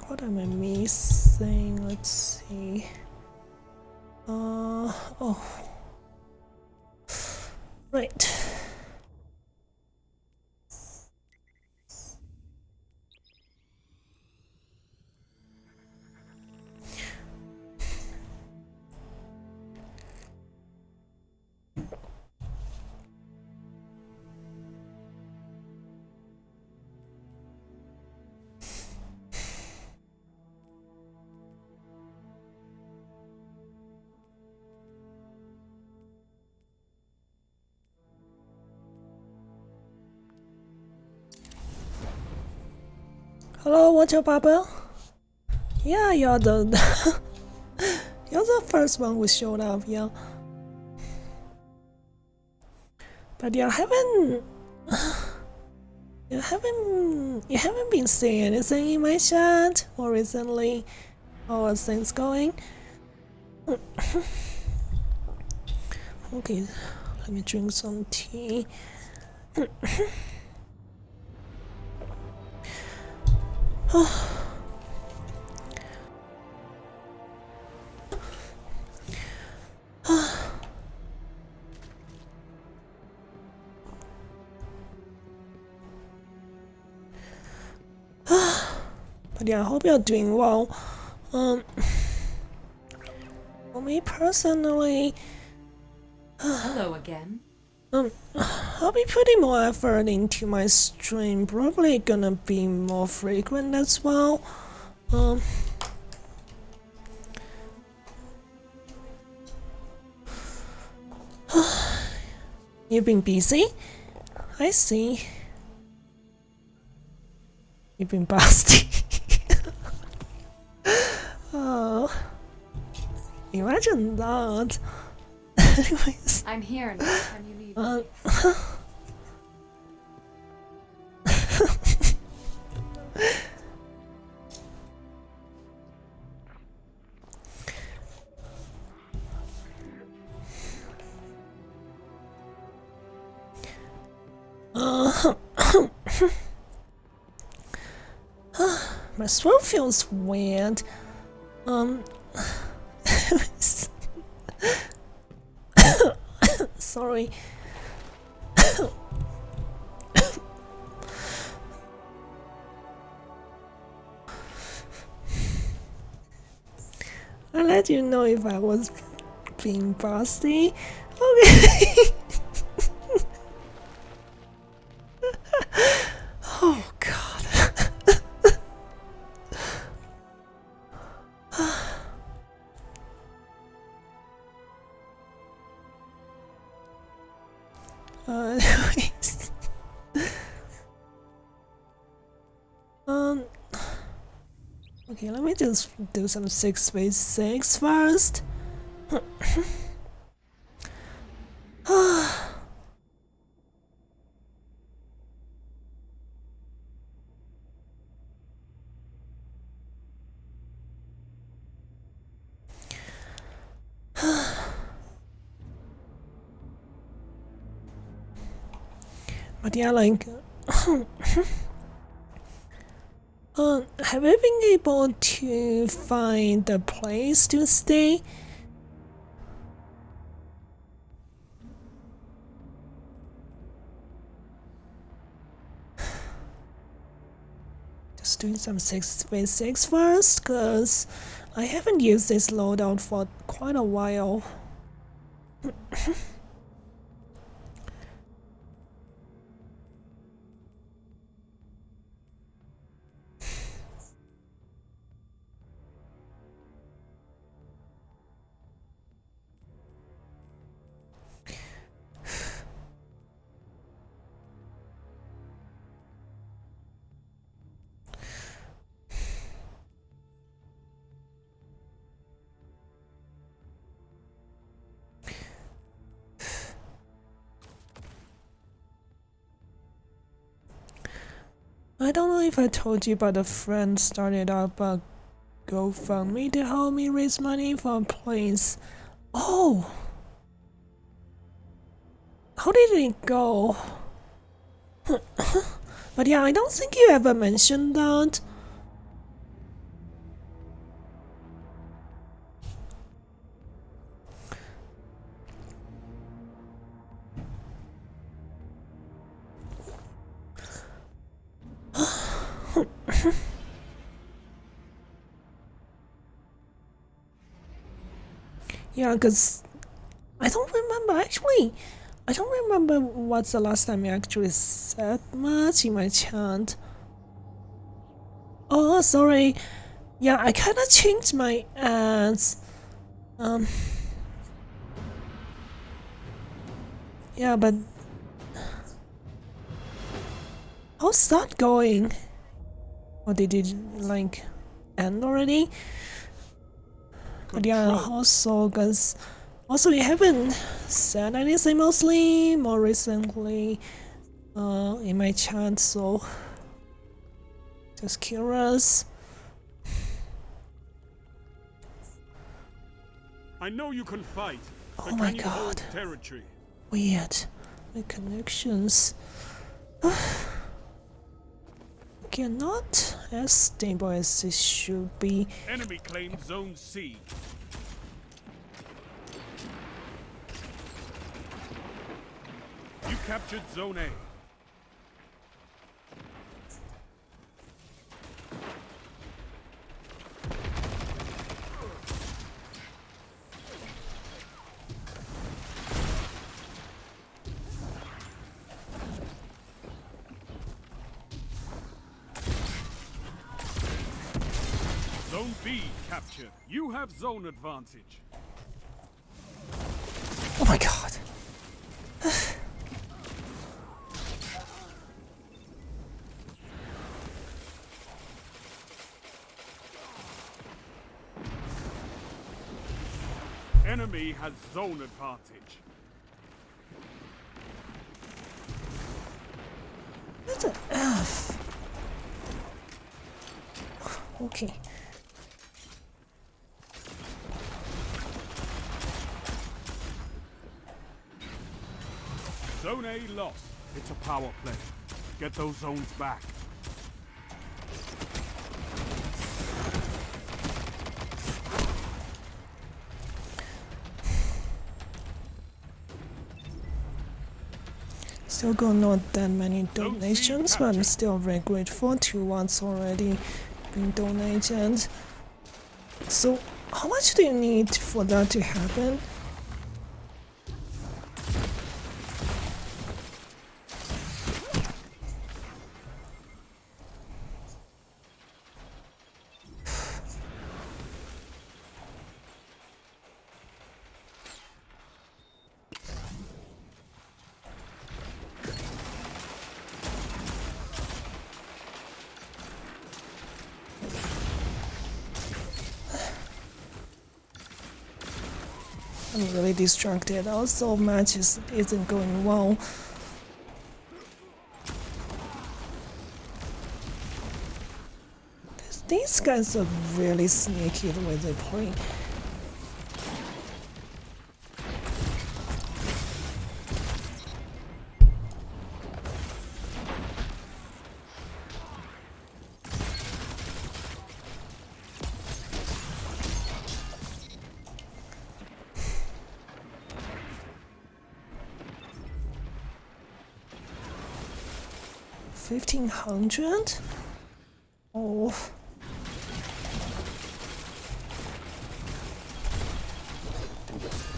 What am I missing? Let's see. Oh. Right. Hello, water bubble. Yeah, you're the you're the first one who showed up. Yeah, but you haven't been seeing anything in my chat or recently. How are things going? Okay, let me drink some tea. But yeah, I hope you're doing well. For me personally, hello again. I'll be putting more effort into my stream. Probably gonna be more frequent as well. You've been busy? I see. You've been busty. Oh, imagine that. Anyways. I'm here next time you need me. My throat feels weird. Sorry. I'll let you know if I was being busty. Okay. Oh god. Anyways. Okay, let me just do some 6v6 first. But yeah, like, have you been able to find a place to stay? Just doing some 6v6 first, cause I haven't used this loadout for quite a while. I don't know if I told you, but a friend started up a GoFundMe to help me raise money for a place. Oh! How did it go? But yeah, I don't think you ever mentioned that. Yeah, because I don't remember actually. I don't remember what's the last time you actually said much in my chat. Oh, sorry. Yeah, I kind of changed my ads. Yeah, but how's that going? Or did it like end already? But yeah, also, cause also you haven't said anything mostly more recently in my chat, so just curious. I know you can fight. Oh my god. Territory? Weird. The connections. Okay, not as stable as it should be. Enemy claimed Zone C. You captured Zone A. Zone B captured. You have zone advantage. Oh my god. Enemy has zone advantage. That's an F. Okay. Zone A lost. It's a power play. Get those zones back. Still got not that many donations, but I'm still very grateful to what's already been donated. So, how much do you need for that to happen? I'm really distracted. Also, match isn't going well. These guys are really sneaky the way they play. $1,500? Oh.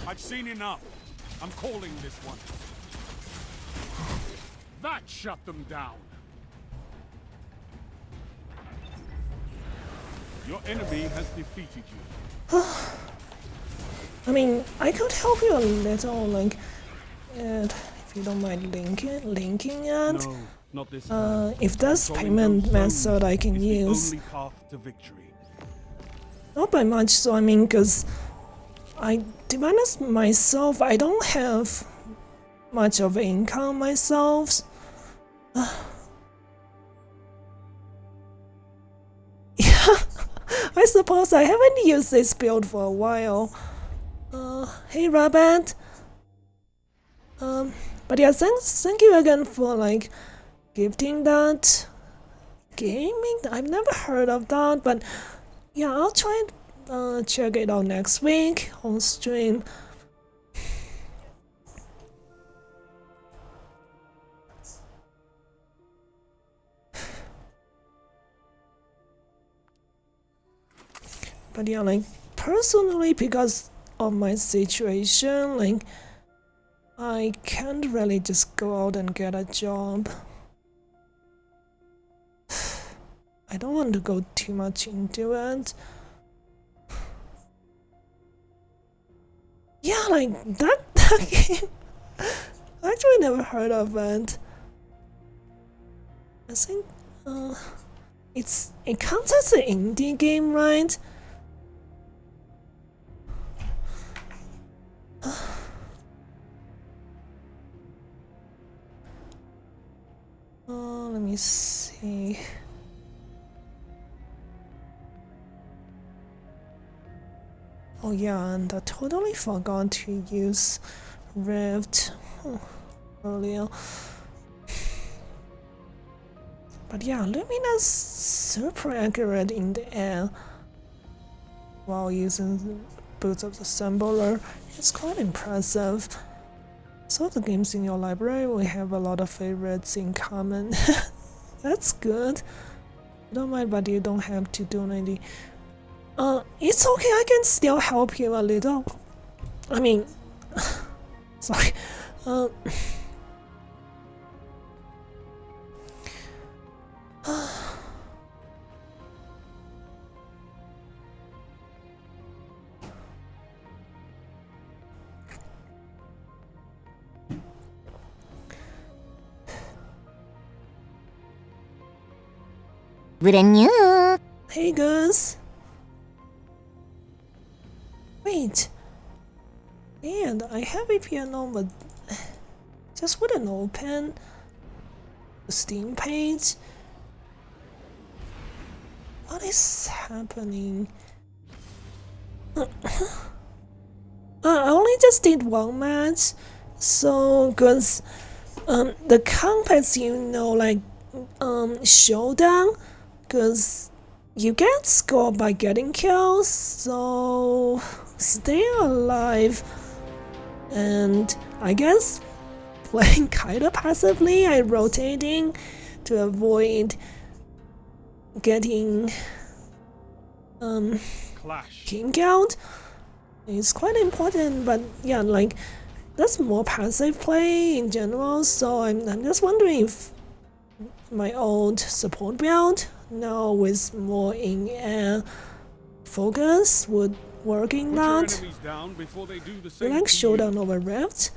I've seen enough. I'm calling this one. That shut them down. Your enemy has defeated you. I mean, I could help you a little, like, if you don't mind linking it. No, not this time. If that's Controlling payment those zones method I can is use. the only path to victory. Not by much, so I mean, because to be honest, myself, I don't have much of income myself. I suppose I haven't used this build for a while. Hey Rabbit. But yeah, thank you again for like gifting that gaming. I've never heard of that, but yeah, I'll try and check it out next week on stream. But yeah, like personally, because of my situation, like I can't really just go out and get a job. I don't want to go too much into it. Yeah, like that game. I actually never heard of it. I think it counts as an indie game, right? Let me see. Oh yeah, and I totally forgot to use Rift earlier. But yeah, Lumina's super accurate in the air while using Boots of the Assembler. It's quite impressive. So the games in your library, we have a lot of favorites in common. That's good. I don't mind, but you don't have to do anything. It's okay, I can still help you a little. I mean, sorry. Hey guys. Wait. And I have a piano, but just wouldn't open the Steam page. What is happening? I only just did one match, so cause the comp, you know, like showdown, cause you get scored by getting kills, so stay alive. And I guess playing kinda passively, I rotating to avoid getting game count. It's quite important, but yeah, like that's more passive play in general, so I'm just wondering if my old support build now with more in-air focus would work in that. You like showdown over Rift?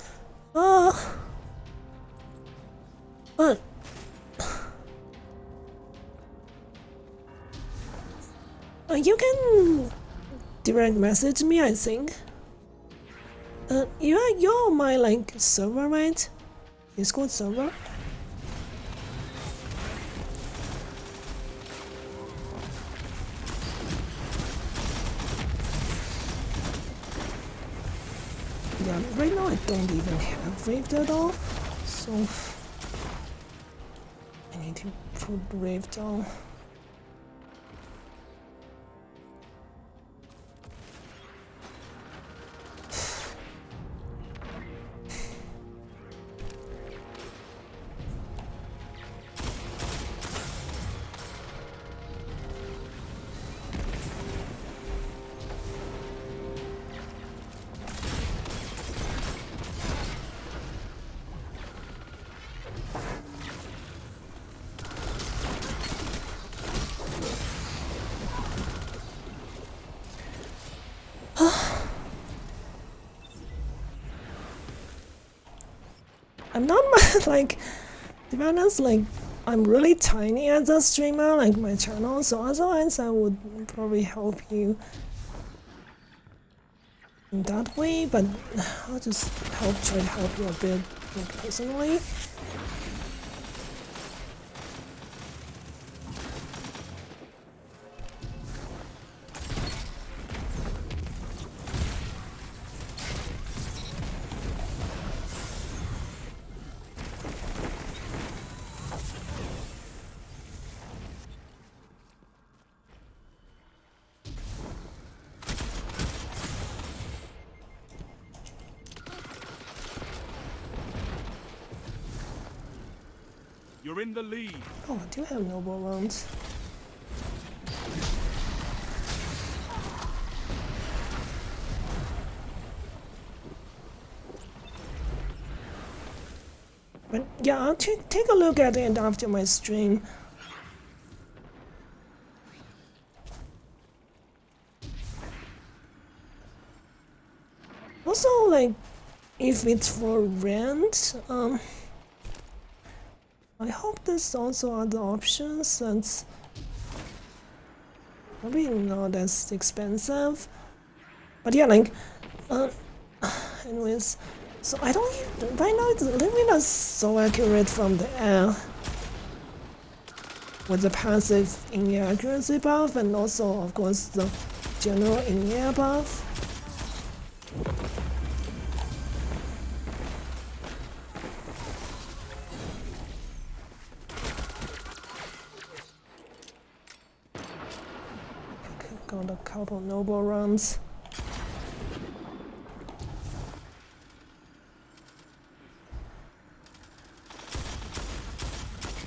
You can direct message me, I think. You're my like server, right? Discord server? Yeah, right now I don't even have Rift at all, so I need to put Rift on. I'm not like, to be honest, like I'm really tiny as a streamer, like my channel, so otherwise I would probably help you in that way, but I'll just try to help you a bit like, personally. You're in the lead. Oh, I do have noble rounds. But yeah, I'll take a look at it after my stream. Also, like, if it's for rent, I hope there's also other options that's probably not as expensive. But yeah, like, anyways, so I don't even, right now it's Lumina so accurate from the air with the passive in-air accuracy buff and also, of course, the general in-air buff. Got a couple noble runs.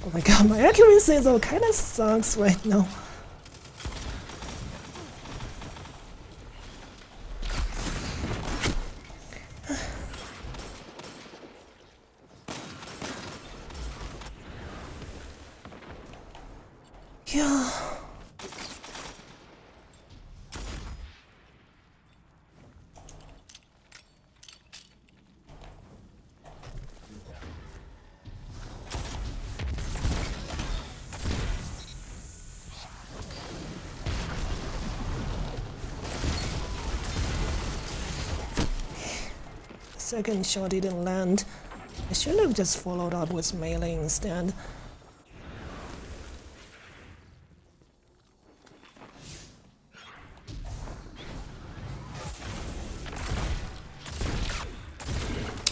Oh my god, my accuracy though kinda sucks right now. Yeah. Second shot didn't land. I should have just followed up with melee instead.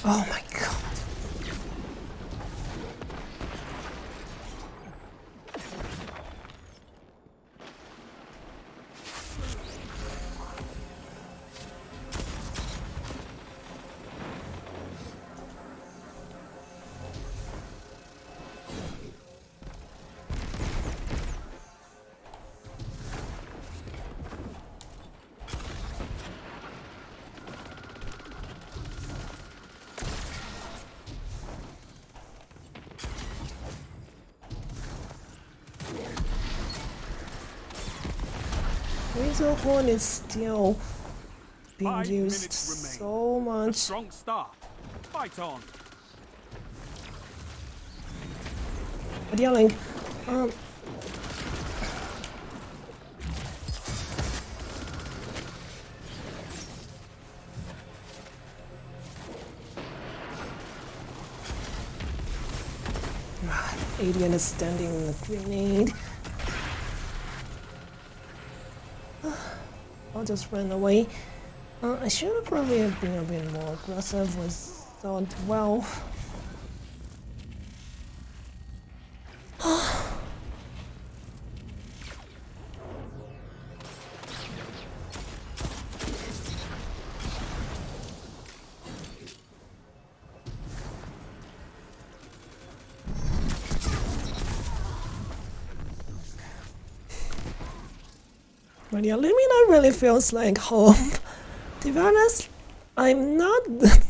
Oh my god. Razor Horn is still being 5 used minutes so much. Strong start. Fight on. But yeah, like, Alien is standing in the grenade. I'll just run away. I should have probably have been a bit more aggressive with thought, well. But yeah, Lumina really feels like home. To be honest, I'm not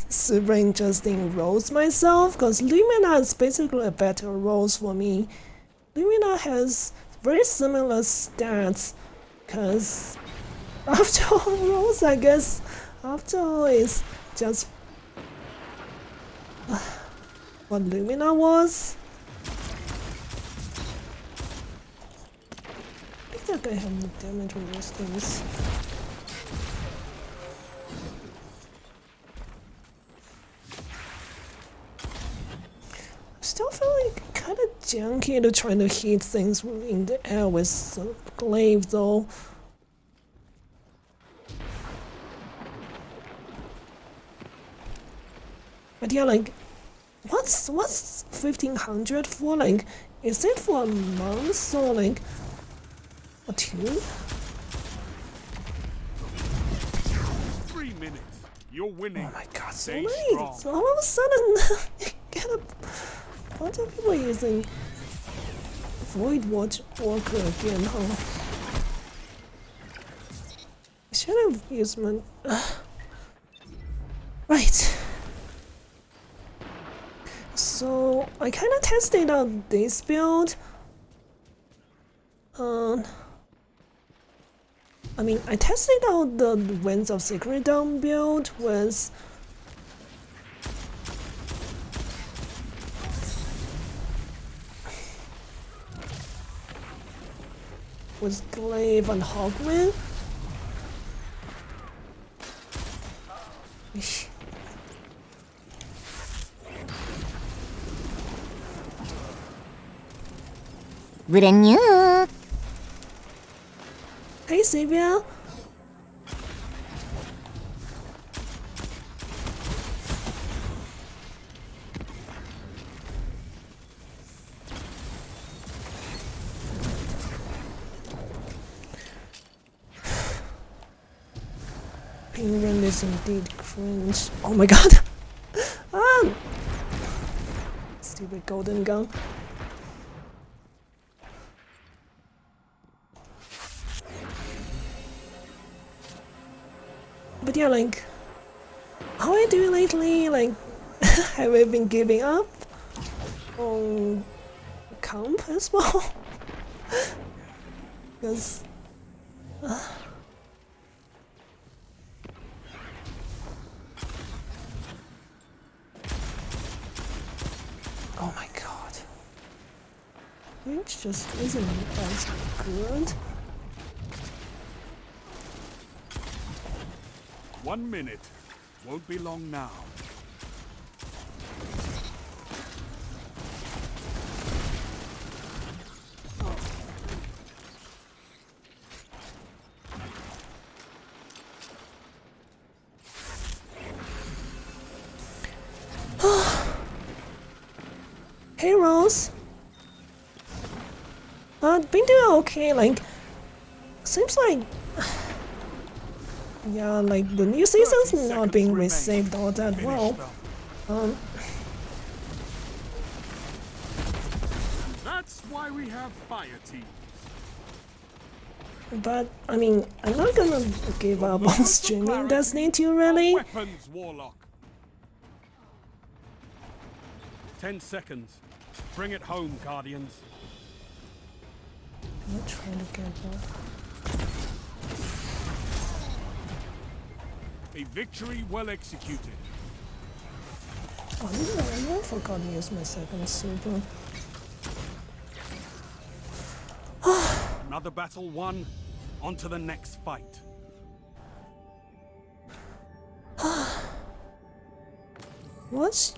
super interested in roles myself, because Lumina is basically a better roles for me. Lumina has very similar stats, because after all, roles, I guess, after all, is just what Lumina was. I think I have the damage resistance. Still feel like kind of junky to try to hit things in the air with Glaive though. But yeah, like, what's 1500 for? Like, is it for a month or like a 2? 3 minutes. You're winning. Oh my god, so Stay many! strong. So all of a sudden, get a bunch of people using Void Walker again, huh? I should have used my... Right. So, I kinda tested out this build. I mean, I tested out the Winds of Secret Dawn build with Glaive and Hawkman. Brand new. Hey, Sylvia. Penguin is indeed cringe. Oh my god! Stupid golden gun. But yeah, like, how are you doing lately? Like, have you been giving up on comp as well? Because oh my god, which just isn't as good. 1 minute. Won't be long now. Hey Rose, been doing okay. Like, seems like yeah, like the new season's not being received all that well. That's why we have fire teams. But I mean, I'm not gonna give up on streaming Destiny 2, really. Weapons, Warlock. 10 seconds. Bring it home, Guardians. I'm trying to get that. A victory well executed. Oh no, I forgot to use my second super. Another battle won. On to the next fight. What's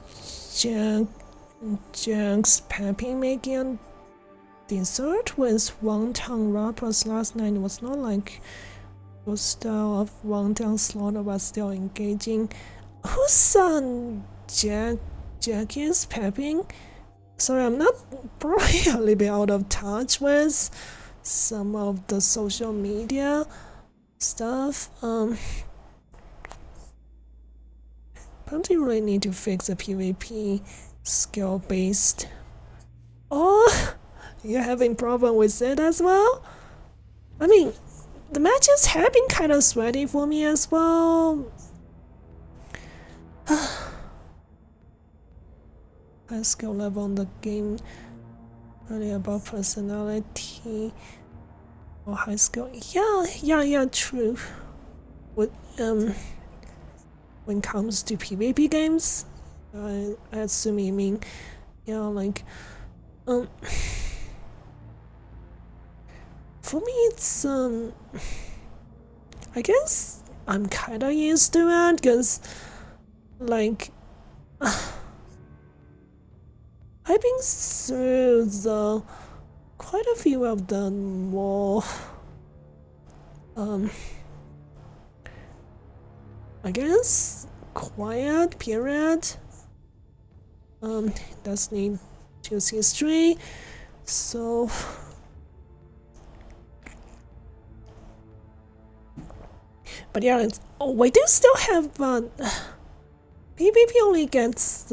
Jack's Peppy making dessert with wonton wrappers last night? It was not like your style of wonton slaughter, but still engaging. Whose son Jack is pepping? Sorry, I'm not probably a little bit out of touch with some of the social media stuff. Probably really need to fix the PvP skill based. Oh, you're having problem with it as well? I mean, the matches have been kind of sweaty for me as well. High skill level on the game, really about personality or high skill. Yeah, true. What when it comes to PvP games, I assume you mean, yeah, like, for me it's, I guess I'm kinda used to it, cause, like, I've been through quite a few of the more, I guess, quiet period. Destiny 2's history. So, but yeah, we do still have, PvP only gets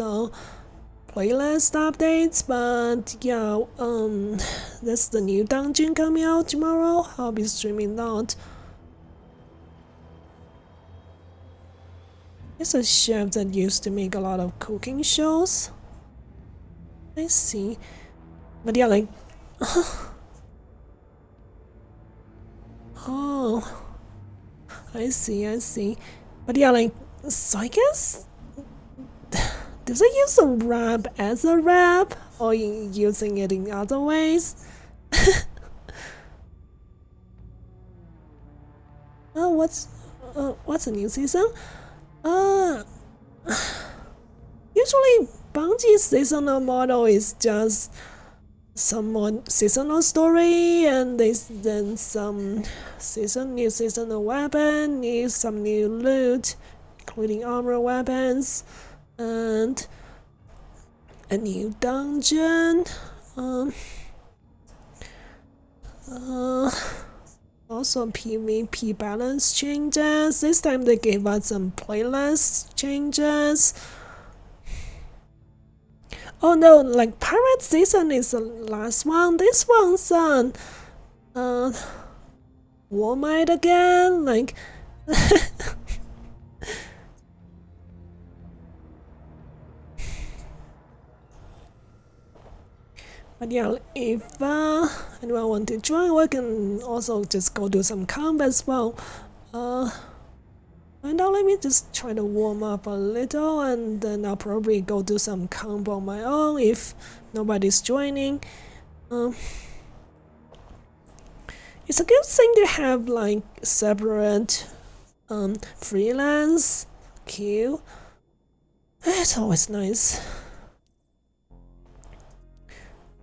playlist updates, but yeah, that's the new dungeon coming out tomorrow. I'll be streaming that. It's a chef that used to make a lot of cooking shows. I see. But yeah, like oh, I see. But yeah, like, so I guess, do they use a wrap as a wrap, or using it in other ways? Oh, what's a new season? Usually Bungie's seasonal model is just some more seasonal story, and then some new seasonal weapon, some new loot, including armor weapons, and a new dungeon. Also PvP balance changes. This time they gave us some playlist changes. Oh no, like Pirate Season is the last one. This one's on Warmight again. Like but yeah, if anyone want to join, we can also just go do some combat as well. And now let me just try to warm up a little, and then I'll probably go do some combo on my own if nobody's joining. It's a good thing to have like separate freelance queue. It's always nice.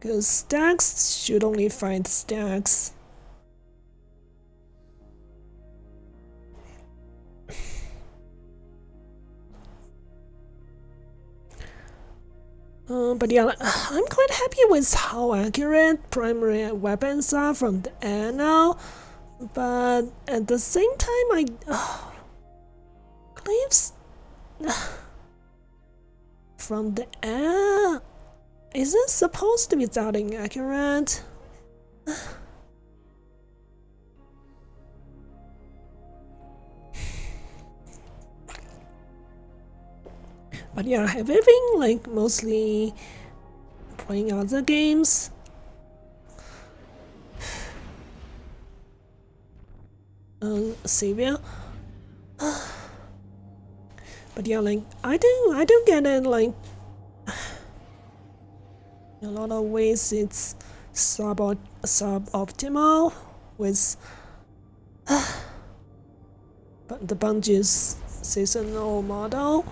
Because stacks should only fight stacks. But yeah, I'm quite happy with how accurate primary weapons are from the air now. But at the same time, Glaives from the air isn't supposed to be that inaccurate. But yeah, have you been like mostly playing other games? Savior? But yeah, like I do get it, like in a lot of ways it's suboptimal with but the Bungie's seasonal model.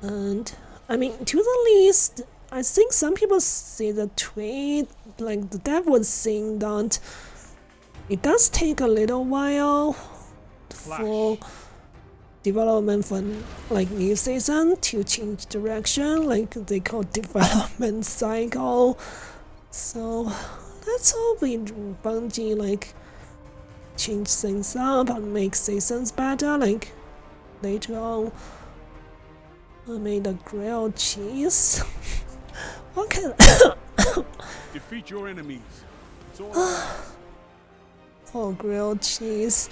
And I mean, to the least, I think some people see the tweet, like the dev was saying that it does take a little while for development for like new season to change direction, like they call development cycle. So let's hope Bungie like change things up and make seasons better. Like later on, I made a grilled cheese. What can Defeat your enemies. It's all oh, grilled cheese.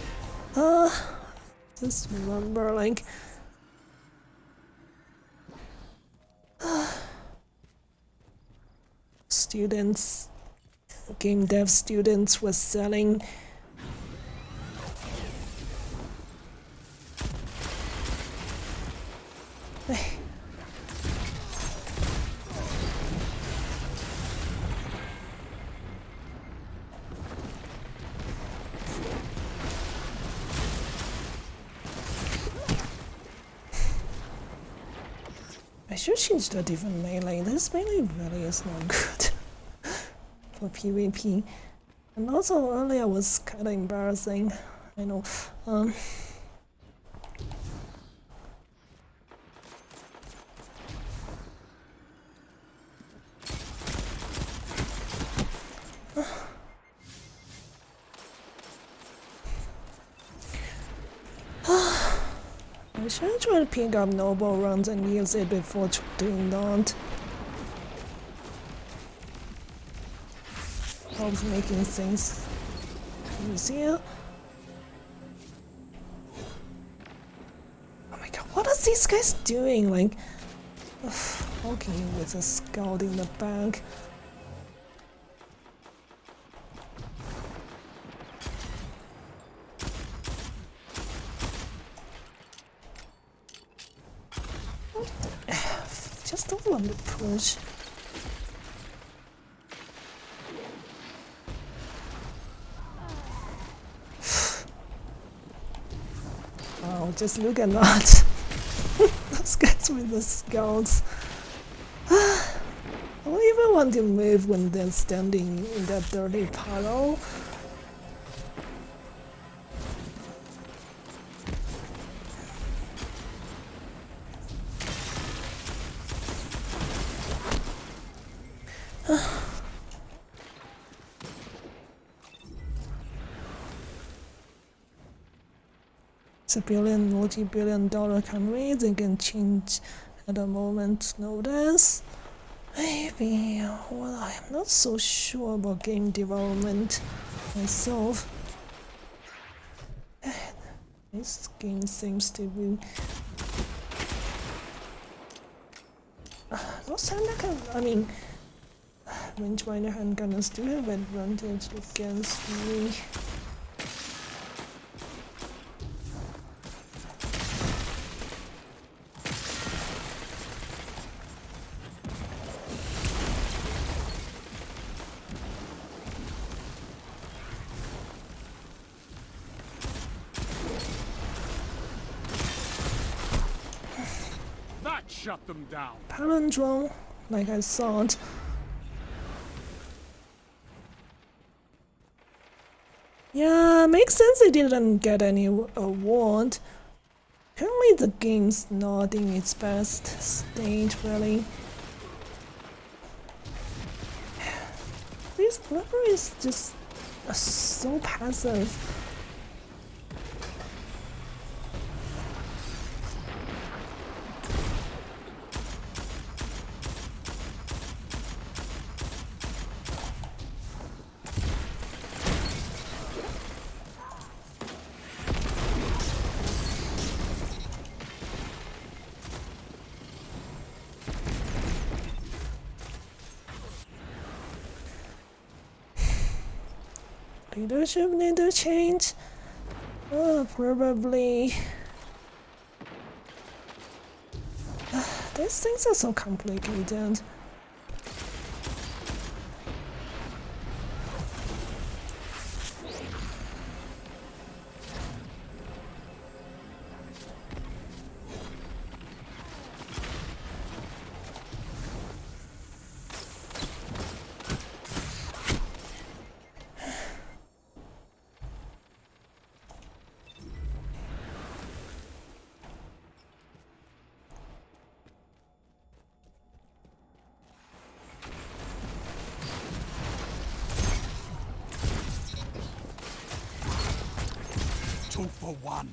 Just remember, like students, game dev students were selling I should change to a different melee. This melee really is not good for PvP. And also earlier was kinda embarrassing. I know. I should try to pick up noble runs and use it before doing that. helps making things easier. Oh my god, what are these guys doing? Like, walking with a scout in the back. Just don't want to push. Wow, just look at that. Those guys with the scouts. I don't even want to move when they're standing in that dirty puddle. It's a multi-billion-dollar company. They can change at a moment's notice. Maybe. Well, I'm not so sure about game development myself. This game seems to be. Those handgun, I mean, rangefinder handgunners do have advantage against me. Shut them down. Palindrome, like I thought. Yeah, makes sense they didn't get any award. Apparently the game's not in its best state, really. This flipper is just so passive. Leadership need to change? Probably. These things are so complicated. Two for one.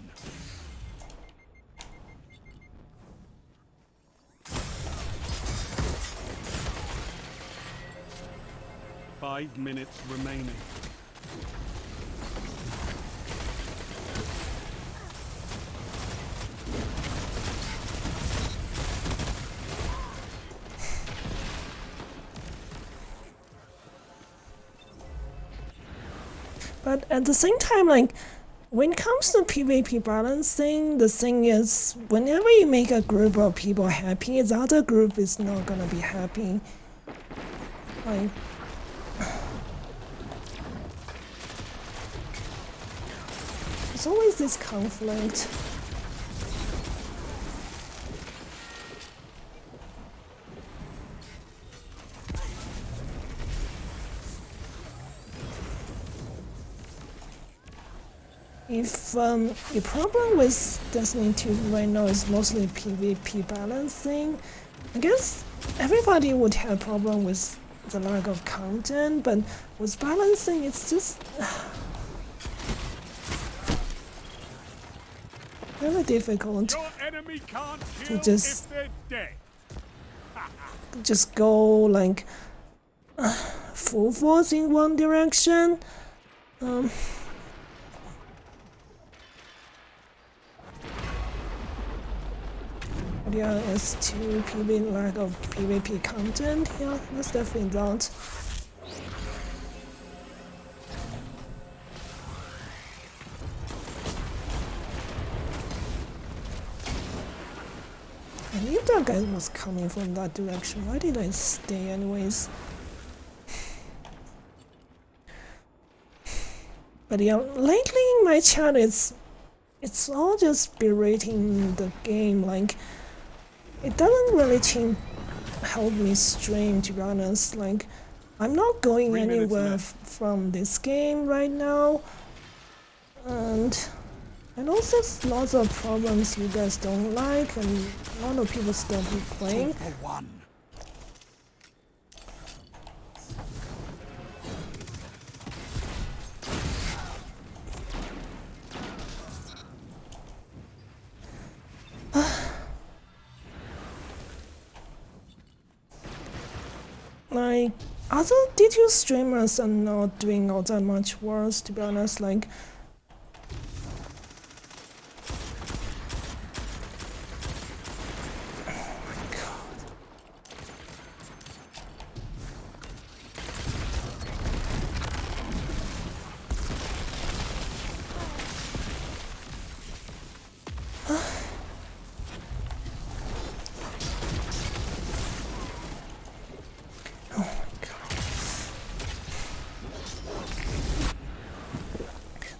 Five minutes remaining. But at the same time, like, when it comes to PvP balancing, the thing is, whenever you make a group of people happy, the other group is not gonna be happy. Like, there's always this conflict. If your problem with Destiny 2 right now is mostly PvP balancing, I guess everybody would have a problem with the lack of content, but with balancing, it's just very difficult Your enemy can't to kill just if they're dead. go like full force in one direction. But yeah, as to lack of PvP content, yeah, that's definitely that. I knew that guy was coming from that direction. Why did I stay anyways? But yeah, lately in my chat it's all just berating the game. Like, it doesn't really help me stream, to be honest. Like, I'm not going anywhere from this game right now, and I know there's lots of problems you guys don't like, and a lot of people still be playing. Like, other DT streamers are not doing all that much worse, to be honest. Like,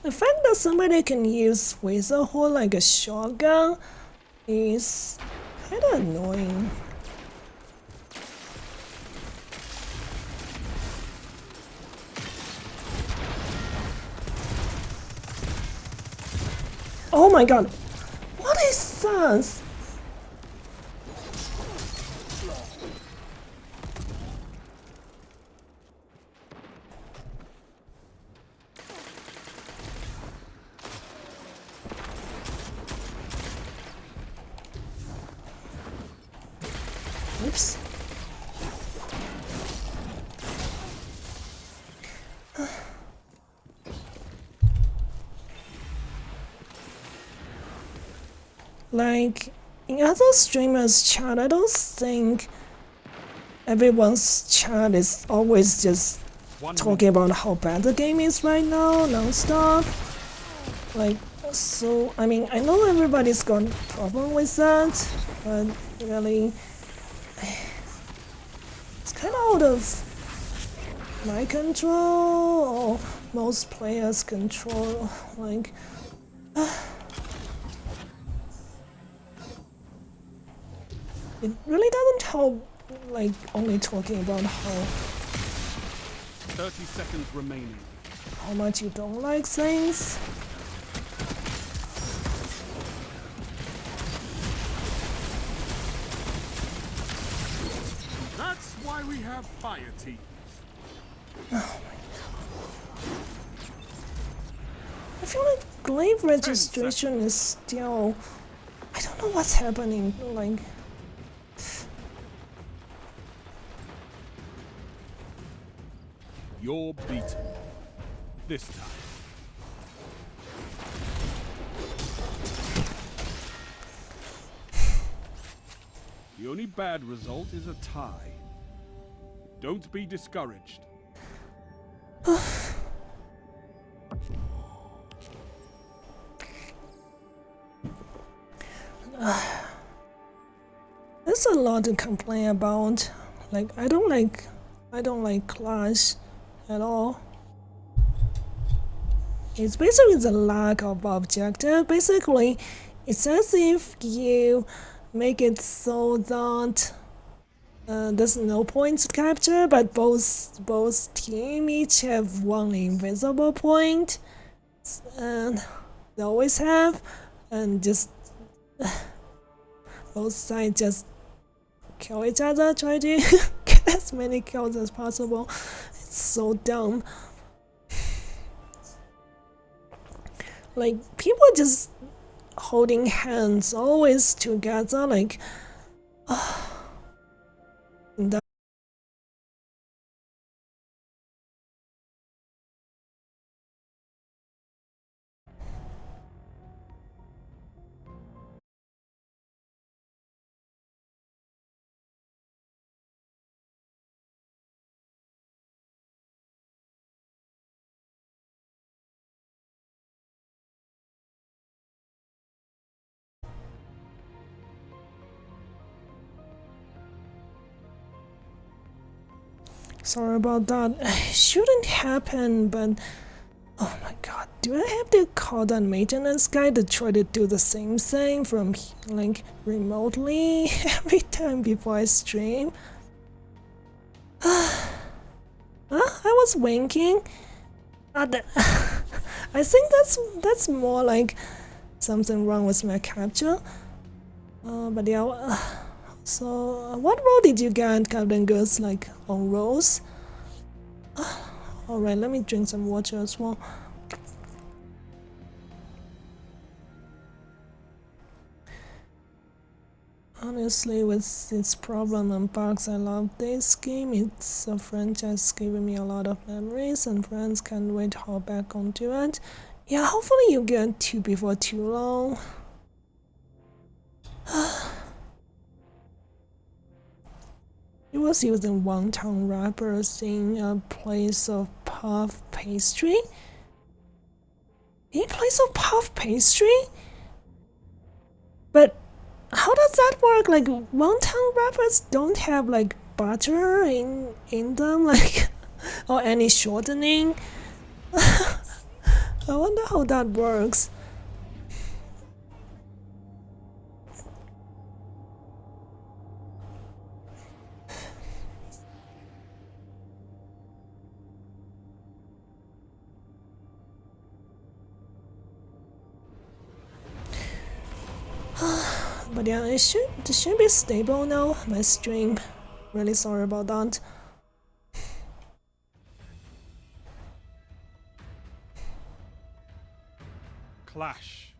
the fact that somebody can use Razor Hole like a shotgun is kinda annoying. Oh my god! What is that? Oops. Like, in other streamers' chat, I don't think everyone's chat is always just talking about how bad the game is right now, non-stop. Like, so, I mean, I know everybody's got a problem with that, but really, it's kind of out of my control, or most players' control. Like, it really doesn't help, like, only talking about 30 seconds remaining. How much you don't like things. That's why we have fire teams. Oh my god. I feel like Glaive registration is still... I don't know what's happening, like... You're beaten. This time. The only bad result is a tie. Don't be discouraged. There's a lot to complain about. Like, I don't like Clash at all. It's basically the lack of objective. Basically, it's as if you make it so that there's no points to capture, but both team each have one invisible point, and they always have, and just both sides just kill each other, try to get as many kills as possible. It's so dumb. Like, people just holding hands always together, like, that Sorry about that. It shouldn't happen, but oh my god, do I have to call that maintenance guy to try to do the same thing from like remotely every time before I stream? Huh? I was winking. I think that's more like something wrong with my capture. But yeah. So, what role did you get, Captain Goose? Like on rolls? Alright, let me drink some water as well. Honestly, with its problem and bugs, I love this game. It's a franchise giving me a lot of memories, and friends can't wait to hop back onto it. Yeah, hopefully you get to before too long. It was using wonton wrappers in a place of puff pastry? In place of puff pastry? But how does that work? Like, wonton wrappers don't have like butter in them, like, or any shortening. I wonder how that works. But yeah, it should be stable now. My stream. Really sorry about that. Clash.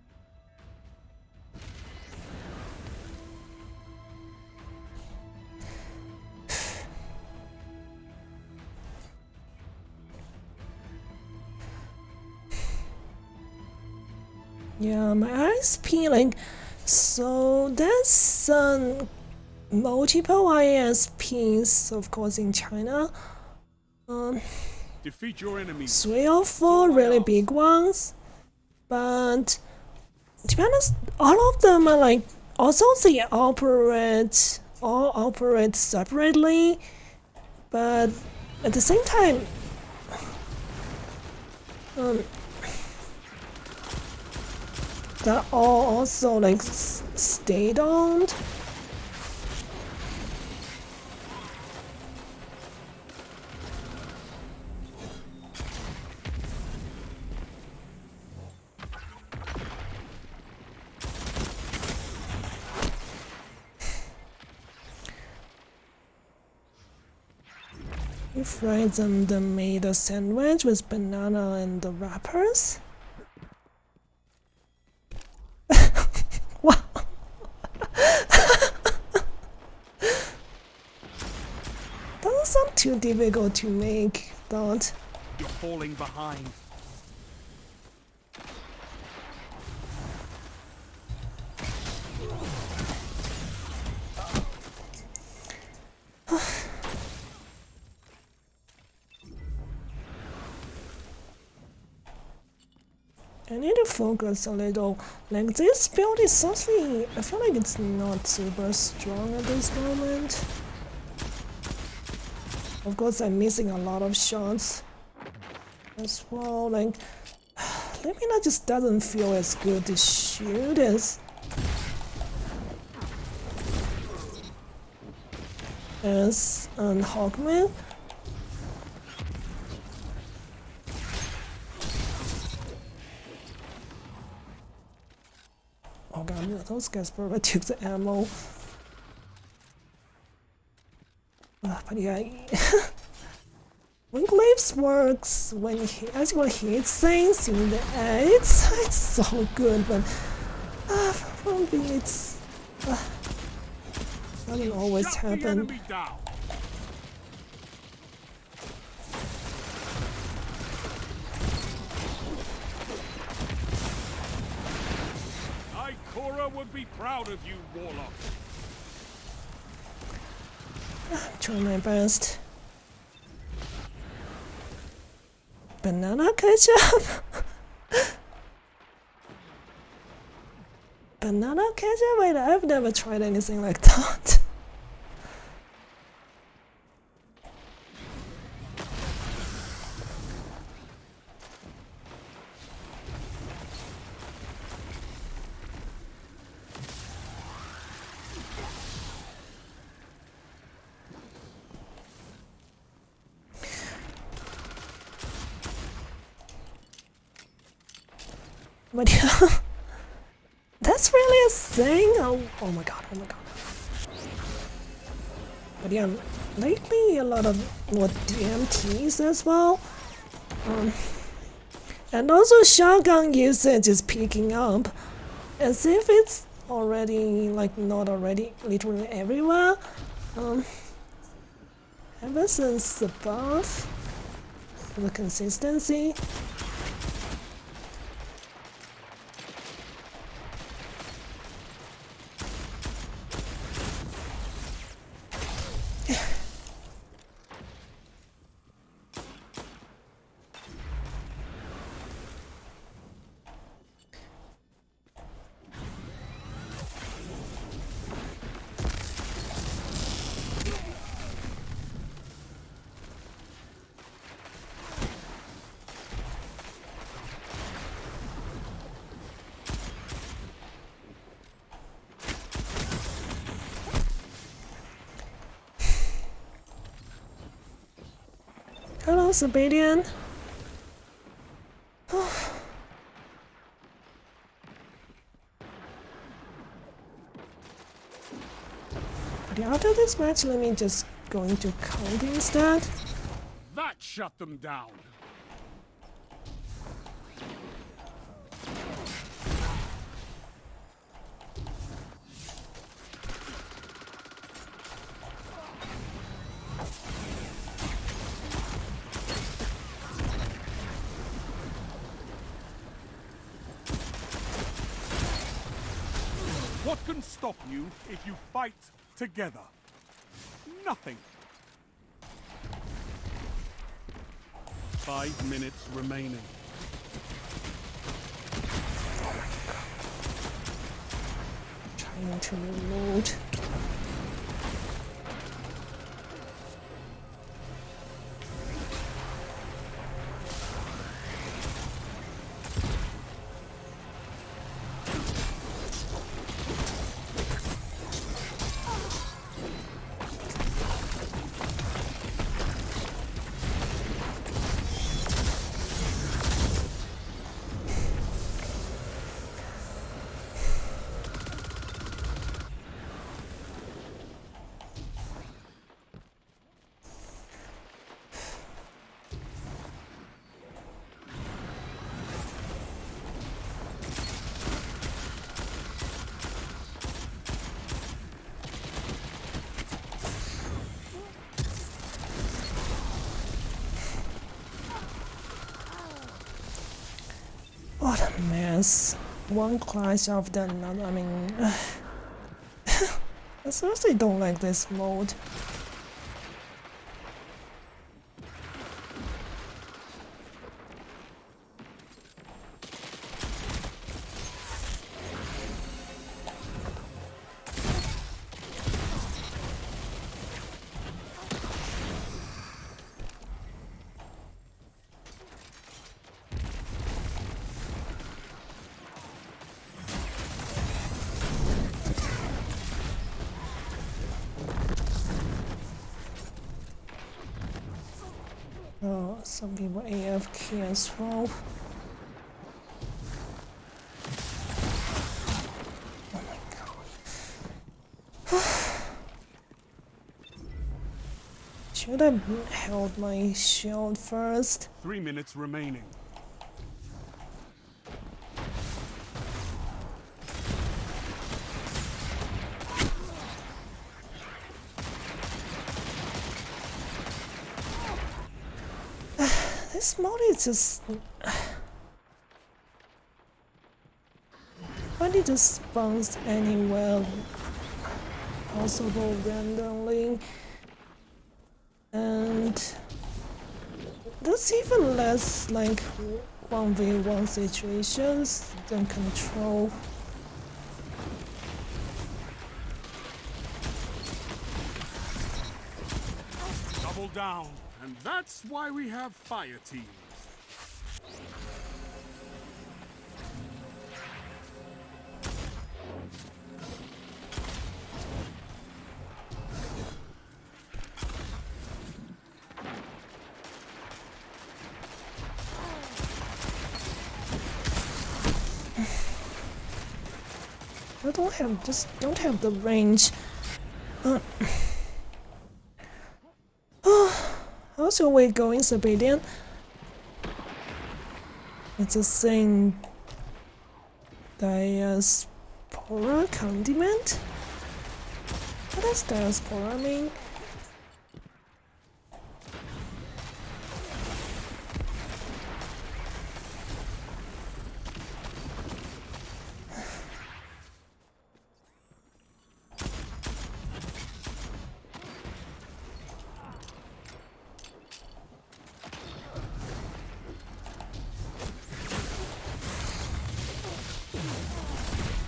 Yeah, my eyes peeling. So that's multiple ISPs, of course, in China. Defeat your enemies. 3 or 4 really big ones. But to be honest, all of them are like also they all operate separately, but at the same time, they're all also like state owned. You fried them, then made a sandwich with banana and the wrappers? Wow. Doesn't sound too difficult to make, thought. You're falling behind. I need to focus a little. Like, this build is something. I feel like it's not super strong at this moment. Of course, I'm missing a lot of shots as well. Like, Lemina just doesn't feel as good to shoot as Hawkman. Oh god, those guys probably took the ammo. But yeah, when Glaive works, when he actually hits things in the air, it's so good, but probably it's doesn't always Shut the happen. enemy down. Ikora would be proud of you, Warlock. Try my best. Banana ketchup? Banana ketchup? Wait, I've never tried anything like that. But yeah, that's really a thing. Oh my god, oh my god. But yeah, lately a lot of more DMTs as well. And also shotgun usage is picking up. As if it's already, like, not already literally everywhere. Ever since the buff, the consistency. Hello, Sabadian. But after this match, let me just go into count instead. That shut them down. What can stop you if you fight together? Nothing. 5 minutes remaining. Trying to reload. What a mess. One clash after another. I mean, I seriously don't like this mode. Oh, some people AFK as well. Oh my god. Should I held my shield first? 3 minutes remaining. This mod is just... When it just spawns anywhere possible randomly, and there's even less like 1v1 situations than control. Double down. And that's why we have fire teams. I don't have the range. How's your way going, Sabadian? It's the same diaspora condiment? What does diaspora mean?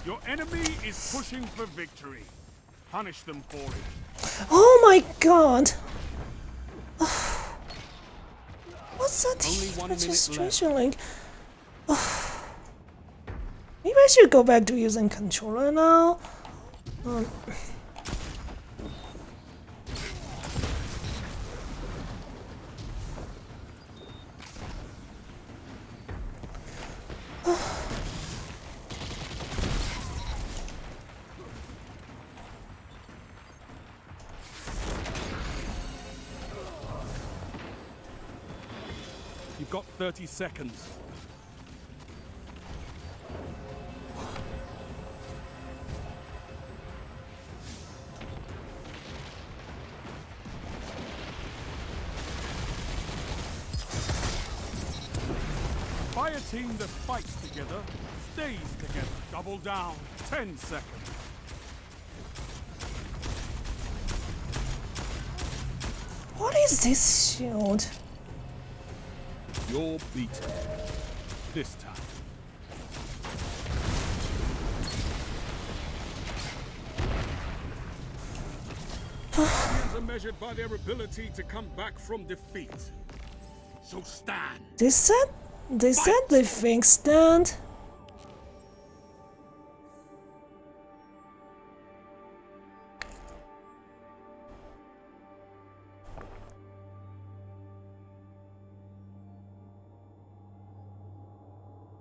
Your enemy is pushing for victory. Punish them for it. Oh my god! What's that Only 1 minute registration link? Maybe I should go back to using controller now. You've got 30 seconds. Fire team that fights together, stays together. Double down. 10 seconds. What is this shield? You're beaten. This time. Champions are measured by their ability to come back from defeat. So stand. They said they fixed that.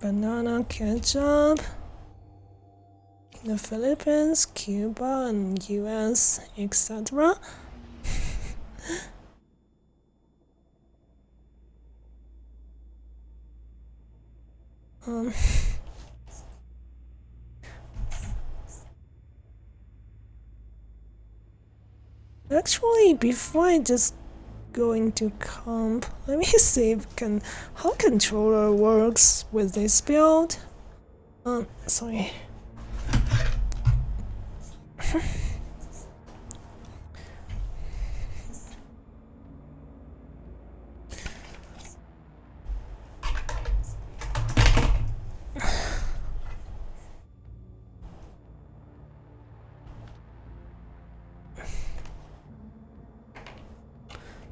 Banana ketchup in the Philippines, Cuba, and US, etc. Actually, before I just go into comp, let me see if how controller works with this build. Sorry.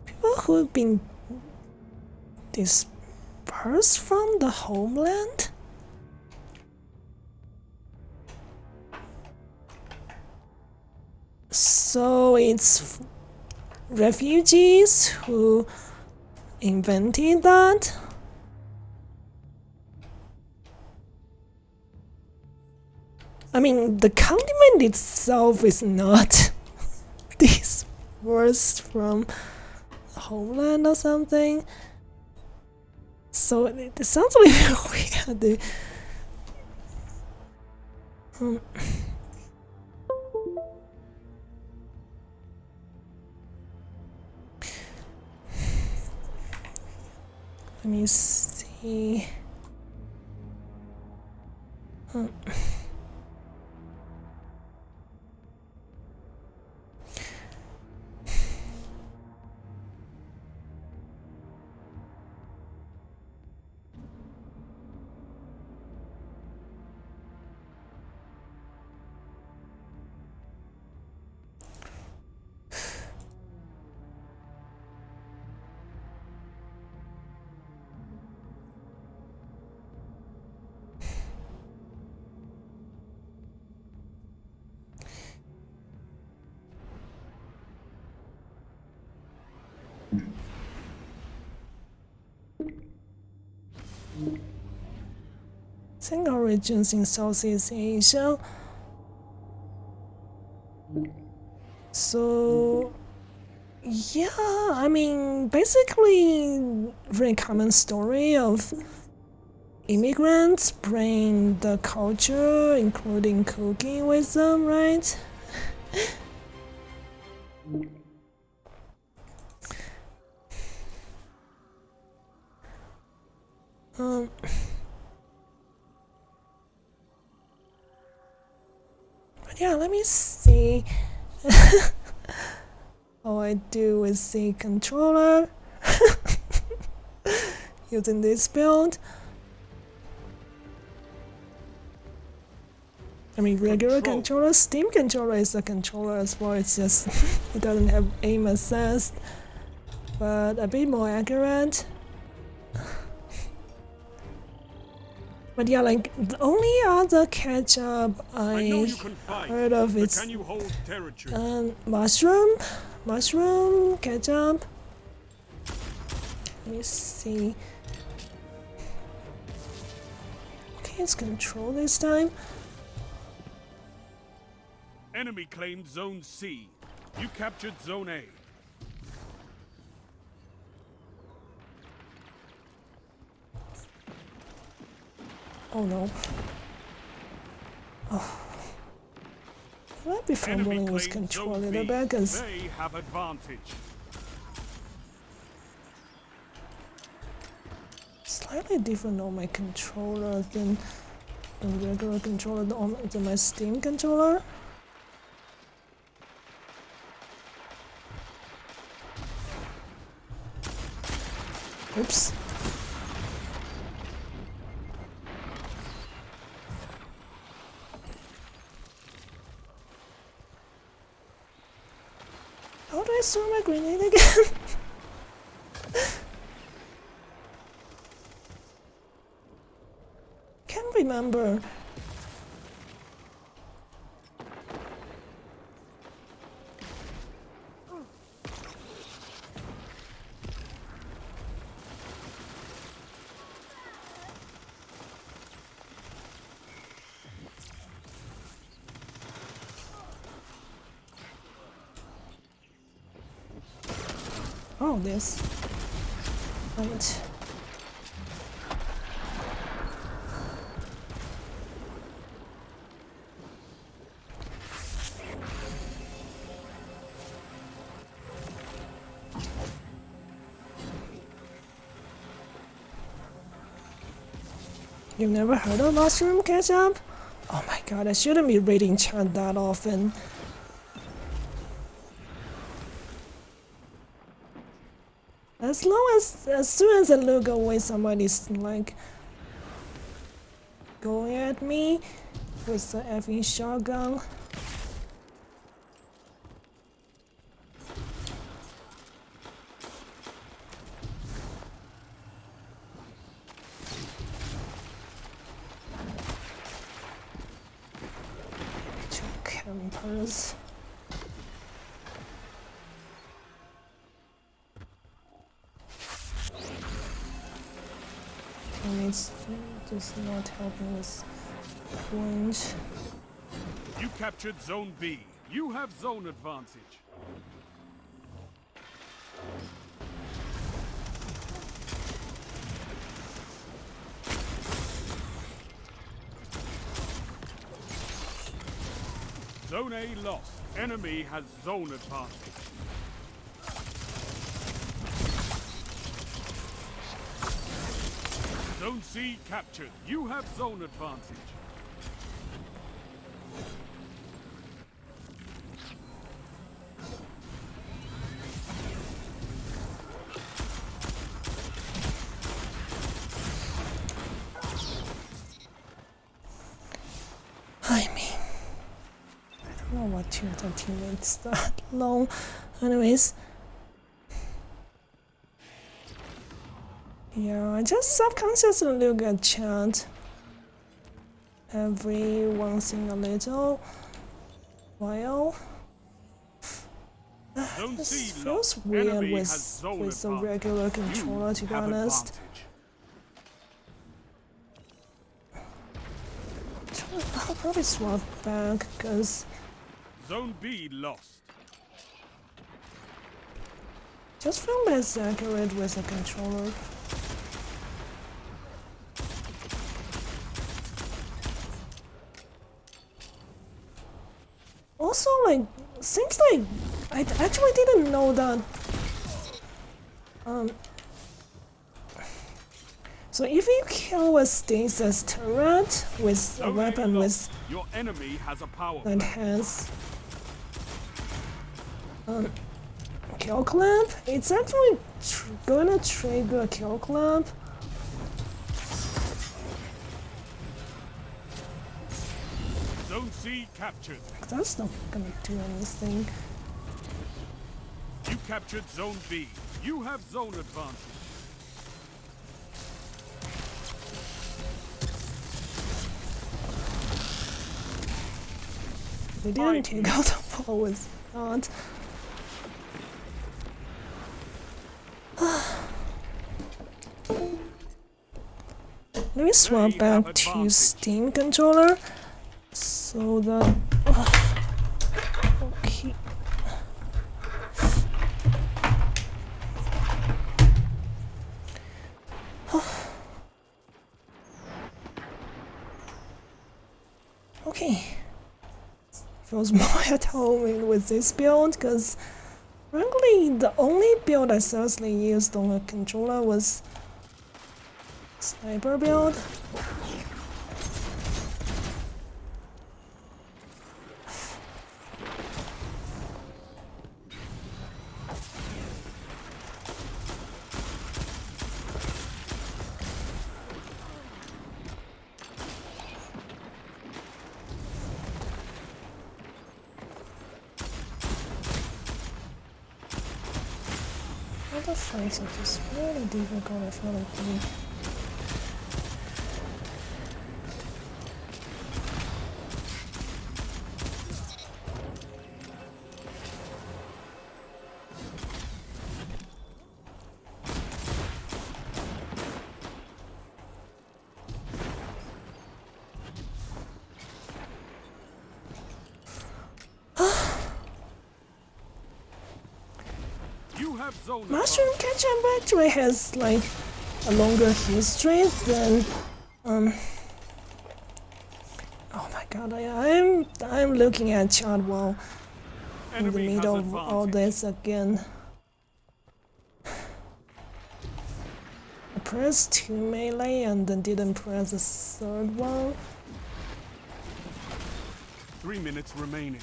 People who've been dispersed from the homeland? So it's refugees who invented that? I mean, the condiment itself is not dispersed from the homeland or something. So it sounds a little weird. Let me see. Think origins in Southeast Asia. So yeah, I mean, basically, very common story of immigrants bring the culture, including cooking, with them, right? Um, but yeah, let me see how I do with the controller using this build. I mean, regular controller, Steam controller is a controller as well, it's just it doesn't have aim assist, but a bit more accurate. But yeah, like the only other catch-up I heard of is mushroom ketchup. Let me see. Okay, it's control this time. Enemy claimed Zone C. You captured Zone A. Oh no. Oh. I might be fumbling with control a little bit because they have advantage. Slightly different on my controller than the regular controller than my Steam controller. Oops. How do I throw my grenade again? Can't remember. Oh, this. Right. You've never heard of mushroom ketchup? Oh my god, I shouldn't be reading chat that often. As soon as I look away, somebody's like going at me with the effing shotgun. Two campers. It's just not helping with range. You captured Zone B. You have zone advantage. Zone A lost. Enemy has zone advantage. Zone C captured. You have zone advantage. I mean, I don't know what to the teammates that long. Anyways. Yeah, I just subconsciously look at chat every once in a little while. This feels weird with the regular controller, to be honest. I'll probably swap back because Zone B lost. Just feel less accurate with a controller. Also, like, seems like I actually didn't know that. So if you kill a stasis turret with a Zone A weapon lost. with Your enemy has a power that play. has kill clamp, it's actually gonna trigger a kill clamp. Zone C captured. That's not gonna do anything. You captured Zone B. You have zone advantage. They didn't take out the ball with that. Let me swap They back have to advantage. Steam controller so that. Okay. Okay. Feels more at home with this build because frankly the only build I seriously used on a controller was sniper build. Other fights are just really difficult, I feel like doing. You have zone Mushroom advantage. Ketchup actually has like a longer history than oh my god, I'm looking at chat while in the Enemy has middle of all advantage. this again. I pressed 2 melee and then didn't press the third one. 3 minutes remaining.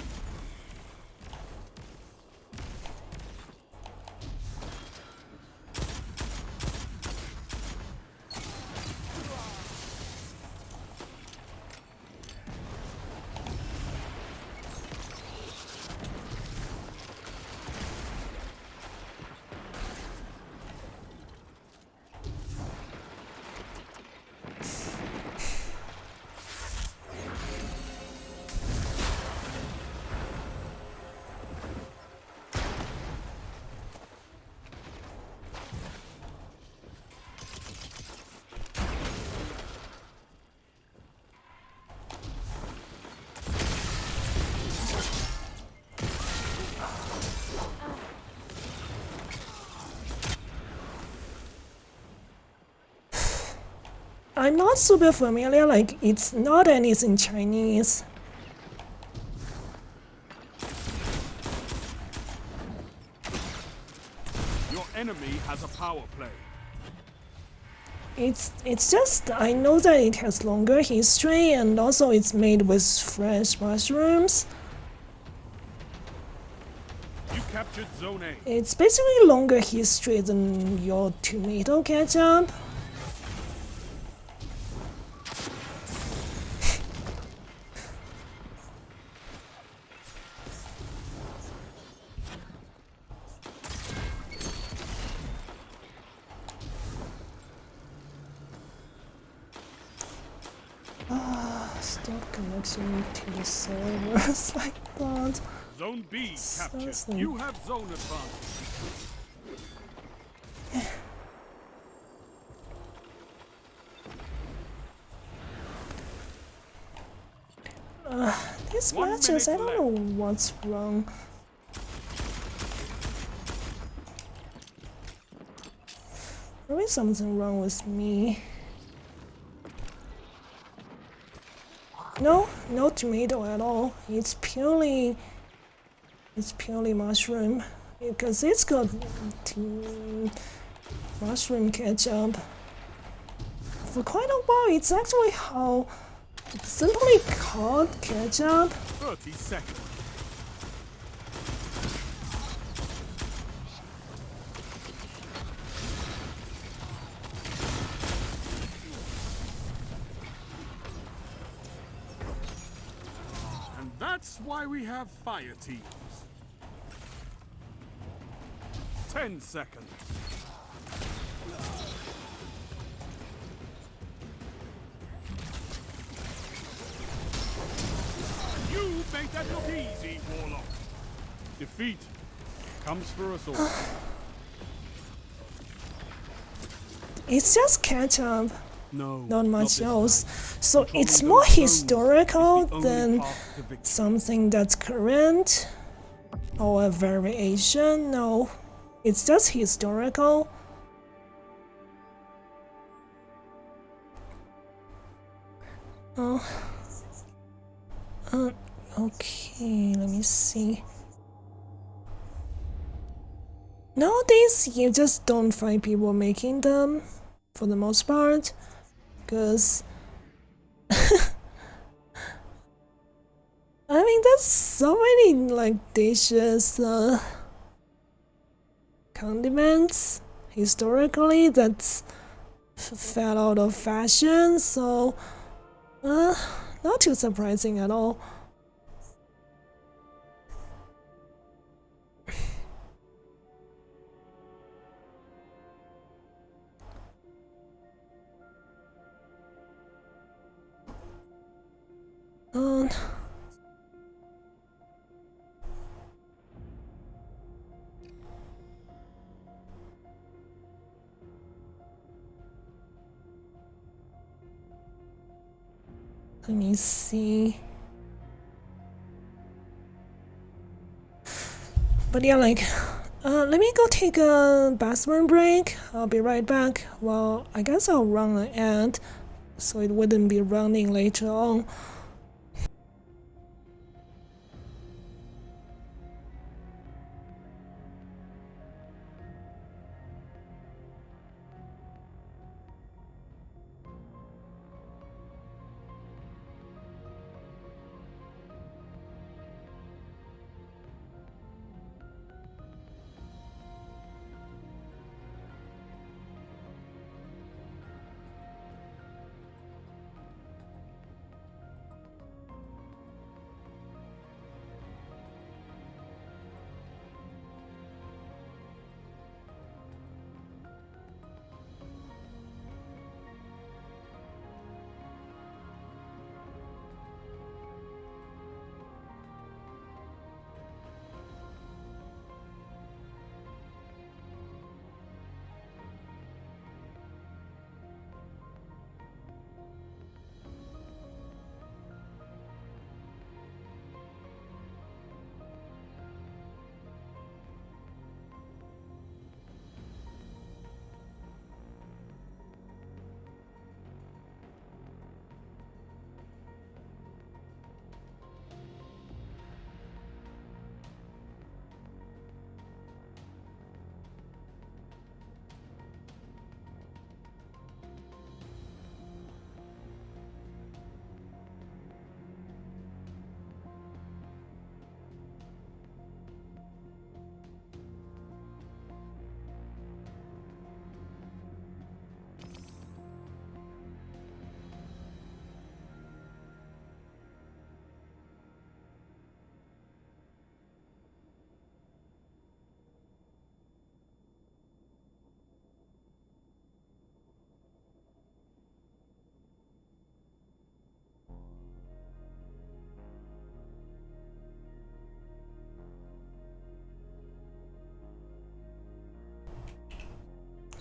I'm not super familiar, like it's not anything Chinese. Your enemy has a power play. It's just I know that it has longer history and also it's made with fresh mushrooms. You captured Zone A. It's basically longer history than your tomato ketchup. Stop connecting to the servers like that. Zone B captured. Seriously. You have zone advantage. These 1 matches, I minute don't know what's wrong. There is something wrong with me. No, no tomato at all. It's purely mushroom because it's got mushroom ketchup. For quite a while, it's actually how simply called ketchup. 30 seconds. And that's why we have fire teams. 10 seconds. You make that look easy, Warlock. Defeat comes for us all. It's just ketchup, No, not much this else. time. So Controlling it's those more zones historical is the only than path to victory. something that's current or a variation. No, it's just historical. Oh, okay, let me see. Nowadays, you just don't find people making them, for the most part, because I mean, there's so many like dishes, condiments historically that's fell out of fashion, so not too surprising at all. Um, let me see. But yeah, like, let me go take a bathroom break. I'll be right back. Well, I guess I'll run an ad, so it wouldn't be running later on.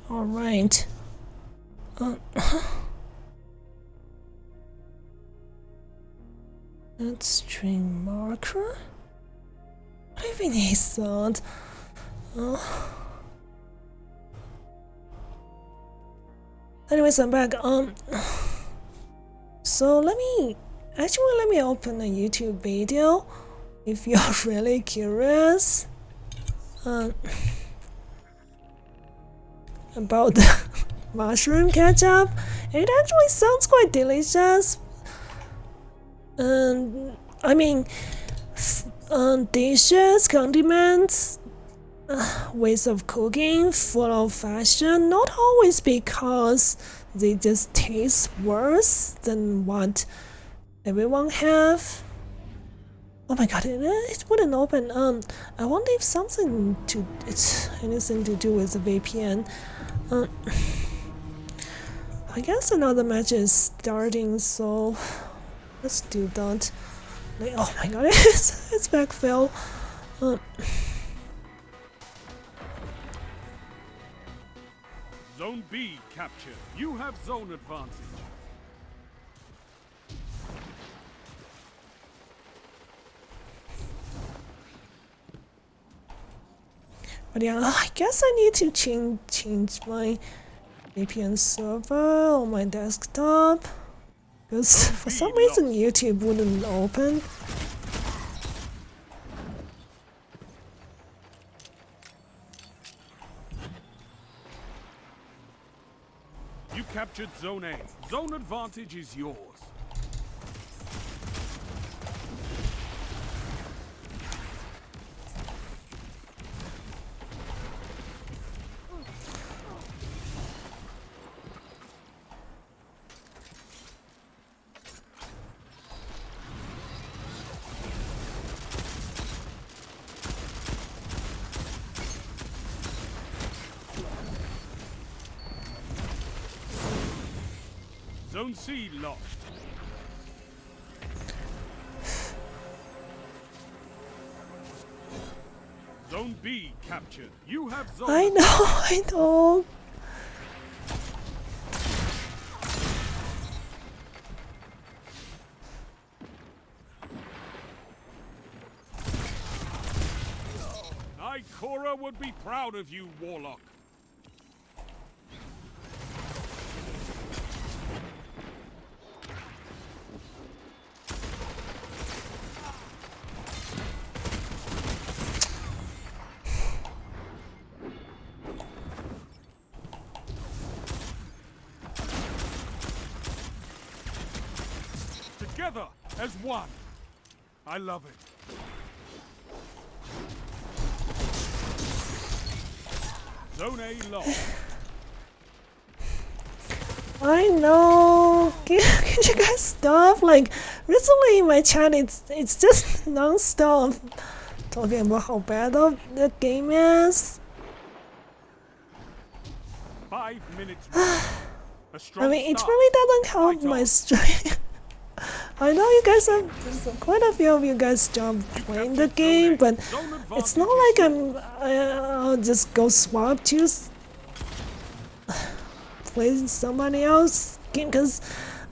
All right. Add string marker? What do you think he thought? Anyways, I'm back. So let me open a YouTube video if you're really curious about the mushroom ketchup. It actually sounds quite delicious. And I mean, dishes, condiments, ways of cooking follow fashion, not always because they just taste worse than what everyone have. Oh my god, it wouldn't open. I wonder if it's anything to do with the VPN. I guess another match is starting, so let's do that. Oh my god, it's backfill. Zone B captured. You have zone advantage. But yeah, I guess I need to change my VPN server on my desktop, because for some reason YouTube wouldn't open. You captured Zone A. Zone advantage is yours. Zone C lost. Zone B captured. You have zone. I know. Ikora would be proud of you, Warlock. Together as one. I love it. Zone A lost. I know. Can you guys stop? Like recently in my channel, it's just non-stop talking about how bad the game is. 5 minutes. I mean, it really doesn't help my stream. I know you guys have quite a few of you guys stopped playing the game, but it's not like I'll just go swap to play somebody else game, because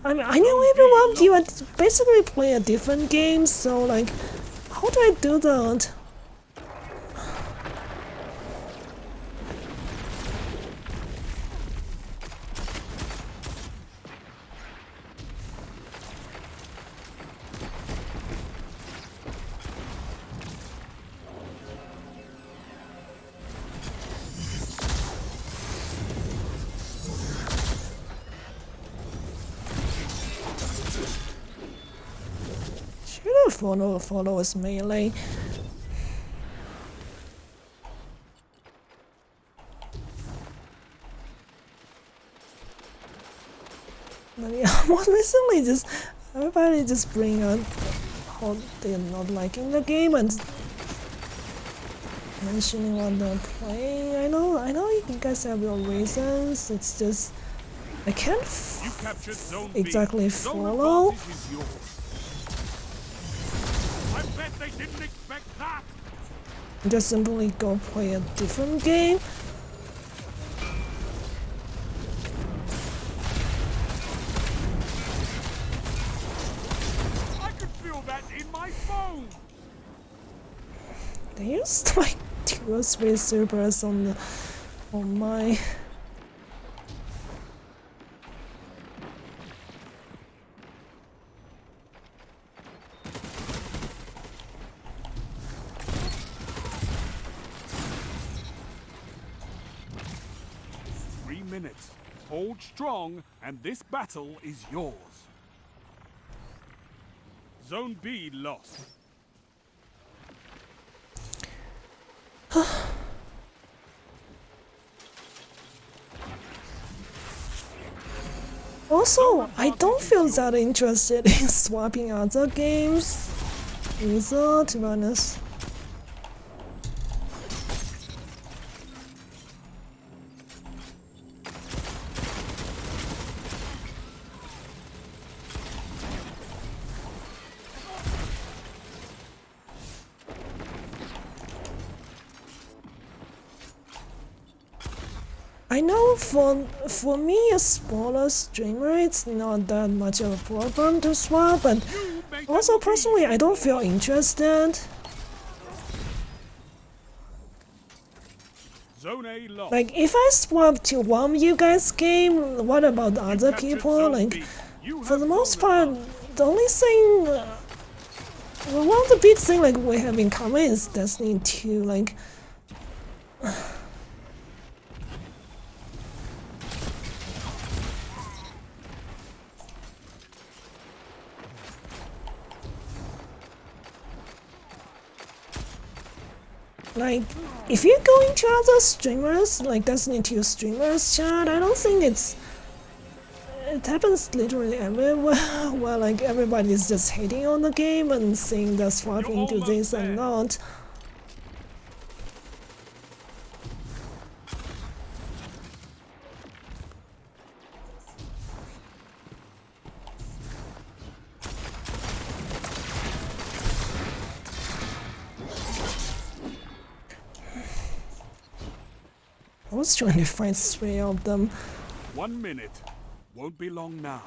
I mean I know everyone you basically play a different game, so like how do I do that? Follow us melee. But yeah, most recently just everybody just bring up how they're not liking the game and mentioning what they're playing. I know you guys have your reasons. It's just I can't exactly follow. They didn't expect that. Just simply go play a different game. I could feel that in my phone. They used like 2 or 3 supers on my. Minutes. Hold strong, and this battle is yours. Zone B lost. Also, I don't feel that interested in swapping other games either, to be honest. I know for me, a smaller streamer, it's not that much of a problem to swap, but also personally, I don't feel interested. Zone A lost. Like, if I swap to one of you guys' game, what about other people? Like, for the most part, the only thing, well, one of the big things like we have in common is Destiny 2. Like, like, if you go into other streamers, like Destiny 2 streamers chat, I don't think it happens literally everywhere, where like everybody's just hating on the game and saying they're swapping to this and not. I was trying to find 3 of them. 1 minute. Won't be long now.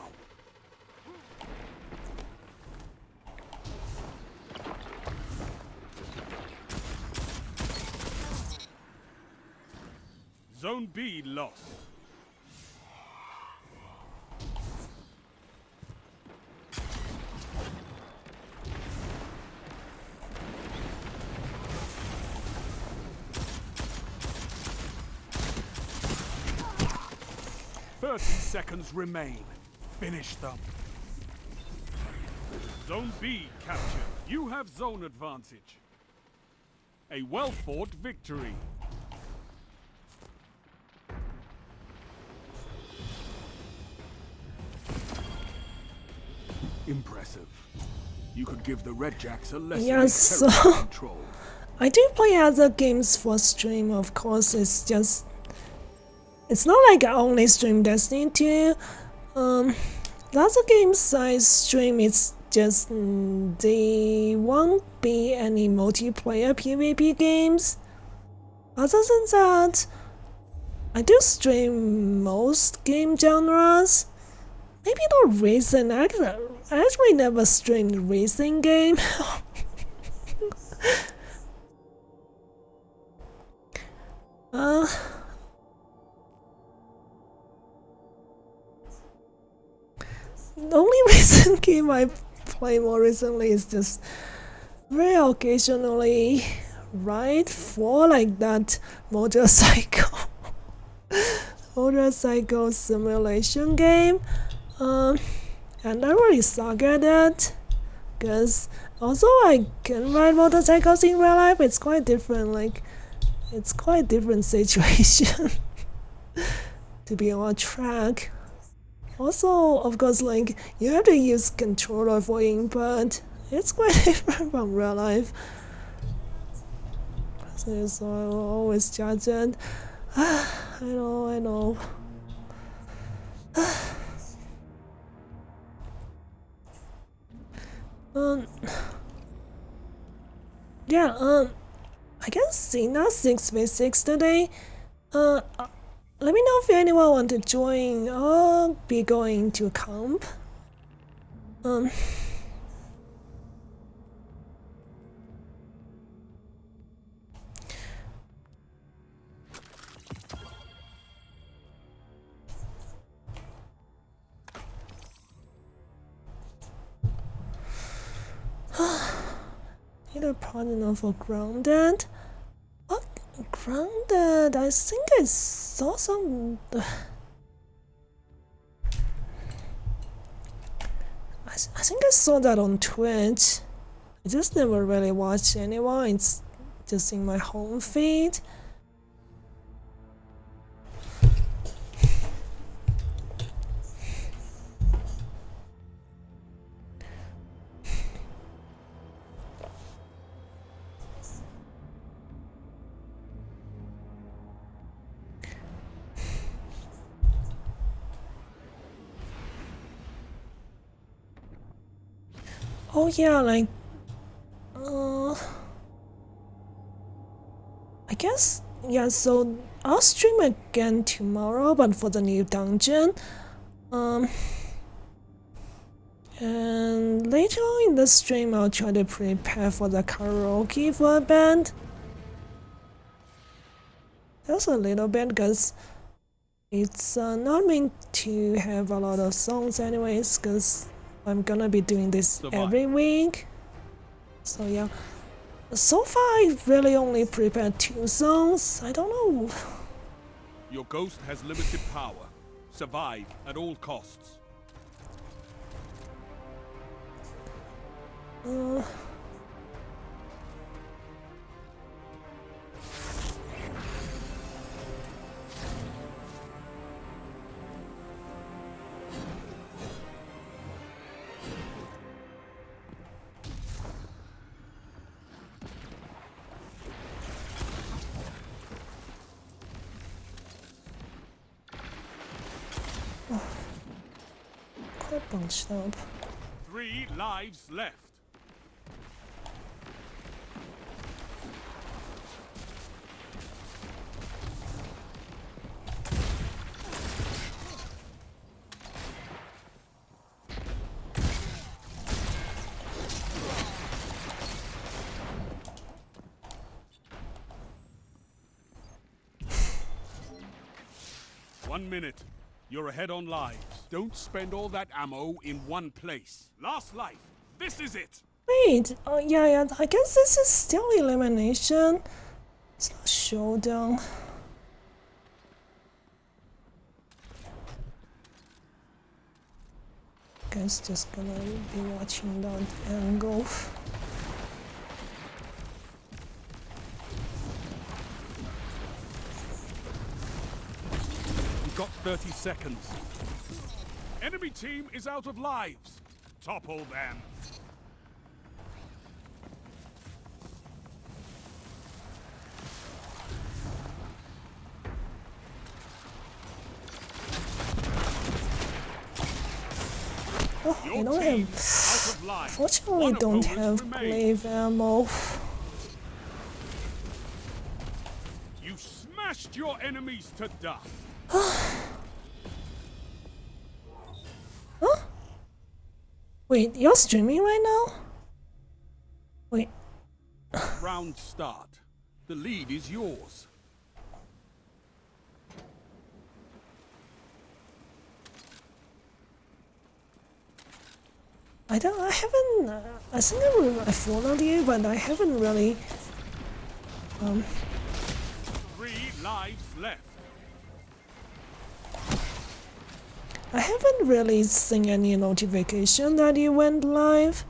Zone B lost. Seconds remain. Finish them. Zone B captured. You have zone advantage. A well-fought victory. Impressive. You could give the Red Jacks a lesson in territory control. I do play other games for stream, of course. It's not like I only stream Destiny 2. The other games I stream, it's just they won't be any multiplayer PvP games. Other than that, I do stream most game genres. Maybe not racing. I actually never streamed a racing game. The only recent game I play more recently is just very occasionally ride for like that motorcycle simulation game, and I really suck at it because although I can ride motorcycles in real life, it's quite different. Like, it's quite different situation to be on a track. Also, of course, like, you have to use controller for input. It's quite different from real life. So I will always judge it. I know. I guess Cena 6v6 today. Let me know if anyone want to join or be going to camp. Need a partner for grounded. What? Grounded? I think I saw some. I think I saw that on Twitch. I just never really watched anyone. It's just in my home feed. Oh yeah, like, I guess, yeah, so I'll stream again tomorrow, but for the new dungeon. And later on in the stream, I'll try to prepare for the karaoke for a band. Just a little bit, because it's not meant to have a lot of songs anyways, because I'm gonna be doing this every week. So yeah. So far, I've really only prepared 2 songs. I don't know. Your ghost has limited power. Survive at all costs. Quite bunched up. 3 lives left. One minute. You're ahead on lives. Don't spend all that ammo in one place. Last life. This is it. Wait, yeah, I guess this is still elimination. It's not showdown. Guess just gonna be watching that angle. You've got 30 seconds. Enemy team is out of lives. Topple them. Oh, I don't have. Fortunately, don't have glaive ammo. You smashed your enemies to dust. Huh? Wait, you're streaming right now? Wait. Round start. The lead is yours. I haven't, I think I followed you, but I haven't really, 3 lives left. I haven't really seen any notification that you went live.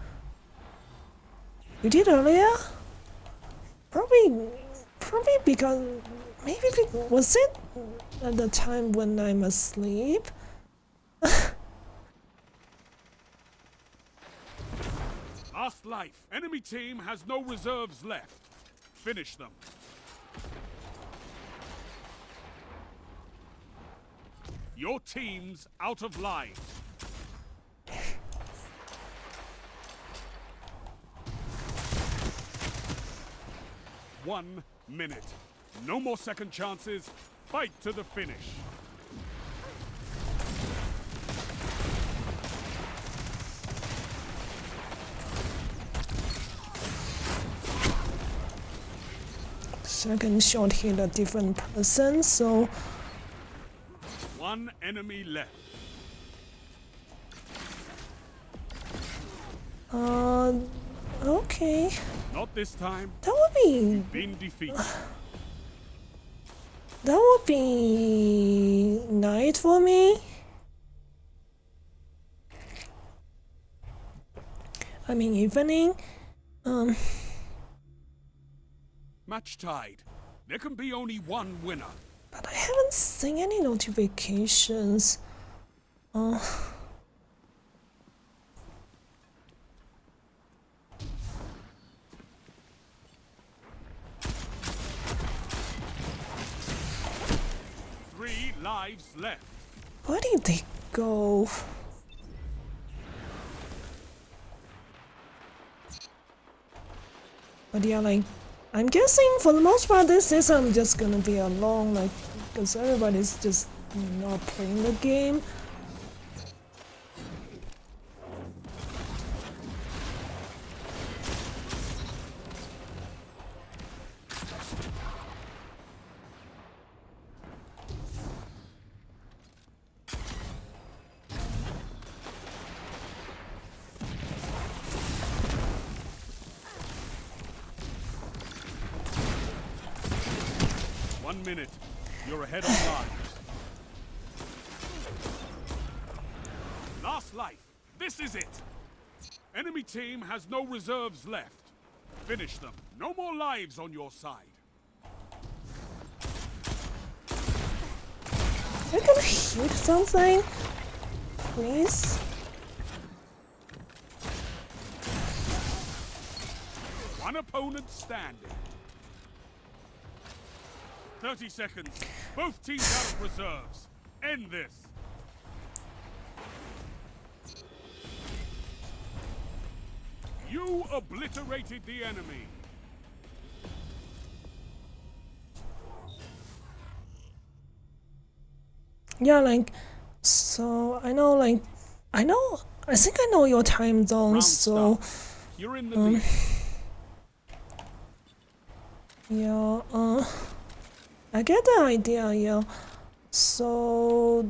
You did earlier? Probably because, was it at the time when I'm asleep? Last life. Enemy team has no reserves left. Finish them. Your team's out of lives. One minute. No more second chances. Fight to the finish. Second shot hit a different person, so 1 enemy left. Okay. Not this time. That would be Been defeated. That would be night for me. I mean evening. Match tied. There can be only one winner. But I haven't seen any notifications. Three lives left. Where did they go? But yeah, like, I'm guessing for the most part this season just gonna be a long, like, because everybody's just not playing the game. One minute. You're ahead on lives. Last life. This is it. Enemy team has no reserves left. Finish them. No more lives on your side. You're gonna hit something? Please? One opponent standing. 30 seconds. Both teams out of reserves. End this. You obliterated the enemy. Yeah, like, so I know, like, I think I know your time zones, Round so start. You're in the lead. yeah, I get the idea, yeah. So,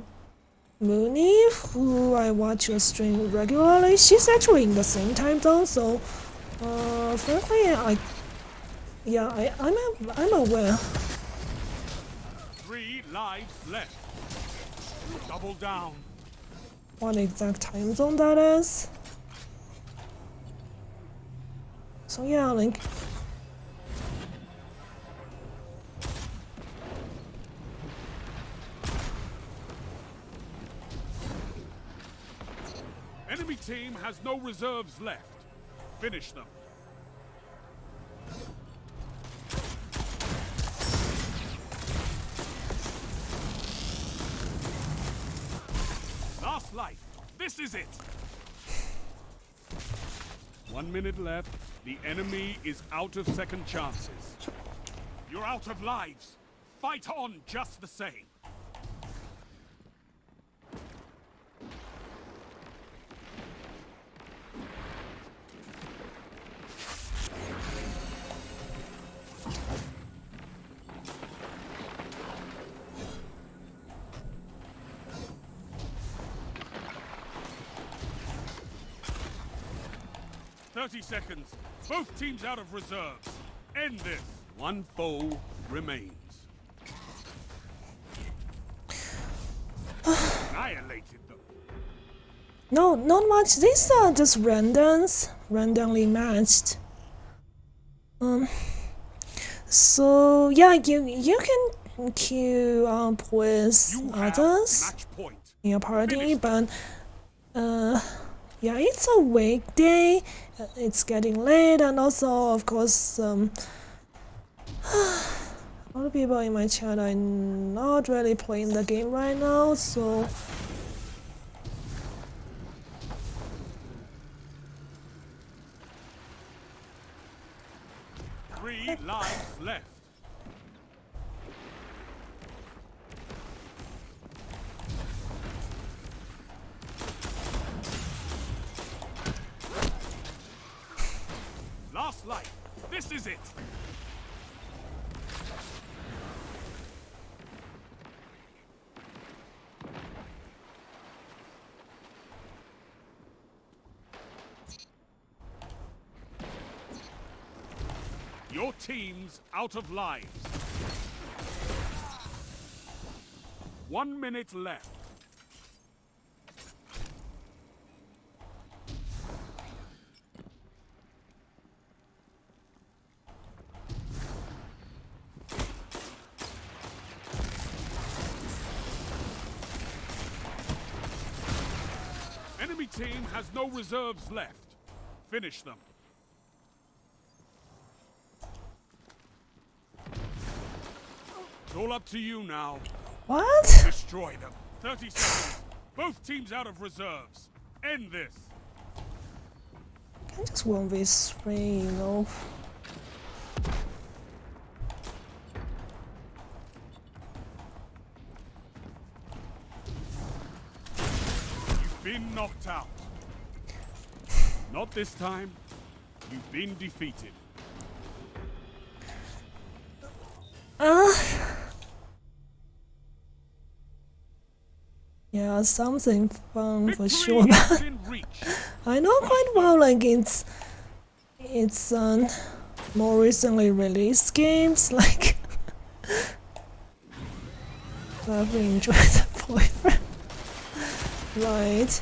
Mooney, who I watch your stream regularly, she's actually in the same time zone, so, frankly, I'm aware. 3 lives left. Double down. What exact time zone that is. So yeah, like, Enemy team has no reserves left. Finish them. Last life. This is it. 1 minute left. The enemy is out of second chances. You're out of lives. Fight on just the same. "30 seconds. Both teams out of reserves. End this. One foe remains. Annihilated them. no, not much. These are just randomly matched. So yeah, you can queue up with You others have match point. in your party, but yeah, it's a weekday. It's getting late, and also, of course, a lot of people in my chat are not really playing the game right now, so. Three lives left. Last life. This is it. Your team's out of lives. 1 minute left. Enemy team has no reserves left. Finish them. It's all up to you now. What? Destroy them. 30 seconds. Both teams out of reserves. End this. I just 1v3, you know. You've been knocked out. Not this time. You've been defeated. Yeah, something fun for Victory sure. is in reach. I know quite well, like it's more recently released games, like I've enjoyed the boyfriend. Right.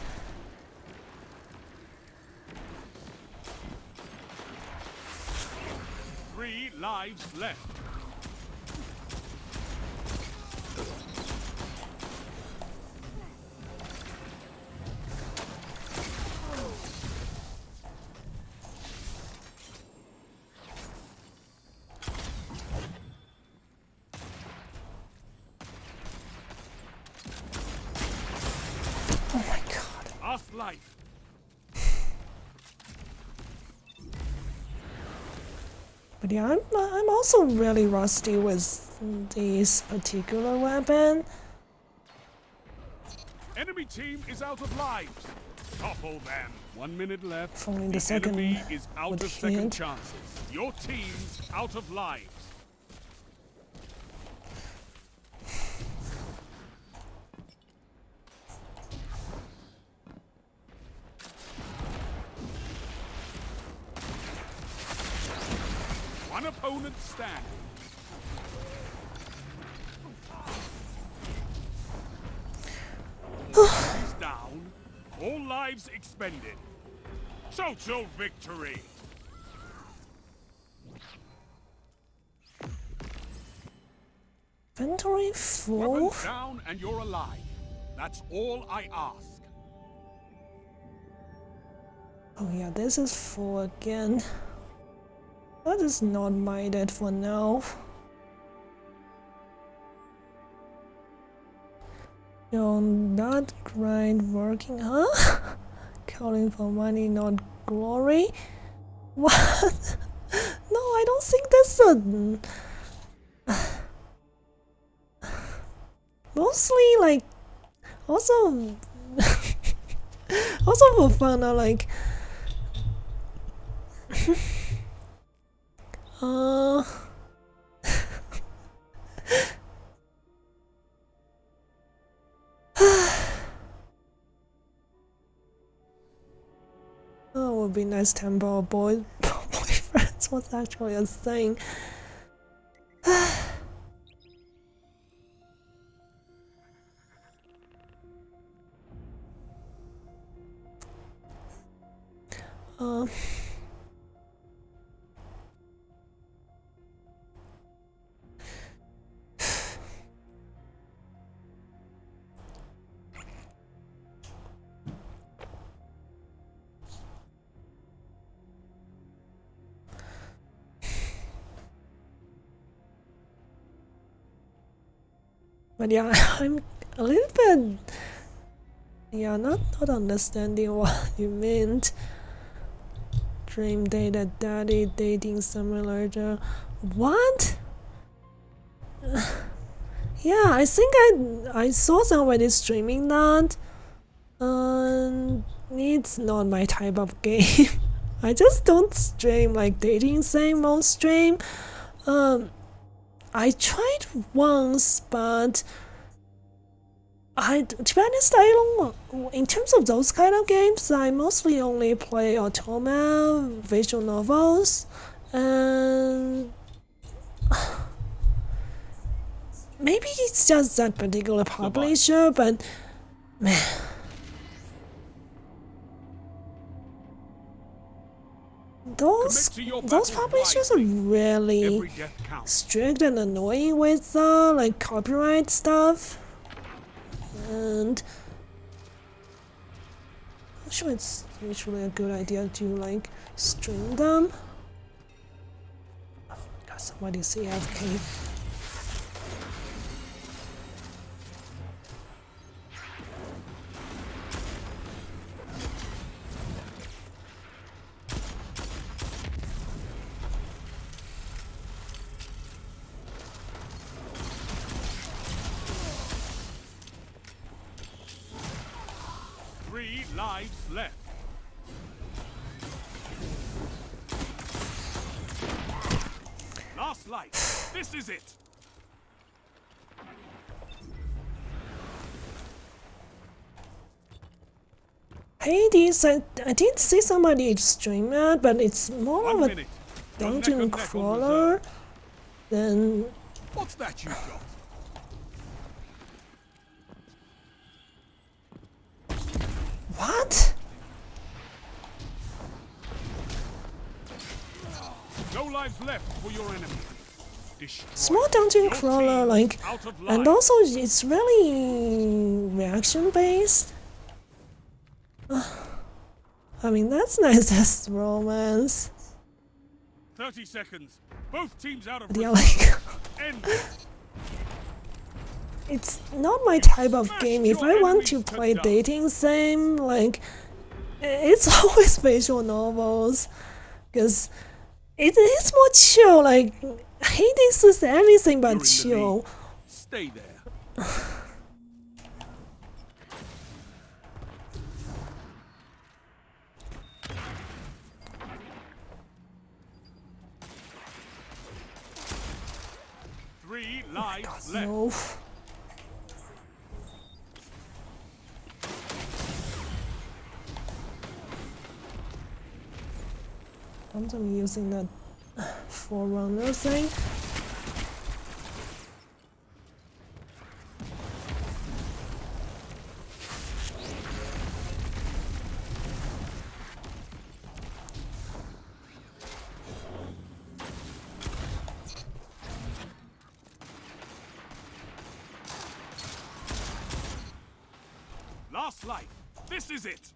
Three lives left. Oh my god. Last life. But yeah, I'm also really rusty with this particular weapon. Enemy team is out of lives. Topple them. 1 minute left. If only the second enemy is out would of second hit. chances. Your team's out of lives. One opponent standing. He's down. All lives expended. Total victory. Inventory full? Weapons down and you're alive. That's all I ask. Oh yeah, this is full again. That is not minded for now. Yo, not grind working, huh? Calling for money, not glory? What? No, I don't think that's a... Mostly, like, also... also for fun, I like... Oh, it would be nice tempo boyfriends was actually a thing. But yeah, I'm a little bit, yeah, not understanding what you meant. Dream data daddy dating simulator. What? Yeah, I think I saw somebody streaming that. It's not my type of game. I just don't stream like dating sim on stream. I tried once, but to be honest, I don't. In terms of those kind of games, I mostly only play Otome, visual novels, And maybe it's just that particular publisher, but man. Those publishers are really strict and annoying with like copyright stuff, and I'm sure it's usually a good idea to like stream them. Oh, got somebody's AFK. Lives left. Last life. This is it. Hades, I did see somebody stream that, but it's more of a dungeon crawler than. What's that you got? What? No lives left for your enemy. Small dungeon crawler, like, and also it's really reaction based. I mean, that's nice as romance. 30 seconds. Both teams out of Yeah, like. End. It's not my type of game. If I want to play dating sim, like, it's always visual novels, because it's more chill. Like, Hades is anything but chill. Stay there. Three lives left. No. I'm using that forerunner thing. Last life. This is it.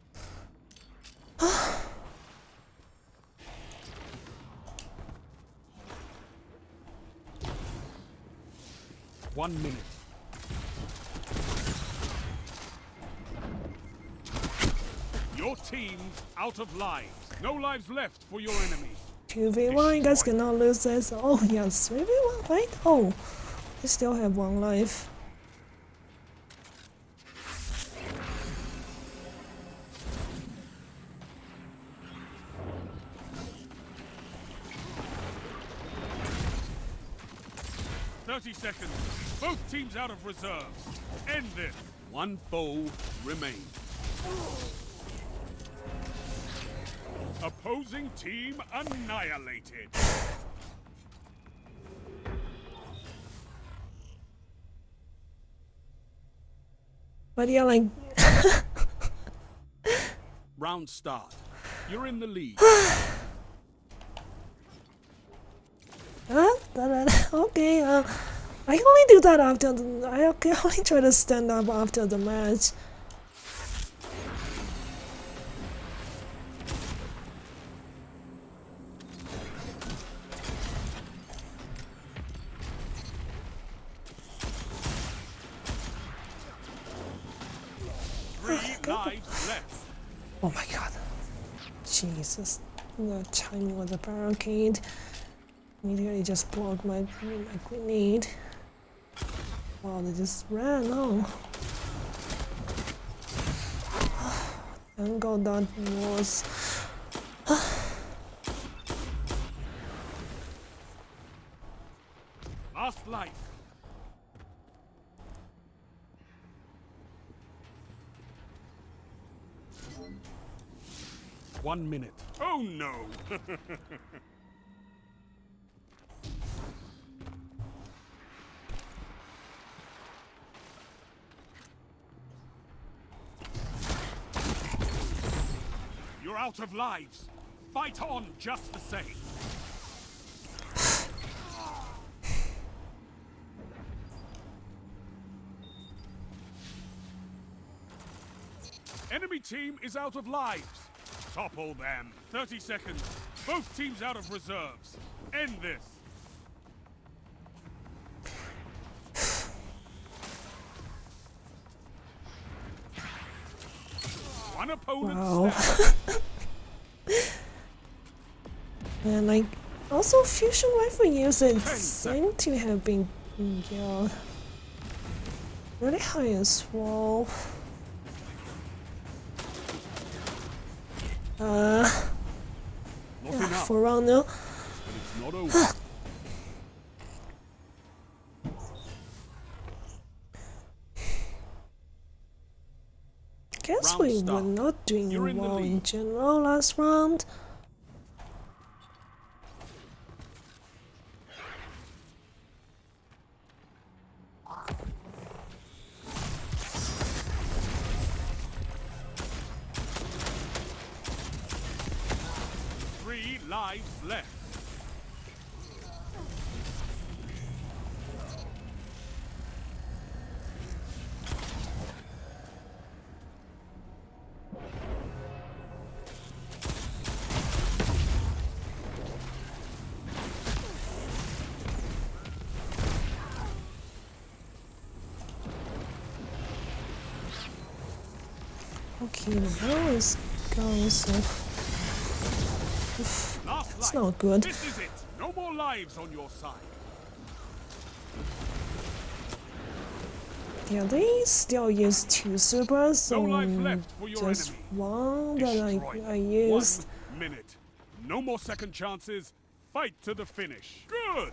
1 minute. Your team's out of lives. No lives left for your enemy. 2v1, you guys cannot lose this. Oh, yes, 3v1, right? Oh, I still have 1 life. Seconds. Both teams out of reserves. End this. One foe remains. Opposing team annihilated. But yeah, like. Round start. You're in the lead. Okay, I can only do that after I can only try to stand up after the match. Oh my god. Jesus. The timing of the barricade. Immediately just blocked my grenade. Wow, they just ran on. Thank god that was... Last life. One minute. Oh no! out of lives. Fight on just the same. Enemy team is out of lives. Topple them. 30 seconds. Both teams out of reserves. End this. One opponent. Wow. And like, also fusion rifle usage seem to have been, yeah, really high as well. For round now. But it's not over. Guess Round we start. were not doing You're in the well in lead. general last round. Three lives left. Okay, the ball is gone, so Last it's life. not good. This is it. No more lives on your side. Yeah, they still use two supers, No so life left for your just enemy. one that Destroy I them. used. 1 minute. No more second chances. Fight to the finish. Good.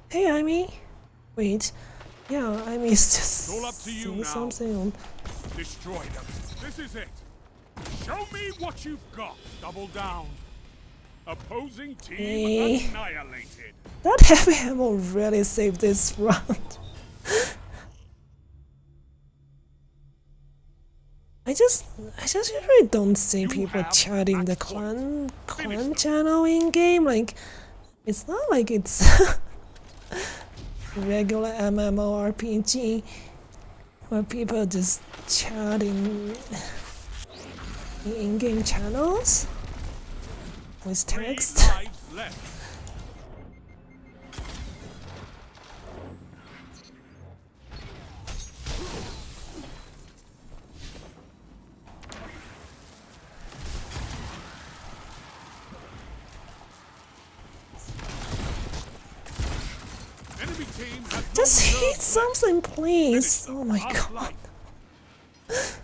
Hey, Amy. Wait. Yeah, Amy's just all up to you saying now. something on. Destroy them. This is it. Show me what you've got. Double down. Opposing team Hey. annihilated. That heavy ammo really saved this round. I just usually don't see You people have chatting the match point. clan Finish them. channel in game. Like, it's not like it's regular MMORPG where people just chat in in-game channels with 3 text. lives left. Enemy team has no Just hit reserves left. something, please. Finish Oh them. my Last god. life.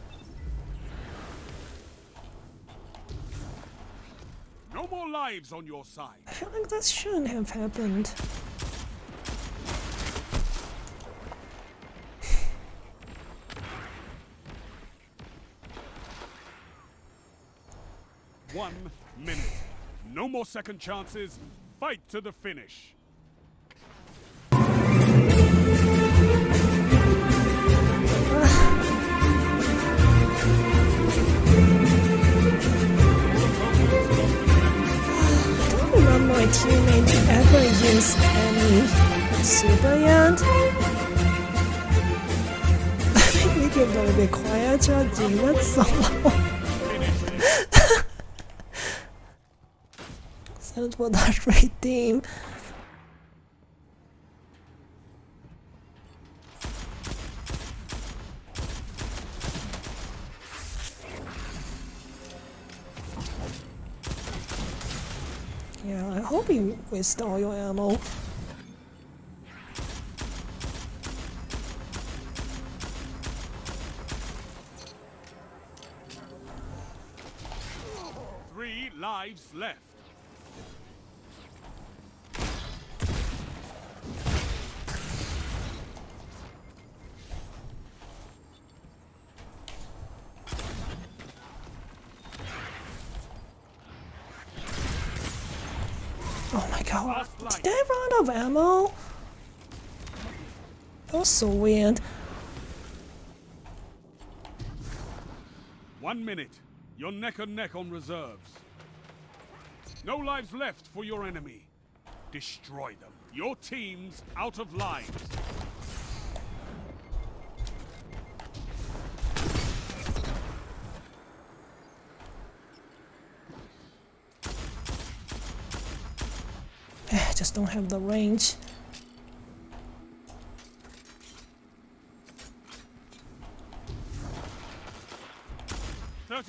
No more lives on your side. I feel like that shouldn't have happened. One minute. No more second chances. Fight to the finish. I don't remember my teammate ever used any super yet. I think we can go a bit quieter, gee, that's so loud. Sounds what that redeem. Yeah, I hope you waste all your ammo. Three lives left. Oh my god, Last light. did I run out of ammo? That was so weird. 1 minute. You're neck and neck on reserves. No lives left for your enemy. Destroy them. Your team's out of lives. I just don't have the range.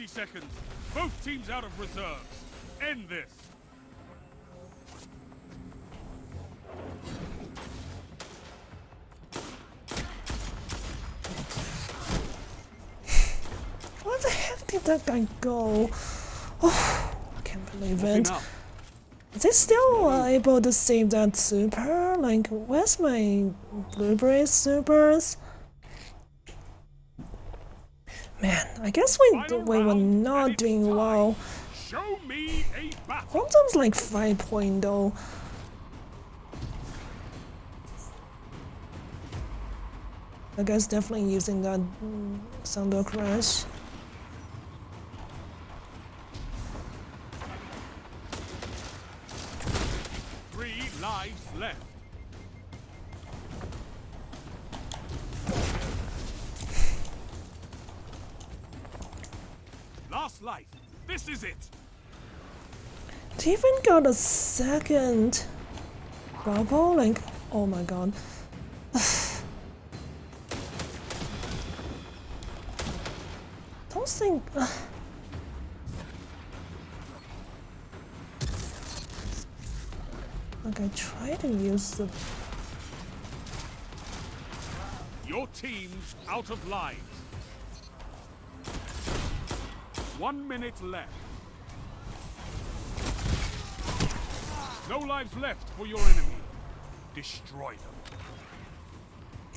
Seconds. Both teams out of reserves. End this. Where the heck did that guy go? Oh, I can't believe it. Is he still able to save that super? Like, where's my blueberry supers? Man, I guess we were not doing well. Show me a battle. Quantum's like 5.0. I guess definitely using that Thunder Crash. Three lives left. Last life. This is it. They even got a second bubble? Like, oh my god. Don't think. Like, I try to use the. Your team's out of lives. 1 minute left. No lives left for your enemy. Destroy them.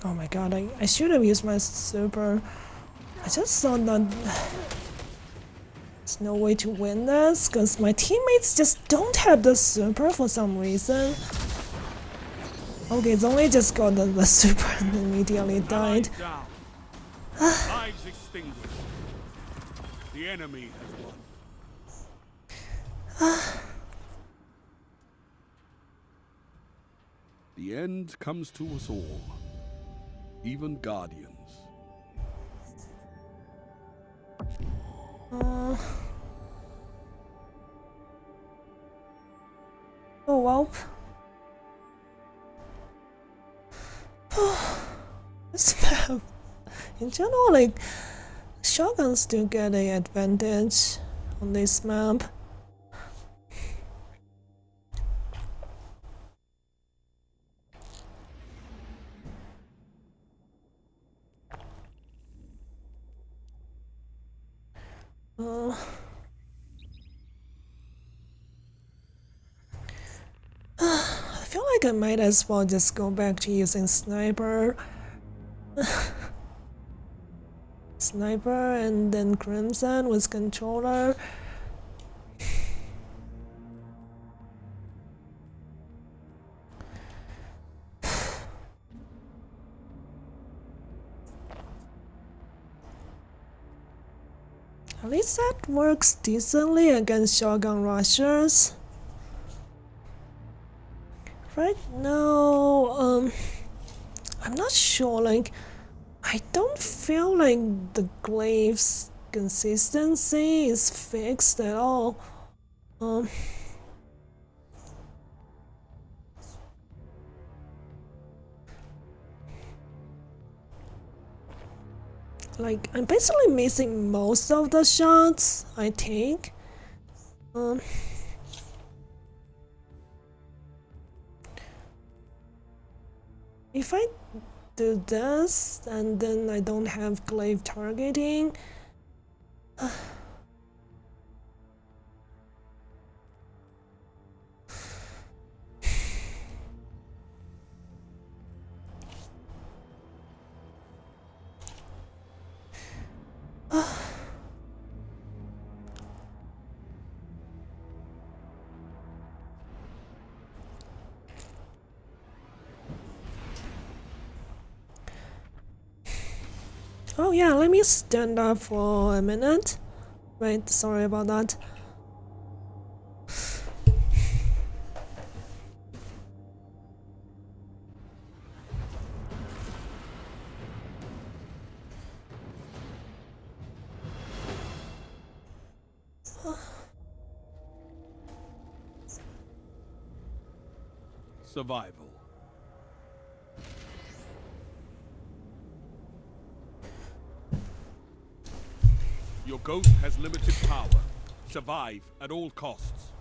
Oh my god, I should have used my super. I just thought that there's no way to win this because my teammates just don't have the super for some reason. Okay, it's only just got the super and immediately died. Down. Lives extinguished. The enemy has won. The end comes to us all, even Guardians. Oh well. This map, in general, like, shotguns still get an advantage on this map. I feel like I might as well just go back to using sniper. Sniper and then Crimson with controller. At least that works decently against shotgun rushers. Right now, I'm not sure, like, I don't feel like the Glaive's consistency is fixed at all. Like, I'm basically missing most of the shots, I think. If I do this, and then I don't have Glaive targeting. Oh yeah, let me stand up for a minute. Wait, sorry about that. Survival. Your ghost has limited power. Survive at all costs.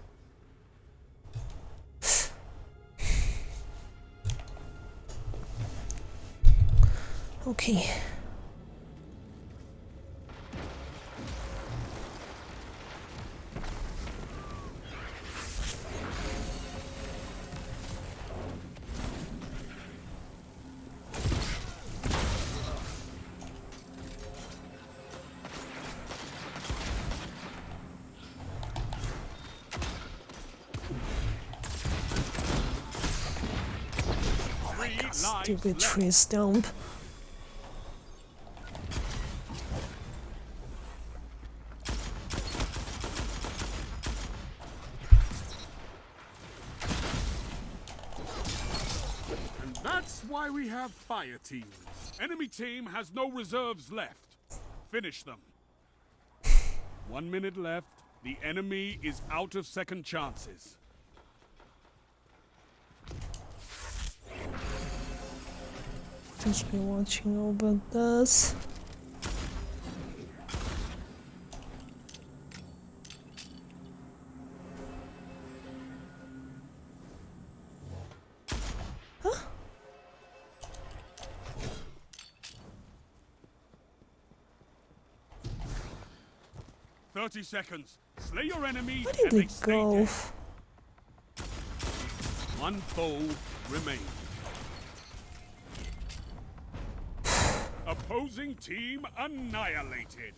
Okay. Stupid tree stump. And that's why we have fire teams. Enemy team has no reserves left. Finish them. 1 minute left. The enemy is out of second chances. Just be watching over this. Huh? 30 seconds. Slay your enemy. Where did and they go? dead. One foe remains. Opposing team annihilated.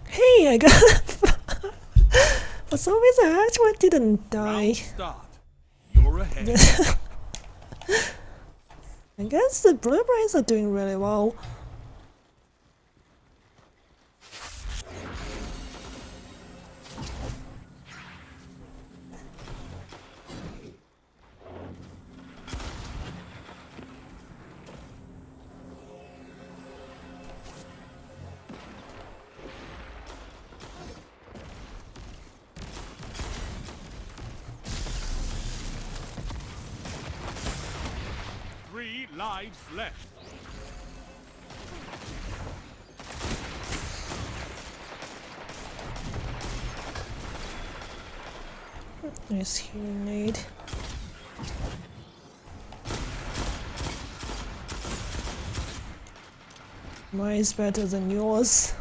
Hey, I got for some reason I actually didn't die. Round start. You're ahead. I guess the blueberries are doing really well. Three lives left. Nice healing aid. Mine is better than yours.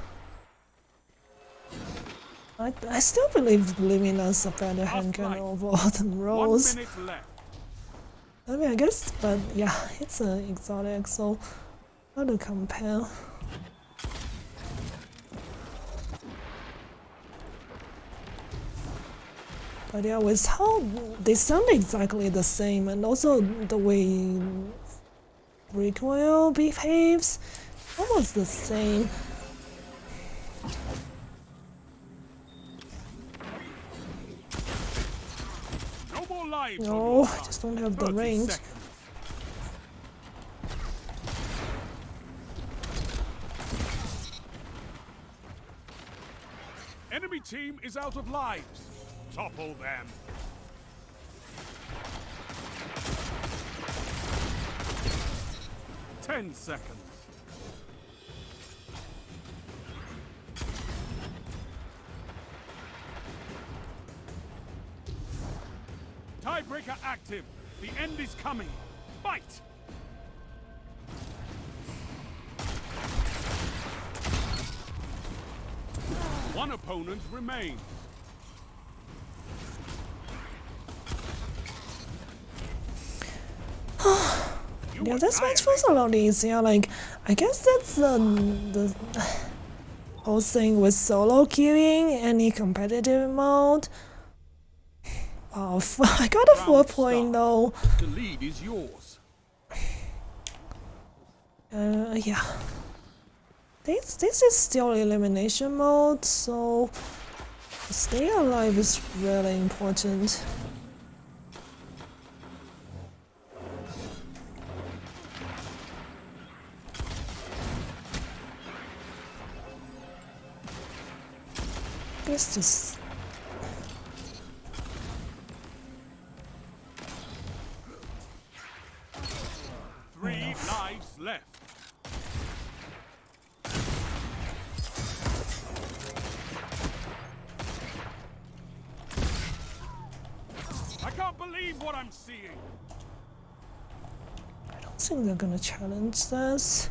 I still believe Lumina's a better handgun overall than 1 Rose. minute left. I mean, I guess, but yeah, it's an exotic, so how to compare? But yeah, with how they sound exactly the same, and also the way recoil behaves, almost the same. No more lives. on No, your I side. just don't have the 30 range. seconds. Enemy team is out of lives. Topple them. Ten seconds. Tiebreaker active. The end is coming. Fight! One opponent remains. Yeah, this match feels a lot easier. Like, I guess that's the whole thing with solo queuing, any competitive mode. Wow, I got a 4 point though. The lead is yours. Yeah. This is still elimination mode, so stay alive is really important. It's just 3 lives left. I can't believe what I'm seeing. I don't think they're gonna challenge this.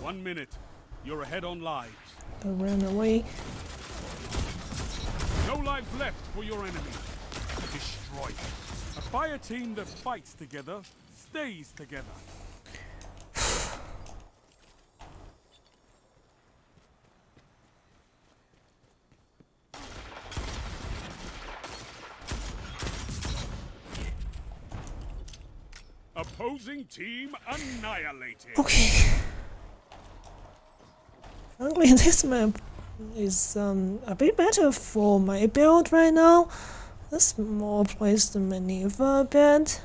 One minute. You're ahead on lives. They ran away. No lives left for your enemy. Destroy it. A fire team that fights together stays together. Opposing team annihilated. Okay. Frankly, this map is a bit better for my build right now. There's more place to maneuver a bit.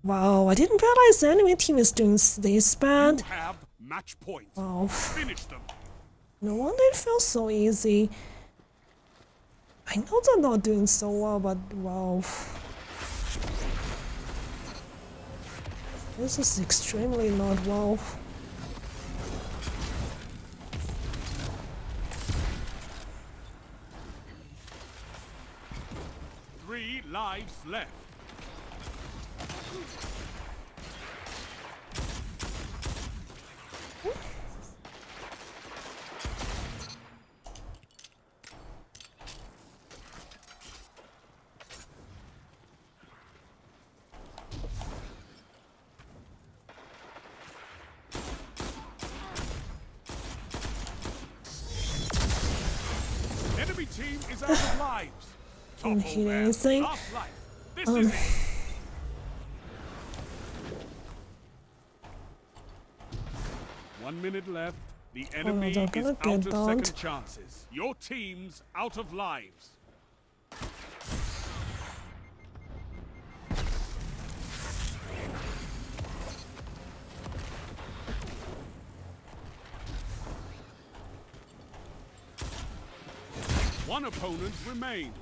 Wow, I didn't realize the enemy team is doing this bad. You have match point. Wow, Finish them. no wonder it feels so easy. I know they're not doing so well, but wow. This is extremely not well. Three lives left. Enemy team is out of lives. Didn't Topple hit there. anything. Last life. This is it. 1 minute left. The enemy they're is gonna out get of downed. second chances. Your team's out of lives. One opponent remains.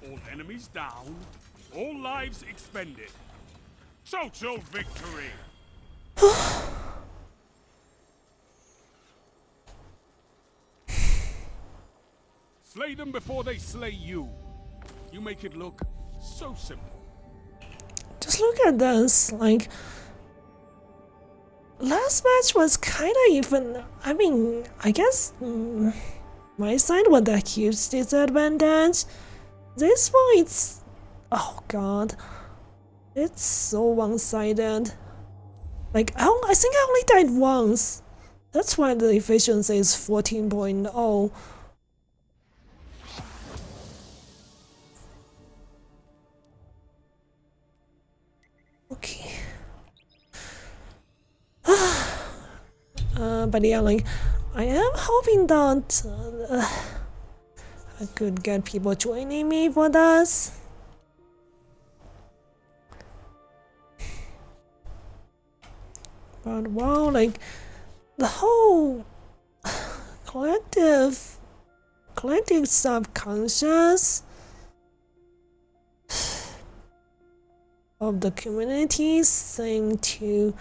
All enemies down. All lives expended. Total victory! Slay them before they slay you. You make it look so simple. Just look at this, like last match was kinda even. I mean, I guess my side was a huge disadvantage. This one, it's, oh god, it's so one-sided. Like I think I only died once. That's why the efficiency is 14.0. Okay. But yeah, like, I am hoping that I could get people joining me for this. But wow, like, the whole collective subconscious of the community seem to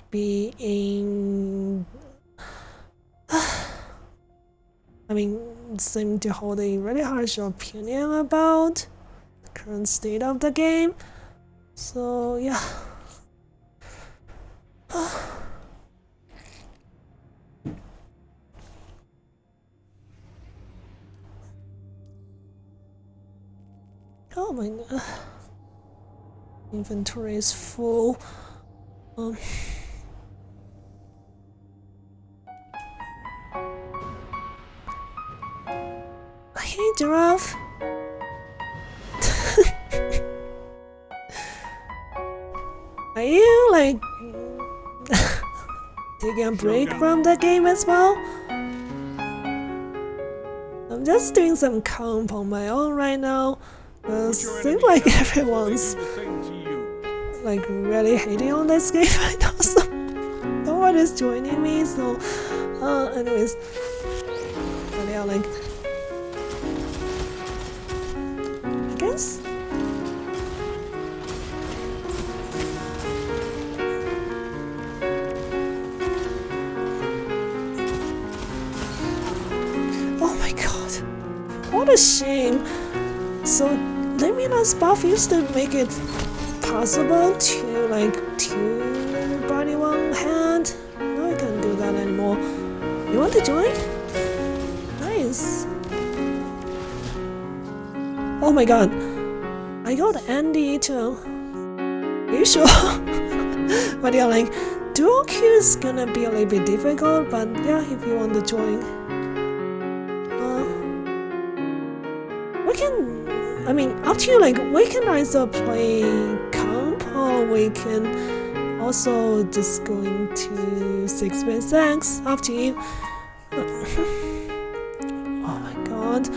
be in I mean, seem to hold a really harsh opinion about the current state of the game. So yeah. Oh my god. Inventory is full. giraffe? Are you like taking a break from the game as well? I'm just doing some comp on my own right now. Seems like everyone's like really hating on this game right now, so no one is joining me. So, anyways, but yeah, like I guess. Oh my god, what a shame. So Lumina's buff used to make it possible to like 2 body 1 hand. Now I can't do that anymore. You want to join? Nice. Oh my god, I got Andy too. Are you sure? But yeah, like dual queue is gonna be a little bit difficult, but yeah, if you want to join. We can, I mean, up to you, like, we can either play comp or we can also just go into 6v6, up to you. Oh my god.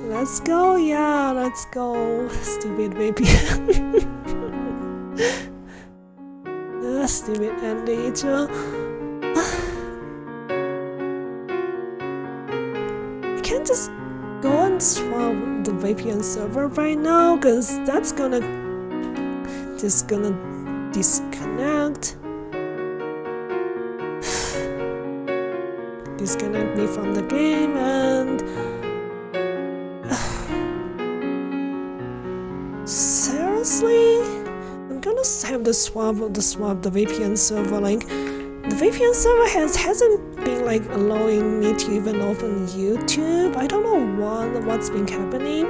Let's go, yeah, let's go. Stupid VPN. Stupid Andy too. Can't just go and swap the VPN server right now, cause that's gonna disconnect me from the game, and seriously, I'm gonna have to swap the VPN server. Like the VPN server hasn't been like allowing me to even open YouTube. I don't know what's been happening.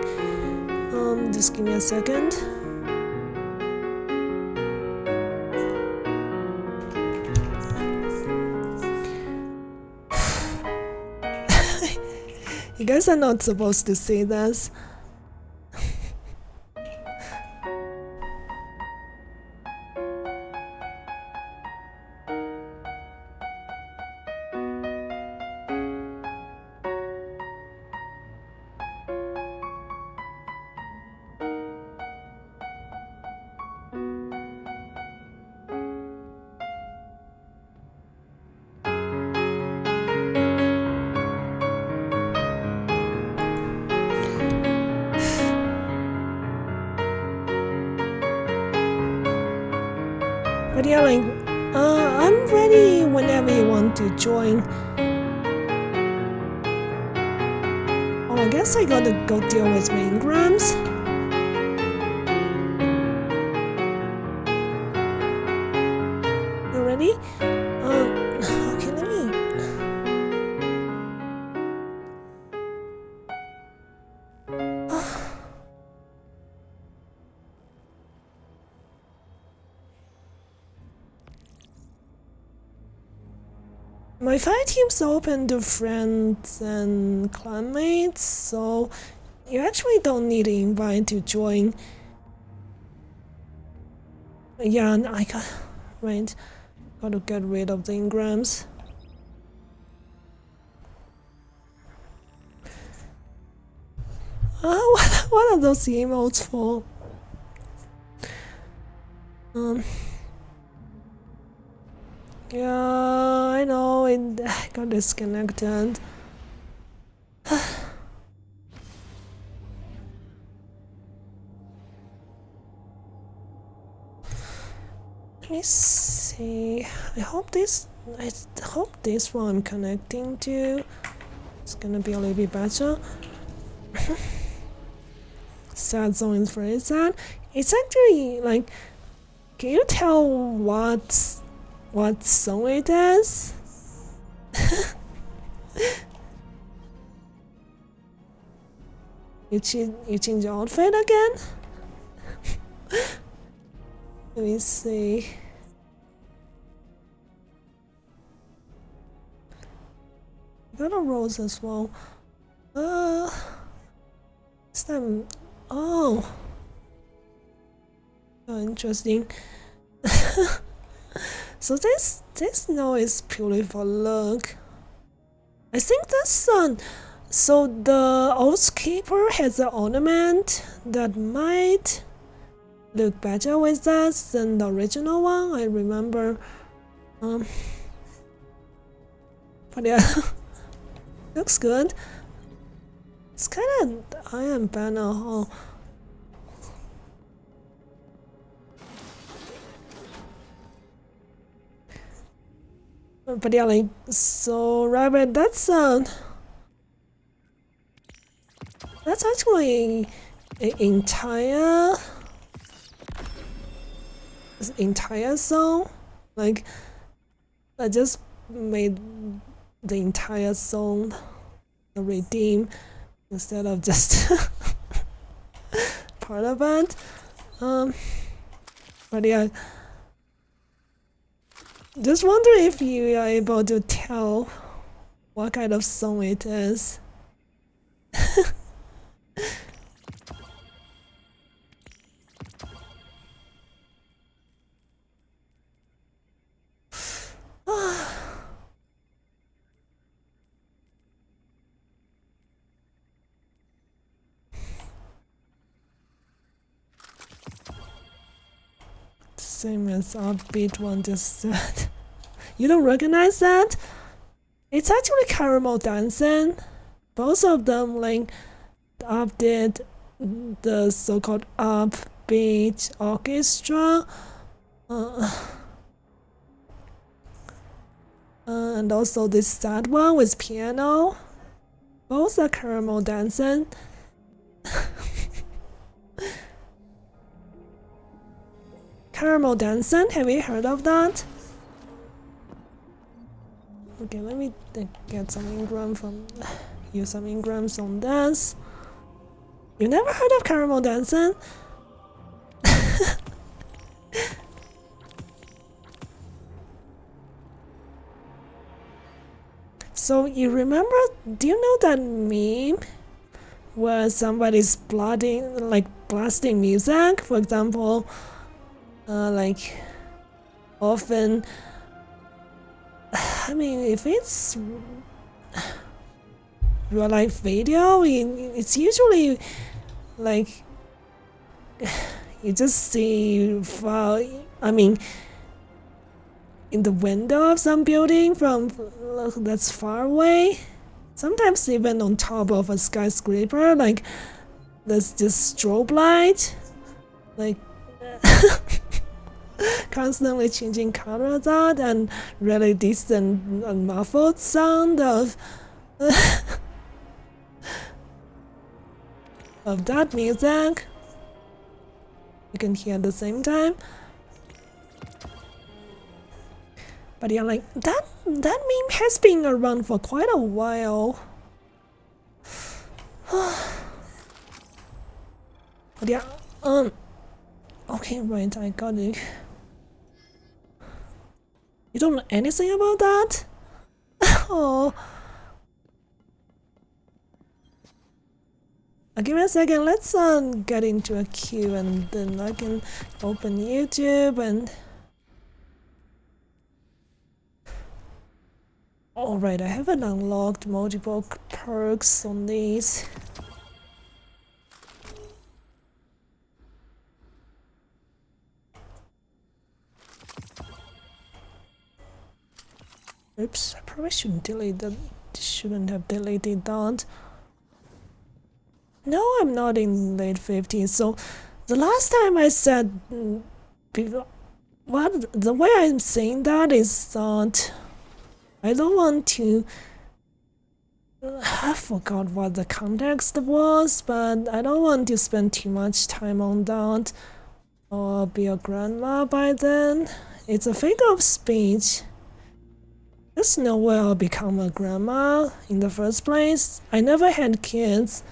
Just give me a second. You guys are not supposed to say this. But yeah, like, I'm ready whenever you want to join. Oh, I guess I gotta go deal with my engrams. You ready? Okay, let me... My fire team's open to friends and clanmates, so you actually don't need an invite to join. Yeah, I got... Right. Gotta get rid of the engrams. What are those emotes for? Yeah, I know, it got disconnected. Let me see. I hope this one I'm connecting to is gonna be a little bit better. Sad song is very sad. It's actually like, can you tell what song it is? You change your outfit again? Let me see. got a rose as well. This time, oh, interesting. So this snow is purely for luck. I think this so the Oath Keeper has an ornament that might look better with that than the original one. I remember. But yeah, looks good. It's kind of Iron Banner, huh? But yeah, like, so Rabbit, that's actually an entire song. Like, I just made the entire song the redeem instead of just part of it. But yeah, just wonder if you are able to tell what kind of song it is. Same as upbeat one just said. You don't recognize that? It's actually Caramel Dancing. Both of them like update the so-called upbeat orchestra. And also this sad one with piano. Both are Caramel Dancing. Caramel Dancing, have you heard of that? Okay, let me get some engram from use some engrams on this. You never heard of Caramel Dancing? So you remember? Do you know that meme where somebody's blasting music? For example, like often. I mean, if it's real life video, it's usually like you just see I mean, in the window of some building from that's far away. Sometimes even on top of a skyscraper, like there's just strobe light, like constantly changing colors out and really decent muffled sound of of that music you can hear at the same time. But yeah, like that meme has been around for quite a while. But yeah, okay, right, I got it. You don't know anything about that? Oh. Give me a second, let's get into a queue and then I can open YouTube and... Alright, I haven't unlocked multiple perks on these. Oops, I probably shouldn't delete that. Shouldn't have deleted that. No, I'm not in late 50s. So the last time I said, the way I'm saying that is that I don't want to. I forgot what the context was, but I don't want to spend too much time on that or be a grandma by then. It's a figure of speech. There's no way I'll become a grandma in the first place. I never had kids.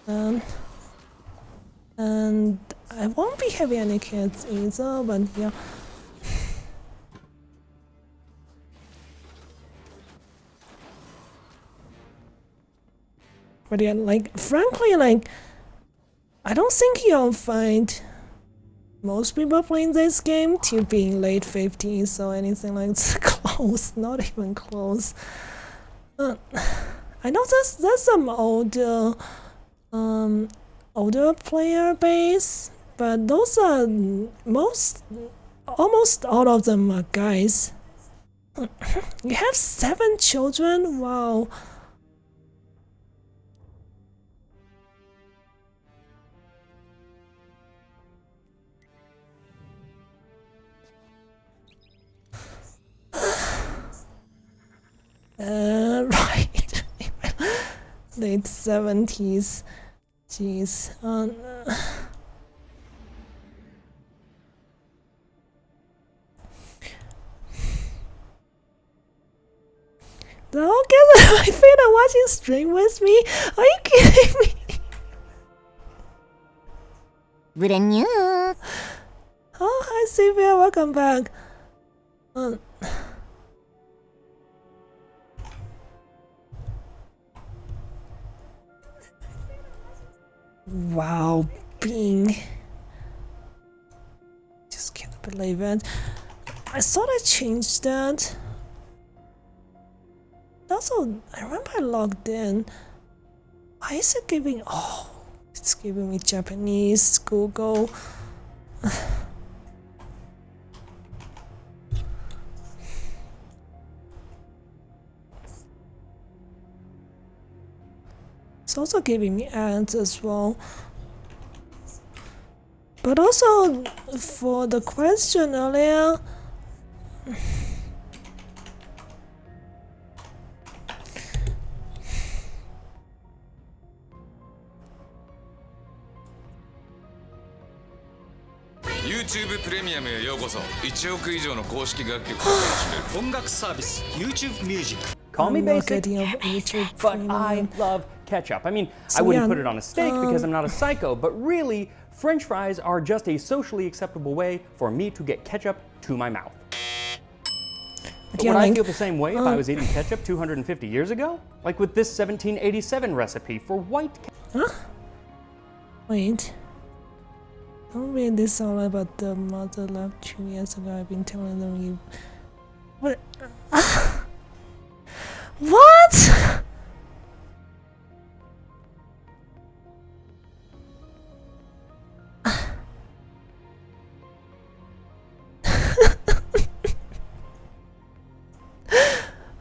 And I won't be having any kids either, but yeah. But yeah, like, frankly, like, I don't think you'll find most people playing this game to be in late 50s or anything like that. Close, not even close. I know there's some older player base, but those are almost all of them are guys. You have 7 children? Wow. Right. Late 70s. Jeez. They're all gathered my feet and watching stream with me? Are you kidding me? Brand new. Oh, hi Sylvia, welcome back. Wow, Bing. Just can't believe it. I thought I changed that. Also, I remember I logged in. Why is it giving... Oh, it's giving me Japanese, Google. It's also giving me ads as well. But also, for the question earlier... YouTube プレミアムへようこそ。1億以上の公式楽曲を楽しめる音楽サービス YouTube Music。 Call me I'm not basic, getting over YouTube but Premium. I love ketchup. I mean, I So, wouldn't yeah, put it on a steak because I'm not a psycho, but really, French fries are just a socially acceptable way for me to get ketchup to my mouth. But Yeah, would I like, feel the same way if I was eating ketchup 250 years ago? Like with this 1787 recipe for white ketchup. Wait. Don't read this all about the mother left 2 years ago. I've been telling them you... What? What?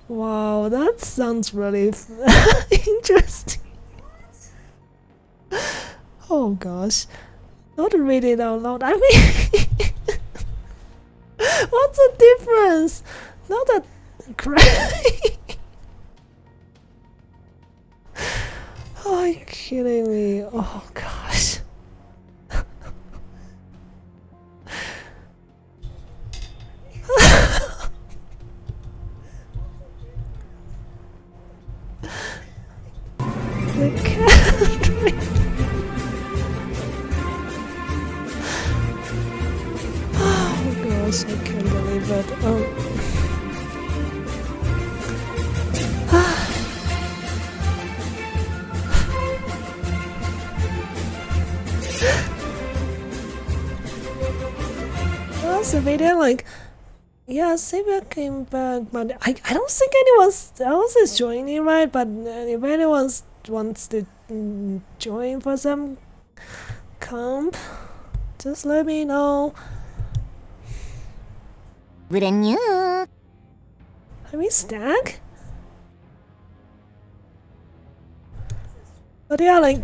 Wow, that sounds really interesting. Oh gosh. Not to read it out loud. I mean, what's the difference? Not that crazy. Oh, are you kidding me? Oh gosh. The cat. Oh gosh, I can't believe it. That's a video like, yeah, Sylvia came back, but I don't think anyone else is joining, right? But if anyone wants to join for some comp, just let me know. Brand new. Are we stack? But yeah, like...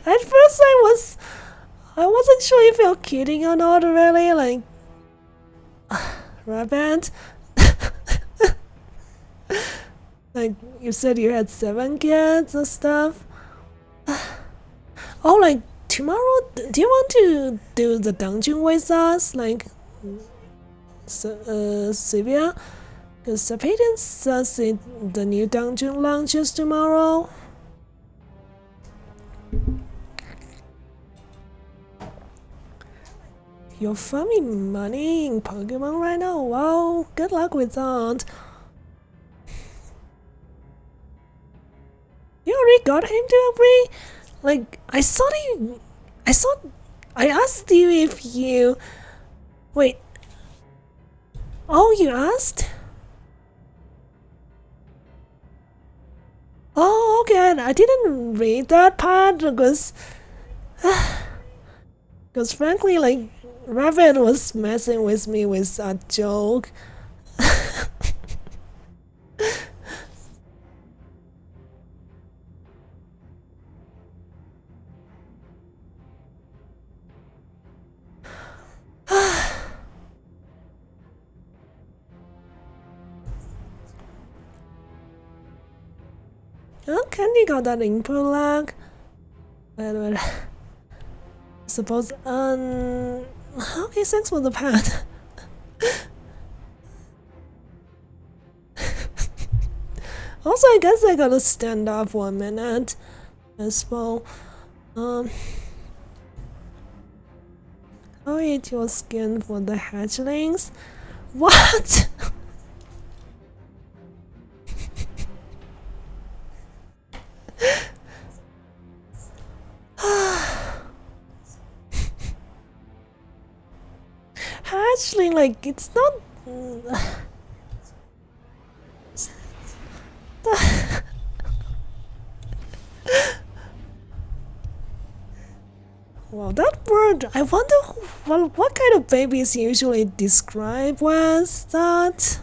At first I wasn't sure if you're kidding or not, really, like... Rabbit? Like, you said you had 7 kids or stuff? Oh, like, tomorrow, do you want to do the dungeon with us? Like, Sylvia? Because Sapadian says the new dungeon launches tomorrow. You're farming money in Pokemon right now? Wow, good luck with that. You already got him to agree? Like, I asked you if you... Wait. Oh, you asked? Oh, okay, I didn't read that part because... Because frankly, like, Rabbit was messing with me with that joke. Oh, Candy got that input lag. Wait. Suppose, okay, thanks for the pad. Also, I guess I gotta stand up for a minute as well. I'll eat your skin for the hatchlings. What? Hatchling, like, it's not. Well, that word, I wonder what kind of babies usually describe as that.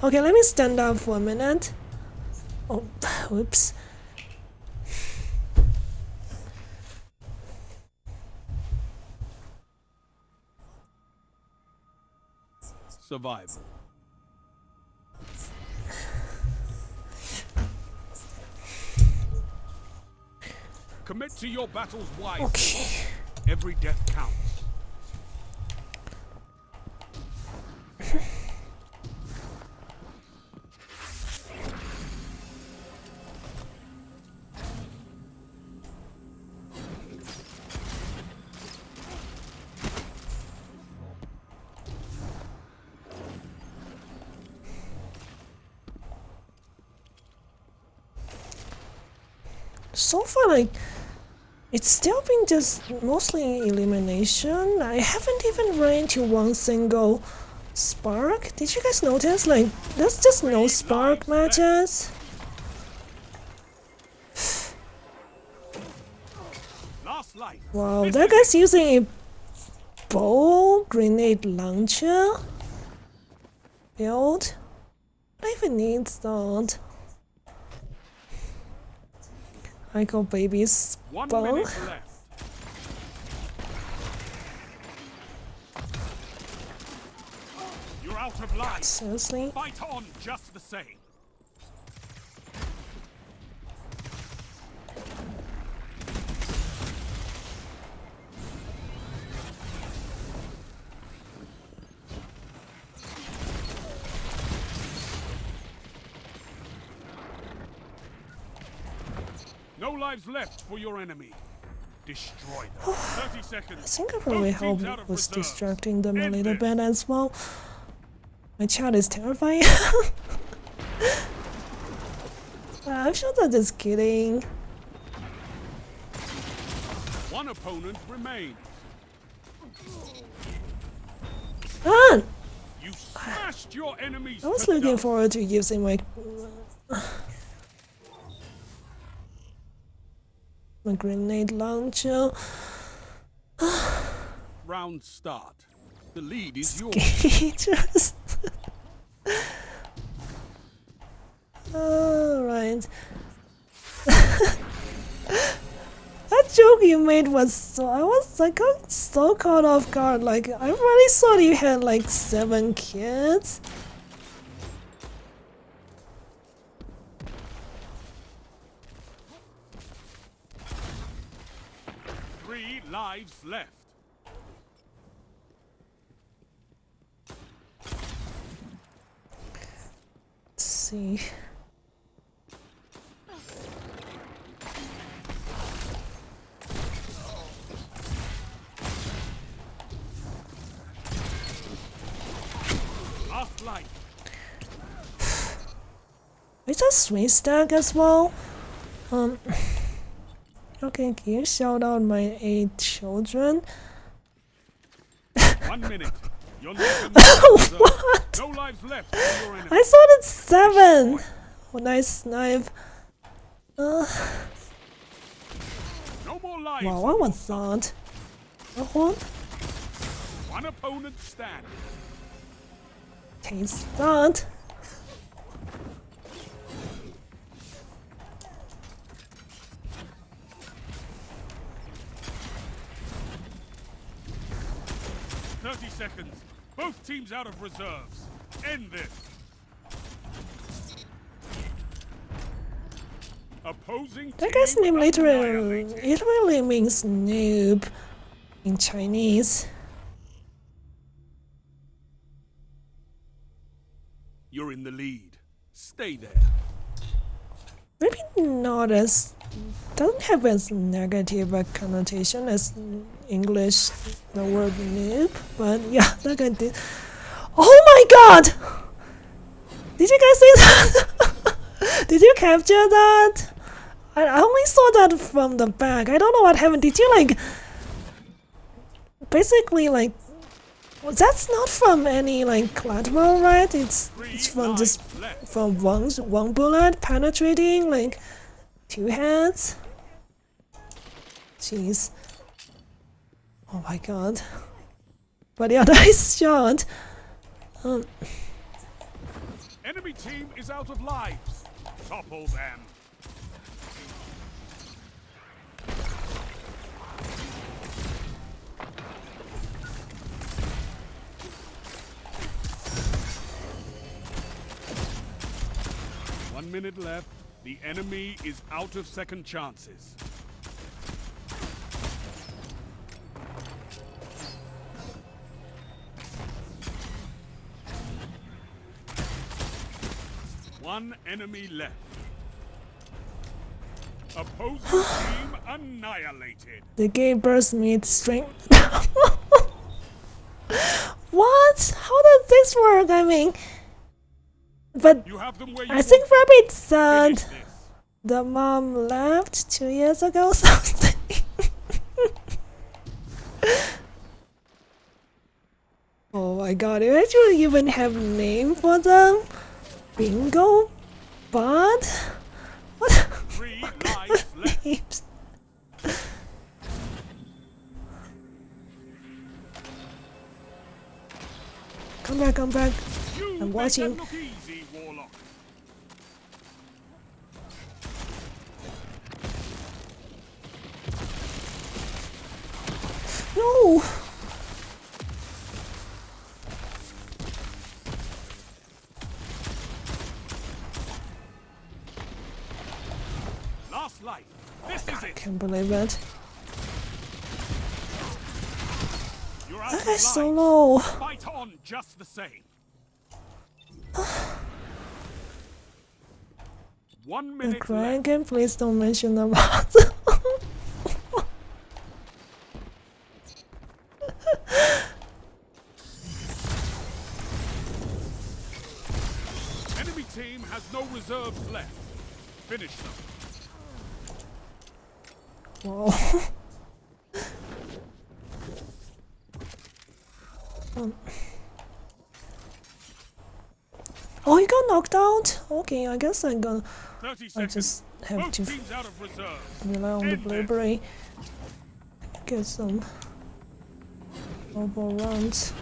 Okay, let me stand up for a minute. Oh, whoops. Survival. Commit to your battles wisely. Okay. Every death counts. So far, like, it's still been just mostly elimination. I haven't even run into one single spark. Did you guys notice? Like, there's just no spark matches. Last life. Wow, that guy's using a bow grenade launcher build. What even needs that? I call babies 1 bow. minute left. You're out of life. Seriously? Fight on just the same. No lives left for your enemy. Destroy them. 30 seconds. I think I probably Both teams helped out of with reserves. distracting them a End little this. bit as well. My chat is terrifying. I'm sure they're just kidding. One opponent remains. Ah! You smashed your enemies I was to looking dust. forward to using my grenade launcher. Round start. The lead is yours. Just alright. That joke you made was so I got so caught off guard. Like, I really thought you had like 7 kids. Three lives left. Let's see. last life. It's a 3-stack as well. Okay, can you shout out my 8 children? 1 minute. You're not What? No lives left for your enemy. I thought it's 7. Oh, nice knife. No more lives. Wow, I was that. One. One opponent stand. Taste that. Seconds. Both teams out of reserves. End this. Opposing That guy's team name annihilated. literally means noob in Chinese. You're in the lead. Stay there. Maybe not as doesn't have as negative a connotation as English the word noob, but yeah, that guy did. Oh my god! Did you guys see that? Did you capture that? I only saw that from the back. I don't know what happened. Did you like basically like well, that's not from any like collateral, right? It's from just from one bullet penetrating like 2 heads. Jeez. Oh my god. But yeah, nice shot. Enemy team is out of lives. Topple them. One minute left. The enemy is out of second chances. One enemy left. Opposing team annihilated. The game burst meets strength. What? How does this work? I mean, but You have them where you I think want Rabbit them. said Finish this. the mom left 2 years ago or something. Oh my god, you actually even have a name for them? Bingo? Bud? What? 3 lives left. Names? Come back, come back. You I'm make watching. that look easy, Warlock. No! Last life. This is it. Can't believe it. You're out That of guy's so lives. low. Fight on just the same. 1 The minute left. dragon, please don't mention about. Enemy team has no reserves left. Finish them. Whoa. Oh, he got knocked out? Okay, I guess I'm gonna 30 I seconds. just have Both to teams out of reserves. rely on the End this. blueberry. Get some mobile runs.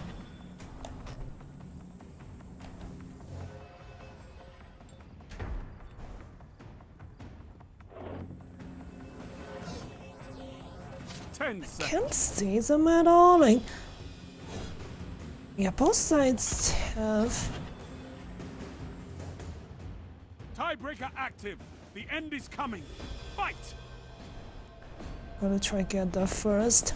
Ten seconds. Can't see them at all. Like, yeah, both sides have. Tiebreaker active. The end is coming. Fight. Gotta try get that first.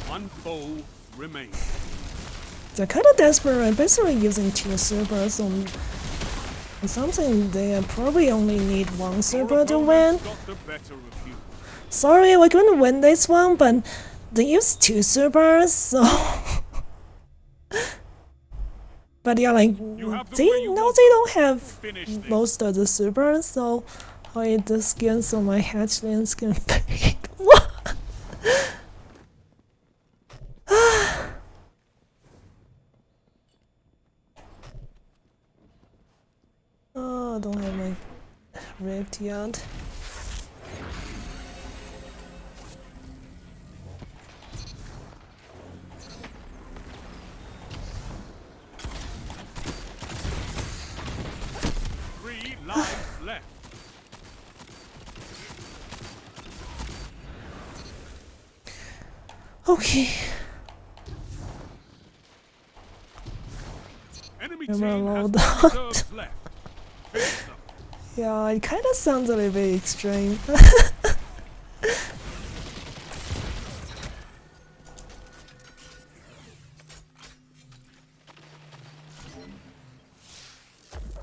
One foe remains. They're kind of desperate, basically using 2 supers on something they probably only need 1 super to win. Got the better of you. Sorry, we're going to win this one, but they use 2 supers, so... But yeah, like, they don't have most of the supers, so I the skins on my hatchlings can fade. What? Oh, I don't have my rift yet. Lives left. Okay. Enemy Am I team has allowed no that? reserves left. Finish them. Yeah, it kind of sounds a little bit extreme.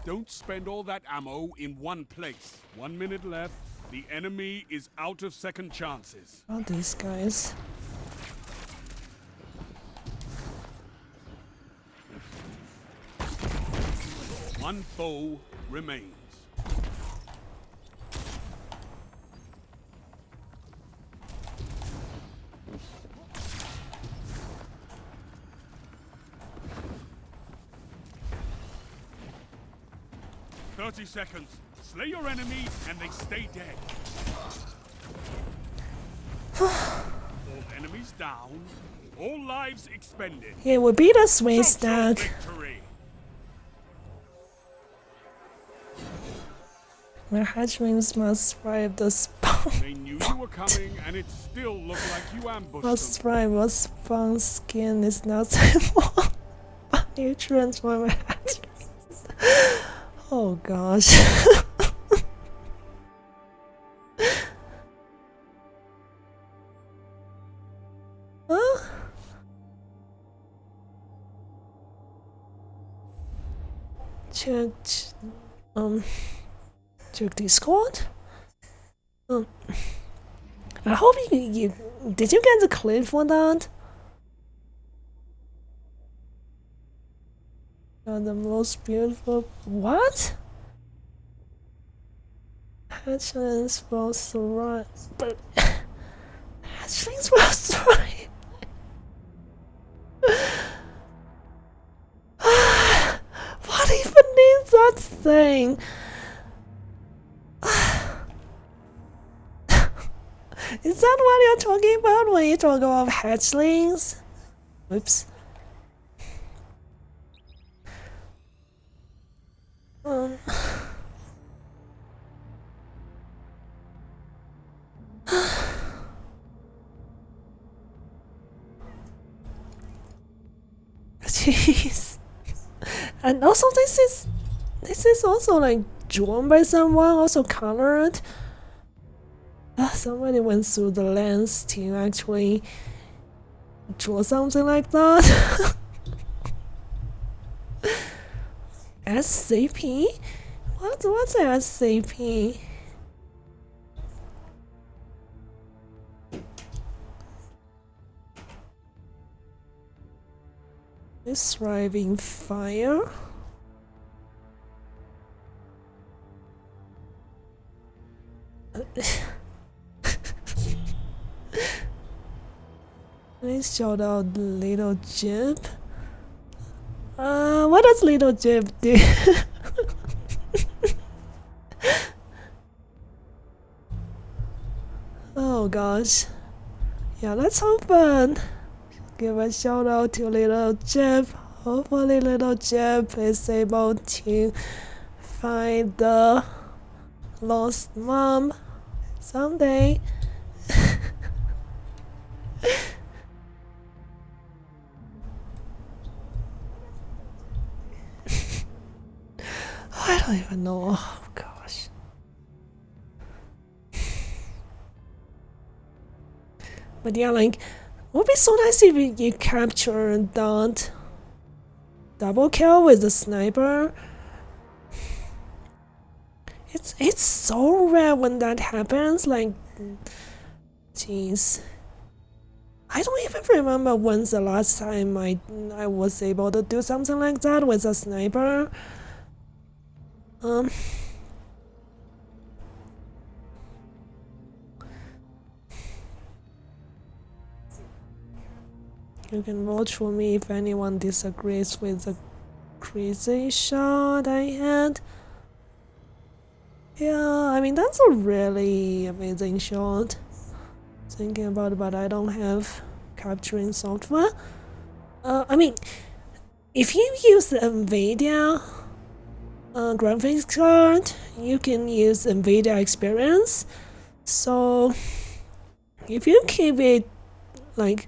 Don't spend all that ammo in one place. 1 minute left. The enemy is out of second chances. Oh, these guys. One foe remains. "30 seconds. Slay your enemy and they stay dead." All enemies down. All lives expended. Yeah, we beat a swing Total stack. victory. My hatchlings must survive the spawn. They knew you were coming and it still looked like you ambushed Must them. survive what spawn skin is not simple. Nutrients for my hatchlings. Oh gosh. Huh? Check check Discord. I hope you did you get the clip for that? You're the most beautiful. What? Hatchlings will thrive, but hatchlings will thrive. What even is that thing? Is that what you're talking about when you talk about hatchlings? Whoops. Jeez. And also this is also like drawn by someone, also colored. Somebody went through the lens to actually draw something like that. SCP? What's SCP? It's thriving fire. Please shout out Little Jib. What does Little Jib do? Oh gosh. Yeah, let's open. Give a shout out to Little Jib. Hopefully Little Jib is able to find the lost mom someday. I don't even know. Oh gosh. But yeah, like, it would be so nice if you capture that double kill with the sniper. It's so rare when that happens. Like, jeez. I don't even remember when's the last time I was able to do something like that with a sniper. You can vote for me if anyone disagrees with the crazy shot I had. Yeah, I mean, that's a really amazing shot. Thinking about it, but I don't have capturing software. I mean, if you use the NVIDIA graphics card, you can use NVIDIA Experience. So if you keep it like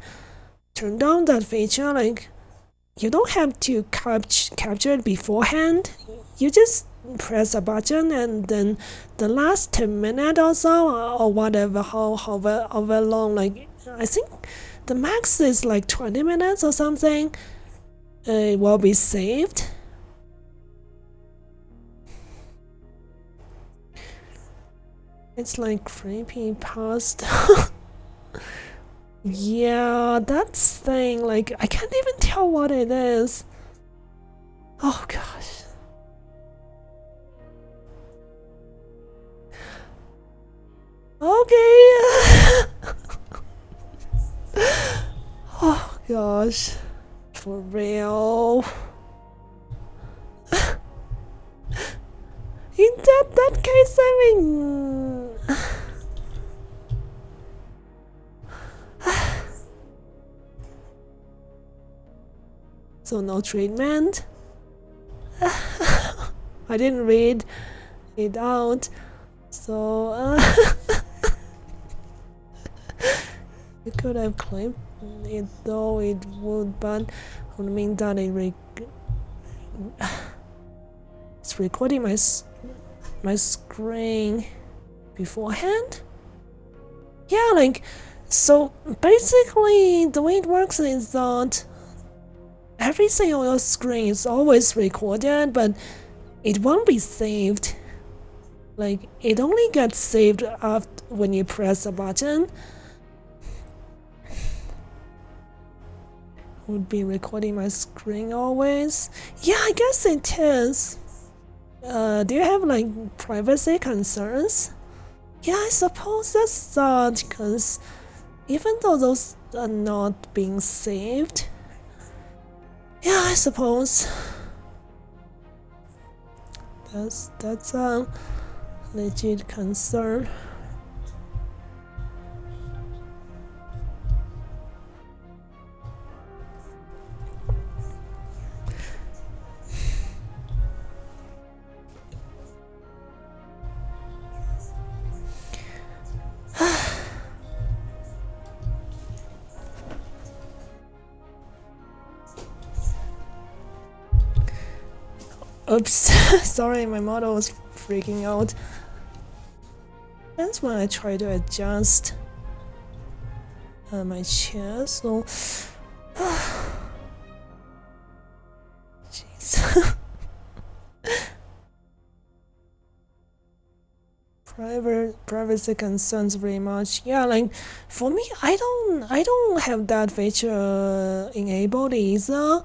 turned on that feature, like you don't have to capture it beforehand. You just press a button and then the last 10 minutes or so or whatever, however long, like I think the max is like 20 minutes or something, it will be saved. It's like creepy pasta. Yeah, that thing, like I can't even tell what it is. Oh gosh. Okay. Oh gosh. For real. In that case, I mean, so no treatment. I didn't read it out, so you could have claimed it, though it would, but would mean that it's recording my screen beforehand. Yeah, like, so basically the way it works is that everything on your screen is always recorded, but it won't be saved. Like, it only gets saved after when you press a button. Would be recording my screen always. Yeah, I guess it is. Do you have like privacy concerns? Yeah, I suppose that's that, because even though those are not being saved, yeah, I suppose that's a legit concern. Oops, sorry, my model was freaking out. That's when I try to adjust my chair, so jeez. Privacy concerns very much. Yeah, like for me, I don't have that feature enabled either.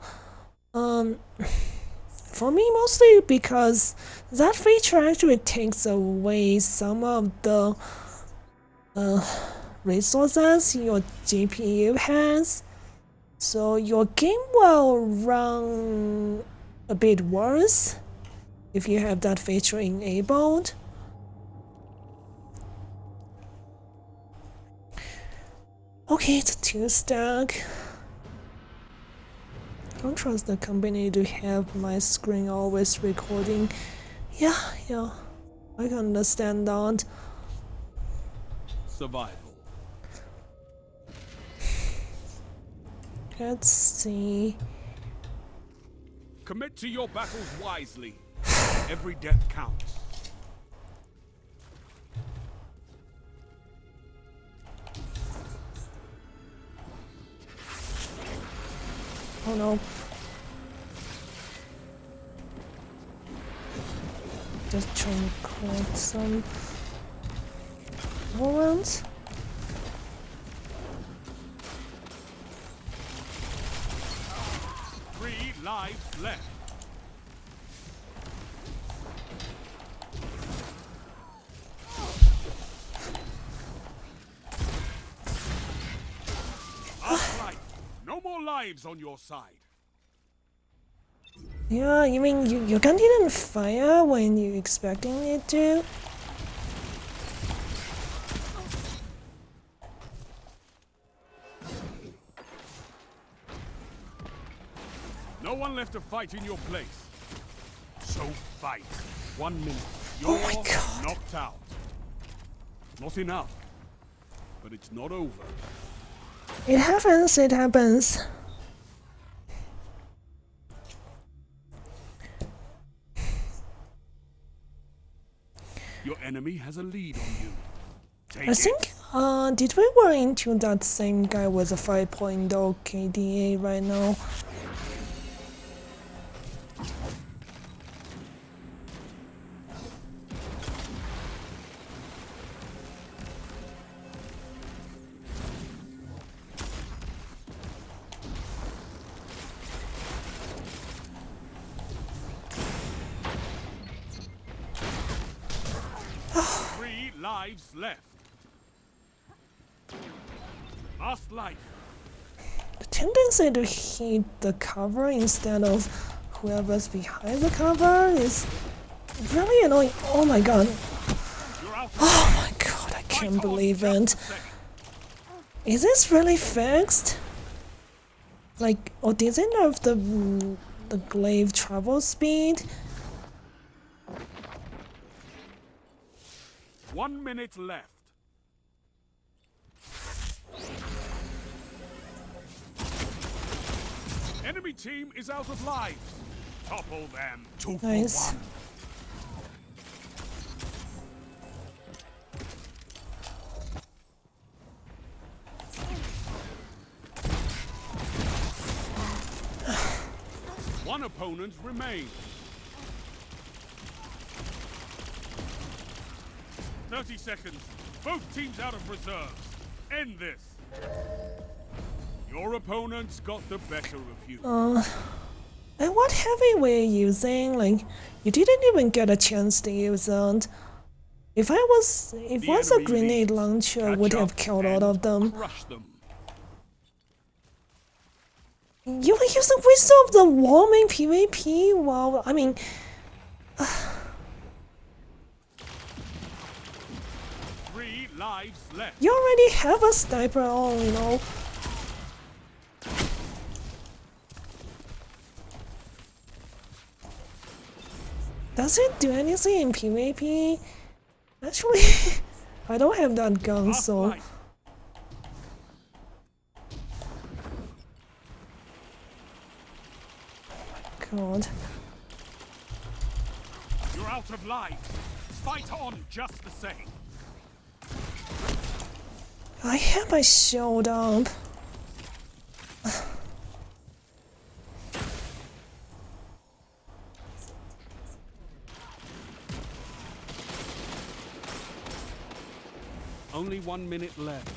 For me, mostly because that feature actually takes away some of the resources your GPU has, so your game will run a bit worse if you have that feature enabled. Okay, it's a 2-stack. I don't trust the company to have my screen always recording. Yeah, I can understand that. Survival. Let's see. Commit to your battles wisely. Every death counts. Oh no. just trying to collect some more rounds. Three lives left. Last life. No more lives on your side. Yeah, you mean your gun didn't fire when you expecting it to? No one left to fight in your place. So fight. 1 minute. You're Oh my God. knocked out. Not enough. But it's not over. It happens, it happens. Your enemy has a lead on you. Take I think, did we run into that same guy with a 5.0 KDA right now? Three lives left. Last life. The tendency to hit the cover instead of whoever's behind the cover is really annoying. Oh my god. You're out. Oh my god, I can't believe it. Is this really fixed? Like, or did they nerf the glaive travel speed? 1 minute left. Enemy team is out of lives. Topple them. 2 Nice. for 1. One opponent remains. 30 seconds. Both teams out of reserves. End this. Your opponents got the better of you. And what heavy were you using? Like, you didn't even get a chance to use that. If The a enemy grenade leads. launcher, Catch would up have killed all and of them. Crush them. You were using Wisdom of the Worm in PvP? Wow, I mean, 3 lives left. you already have a sniper on, you know. Does it do anything in PvP? Actually, I don't have that gun, Last so... life. God. You're out of lives. Fight on just the same. I have my shield up. Only 1 minute left.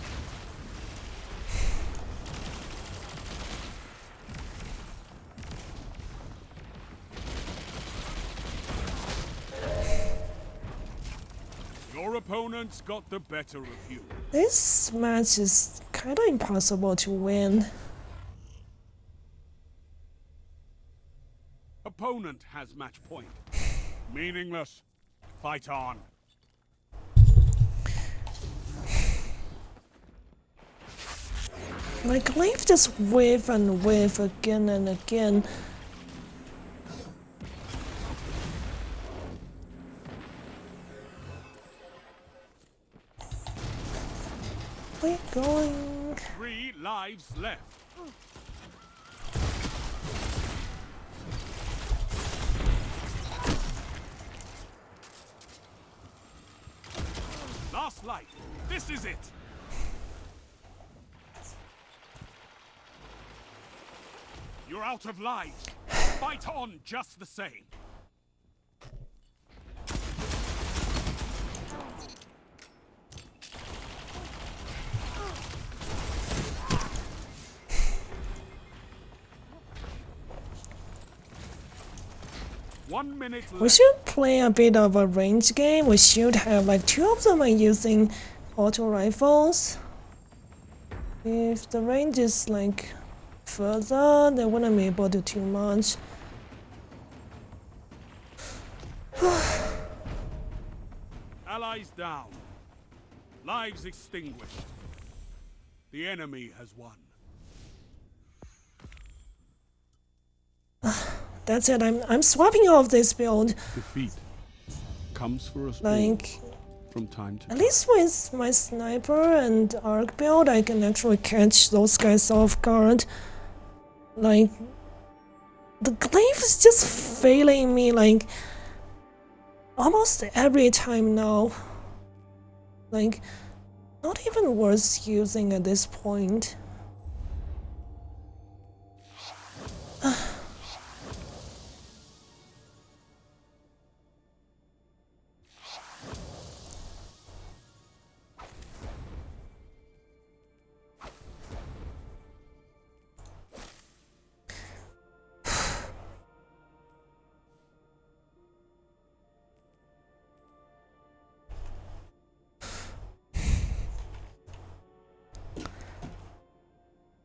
Your opponents got the better of you. This match is kinda impossible to win. Opponent has match point. Meaningless. Fight on. My glaive just whiff and whiff again and again. We're going. 3 lives left. Last life. This is it. You're out of lives. Fight on just the same. 1 minute We left. should play a bit of a range game. We should have like 2 of them are using auto rifles. If the range is like further, they wouldn't be able to do too much. Allies down. Lives extinguished. The enemy has won. That's it. I'm swapping off this build. Defeat comes for us Like, all from time to at time. least with my sniper and arc build, I can actually catch those guys off guard. Like, the glaive is just failing me like almost every time now. Like, not even worth using at this point.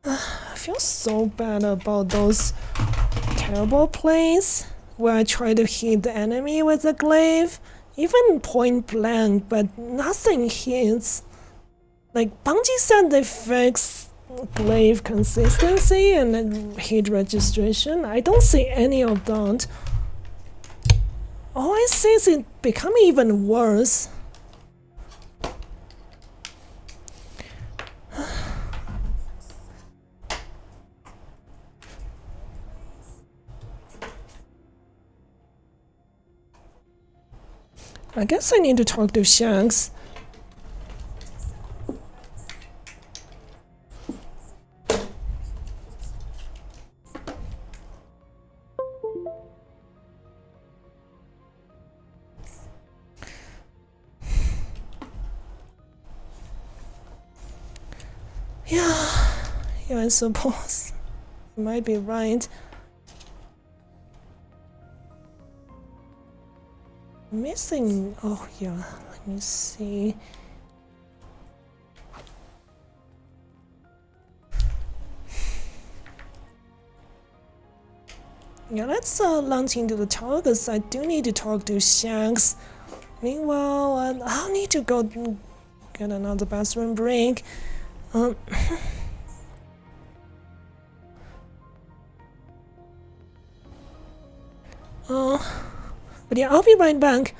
I feel so bad about those terrible plays where I try to hit the enemy with a glaive, even point blank, but nothing hits. Like, Bungie said they fix glaive consistency and then hit registration. I don't see any of that. All I see is it becoming even worse. I guess I need to talk to Shanks. Yeah, I suppose. You might be right. Missing. Oh, yeah, let me see. Yeah, let's launch into the tower because I do need to talk to Shanks. Meanwhile, I'll need to go get another bathroom break. But yeah, I'll be right back.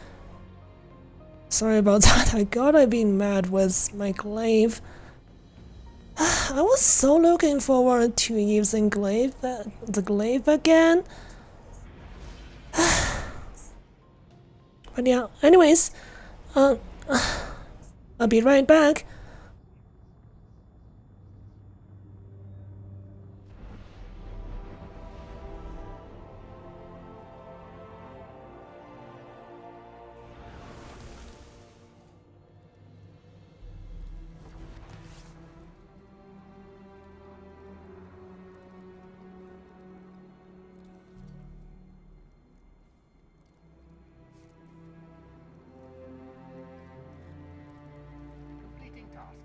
Sorry about that. I gotta be mad with my glaive. I was so looking forward to using the glaive again. But yeah, anyways, I'll be right back. Completing task.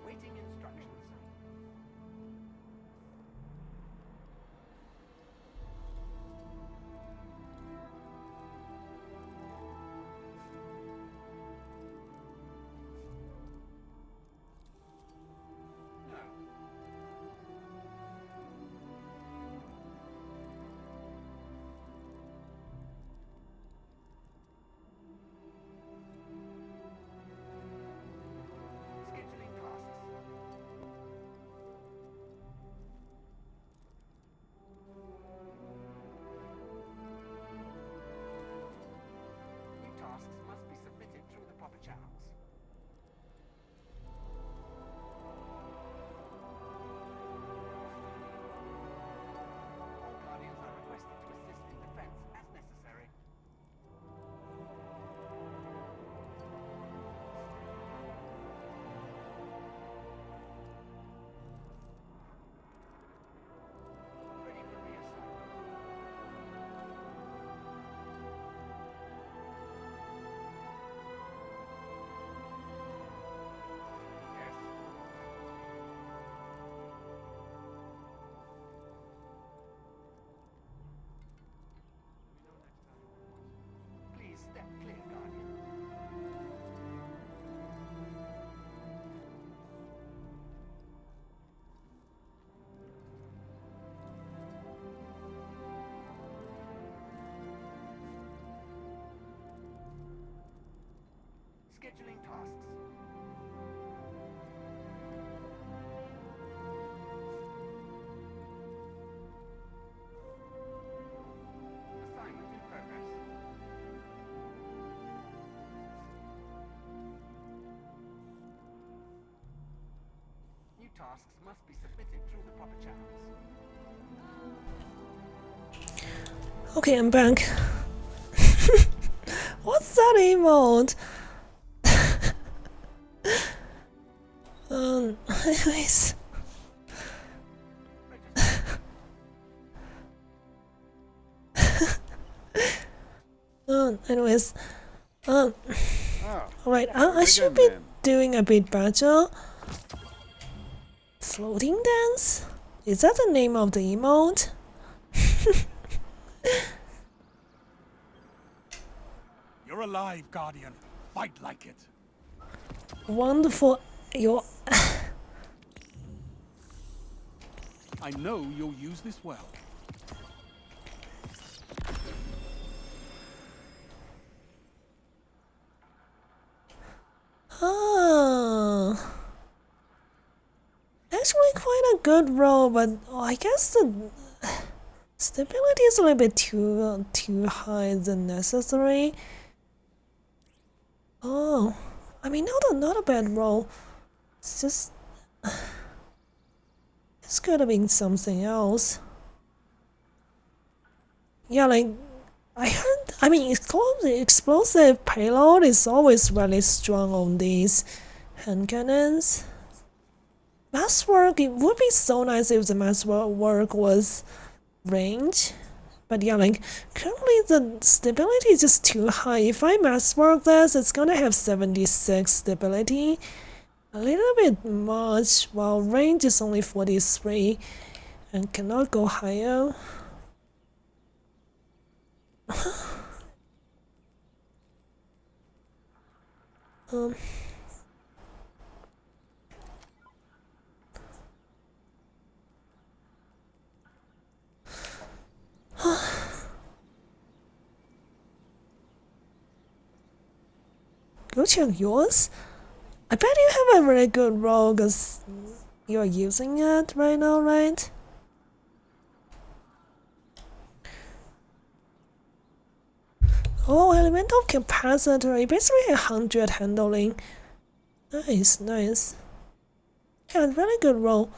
Awaiting instructions. Scheduling tasks. New tasks must be submitted through the proper channels. All Guardians are requested to assist in tasks must be submitted through the proper channels. Okay, I'm back. What's that emote? Anyways. Anyways. Alright, I should be doing a bit better. Floating dance? Is that the name of the emote? You're alive, Guardian. Fight like it. Wonderful. You're. I know you'll use this well. Ah. Actually, quite a good roll, but I guess the stability is a little bit too high than necessary. Oh, I mean, not a bad roll. It's just it's could have been something else. Yeah, like I heard. I mean, explosive payload is always really strong on these hand cannons. Mass work, it would be so nice if the mass work was range. But yeah, like, currently the stability is just too high. If I mass work this, it's gonna have 76 stability. A little bit much, while range is only 43 and cannot go higher. Go check yours. I bet you have a really good roll because you're using it right now, right? Oh, elemental capacitor, basically 100 handling. Nice, nice. Yeah, really good roll.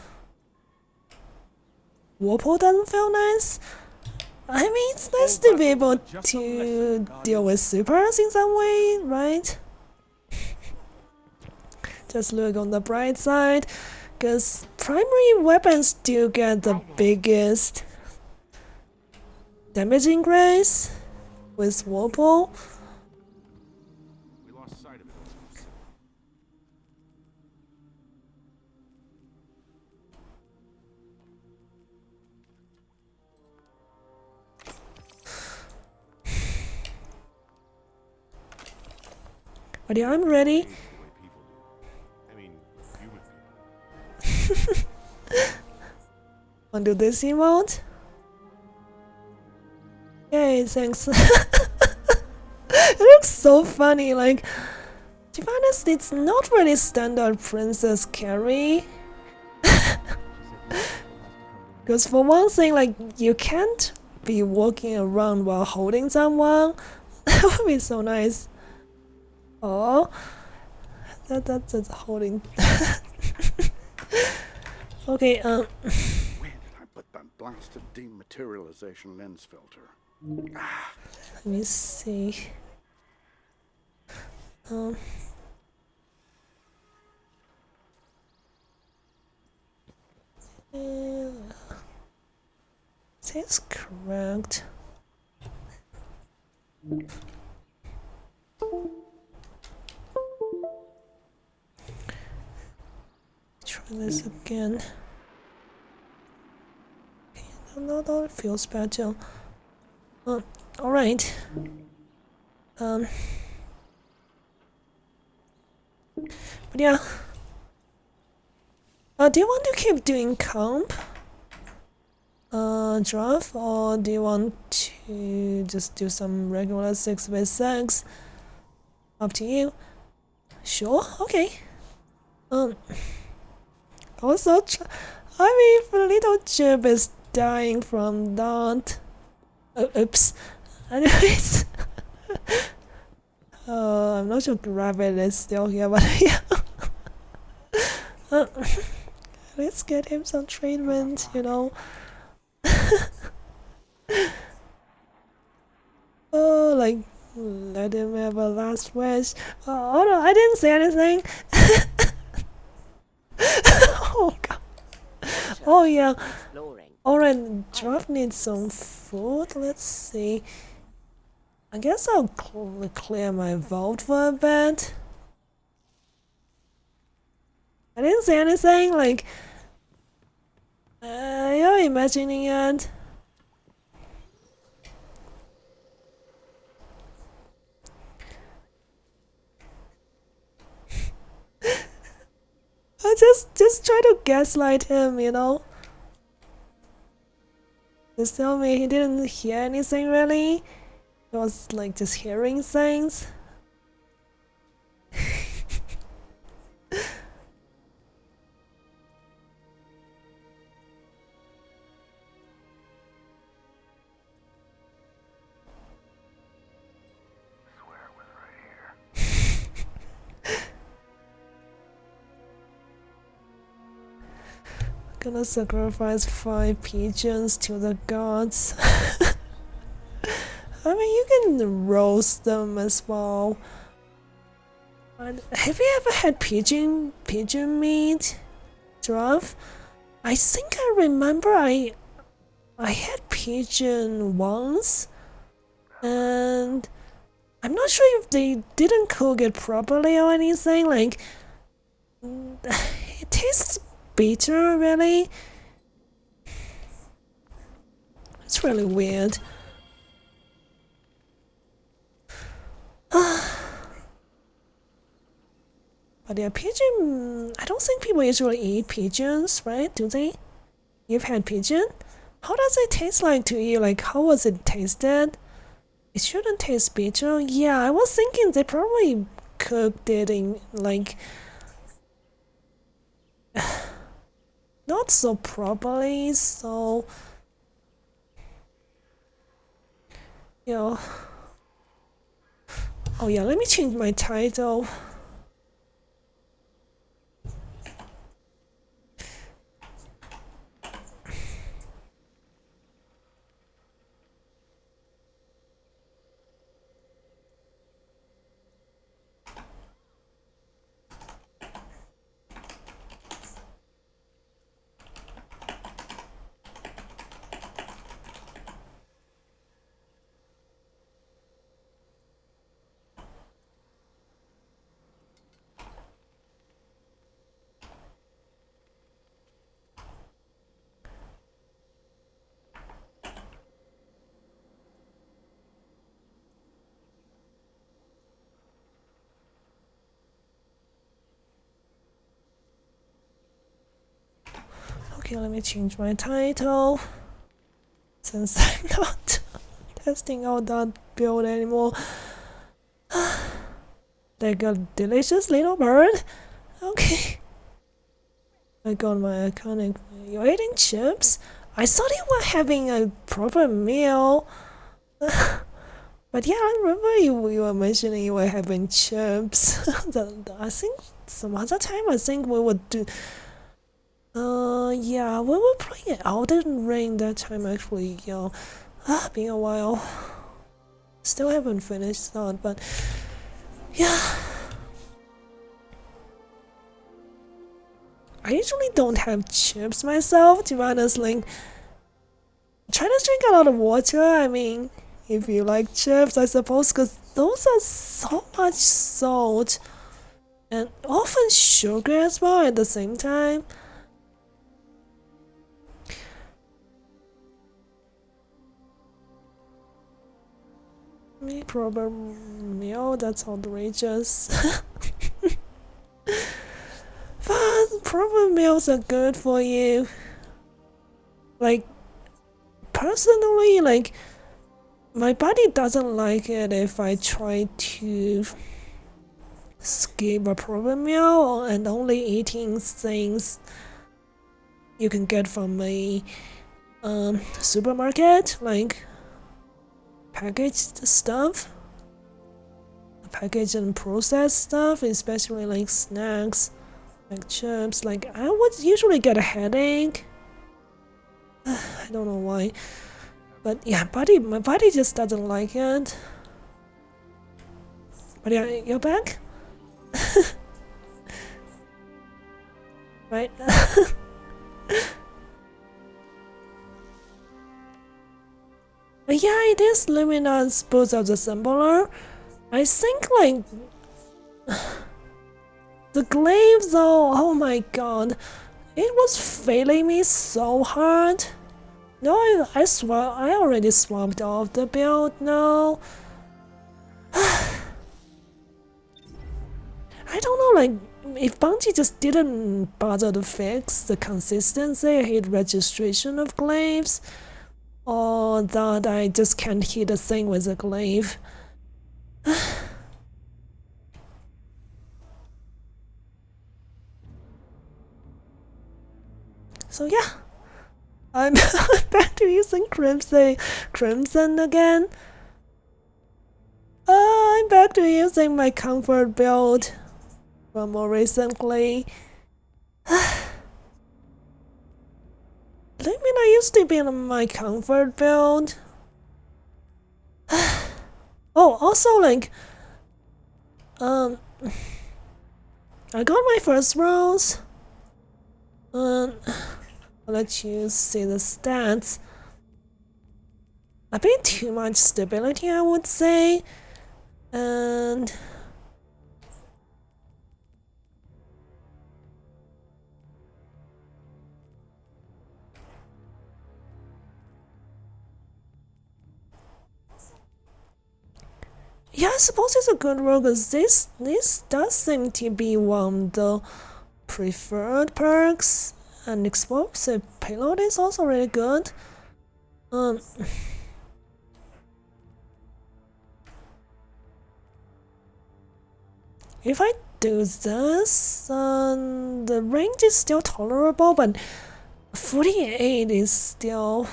Whirlpool doesn't feel nice. I mean, it's nice to be able to deal with supers in some way, right? Just look on the bright side, because primary weapons do get the biggest damage increase with Whirlpool. We lost sight of it. But yeah, I'm ready. Want to do this emote? Yay, thanks. It looks so funny, like, to be honest, it's not really standard princess carry. Because for one thing, like, you can't be walking around while holding someone. That would be so nice. Oh, that's holding. Okay, Where did I put that blasted dematerialization lens filter? let me see. Yeah. Seems correct. Try this again. Okay, no, it feels better. Alright. But yeah. Do you want to keep doing comp? Draft, or do you want to just do some regular 6v6? Up to you. Sure, okay. Also, I mean, little Chip is dying from that. Oops. Anyways. I'm not sure Rabbit is still here, but yeah. Let's get him some treatment, you know. Oh, like, let him have a last wish. Oh no, I didn't say anything. Oh god. Oh yeah. Alright, Giraffe needs some food. Let's see. I guess I'll clear my vault for a bit. I didn't say anything, like... you're imagining it. I just try to gaslight him, you know? Just tell me he didn't hear anything really. He was like just hearing things. Gonna sacrifice 5 pigeons to the gods. I mean, you can roast them as well. And have you ever had pigeon meat, Giraffe? I think I remember I had pigeon once, and I'm not sure if they didn't cook it properly or anything. Like, it tastes bitter, really. It's really weird. But yeah, pigeon... I don't think people usually eat pigeons, right? Do they? You've had pigeon? How does it taste like to you? Like, how was it tasted? It shouldn't taste bitter. Yeah, I was thinking they probably cooked it in, like... not so properly, so... you know... Oh yeah, let me change my title. Okay, let me change my title. Since I'm not testing out that build anymore. Like a delicious little bird. Okay. I got my iconic. You're eating chips? I thought you were having a proper meal. But yeah, I remember you were mentioning you were having chips. I think some other time I think we would do. Yeah, we were playing Elden Ring that time actually, yo. Been a while. Still haven't finished that, but yeah. I usually don't have chips myself, to be honest. Like, try to drink a lot of water. I mean, if you like chips, I suppose, because those are so much salt and often sugar as well at the same time. Me proper meal, that's outrageous. But proper meals are good for you. Like, personally, like, my body doesn't like it if I try to skip a proper meal and only eating things you can get from a supermarket, like packaged stuff, packaged and processed stuff, especially like snacks. like chips. Like I would usually get a headache. I don't know why, but yeah, my body just doesn't like it. But yeah, you're back, right? But yeah, it is Lumina's Boots of the Assembler. I think like the glaive though, oh my god, it was failing me so hard. No, I already swapped off the build now. I don't know, like if Bungie just didn't bother to fix the consistency hit registration of glaives, or that I just can't hit a thing with a glaive. So yeah, I'm back to using Crimson again. I'm back to using my comfort build from more recently. Lumina used to be in my comfort build. Oh, also like, I got my first rose. I'll let you see the stats. A bit too much stability, I would say, and yeah, I suppose it's a good role because this does seem to be one of the preferred perks, and explosive payload is also really good. If I do this, the range is still tolerable, but 48 is still.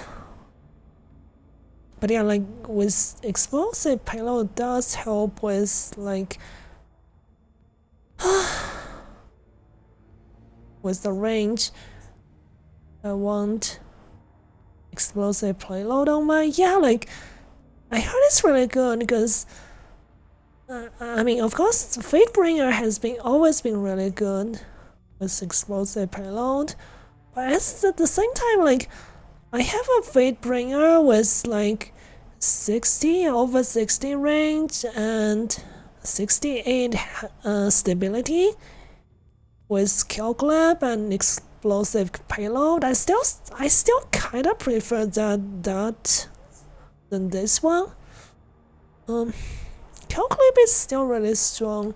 But yeah, like with explosive payload does help with like with the range. I want explosive payload on my like. I heard it's really good because. I mean, of course, Fatebringer has always been really good with explosive payload, but at the same time, like, I have a Fatebringer with like 60 over 60 range and 68 stability with kill clip and explosive payload. I still kind of prefer that than this one. Kill clip is still really strong.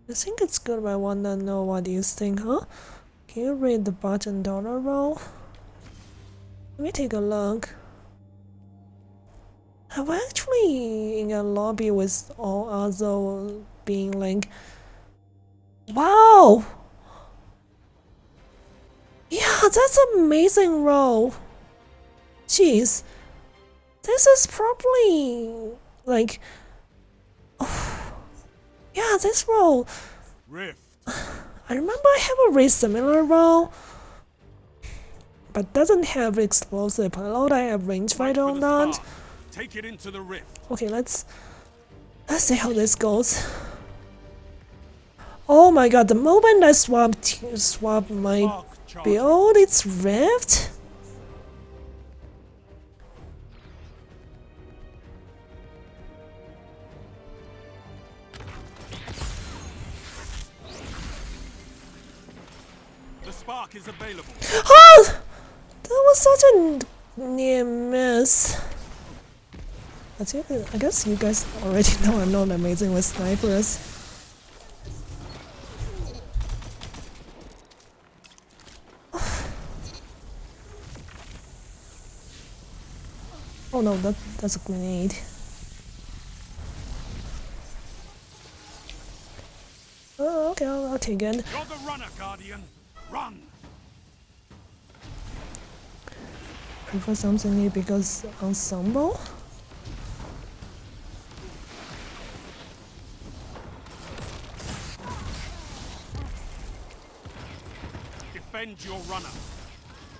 I think it's good, but I wanna know what you think, huh? Can you read the button dollar roll? Let me take a look. I'm actually in a lobby with all other being like, wow! Yeah, that's amazing roll. Jeez. This is probably like, yeah, this roll. Rift. I remember I have a very similar roll, but doesn't have explosive payload. I have range fighter on that. Take it into the rift. Okay, let's see how this goes. Oh my god, the moment I swap my build, it's rift. The spark is available. Oh! That was such a near miss. I guess you guys already know I'm not amazing with snipers. Oh no, that's a grenade. take it. You're the runner, Guardian. Run. Prefer something new because ensemble. Defend your runner.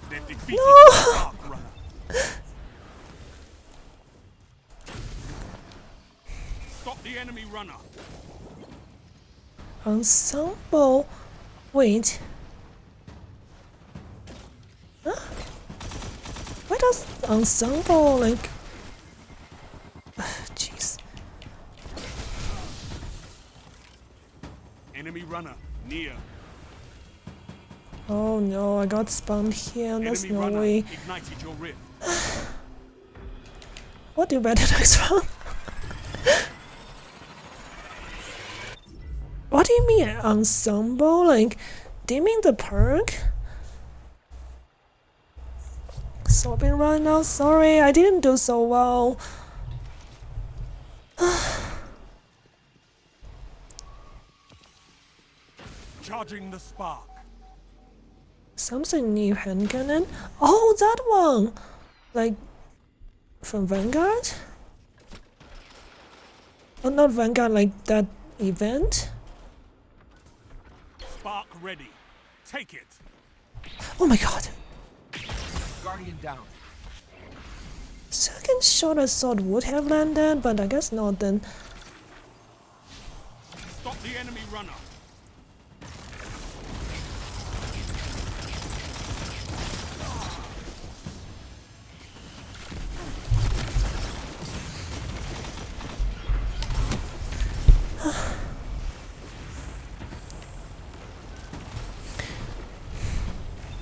They've defeated No! your Spark runner. Stop the enemy runner. Ensemble. Wait. Huh? Why does ensemble like? Jeez. Enemy runner near. Oh no, I got spammed here. There's Enemy no runner way. ignited your rift. What do you better next round? What do you mean ensemble? Like, do you mean the perk? Sobbing right now. Sorry, I didn't do so well. Charging the spark. Something new hand cannon. Oh, that one. Like, from Vanguard? Oh, not Vanguard. Like that event. Spark ready. Take it. Oh my god. Guardian down. Second shot I thought would have landed, but I guess not then. Stop the enemy runner.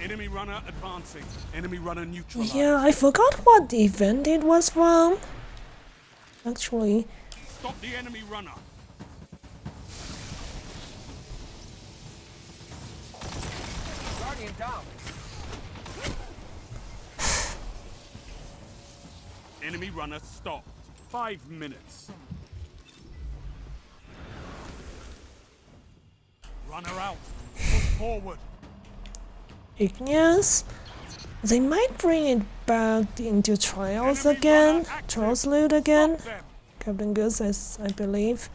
Enemy runner advancing. Enemy runner neutralized. Yeah, I forgot what event it was from. Actually, Stop the enemy runner. Guardian down. Enemy runner stopped. 5 minutes. Runner out. Push forward. Igneous. They might bring it back into trials again. Trials loot again. Stop them. Captain Goose, I believe.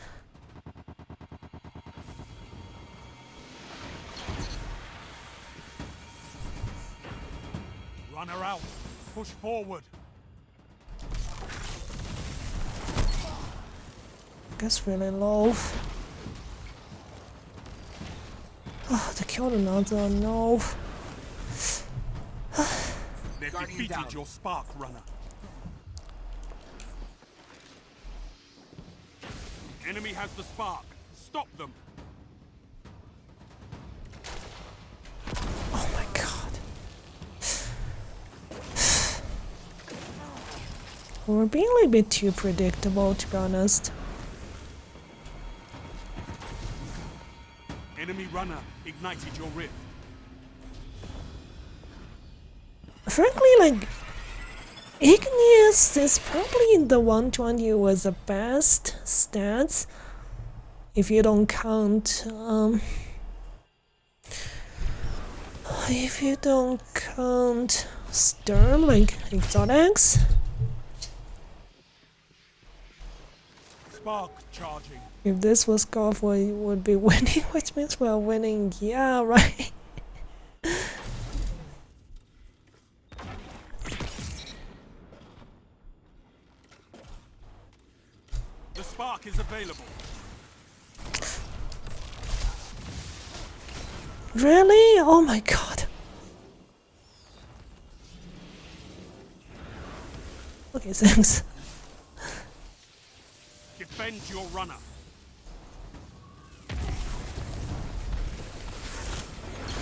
Runner out. Push forward. That's really low. Oh, they killed another. No. They've Guardian defeated down. your spark runner. Enemy has the spark. Stop them. Oh my god. We're being a little bit too predictable, to be honest. Enemy runner ignited your rift. Frankly, like, Igneous is probably the 120 with the best stats. If you don't count, Sturm, like exotics. Spark charging. If this was golf, we would be winning, which means we're winning. Yeah, right. The spark is available. Really? Oh my god. Okay, thanks. Defend your runner.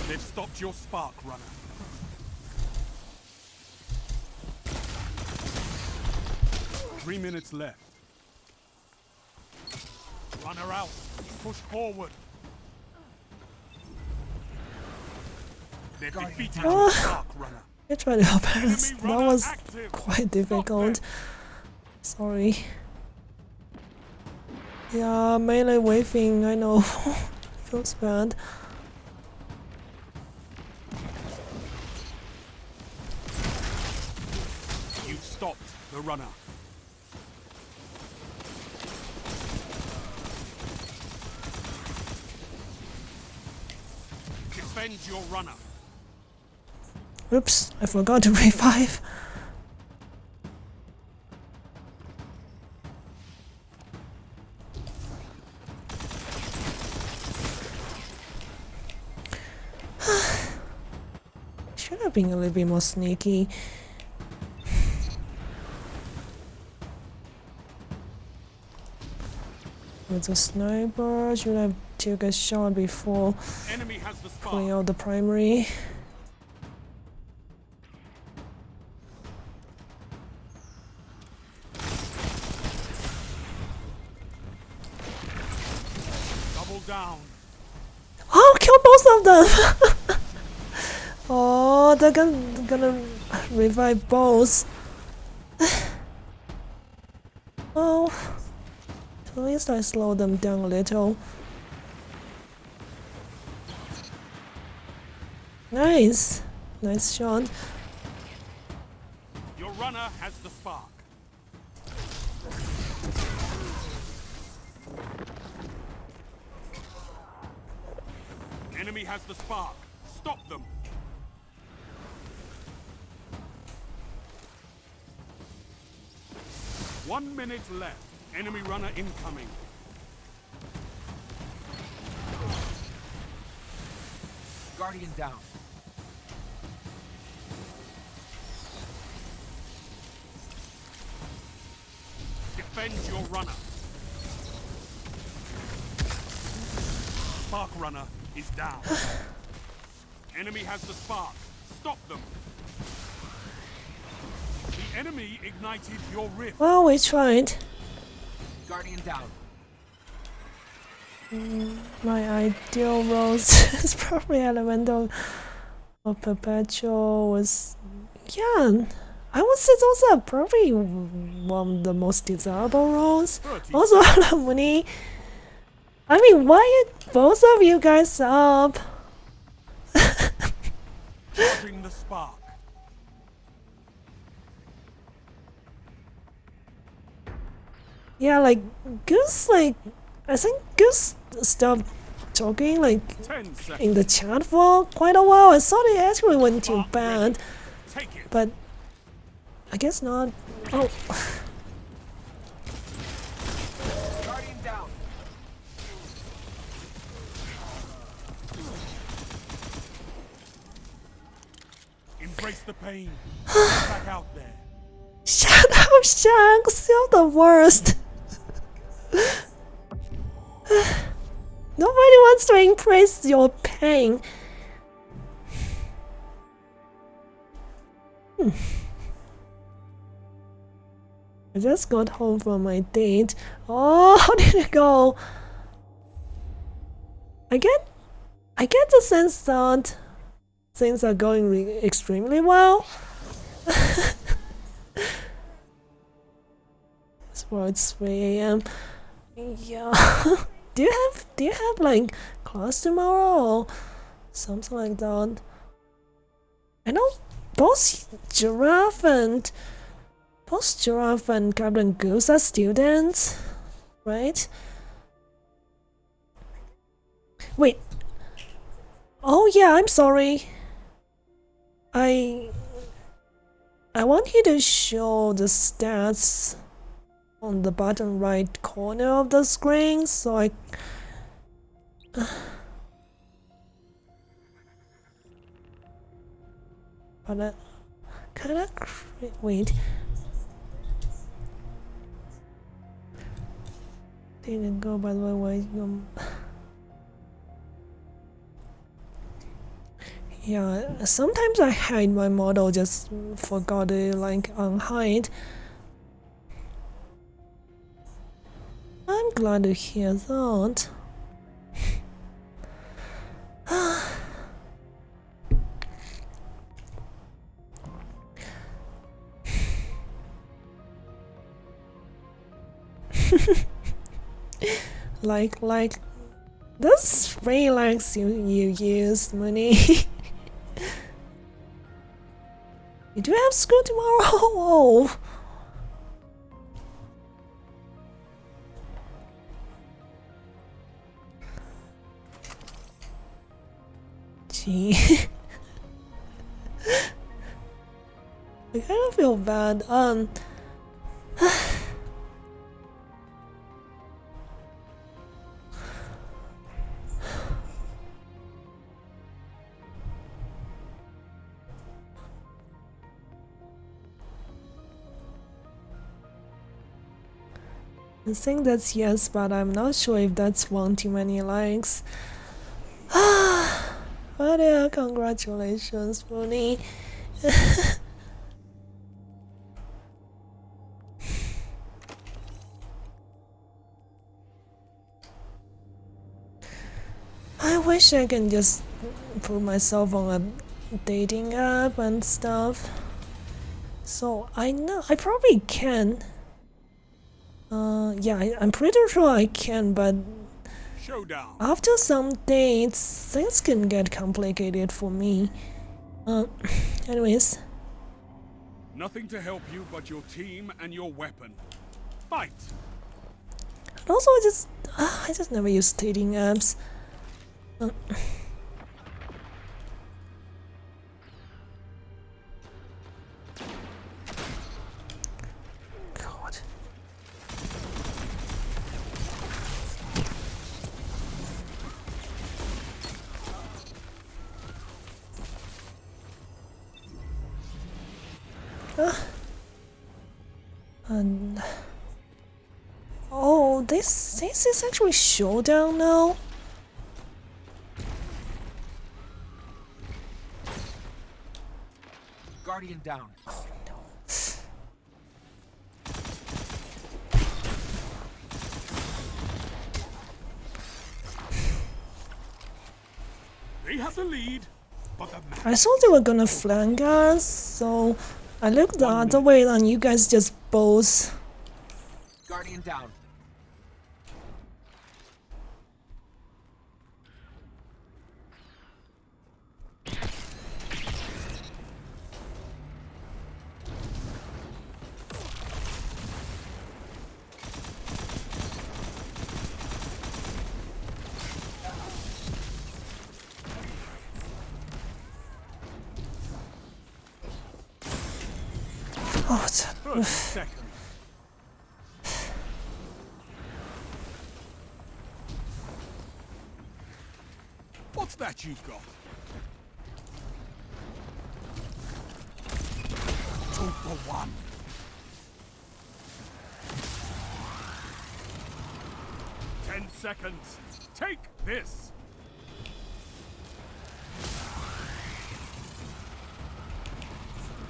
They've stopped your spark runner. Three minutes left. Runner out. Push forward. They've defeated your spark runner. I tried to help us. Enemy That runner was active. quite difficult. Sorry. Yeah, melee waving, I know. feels bad. You've stopped the runner. Defend your runner. Oops, I forgot to revive. Should have been a little bit more sneaky. With the sniper, should have took a shot before Enemy has the pulling spark. out the primary. Double down. Oh, kill both of them! Oh, they're gonna revive both. Oh, at least I slowed them down a little. Nice, nice shot. Your runner has the spark. Enemy has the spark. Stop them. One minute left. Enemy runner incoming. Guardian down. Defend your runner. Spark runner is down. Enemy has the spark. Stop them. The enemy ignited your rift. Well, we tried. Guardian down. My ideal rose is probably Elemental or Perpetual was, yeah, I would say those are probably one of the most desirable roles. Also, Alamuni. I mean, why are both of you guys up? Charging the spark. Yeah, like Goose, like I think Goose stopped talking like 10 seconds. in the chat for quite a while. I thought it actually went too bad, Take it. but I guess not. Oh, Guardian down. Embrace the pain. Get back out there. shut up, Shanks! You're the worst. Nobody wants to embrace your pain. I just got home from my date. Oh, how did it go? I get the sense that things are going extremely well. Well, it's 3 a.m. Yeah. do you have like class tomorrow or something like that? I know both Giraffe and Captain Goose are students, right? Wait. Oh yeah, I'm sorry. I want you to show the stats on the bottom right corner of the screen, so I but I kinda wait. Didn't go by the way. Yeah, sometimes I hide my model, just forgot to like unhide. I'm glad to hear that. like Those three legs you used, Mooney. You do have school tomorrow? Oh. Gee. I kind of feel bad. I think that's yes, but I'm not sure if that's one too many likes. But yeah, congratulations, Mooney. I wish I can just put myself on a dating app and stuff. So I know I probably can. Yeah, I'm pretty sure I can, but Showdown. after some dates, things can get complicated for me. Anyways, Nothing to help you but your team and your weapon. Fight. and also I just never use dating apps. God. And oh, this is actually showdown now. Guardian down. Oh no. They have the lead, but the match. I thought they were gonna flank us, so I looked the other way and you guys just both. Guardian down. Oh, it's, 30 seconds. What's that you've got? 2 for 1. Ten seconds. Take this.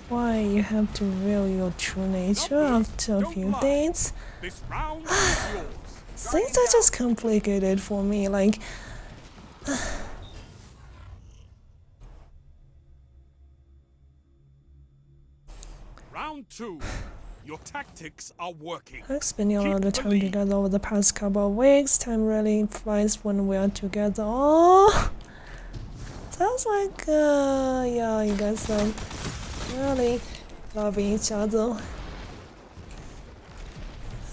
why you have to reveal your true nature after a few dates. This round is yours. Things are just complicated for me, like... Round 2. Your tactics are working. I've spending a lot of Keep time the lead. together over the past couple of weeks. Time really flies when we're together. Oh, sounds like, yeah, you guys are really loving each other.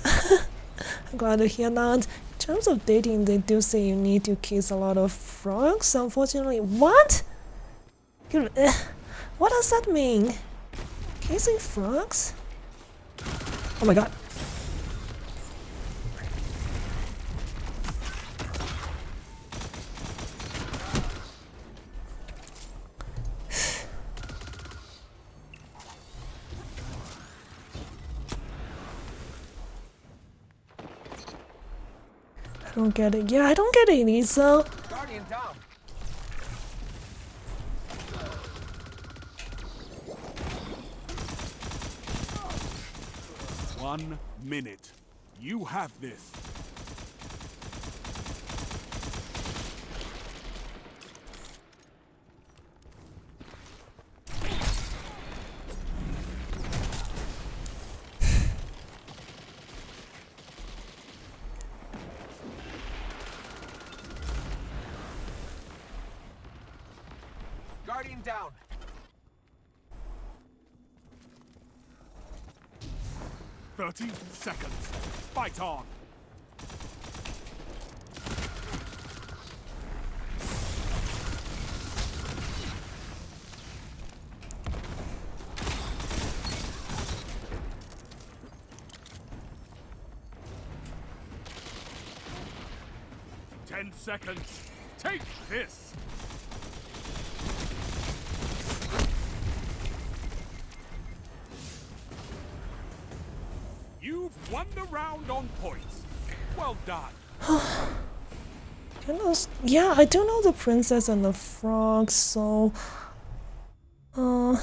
I'm glad to hear that. In terms of dating, they do say you need to kiss a lot of frogs. Unfortunately, what? What does that mean? Kissing frogs? Oh my god. I don't get it. Yeah, I don't get it, Lisa. Guardian down. One minute. You have this. Guardian down. "30 seconds. Fight on." "10 seconds. Take this." You've won the round on points. Well done. Yeah, I do know the princess and the frog, so Round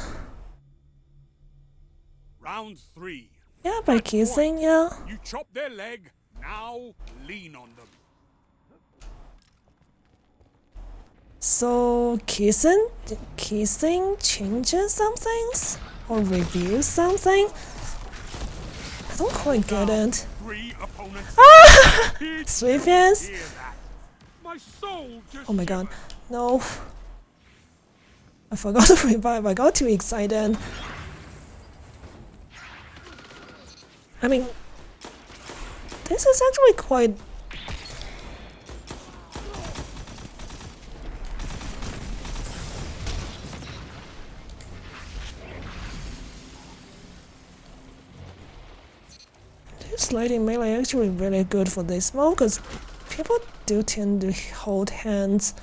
3. yeah, by kissing, yeah. You chop their leg. Now lean on them. So kissing changes some things or reveals something. I don't quite get it. 3 opponents. Did Three you fans? hear that? My soul just Oh my god, shivered. no. I forgot to revive, I got too excited. I mean, this is actually quite... This lighting melee actually really good for this mode, because people do tend to hold hands.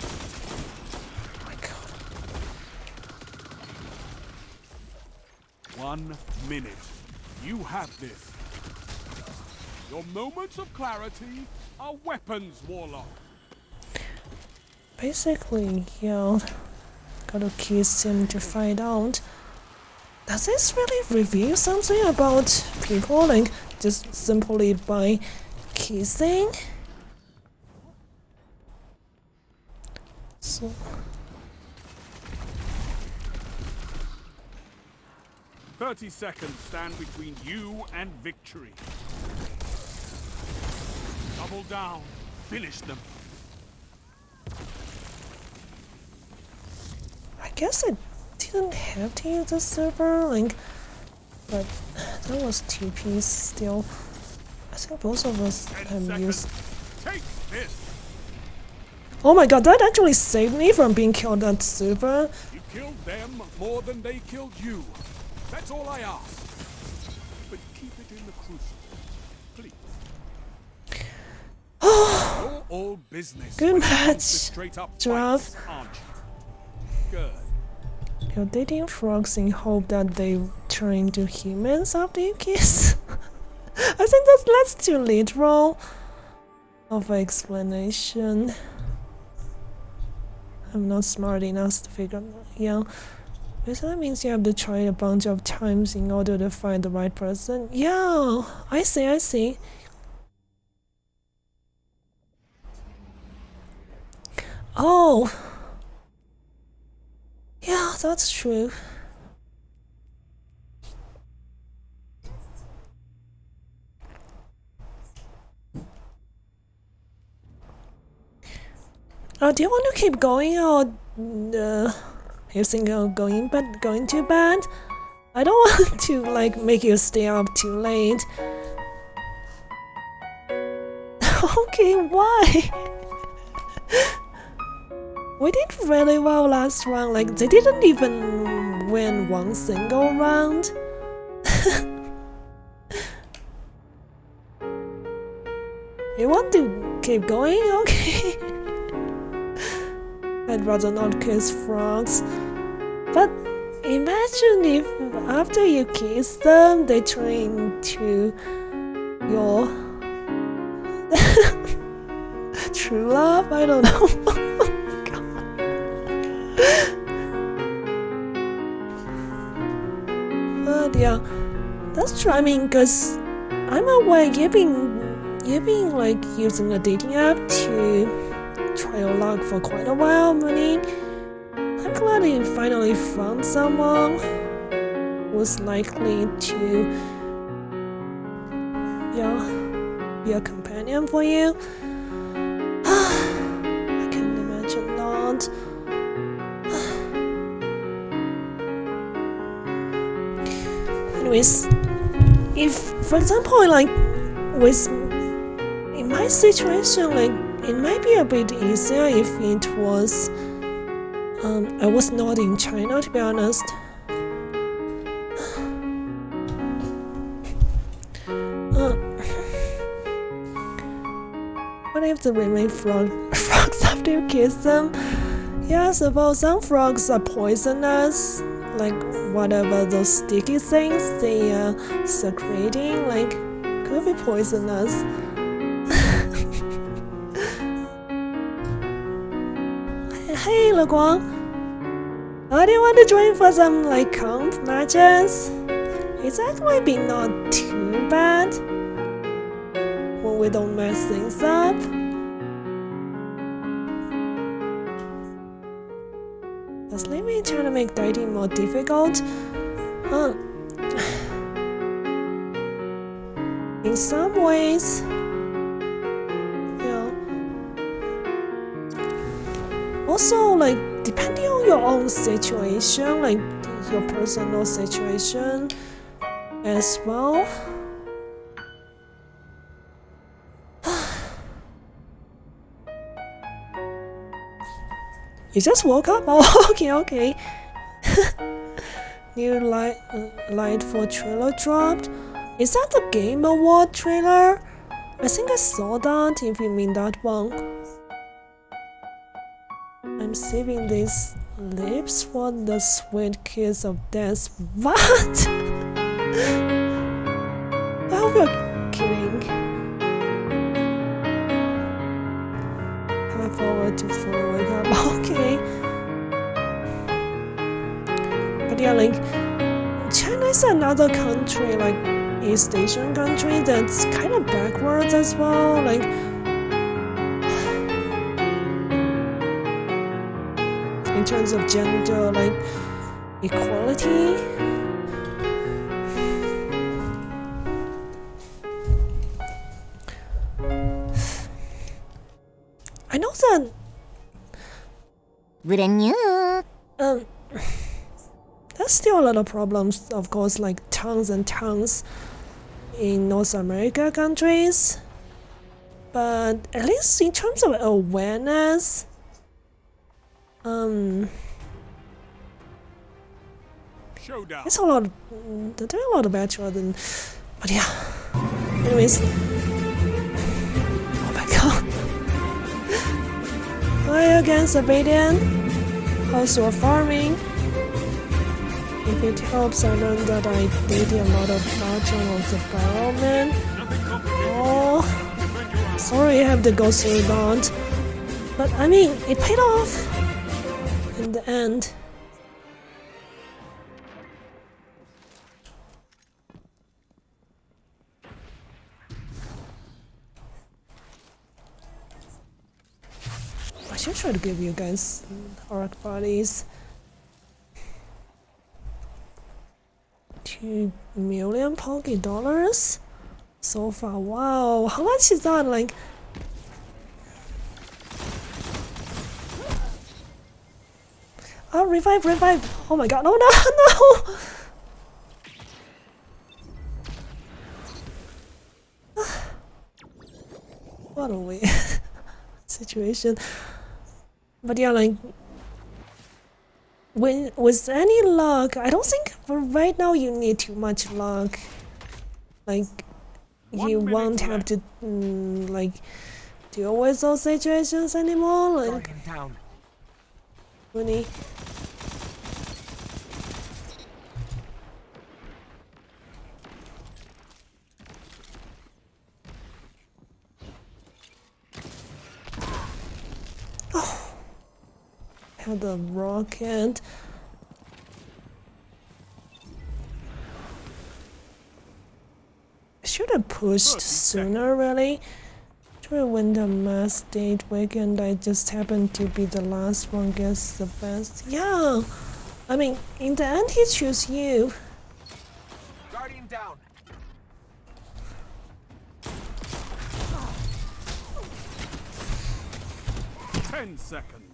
Oh my god. 1 minute. You have this. Your moments of clarity are weapons, Warlock. Basically, yeah, gotta kiss him to find out. Does this really reveal something about people, like just simply by kissing? So 30 seconds stand between you and victory. Double down. Finish them. I guess I didn't have to use the super link, but that was TP still. I think both of us 10 have seconds. used. Take this. Oh my god, that actually saved me from being killed at super. You killed them more than they killed you. That's all I ask. But keep it in the crucible, please. You're all business. Good when it comes to match, straight up Giraffe. fights, aren't you? Good. You're dating frogs in hope that they turn into humans after you kiss. I think that's too literal of an explanation. I'm not smart enough to figure out. Yeah. Because that means you have to try a bunch of times in order to find the right person. Yeah, I see. Oh! Yeah, that's true. Do you want to keep going, or you think you're going too bad? I don't want to like make you stay up too late. Okay, why? We did really well last round. Like they didn't even win one single round. You want to keep going? Okay. I'd rather not kiss frogs. But imagine if after you kiss them, they turn into your true love? I don't know. But yeah, that's true. I mean, cause I'm aware you've been like using a dating app to try your luck for quite a while, Mooney. I'm glad you finally found someone who's likely to, yeah, be a companion for you. I can't imagine. Anyways, if for example, like with in my situation, like it might be a bit easier if it was I was not in China, to be honest. What if the remaining frogs after you kiss them? Yeah, I suppose some frogs are poisonous, like whatever those sticky things they are secreting, like could be poisonous. Hey, Le Guang, do you want to join for some like comp matches? It's actually be not too bad when we don't mess things up. Does Limmy trying to make dating more difficult? In some ways, yeah. Also, like depending on your own situation, like your personal situation as well. You just woke up? Oh, okay. New light for trailer dropped. Is that the Game Award trailer? I think I saw that, if you mean that one. I'm saving these lips for the sweet kiss of death. What? I hope you're kidding. Half hour to fully wake up. Okay. But yeah, like China is another country, like East Asian country that's kind of backwards as well. Like in terms of gender, like equality. I know that there's still a lot of problems, of course, like tons and tons in North America countries, but at least in terms of awareness, Showdown. it's a lot. They're doing a lot better than. But yeah. Anyways. Oh my god. Hi again, Sabadian. How's your farming? If it helps, I learned that I did a lot of Legend of the Barrel Man. Oh, sorry I have to go through that. But I mean, it paid off in the end. I should try to give you guys arc bodies. 2 million Poké dollars so far. Wow, how much is that? Like, oh, revive! Oh my god! No! What a weird situation. But yeah, like when with any luck, I don't think for right now you need too much luck. Like you won't have to like deal with those situations anymore. Like really. The rocket. I should have pushed sooner, really. During Winter Mass Date weekend, I just happened to be the last one gets the best. Yeah, I mean, in the end, he chose you. Guardian down. Ten seconds.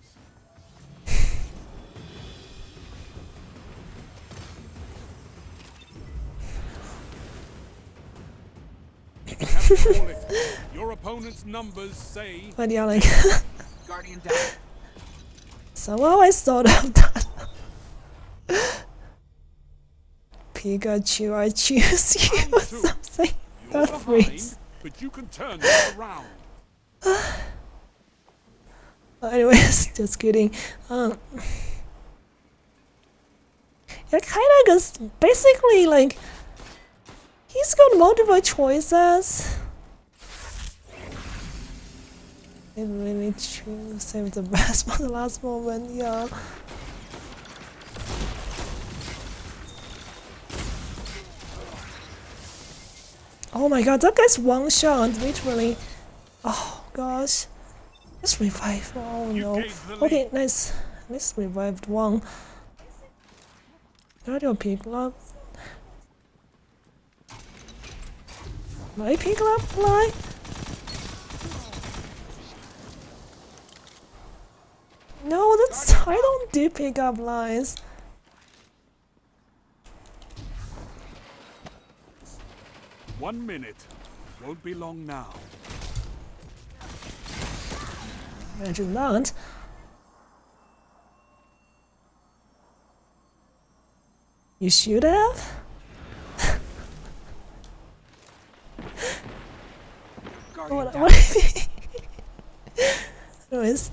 Call it. Your opponent's numbers say But yeah, like Guardian down. somehow I thought of that. Pikachu, I choose you or Round two. something. you're That behind, freeze. but you can turn this around. Anyways, just kidding. Yeah, kinda, cause basically, like, he's got multiple choices. It really true. Save the best for the last moment, yeah. Oh my god, that guy's one shot, literally. Oh gosh. Let's revive. Oh no. gave the Okay, nice. Let's revived one. Got your Piglet. My Piglet fly? No, that's I don't do pick up lines. One minute. Won't be long now. Imagine that. You should have? Guardian What, down. what if anyways.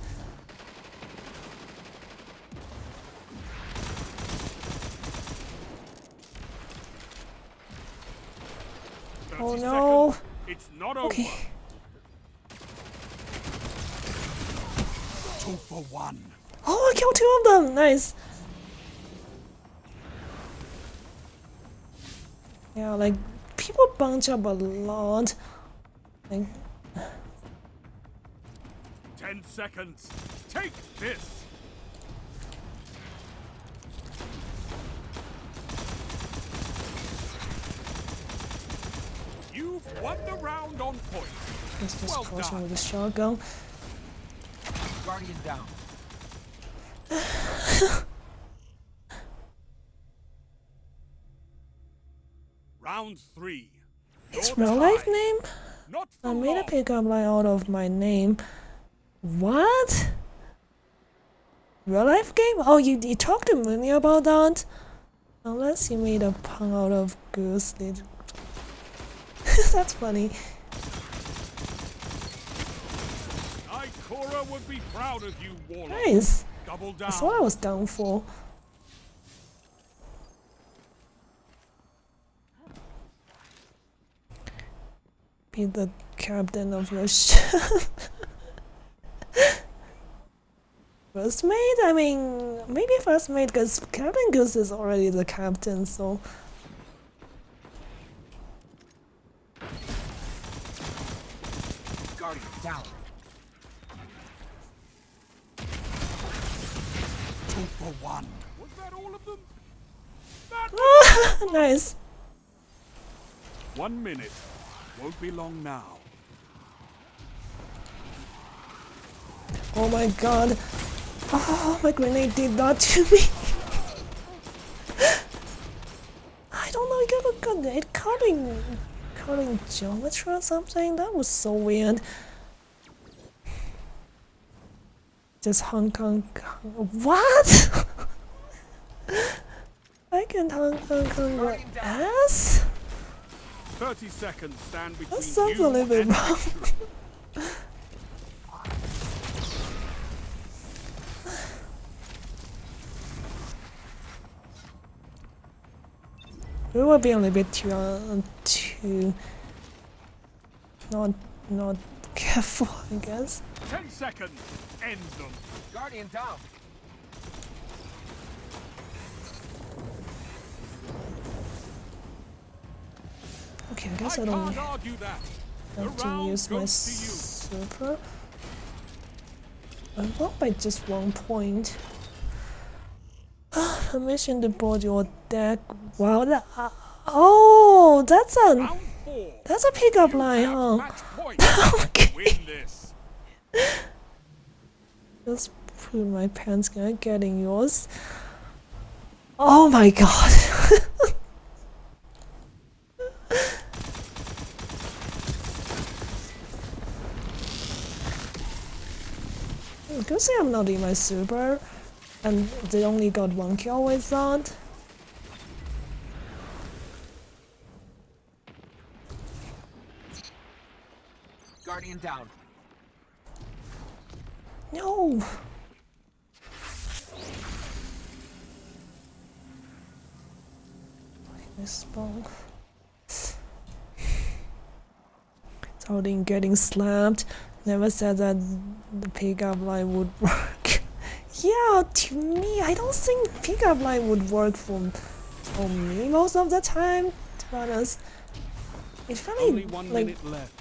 Oh 30 no. seconds. It's not over. Okay. 2 for 1. Oh, I killed two of them. Nice. Yeah, like people bunch up a lot. Like 10 seconds. Take this. You've won the round on point. just Well crushing done. with the shotgun. Guardian down. Round 3. His Your real life time. name? Not for I made a long. pickup line out of my name. What? Real life game? Oh, you talked to Mooney about that? Unless you made a pun out of Goose. That's funny. Ikora would be proud of you, Warlock. Nice. Double down. That's what I was down for. Be the captain of your ship. First mate? I mean, maybe first mate because Captain Goose is already the captain, so. Guardian down. 2 for 1. Was that all of them? That Nice. 1 minute. Won't be long now. Oh my god. Oh, my grenade did that to me. I don't know, it cutting geometry or something. That was so weird. Just Hong Kong. What? I can Hong Kong your ass? 30 seconds stand between That sounds you a little bit and wrong. victory. We will be a little bit too not careful, I guess. 10 seconds. End them. Guardian down. Okay, I guess I I don't can't argue that. The have to round use my goes to you. super. I won by just 1 point. Permission to board your deck. Wow, oh, that's Round 4. a pickup You line, have huh? match point. Okay. Win this. Just put my pants gonna getting yours. Oh my god. Good thing I'm not in my super, and they only got 1 kill with that. Guardian down. No! This ball. Odin getting slapped. Never said that the pickup line would work. Yeah, to me, I don't think pickup line would work for me most of the time, to be honest. It's Only really 1 like, minute left.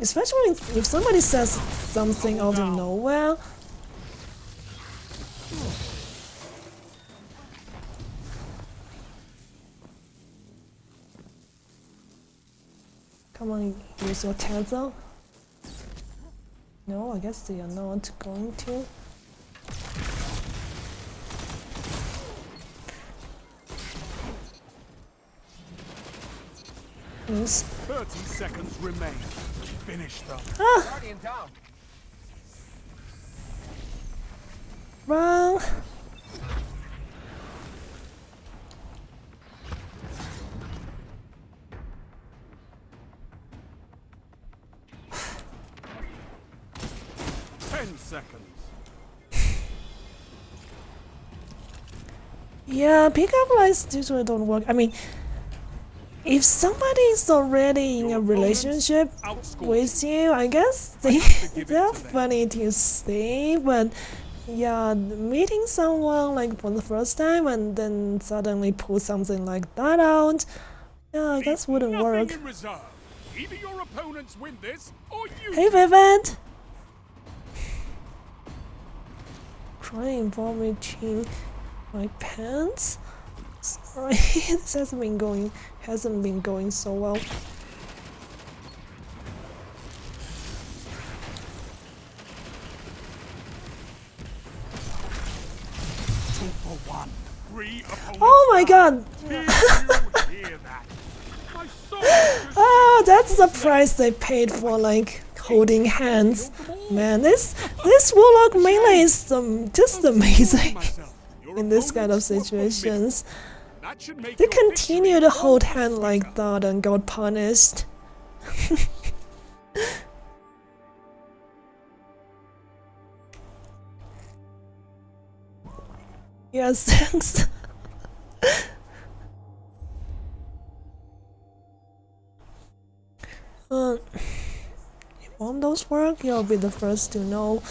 especially if somebody says something out of nowhere. Come on, use your tether. No, I guess they are not going to. Yes. 30 seconds remain. Finish them. Guardian down. Wrong. Seconds. Yeah, pickup lines usually don't work. I mean, if somebody is already in a relationship with you, I guess they're funny to see, but yeah, meeting someone like for the first time and then suddenly pull something like that out, yeah, I guess wouldn't work. Either your opponents win this or you. Hey, Vivant! Crying vomiting my pants. Sorry, this hasn't been going so well. Oh my god! Oh, that's the price they paid for like holding hands. Man, this Warlock melee is just amazing in this kind of situations. They continue to hold hand like that and got punished. Yes, thanks. If one of those work, you'll be the first to know.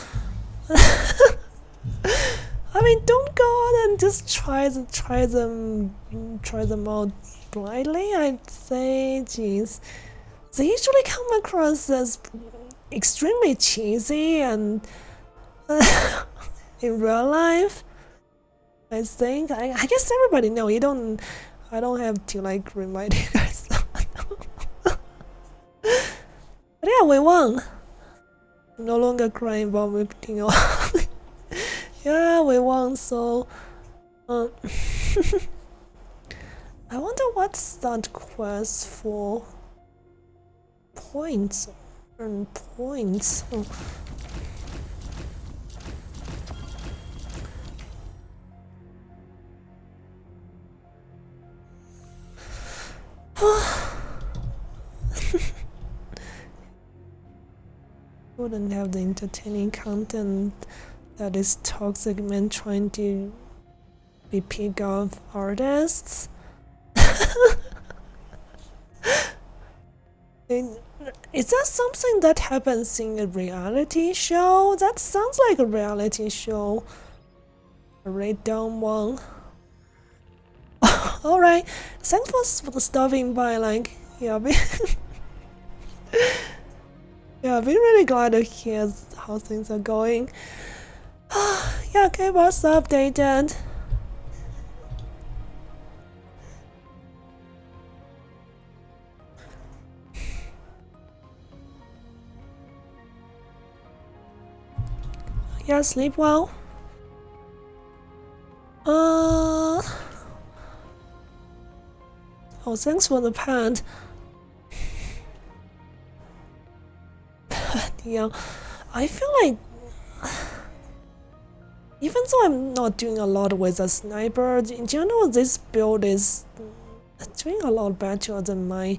I mean, don't go out and just try them out blindly. I'd say, jeez, they usually come across as extremely cheesy and in real life. I think I guess everybody know. I don't have to like remind you guys. But yeah, we won. I'm no longer crying vomiting. Yeah, we won. So, I wonder what's that quest for? Points. Earn points. Wouldn't have the entertaining content that is toxic men trying to be pick-off artists. Is that something that happens in a reality show? That sounds like a reality show. A red down one. Alright, thanks for stopping by. Like, yeah, yeah, I've been really glad to hear how things are going. Yeah, keep us updated. Yeah, sleep well. Oh, thanks for the pad. Yeah, I feel like Even though I'm not doing a lot with a sniper, in general this build is doing a lot better than my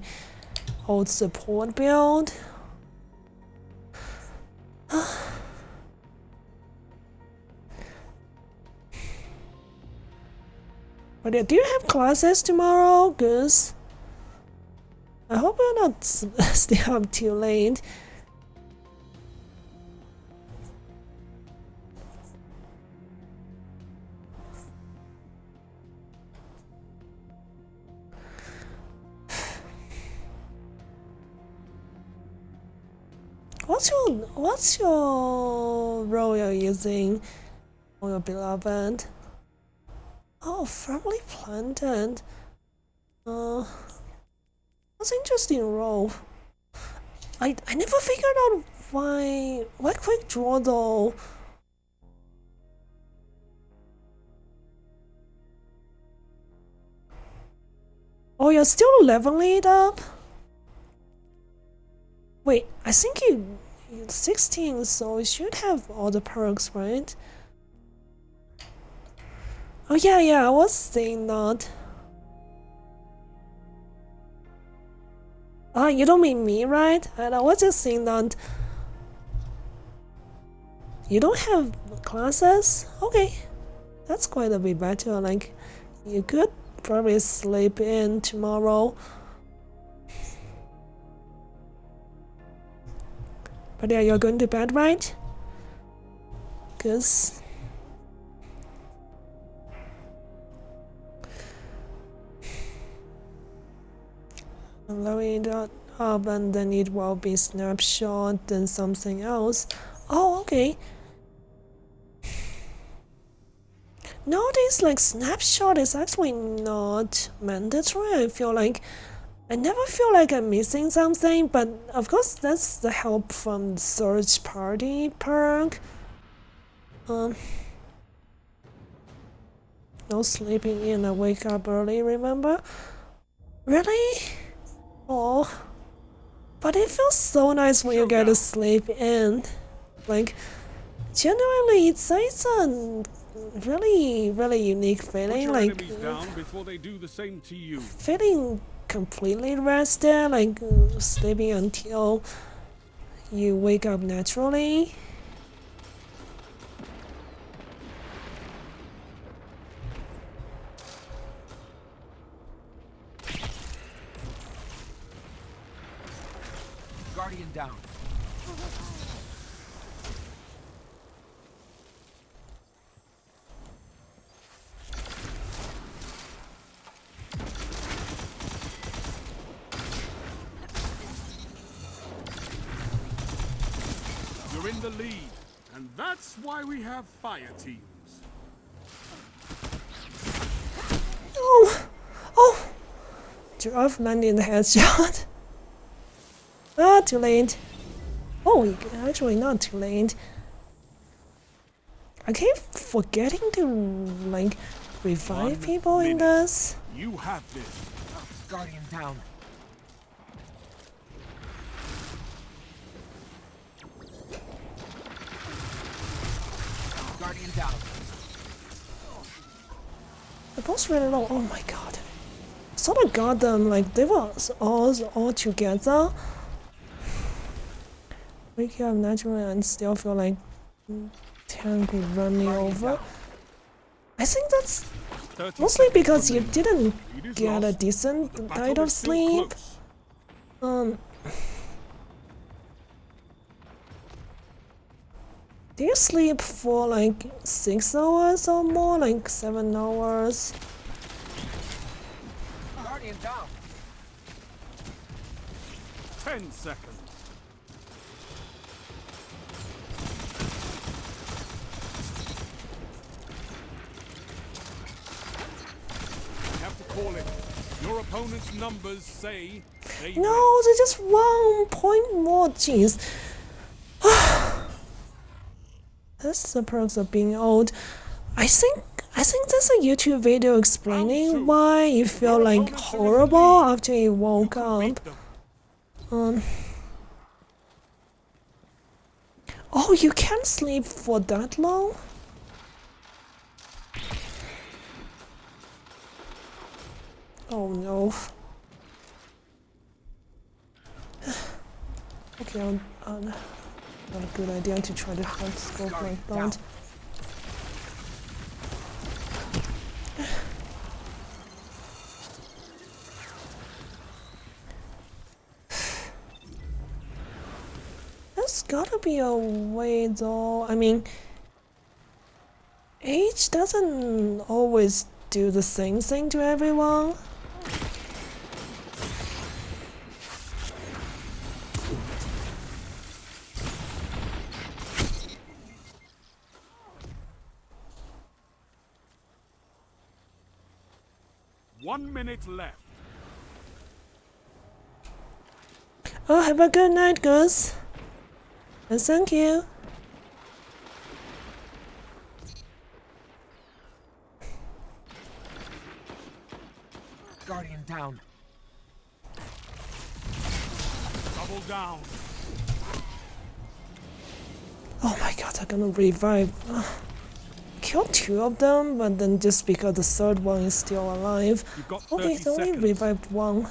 old support build. But yeah, do you have classes tomorrow? Cause I hope you're not stay up too late. What's your role you're using on your beloved? Oh, firmly planted. That's interesting role. I never figured out why quick draw though. Oh, you're still leveling it up? Wait, I think you're 16, so you should have all the perks, right? Oh yeah, I was saying that. Ah, you don't mean me, right? And I was just saying that you don't have classes? Okay, that's quite a bit better. Like, you could probably sleep in tomorrow. But yeah, you're going to bed, right? Cause I'm loading it up and then it will be snapshot, then something else. Oh, okay. Nowadays, like, snapshot is actually not mandatory. I never feel like I'm missing something, but of course that's the help from the search party perk. No sleeping in, I wake up early, remember? Really? Oh, but it feels so nice when you get to sleep in. Like, generally it's a really unique feeling, like down before they do the same to you. Feeling completely rested, like sleeping until you wake up naturally. Guardian down. You're in the lead, and that's why we have fire teams. Oh! Giraffe landing the headshot. Ah, too late. Oh, actually not too late. I keep forgetting to, like, revive people in this. You have this. Guardian down. Guardian down. The boss really low. Oh my god. Sort of got them, like, they were all together. Wake up naturally and still feel like tank running over. I think that's mostly because you didn't get a decent night of sleep. Do you sleep for like 6 hours or more, like 7 hours? Guardian down. 10 seconds. I have to call it. Your opponent's numbers say they No, they're just 1 point more. Jeez. That's the perks of being old. I think there's a YouTube video explaining why you feel like horrible after you woke up. Oh, you can't sleep for that long? Oh no. Okay, not a good idea to try to hard scope like that. There's gotta be a way though. I mean, H doesn't always do the same thing to everyone. One minute left. Oh, have a good night, Gus. And thank you. Guardian down. Double down. Oh my god, I'm gonna revive. Kill 2 of them, but then just because the 3rd one is still alive. You've got Okay, 30 they only seconds. revived 1.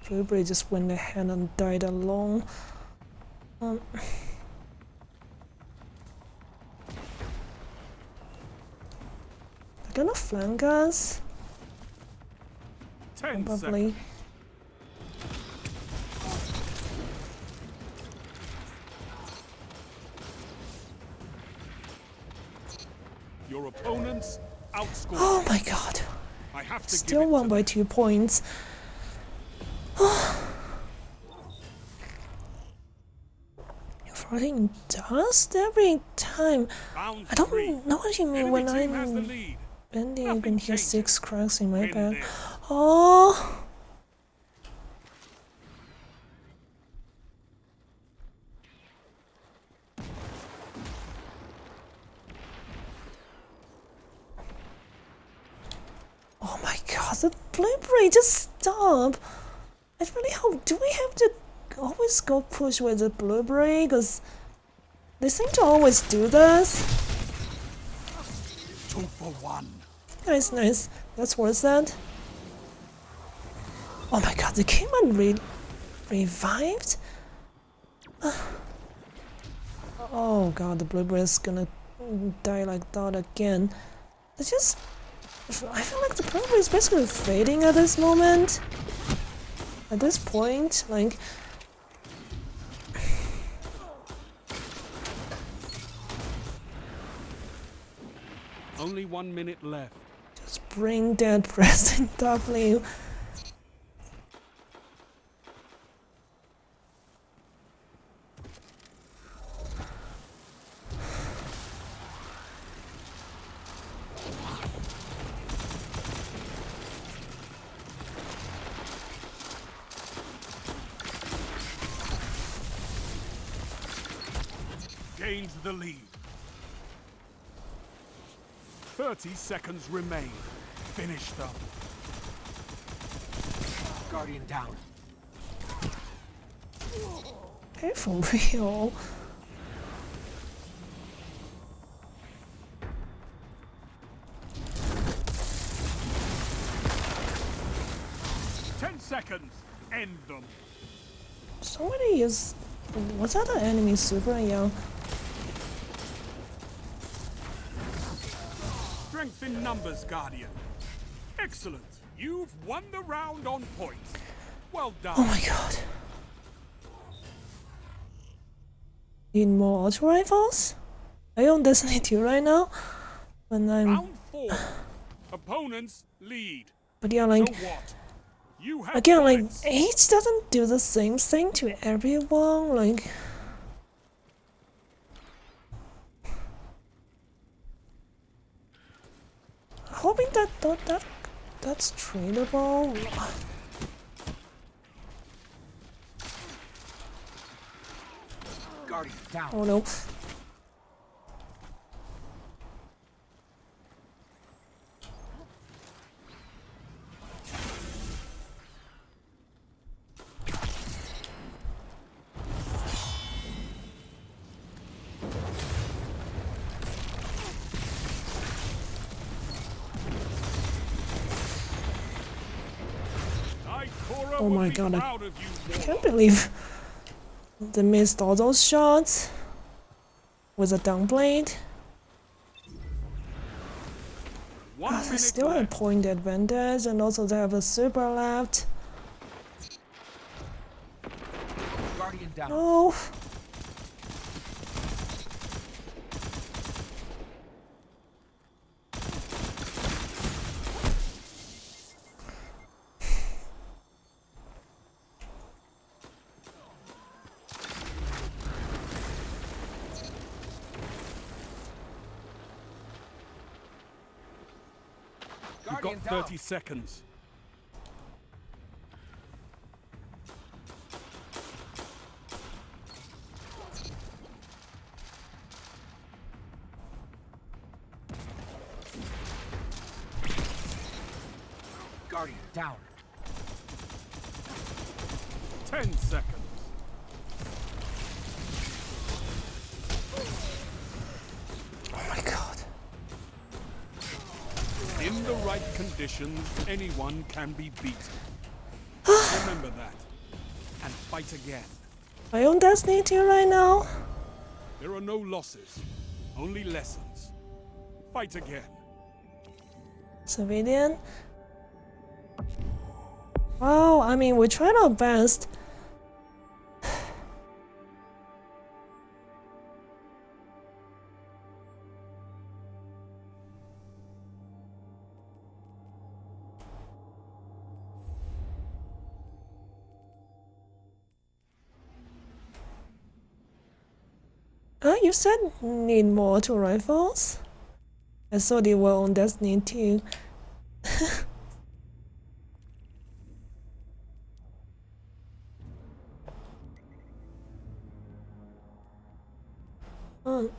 Blueberry just went ahead and died alone. They're gonna flank us, 10 seconds. probably. Your opponents outscored. Oh my god. I have to Still give it won to by them. 2 points. You're falling dust every time. Round I don't 3. know what you mean Enemy when team has the I'm lead. bending. I Nothing can hear changes. 6 cracks in my Win back. this. Oh! Oh my god, the blueberry, just stop! I really hope, do we have to always go push with the blueberry? Because they seem to always do this. 2 for 1. Nice, nice. That's worth that. Oh my god, they came and revived? Oh god, the blueberry's gonna die like that again. It's just... I feel like the blueberry is basically fading at this moment. At this point, like... Only 1 minute left. Just bring that pressing W. Gains the lead. 30 seconds remain. Finish them. Guardian down. Hey, for real? 10 seconds. End them. Somebody is... Was that an enemy super? Yeah. Strength in numbers, Guardian. Excellent. You've won the round on points. Well done. Oh my god. Need more auto rifles? I own Destiny 2 right now. When I'm... Round 4. Opponents lead. But yeah, So like... what? You have Again, like, points. H doesn't do the same thing to everyone, like... Hoping that's tradable. Guardian down. Oh no. Emperor Oh will my be god, I proud of you, can't Warlock. believe they missed all those shots with a down blade. One Ah, they minute still have left. point advantage, and also they have a super left. Guardian down. No. You've Guardian got down. 30 seconds. Guardian down. 10 seconds. Oh my god. In the right conditions, anyone can be beaten. Remember that. And fight again. My own destiny too right now. There are no losses, only lessons. Fight again. Civilian. Well, I mean, we tried our best. You said need more auto rifles? I saw they were on Destiny too. Oh.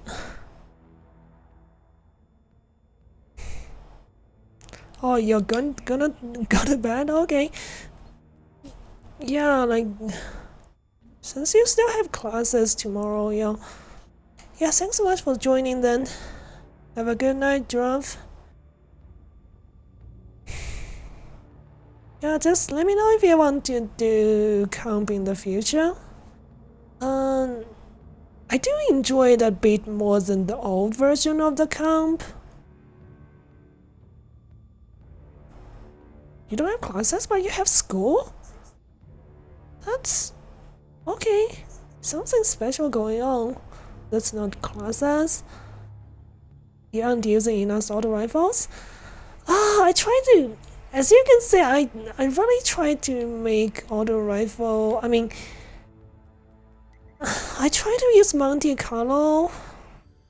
Oh, you're gonna go to bed? Okay. Yeah, like since you still have classes tomorrow, yeah. Yeah, thanks so much for joining then. Have a good night, Giraffe. Yeah, just let me know if you want to do comp in the future. I do enjoy it a bit more than the old version of the comp. You don't have classes, but you have school? That's okay. Something special going on. That's not classes. You aren't using enough auto rifles? I try to, as you can see, I really try to make auto rifle. I mean, I try to use Monte Carlo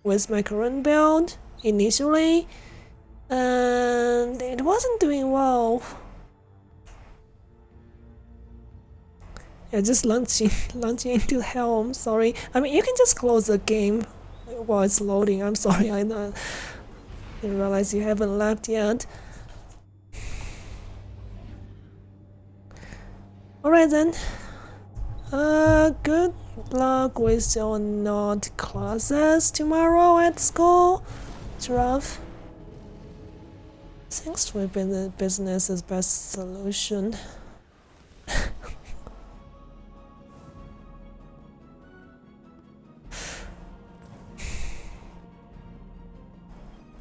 with my current build initially, and it wasn't doing well. Yeah, just launching into hell. I'm sorry. I mean, you can just close the game while it's loading. I'm sorry. I didn't realize you haven't left yet. Alright then. Good luck with your not classes tomorrow at school, Giraffe. Thanks for being the business's best solution.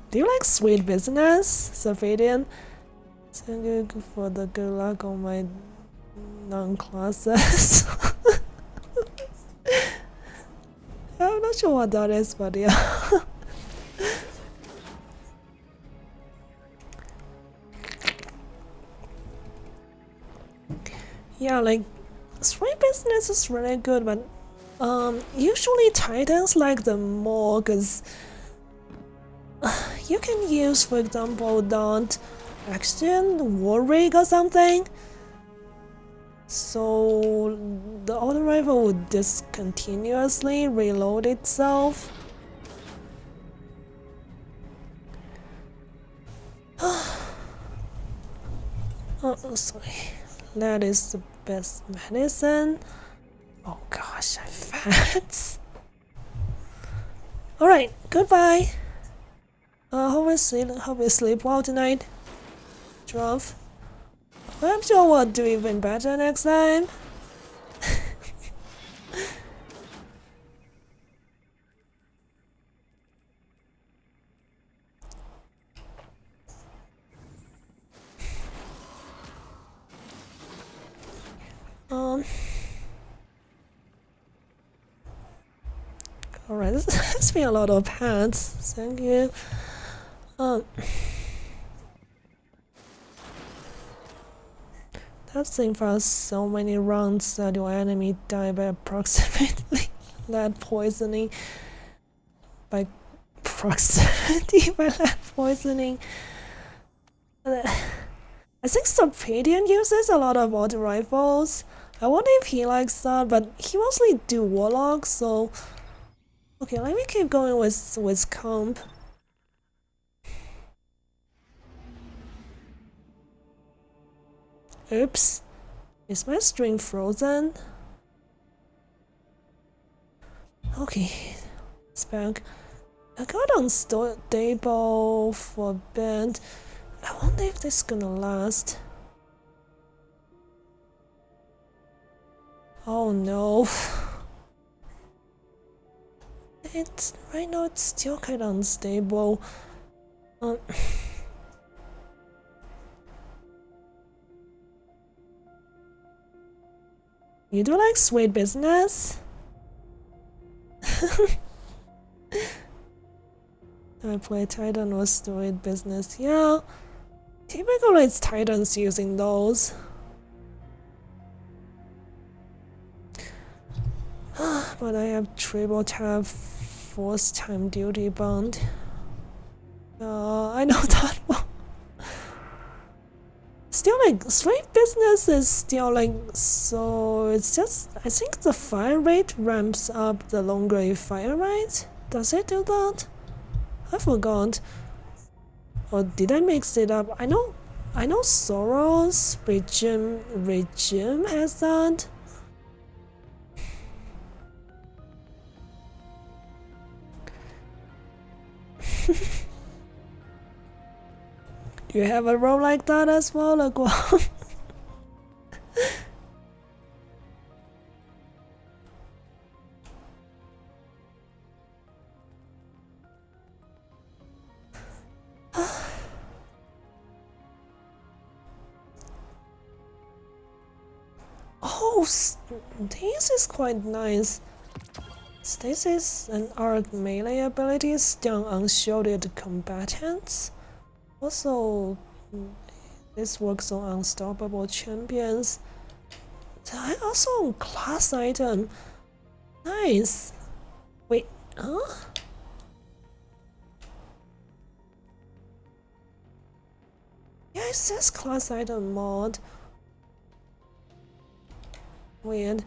Do you like sweet business, Sophidian? Thank you for the good luck on my non-classes. I'm not sure what that is, but yeah. Yeah, like sweet business is really good, but usually Titans like them more because you can use, for example, Daunt Action, War Rig or something. So the auto rifle would just continuously reload itself. Oh, sorry. That is the best medicine. Oh gosh, I'm fat. Alright, goodbye. Hope you sleep well tonight. Giraffe. I'm sure we'll do even better next time. Alright, this has been a lot of pants. Thank you. That thing for so many rounds that your enemy die by approximately lead poisoning. By proximity by lead poisoning. I think Serpadian uses a lot of auto rifles. I wonder if he likes that, but he mostly do warlocks, so okay, let me keep going with comp. Oops. Is my string frozen? Okay. It's back. I got unstable for a bit. I wonder if this is gonna last. Oh no. It's right now it's still kind of unstable. You do like sweet business? I play Titan with sweet business. Yeah. Typically it's Titans using those. But I have triple tap force time duty bound. I know that one. Still like straight business is still like so it's just I think the fire rate ramps up the longer you fire, right? Does it do that? I forgot. Or did I mix it up? I know Soros regime has that. Do you have a role like that as well, Laguan? Oh, this is quite nice. Stasis and arc melee abilities stun unshielded combatants. Also, this works on unstoppable champions. Also on class item. Nice. Wait, huh? Yeah, it says class item mod. Weird.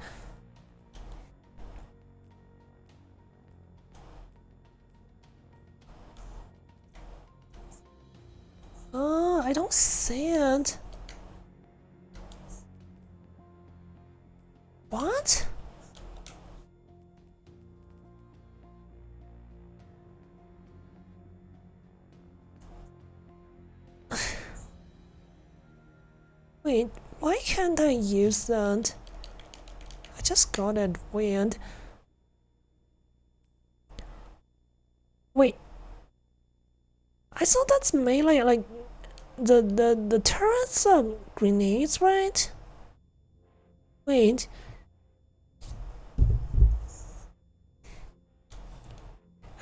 Oh, I don't see it. What? Wait, why can't I use that? I just got it weird. Wait. I thought that's melee, like the turrets are grenades, right? Wait.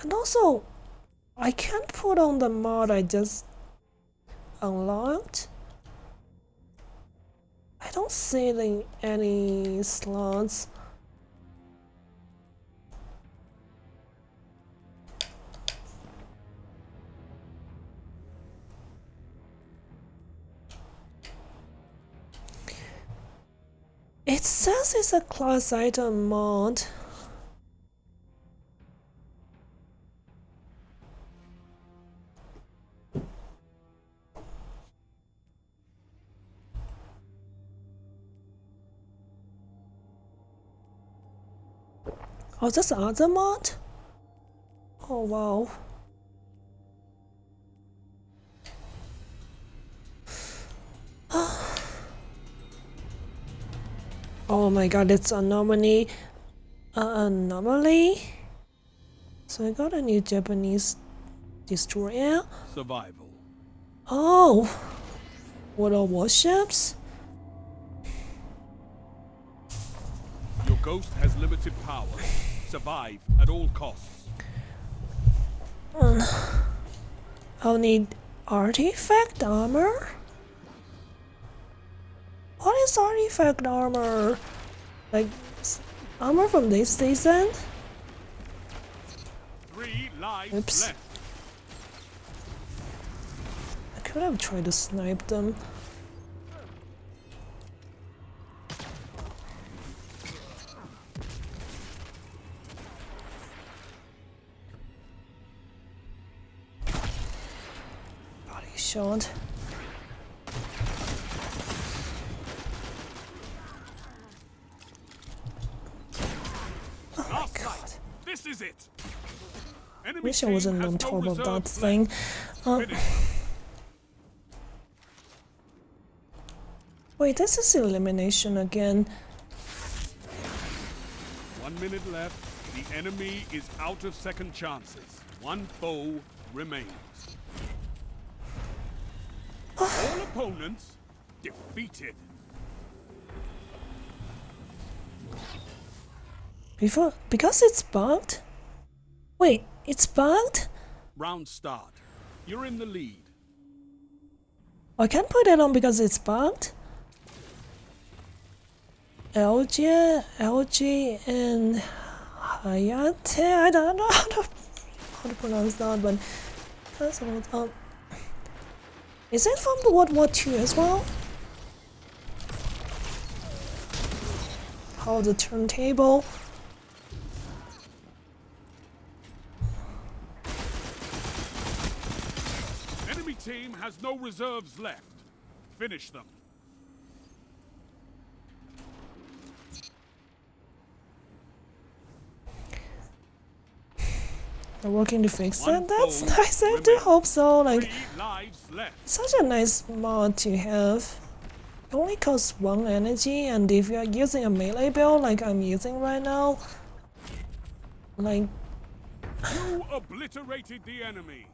And also, I can't put on the mod I just unlocked. I don't see any slots. It says it's a class item mod. Oh, that's other mod? Oh wow. Oh my god, it's anomaly. Anomaly? So I got a new Japanese destroyer. Survival. Oh! What are warships? Your ghost has limited power. Survive at all costs. I'll need artifact armor? What is artifact armor? Like, armor from this season? 3 lives Oops. left. I could have tried to snipe them. Body shot. Last fight. This is it. Enemy Wish I team wasn't has on no top of that reserves thing. left. Finish. Wait, this is elimination again. 1 minute left. The enemy is out of second chances. One foe remains. All opponents defeated. Because it's bugged? Wait, it's bugged? Round start. You're in the lead. I can't put it on because it's bugged? LG and Hayate? I don't know how to pronounce that, but that's all. Is it from the World War II as well? How the turntable? Enemy team has no reserves left. Finish them. They're working to fix One it? That's foe nice, I do remains. hope so. Like, 3 lives left. such a nice mod to have. It only costs 1 energy, and if you're using a melee build like I'm using right now, like, You obliterated the enemy.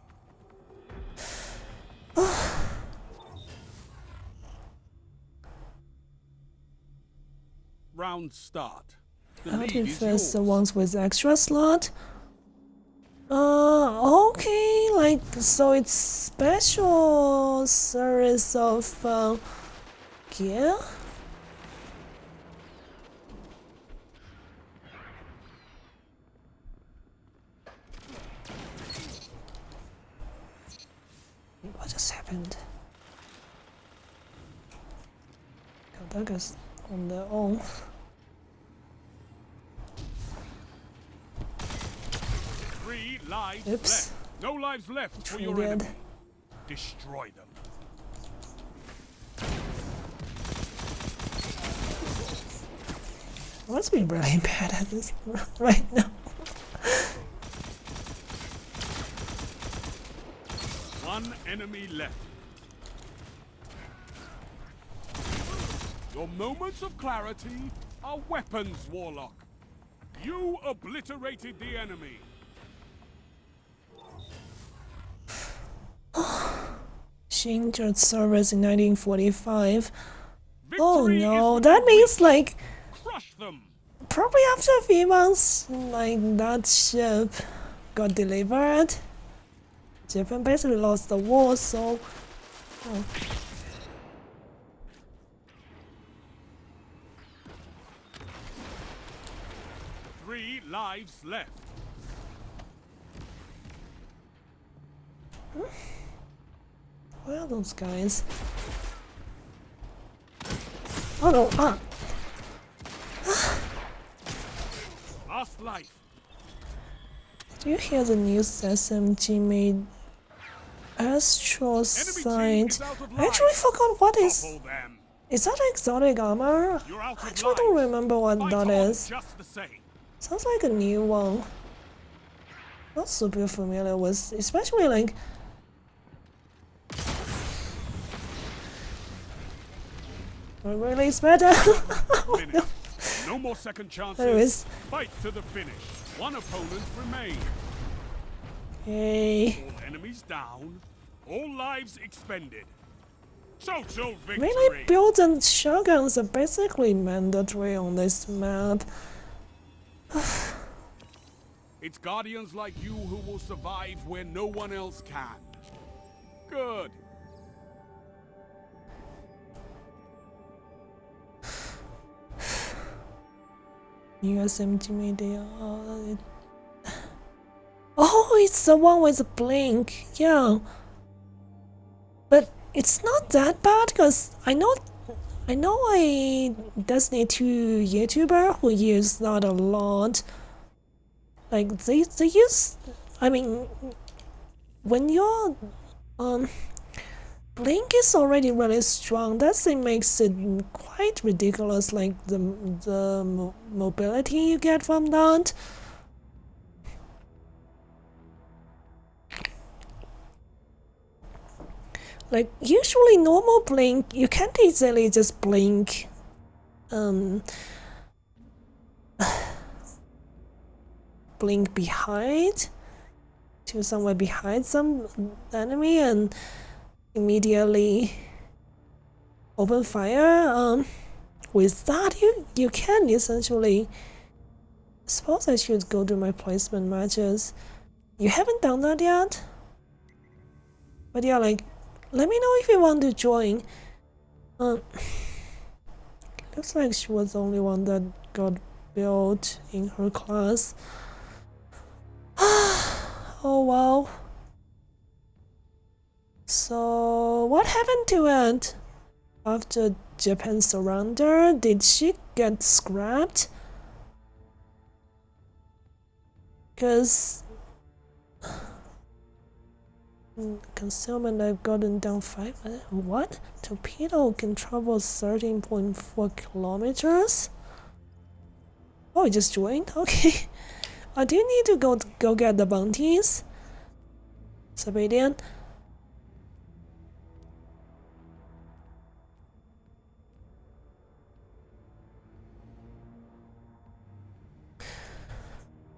Round start. The how lead to is fix the yours. ones with extra slot? Okay, like, so it's special series of gear? What just happened? Kadagas on their own. 3 lives Oops. left. No lives left for your Triggered. enemy. Destroy them. I must be really bad at this right now. One enemy left. Your moments of clarity are weapons, Warlock. You obliterated the enemy. She entered service in 1945. Victory Oh is no, within that means reach. like Crush them. probably after a few months, like that ship got delivered. Japan basically lost the war, so. Oh. Three lives left. Where are those guys? Oh no, Last life. Did you hear the news SMG made Astral Sight? is out of I actually life. forgot what is. Topple them. Is that exotic armor? You're out of I actually don't lives. remember what Fight that on is. just the same. Sounds like a new one. Not super familiar with, especially like. Really, it's better. Minute. No more second chances. Anyways. Fight to the finish. One opponent remains. Yay. All enemies down. All lives expended. Total victory. Melee builds and shotguns are basically mandatory on this map. It's guardians like you who will survive where no one else can. Good. USMG media. Oh, it's the one with the blink. Yeah. But it's not that bad because I know a Destiny 2 YouTuber who used that a lot. Like they use, I mean, when your blink is already really strong, that thing makes it quite ridiculous, like the mobility you get from that. Like usually normal blink, you can't easily just blink blink behind to somewhere behind some enemy and immediately open fire. With that you can essentially. I suppose I should go to my placement matches. You haven't done that yet? But yeah, like, let me know if you want to join. Looks like she was the only one that got built in her class. Oh wow. So what happened to it? After Japan's surrender, did she get scrapped? Because concealment, I've gotten down 5. What? Torpedo can travel 13.4 kilometers? Oh, it just joined? Okay. Do you need to go get the bounties? Civilian?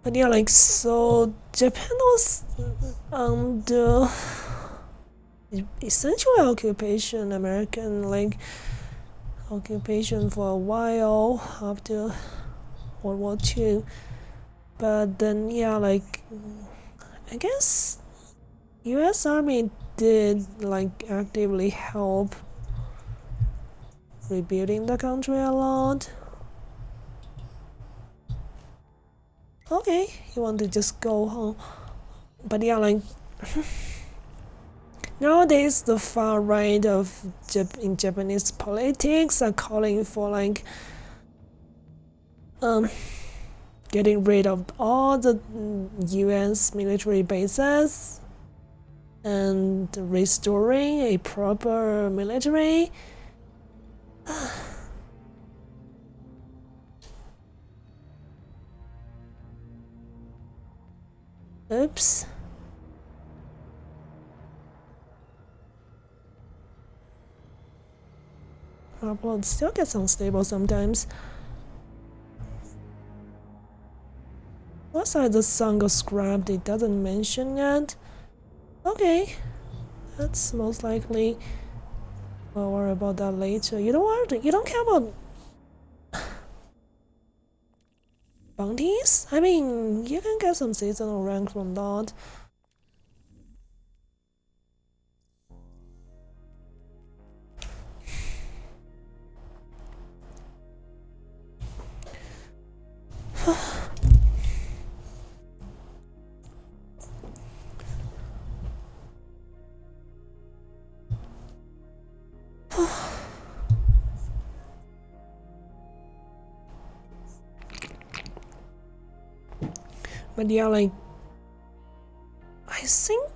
But yeah, like, so Japan was under essentially occupation, American like occupation for a while after World War II. But then yeah, like I guess US Army did like actively help rebuilding the country a lot. Okay, you want to just go home. But yeah, like nowadays the far right of in Japanese politics are calling for like getting rid of all the US military bases and restoring a proper military. Oops. Upload still gets unstable sometimes. What side the song got scrapped? It doesn't mention yet. Okay, that's most likely. We'll worry about that later. You don't care about bounties? I mean, you can get some seasonal rank from that. But yeah, like I think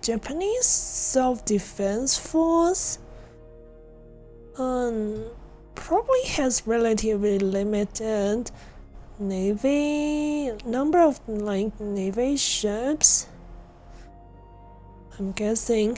Japanese self-defense force probably has relatively limited number of like navy ships. I'm guessing.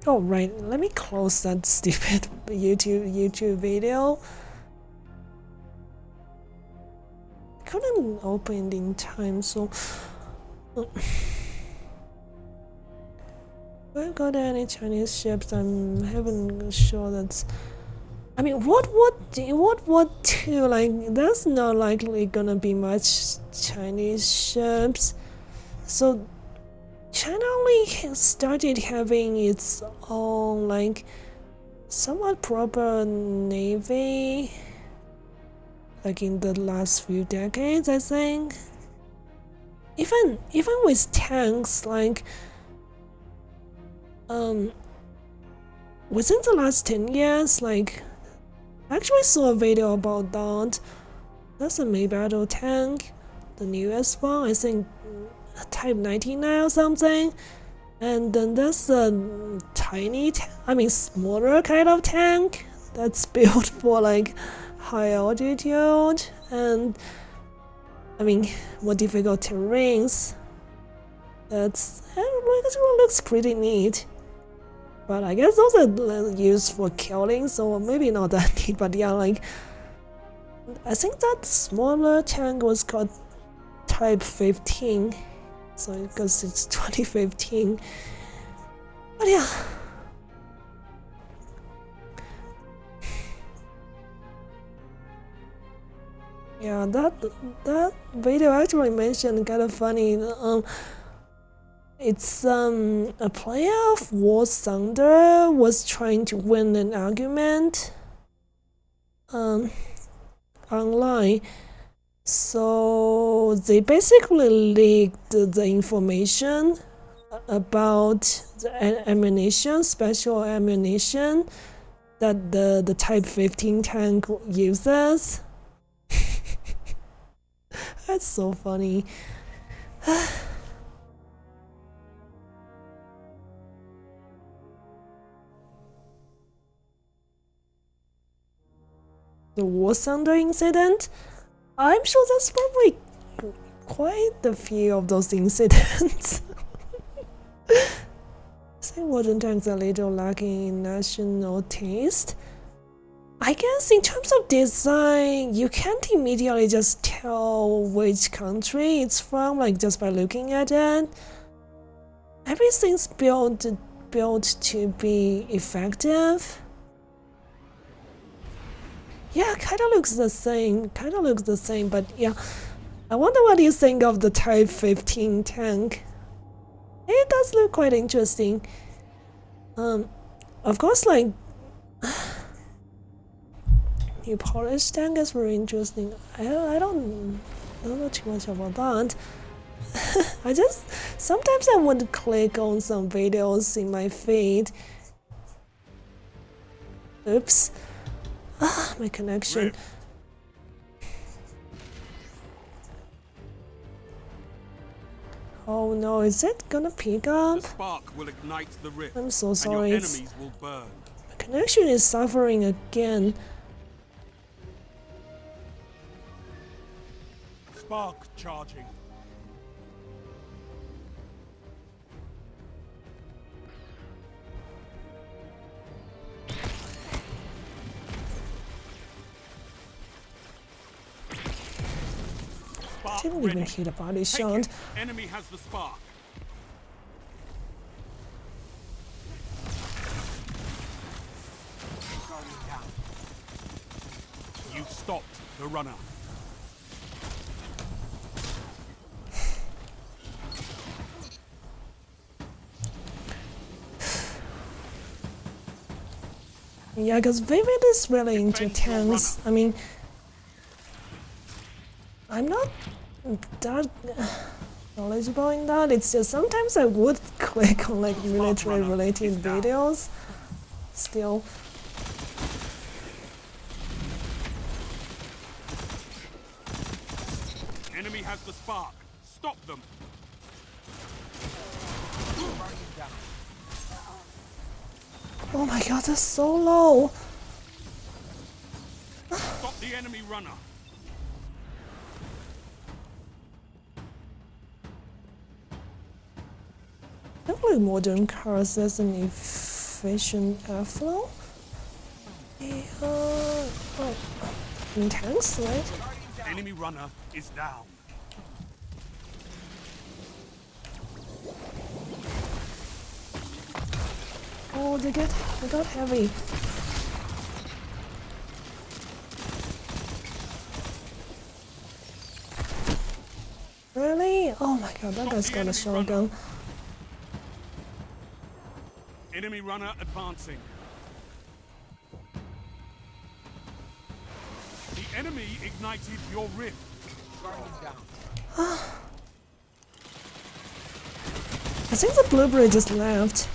Oh right, let me close that stupid YouTube video. I couldn't open it in time, so if I got any Chinese ships, I'm having sure that's. I mean, what to like? There's not likely gonna be much Chinese ships, so China only started having its own like somewhat proper navy like in the last few decades, I think. Even with tanks, like within the last 10 years, like I actually saw a video about that. That's a May battle tank, the newest one, I think Type 99 or something. And then there's a tiny, smaller kind of tank that's built for like high altitude and more difficult terrains. It looks pretty neat. But I guess those are used for killing, so maybe not that neat. But yeah, like I think that smaller tank was called Type 15. So because it's 2015. But yeah. Yeah, that video actually mentioned kind of funny. It's a player of War Thunder was trying to win an argument online. So they basically leaked the information about the ammunition, special ammunition that the Type 15 tank uses. That's so funny. The War Thunder incident? I'm sure there's probably quite a few of those incidents. I think modern tanks are a little lacking in national taste. I guess in terms of design, you can't immediately just tell which country it's from, like just by looking at it. Everything's built to be effective. Yeah, kinda looks the same, but yeah. I wonder what you think of the Type 15 tank. It does look quite interesting. Of course, like new Polish tank is very interesting. I don't know too much about that. Sometimes I want to click on some videos in my feed. Oops. My connection. Oh no, is it gonna pick up? The spark will ignite the rift, I'm so sorry. and your enemies will burn. My connection is suffering again. Spark charging. I didn't even hit a body shot. Enemy has the spark. You stopped the runner. Yeah, because Vivid is really into tanks. I mean, I'm not that knowledgeable in that. It's just sometimes I would click on like military related videos. Still. Enemy has the spark. Stop them. Oh my god, that's so low. Stop the enemy runner. Definitely modern cars, there's an efficient airflow. Yeah, oh, intense, right? Enemy runner is down. Oh, they got heavy. Really? Oh my god, that guy's got a shotgun. Enemy runner advancing. The enemy ignited your rift. I think the blueberry just left.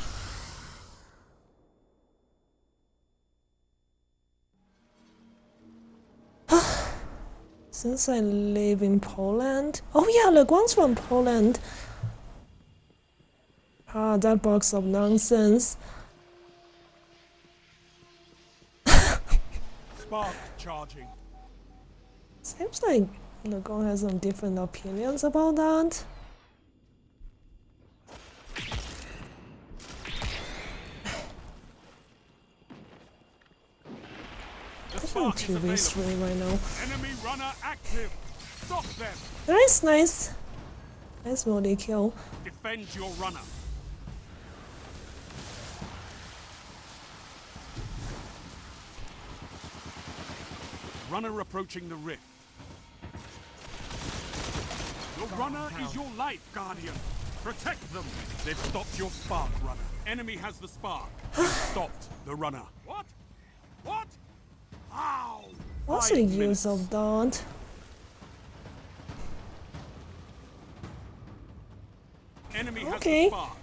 Since I live in Poland. Oh yeah, look, one's from Poland. Ah, that box of nonsense. Spark charging. Seems like Lagon has some different opinions about that. The I'm spark is available. 2v3 right now. Enemy runner active. Stop them. Nice, nice. Nice multi kill. Defend your runner. Runner approaching the rift. Your runner is your life, Guardian. Protect them. They've stopped your spark, runner. Enemy has the spark. You've stopped the runner. What? What? Ow! What's 5 the minutes. use of that? Enemy has Okay. the spark.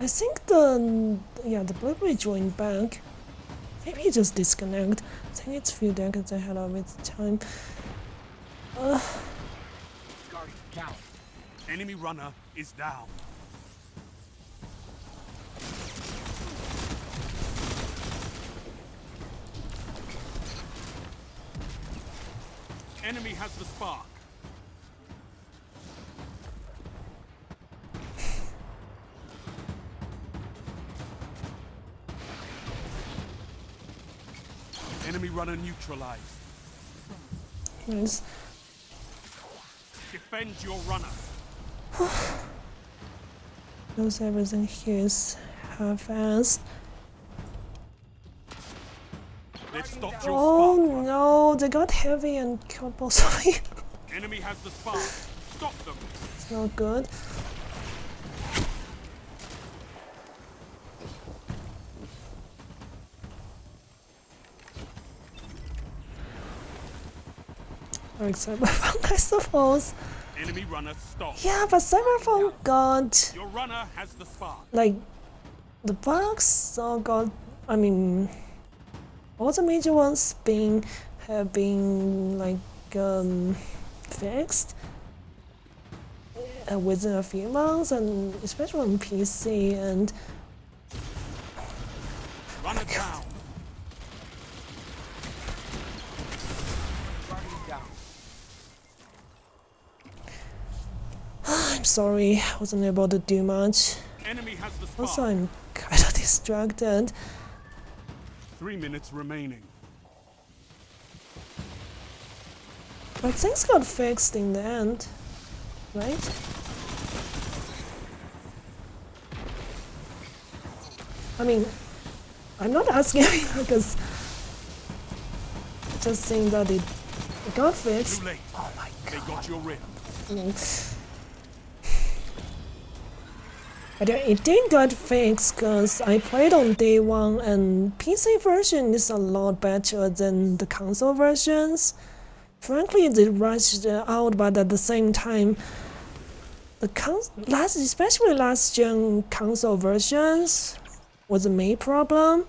I think the blueberry joined back. Maybe he just disconnect. I think it's a few decades ahead of its time. Guardian down. Enemy runner is down. Enemy has the spark. Enemy runner neutralized. Nice. Defend your runner. Knows everything here is half-assed. They've stopped your Oh spark. runner. no, they got heavy and killed both of me. Enemy has the spark. Stop them. It's not good. Or Cyberpunk, I suppose. Enemy runner stop. Yeah, but Cyberpunk got Your runner has the spark. like the bugs all got. I mean, all the major ones have been like fixed within a few months, and especially on PC. And Runner down. Guardian down. I'm sorry, I wasn't able to do much. Enemy has the spark. Also, I'm kind of distracted. 3 minutes remaining. But things got fixed in the end, right? I mean, I'm not asking because just saying that it got fixed. Too late. Oh my They got your rift. god. But it did get fixed because I played on day one, and PC version is a lot better than the console versions. Frankly, they rushed out, but at the same time, especially last gen console versions was a main problem.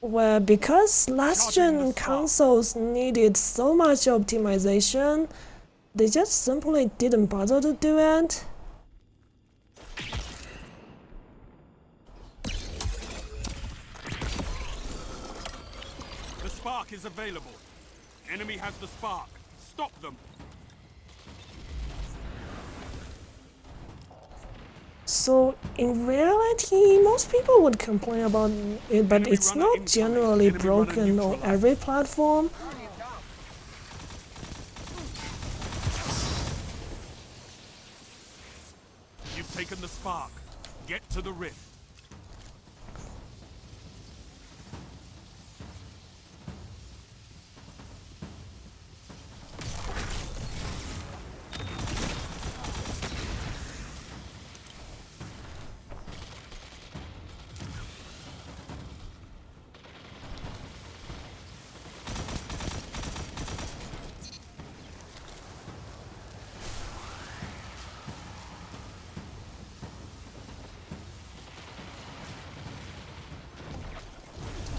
Where because last gen consoles needed so much optimization, they just simply didn't bother to do it. The spark is available. Enemy has the spark. Stop them. So in reality, most people would complain about it, but Enemy it's runner not incoming. generally Enemy runner broken on neutralized. every platform. You've taken the spark. Get to the rift.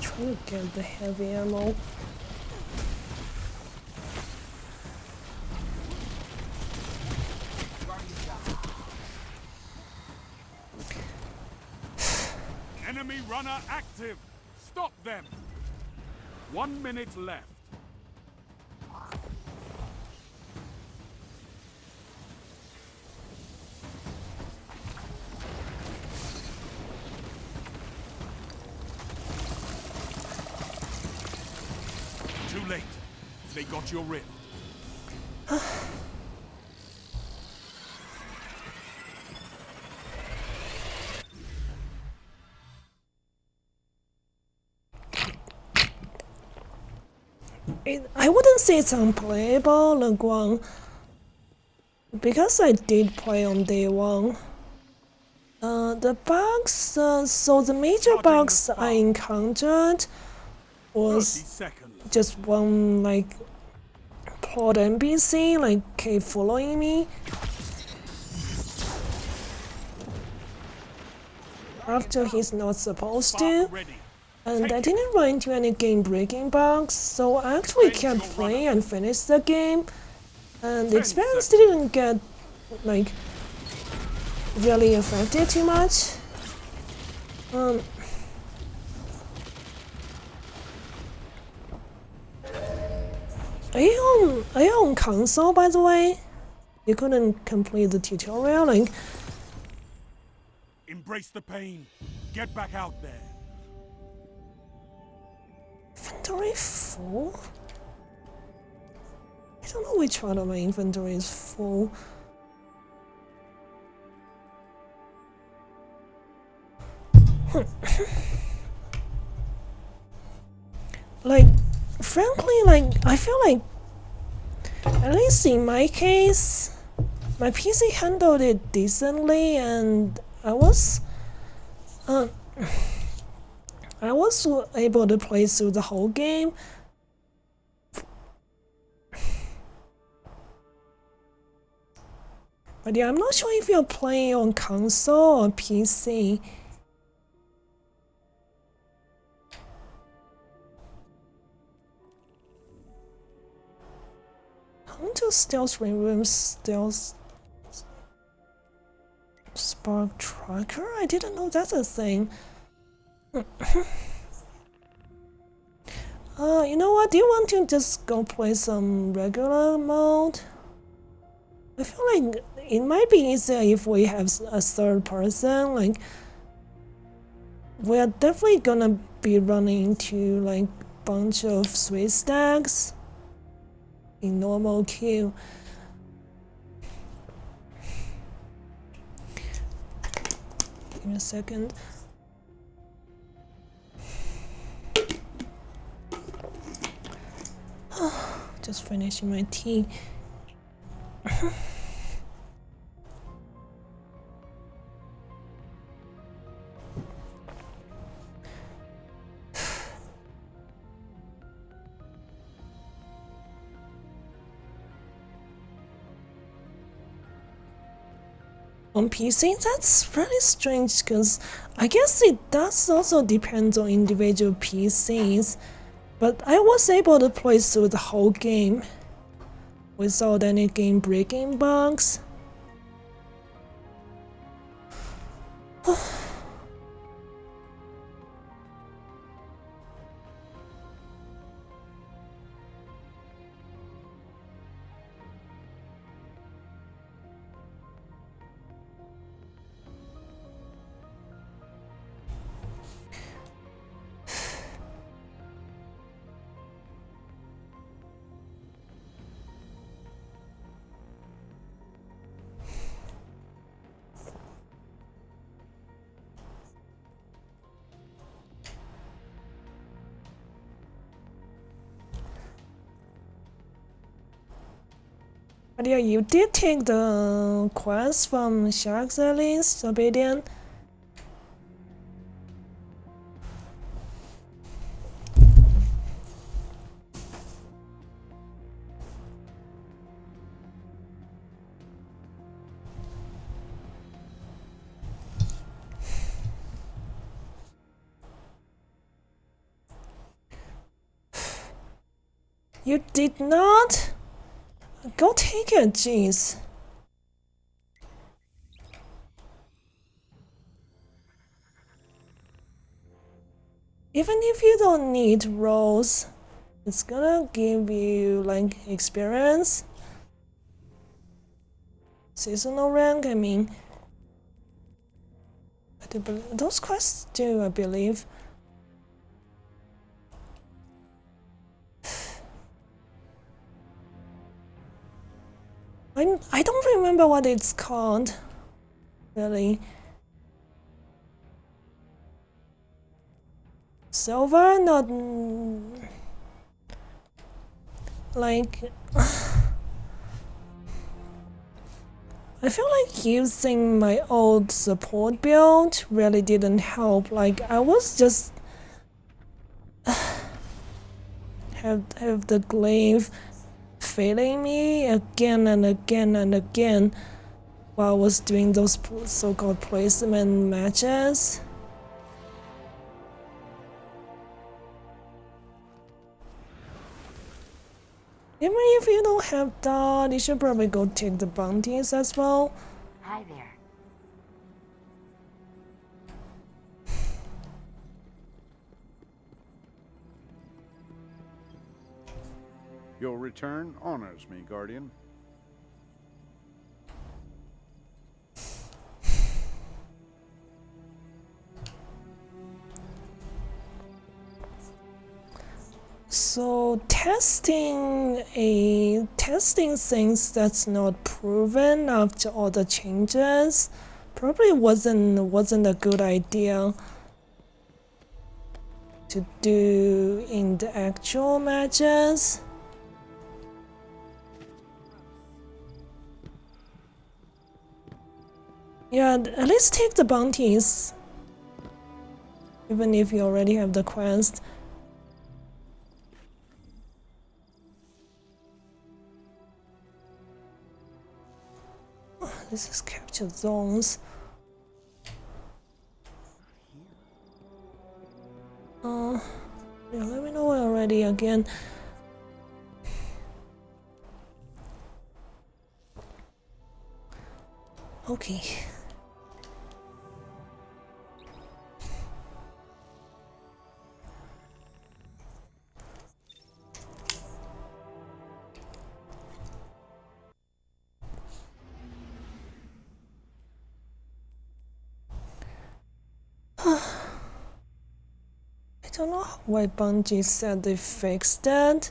Trying to get the heavy ammo. Enemy runner active. Stop them. 1 minute left. Too late. They got your rift. I wouldn't say it's unplayable, Leguang, because I did play on day one. The bugs, so the major Charging the bugs I spark. encountered 30 was seconds. just one like plot NPC like keep following me. After he's not supposed to. Spark ready. And Take I it. didn't run into any game-breaking bugs, so I actually Change kept your playing runner. and finished the game. And the 10 experience seconds. didn't get, like, really affected too much. Are you on console, by the way? You couldn't complete the tutorial, like, Embrace the pain. Get back out there. inventory full? I don't know which one of my inventory is full. Like, frankly, like, I feel like, at least in my case, my PC handled it decently, and I was able to play through the whole game. But yeah, I'm not sure if you're playing on console or PC. Hunter Stealth Room Stealth Spark Tracker? I didn't know that's a thing. You know what? Do you want to just go play some regular mode? I feel like it might be easier if we have a third person. Like, we're definitely gonna be running into like bunch of Swiss stacks in normal queue. Give me a second. Just finishing my tea. On PC, that's really strange because I guess it does also depend on individual PCs, but I was able to play through the whole game without any game breaking bugs. But yeah, you did take the quest from Sharks at least, Obsidian. You did not? Go take it, jeez. Even if you don't need rolls, it's gonna give you like experience. Seasonal rank, I mean. Those quests do, I believe. I don't remember what it's called, really. Silver, not like. I feel like using my old support build really didn't help. Like I was just have the glaive failing me again and again and again while I was doing those so-called placement matches. Even if you don't have that, you should probably go take the bounties as well. Hi there. Your return honors me, Guardian. So testing things that's not proven after all the changes probably wasn't a good idea to do in the actual matches. Yeah, at least take the bounties, even if you already have the quest. This is capture zones. Yeah, let me know when you're ready again. Okay. I don't know why Bungie said they fixed that.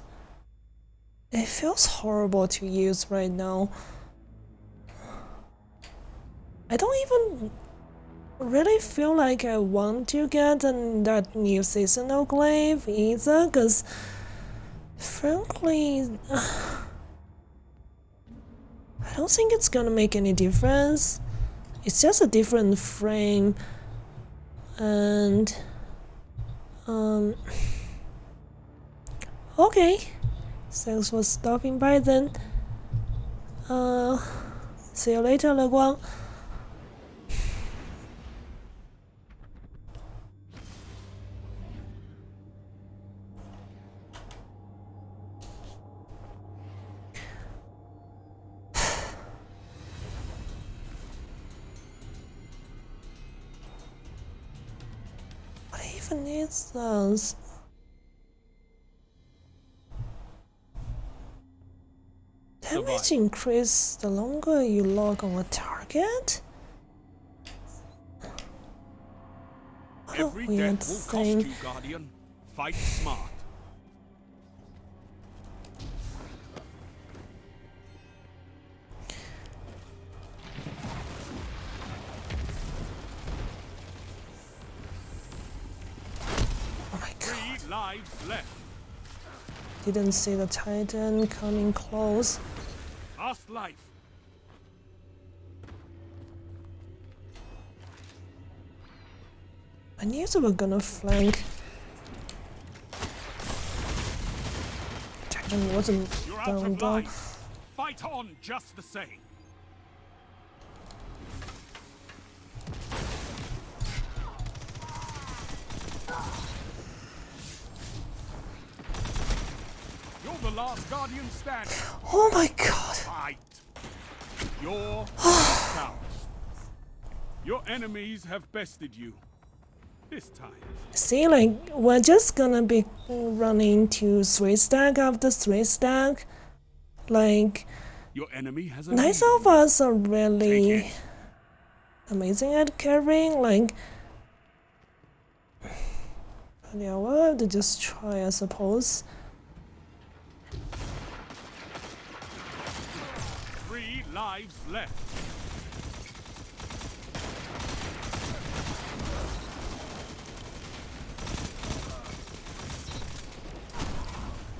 It feels horrible to use right now. I don't even really feel like I want to get that new seasonal glaive either, because frankly, I don't think it's gonna make any difference. It's just a different frame, and okay. Thanks for stopping by then. See you later, Le Guang. What even is this? Damage increase the longer you log on a target? What a Every weird death will cost thing. you, Guardian. Fight smart. Oh my god. 3 lives left. Didn't see the Titan coming close. Last life. I knew they were gonna flank. Protection wasn't You're out down of down. life. Fight on just the same. You're the last guardian standing. Oh my god. Fight. You're out. Your enemies have bested you. This time. See, like, we're just gonna be running to 3 stack after 3 stack. Like, Your enemy has a neither lead. of us are Take really it. amazing at carrying. Like, yeah, we'll have to just try, I suppose. 3 lives left.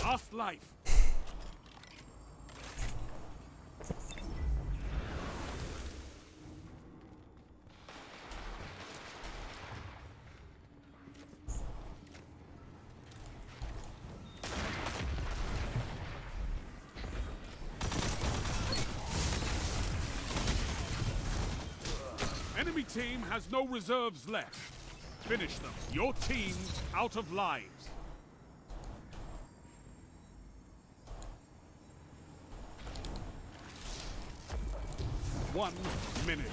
Last life. Enemy team has no reserves left. Finish them. Your team's out of lives. One minute.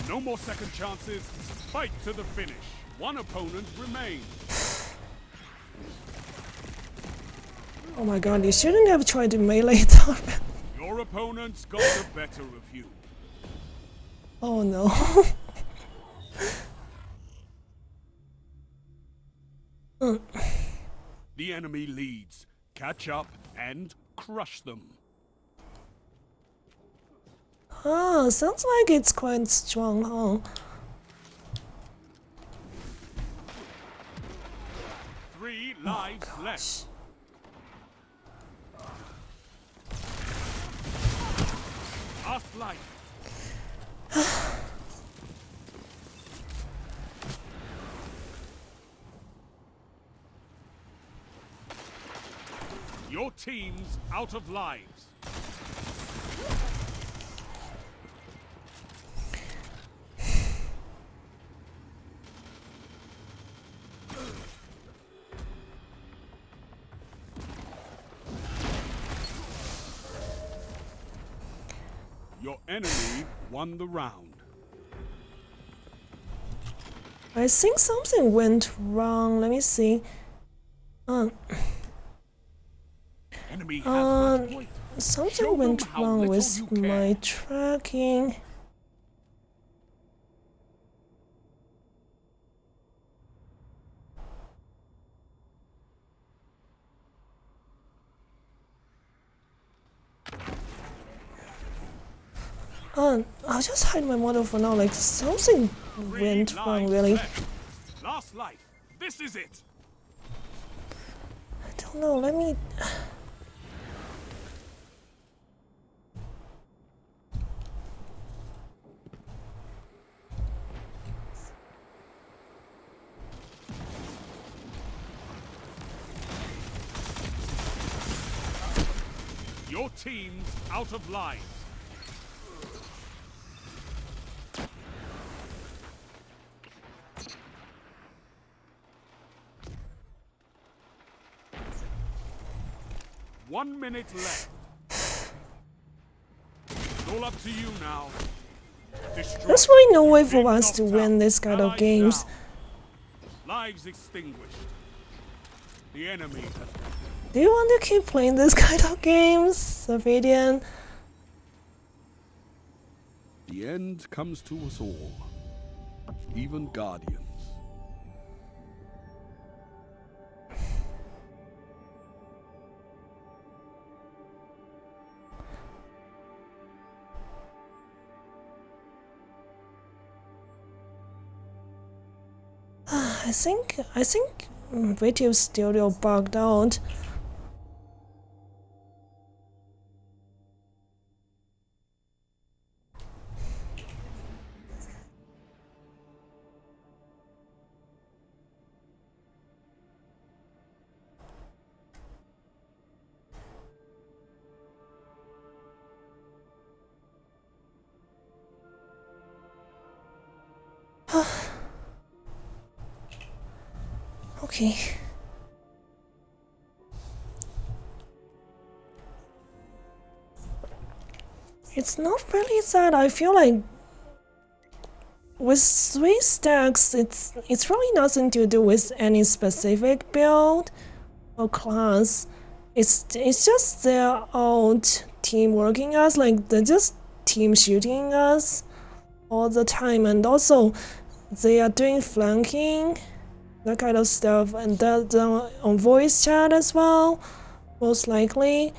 No more second chances. Fight to the finish. One opponent remains. Oh my god, you shouldn't have tried to melee target. Your opponent's got the better of you. Oh no. The enemy leads. Catch up and crush them. Ah, sounds like it's quite strong, huh? 3 lives left. Last life. Your team's out of lives. Your enemy won the round. I think something went wrong. Let me see. Enemy has match point. Show Something them went how wrong little with you care. my tracking. I'll just hide my model for now. Like, something 3 went wrong, lives really. left. Last life. This is it. I don't know. Let me. Your team's out of lives. One minute left. It's all up to you now. Destroy. There's really no way for Big us to knocked win out. this kind of Allies games. down. Lives extinguished. The enemy has Do you want to keep playing this kind of games, Savidian? The end comes to us all, even Guardians. I think Video Studio bugged out. Okay. It's not really that. I feel like with 3 stacks, it's really nothing to do with any specific build or class. It's just their old team working us, like they're just team shooting us all the time, and also they are doing flanking, that kind of stuff, and that's on voice chat as well, most likely.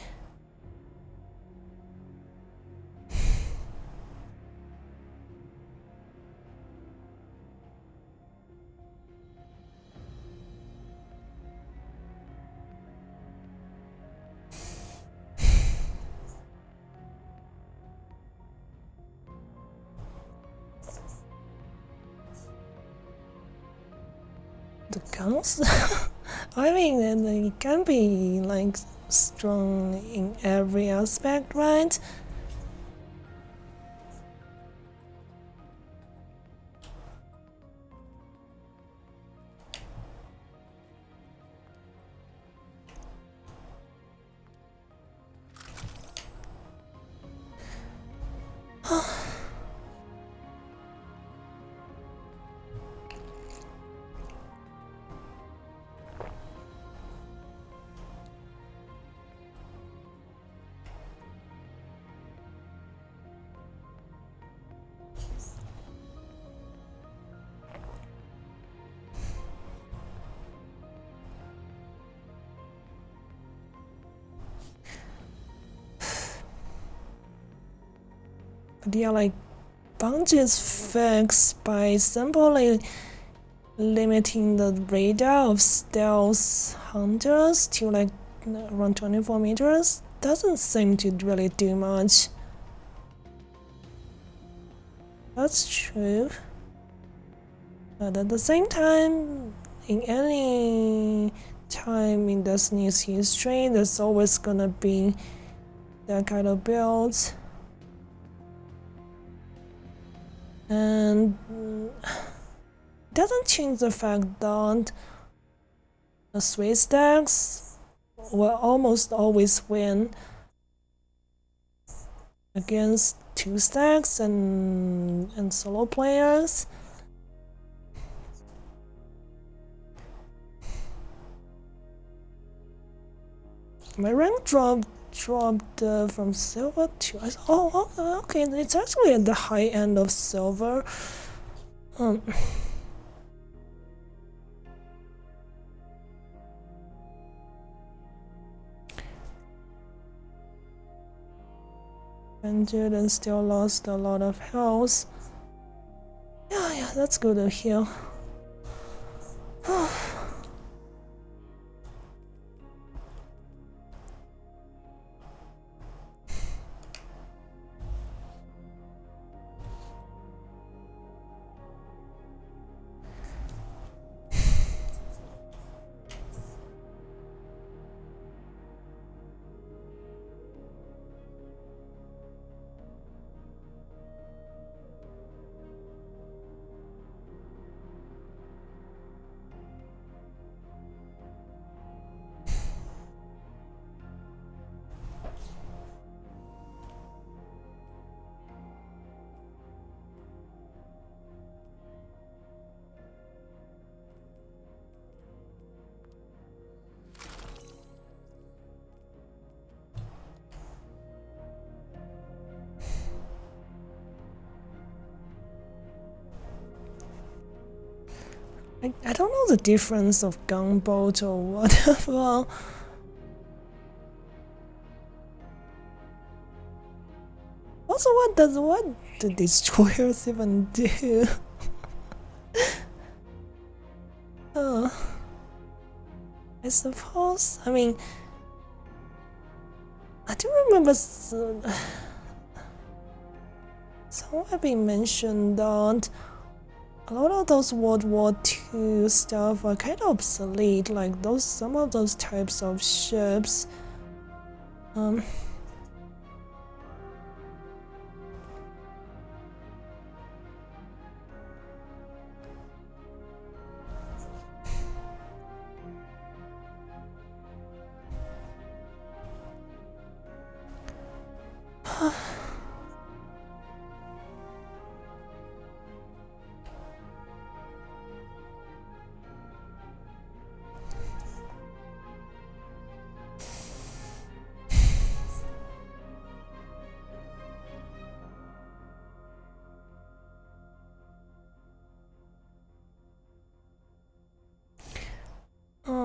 The guns? I mean, it can be like strong in every aspect, right? But yeah, like Bungie's fix by simply limiting the radar of stealth hunters to like around 24 meters doesn't seem to really do much. That's true. But at the same time, in any time in Destiny's history, there's always gonna be that kind of builds. And it doesn't change the fact that the 3 stacks will almost always win against 2 stacks and solo players. My rank dropped from silver to okay, it's actually at the high end of silver. Injured and still lost a lot of health. Yeah, that's good to hear. I don't know the difference of gunboat or whatever. Also, what do destroyers even do? I suppose. I mean, I do remember somewhere being mentioned that a lot of those World War II stuff are kind of obsolete. Like some of those types of ships.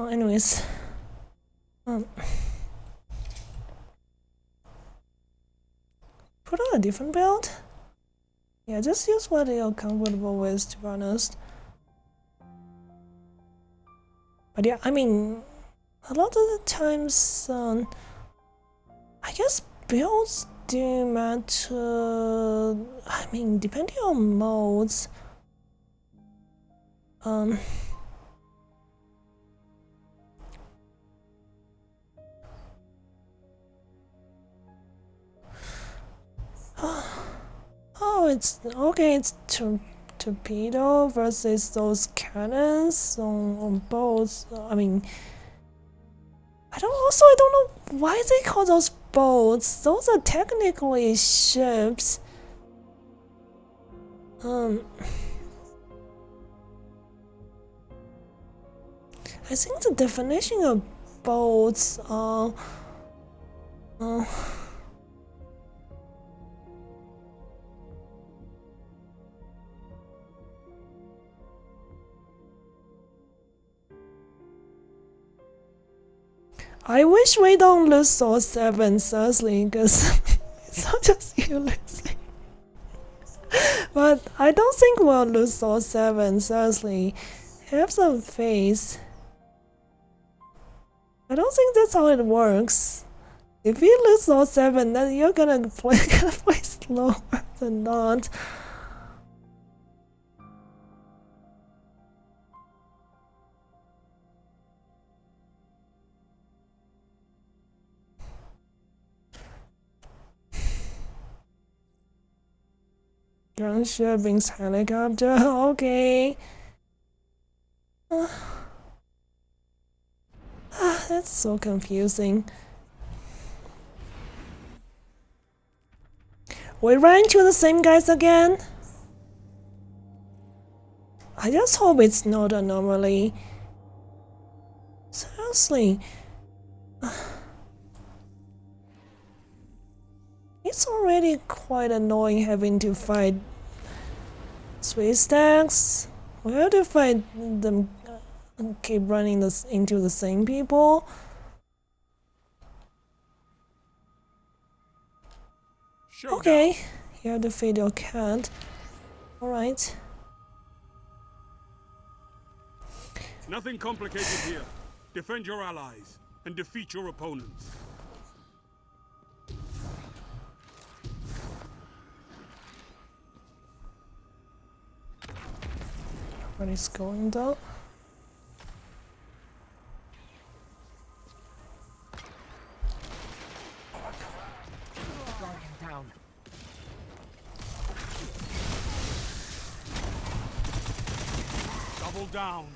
Anyways. Put on a different build? Yeah, just use what you're comfortable with, to be honest. But yeah, I mean, a lot of the times, I guess builds do matter. I mean, depending on modes. Oh, it's okay. It's torpedo versus those cannons on boats. I mean, I don't know why they call those boats. Those are technically ships. I think the definition of boats are. I wish we don't lose Soul 7, seriously, because it's not just you losing. But I don't think we'll lose Soul 7, seriously. Have some faith. I don't think that's how it works. If you lose Soul 7, then you're gonna play slower than not. Gunship means helicopter, okay. That's so confusing. We ran into the same guys again? I just hope it's not an anomaly. Seriously. It's already quite annoying having to fight 3 stacks. We have to fight them, keep running into the same people. Showdown. Okay, you have to feed your cat. Alright. Nothing complicated here. Defend your allies and defeat your opponents. What is going though? Down. Double down.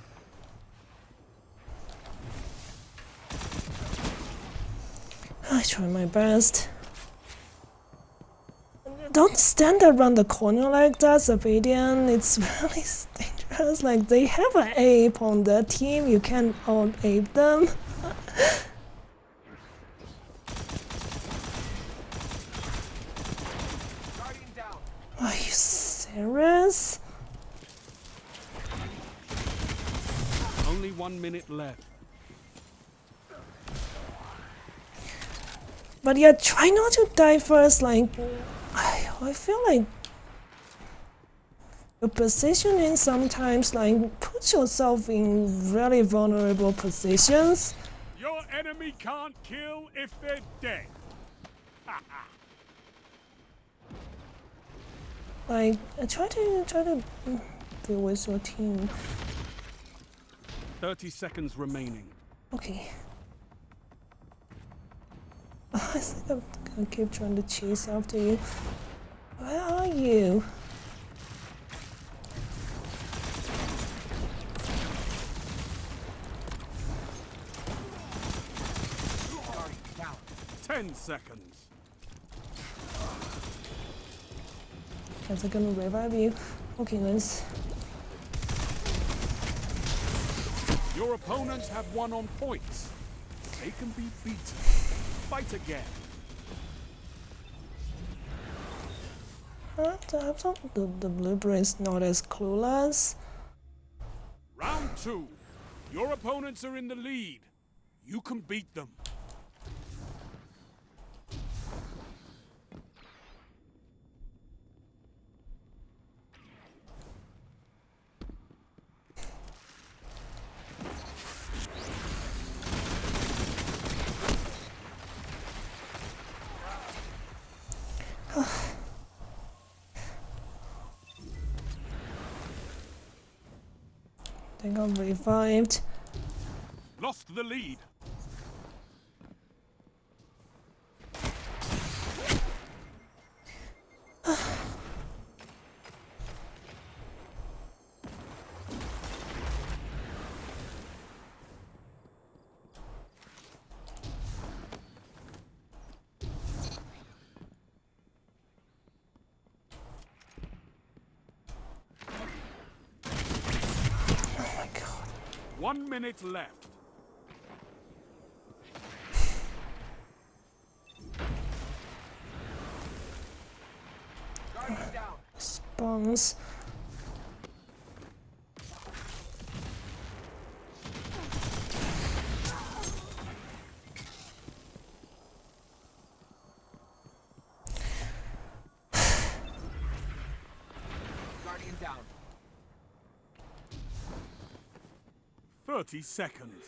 I try my best. Don't stand around the corner like that, Zabadian. It's really dangerous. Like, they have an ape on their team. You can't out-ape them. Are you serious? Only 1 minute left. But yeah, try not to die first. Like, I feel like your positioning sometimes like puts yourself in really vulnerable positions. Your enemy can't kill if they're dead. Like, try to deal with your team. 30 seconds remaining. Okay. I think I'm gonna keep trying to chase after you. Where are you? Down. 10 seconds. Guys are gonna revive you. Okay, let's. Your opponents have won on points. They can be beaten. Fight again. I thought the blueprint's not as clueless. Round 2. Your opponents are in the lead. You can beat them. They got revived. Lost the lead. Oh my god. 1 minute left. Guardian down. Spawns. Guardian down. 30 seconds.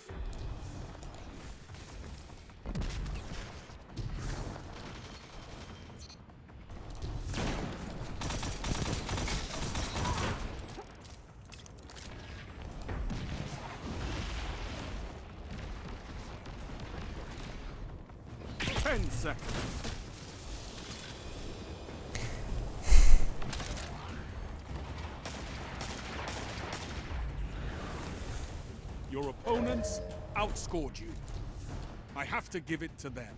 Ten seconds. Your opponents outscored you. I have to give it to them.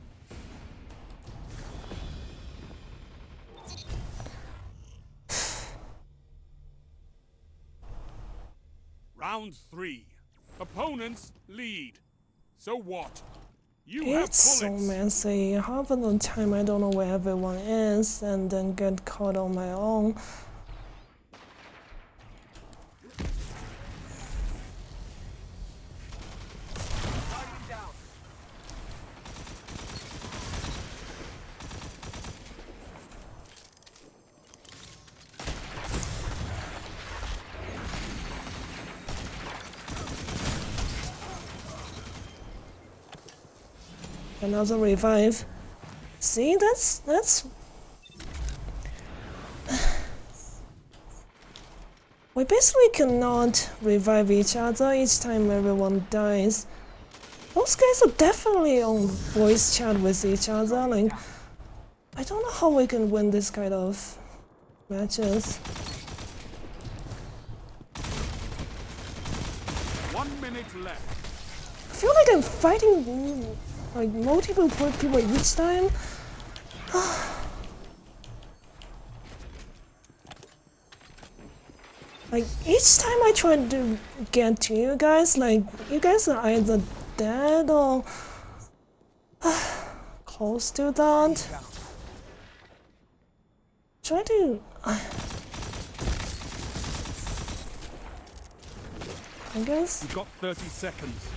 Round 3. Opponents lead. So what? You have It's so bullets. messy. Half of the time I don't know where everyone is and then get caught on my own. Guardian down. Another revive. See, that's we basically cannot revive each other each time everyone dies. Those guys are definitely on voice chat with each other. Like, I don't know how we can win this kind of matches. 1 minute left. I feel like I'm fighting like multiple people each time. Like each time I try to get to you guys, like you guys are either dead or close to that. Try to. I guess. You've got 30 seconds.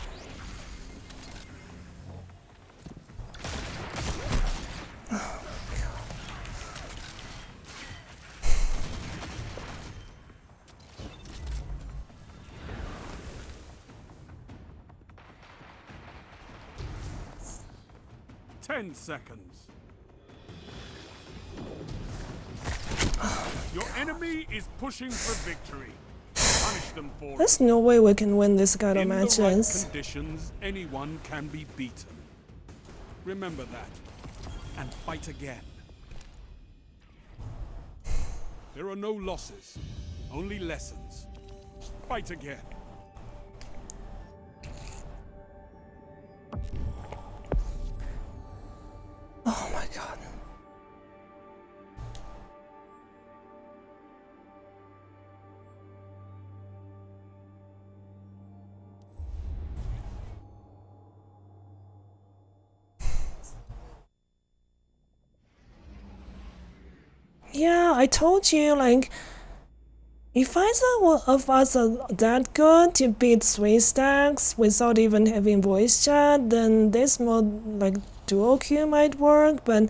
Ten seconds. Your enemy is pushing for victory. Punish them for it. There's no way we can win this kind of In the right matches. conditions, anyone can be beaten. Remember that, and fight again. There are no losses, only lessons. Fight again. Oh my god. Yeah, I told you, like, if either of us are that good to beat 3 stacks without even having voice chat, then this mode like dual queue might work, but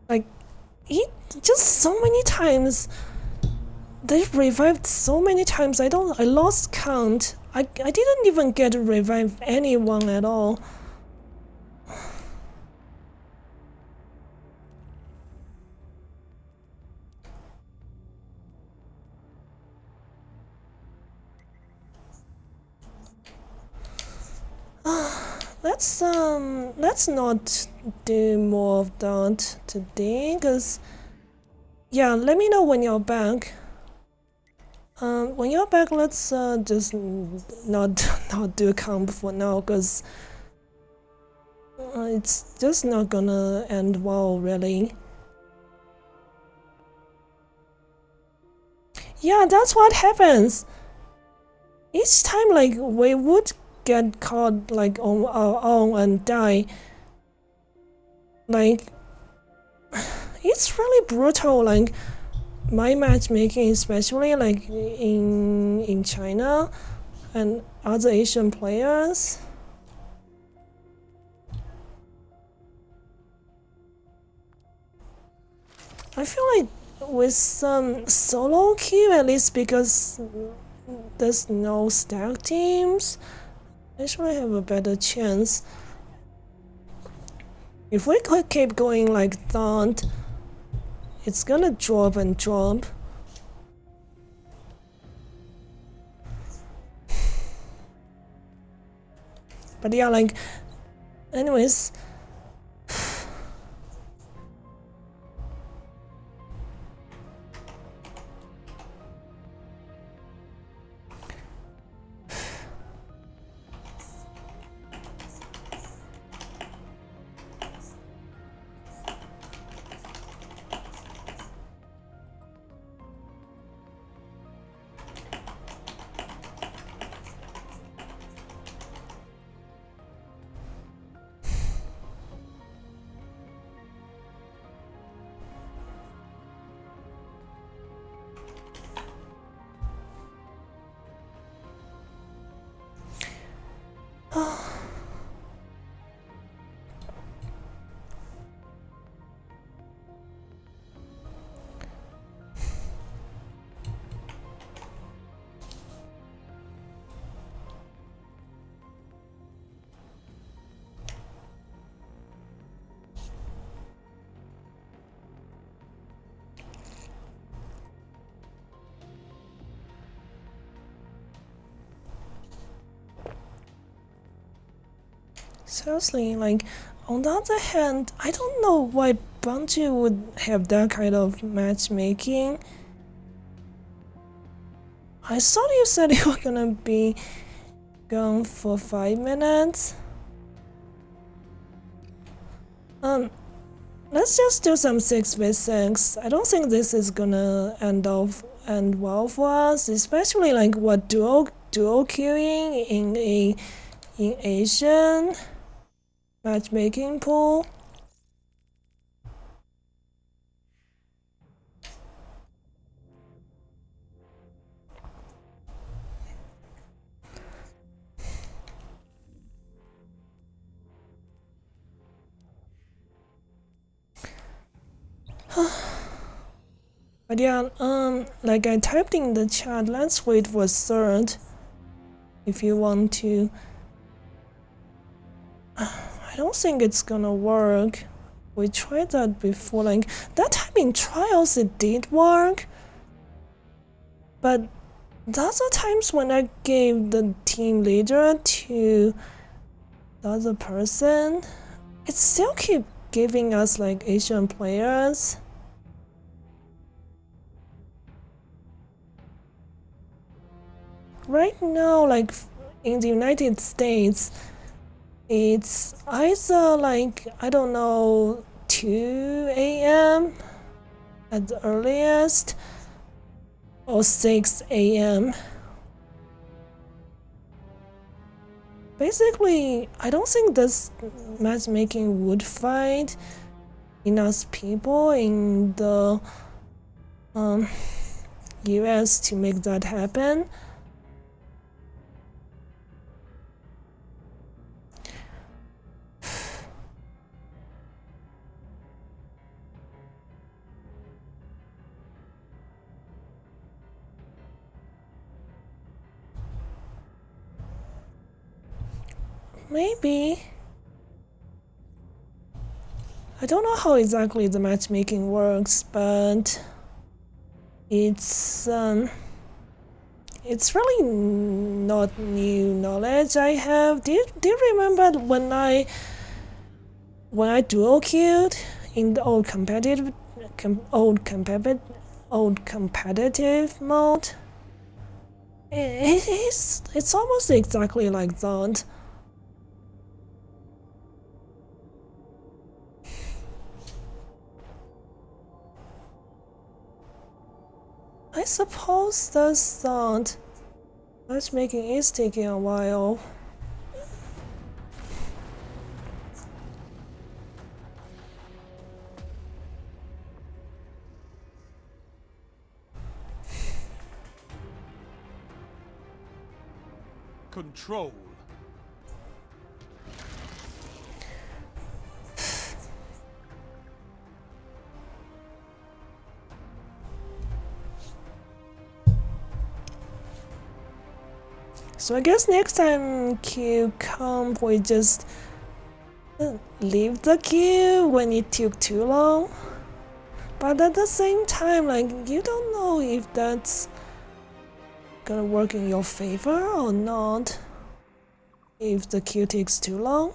like it just so many times. They revived so many times. I lost count. I didn't even get to revive anyone at all. Let's not do more of that today, cause yeah, let me know when you're back. When you're back, let's just not do comp for now, cause it's just not gonna end well, really. Yeah, that's what happens. Each time, like, we would get caught, like, on our own and die. Like, it's really brutal, like, my matchmaking, especially, like, in China and other Asian players. I feel like with some solo queue, at least because there's no stack teams, I should have a better chance. If we could keep going like that, it's gonna drop and drop. But yeah, like, anyways. Seriously, like, on the other hand, I don't know why Bungie would have that kind of matchmaking. I thought you said you were gonna be gone for 5 minutes. Let's just do some 6v6. I don't think this is gonna end well for us, especially like what dual queuing in Asian matchmaking pool. But yeah, like I typed in the chat, let's wait for third if you want to. I don't think it's gonna work. We tried that before, like that time in trials it did work, but the other times when I gave the team leader to the other person, it still keep giving us like Asian players. Right now, like in the United States, it's either like, I don't know, 2 a.m. at the earliest, or 6 a.m. Basically, I don't think this matchmaking would find enough people in the US to make that happen. Maybe. I don't know how exactly the matchmaking works, but it's really not new knowledge I have. Do you remember when I dual queued in the old competitive mode? It's almost exactly like that. I suppose that's that. Matchmaking is taking a while. Control. So I guess next time queue comp, we just leave the queue when it took too long. But at the same time, like, you don't know if that's gonna work in your favor or not. If the queue takes too long.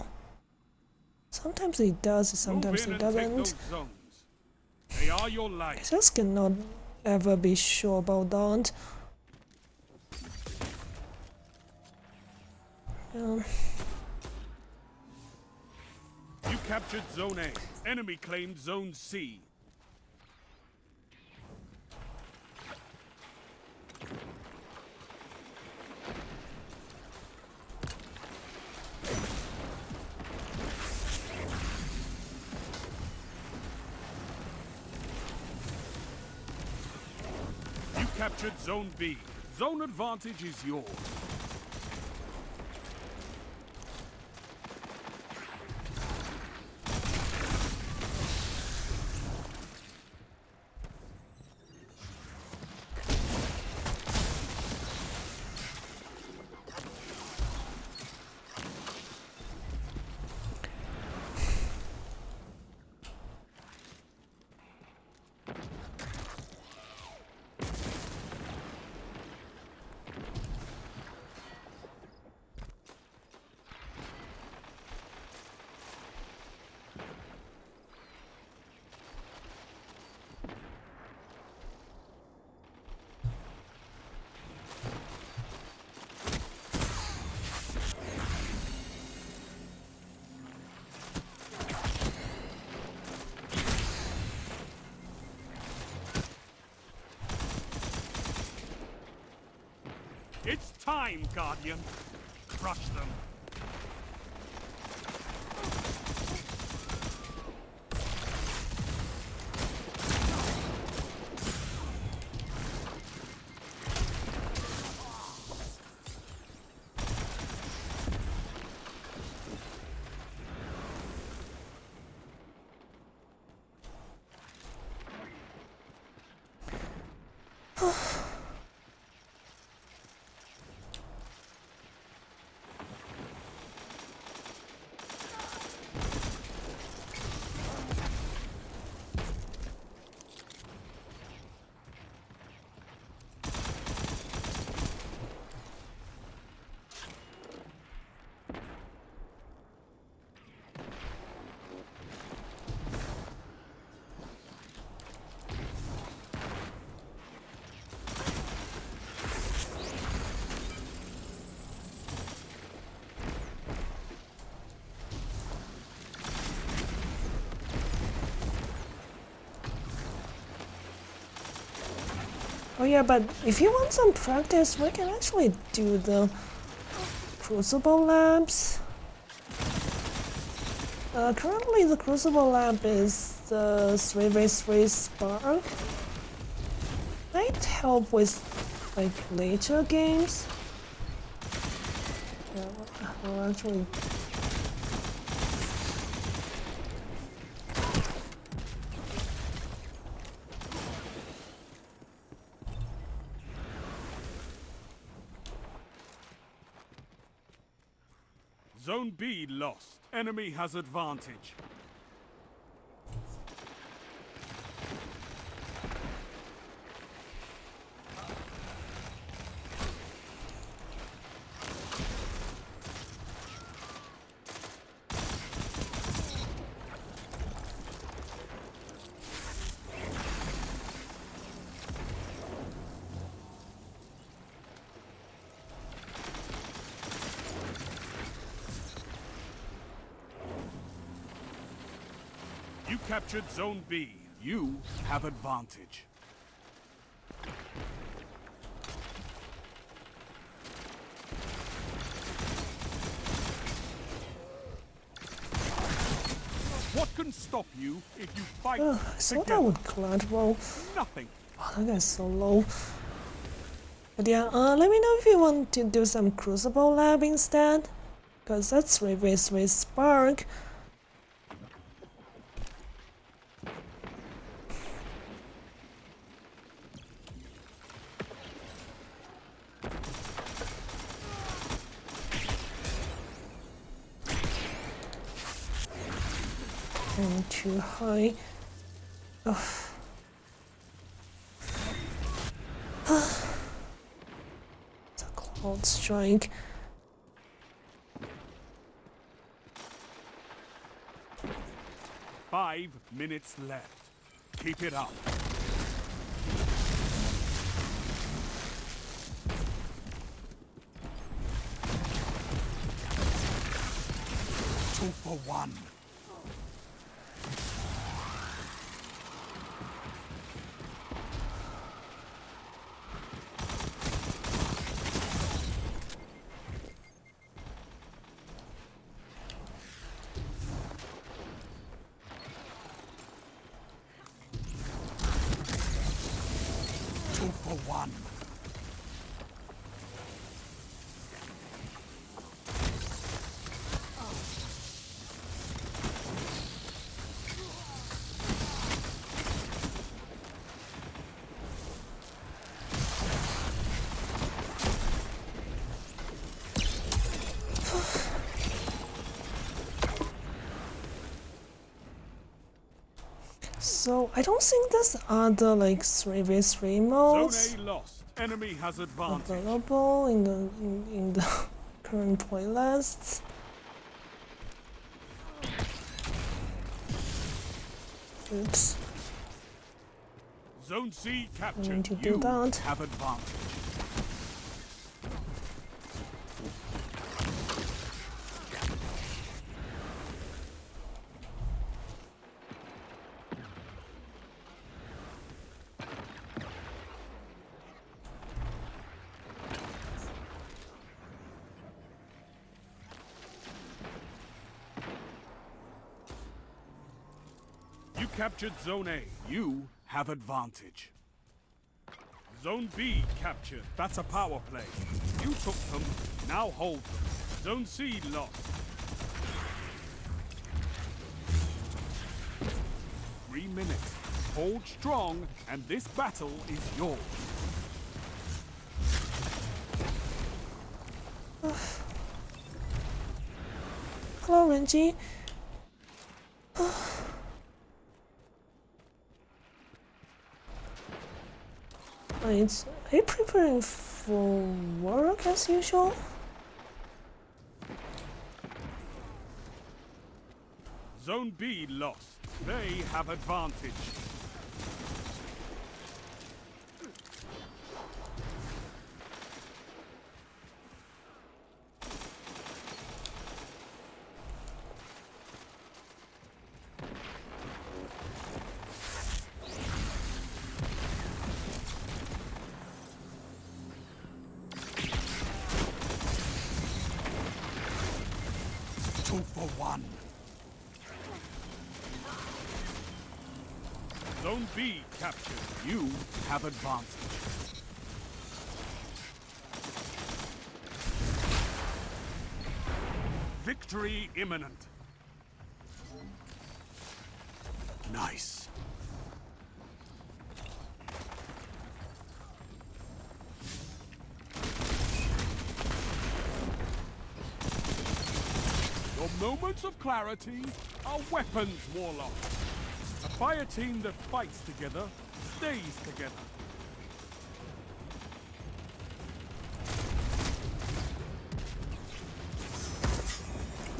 Sometimes it does, sometimes Move in it and take doesn't. those zones. They are your I life. just cannot ever be sure about that. You captured Zone A. Enemy claimed Zone C. You captured Zone B. Zone advantage is yours. It's time, Guardian. Crush them. Oh yeah, but if you want some practice, we can actually do the Crucible Labs. Currently the Crucible Lab is the 3v3 Spark. Might help with like later games. Yeah, well actually Zone B lost. Enemy has advantage. You captured Zone B. You have advantage. What can stop you if you fight I thought together? I would collateral. Nothing. Oh, that guy's so low. But yeah, let me know if you want to do some Crucible Lab instead. Cause that's 3v3 Spark. And too high. Ugh. It's a Cloud Strike. Five minutes left. Keep it up. Two for one. Two for one. So I don't think there's other like 3v3 modes Zone A lost. Enemy has advantage. available in the current playlists. Oops. Zone C captured. Going to do You that. have advantage. You captured Zone A. You have advantage. Zone B captured. That's a power play. You took them. Now hold them. Zone C lost. 3 minutes. Hold strong, and this battle is yours. Hello, Renji. Wait, are you preparing for work as usual? Zone B lost. They have advantage. one. Zone B captured. You have advantage. Victory imminent. Nice. Your moments of clarity are weapons, Warlock. A fire team that fights together stays together.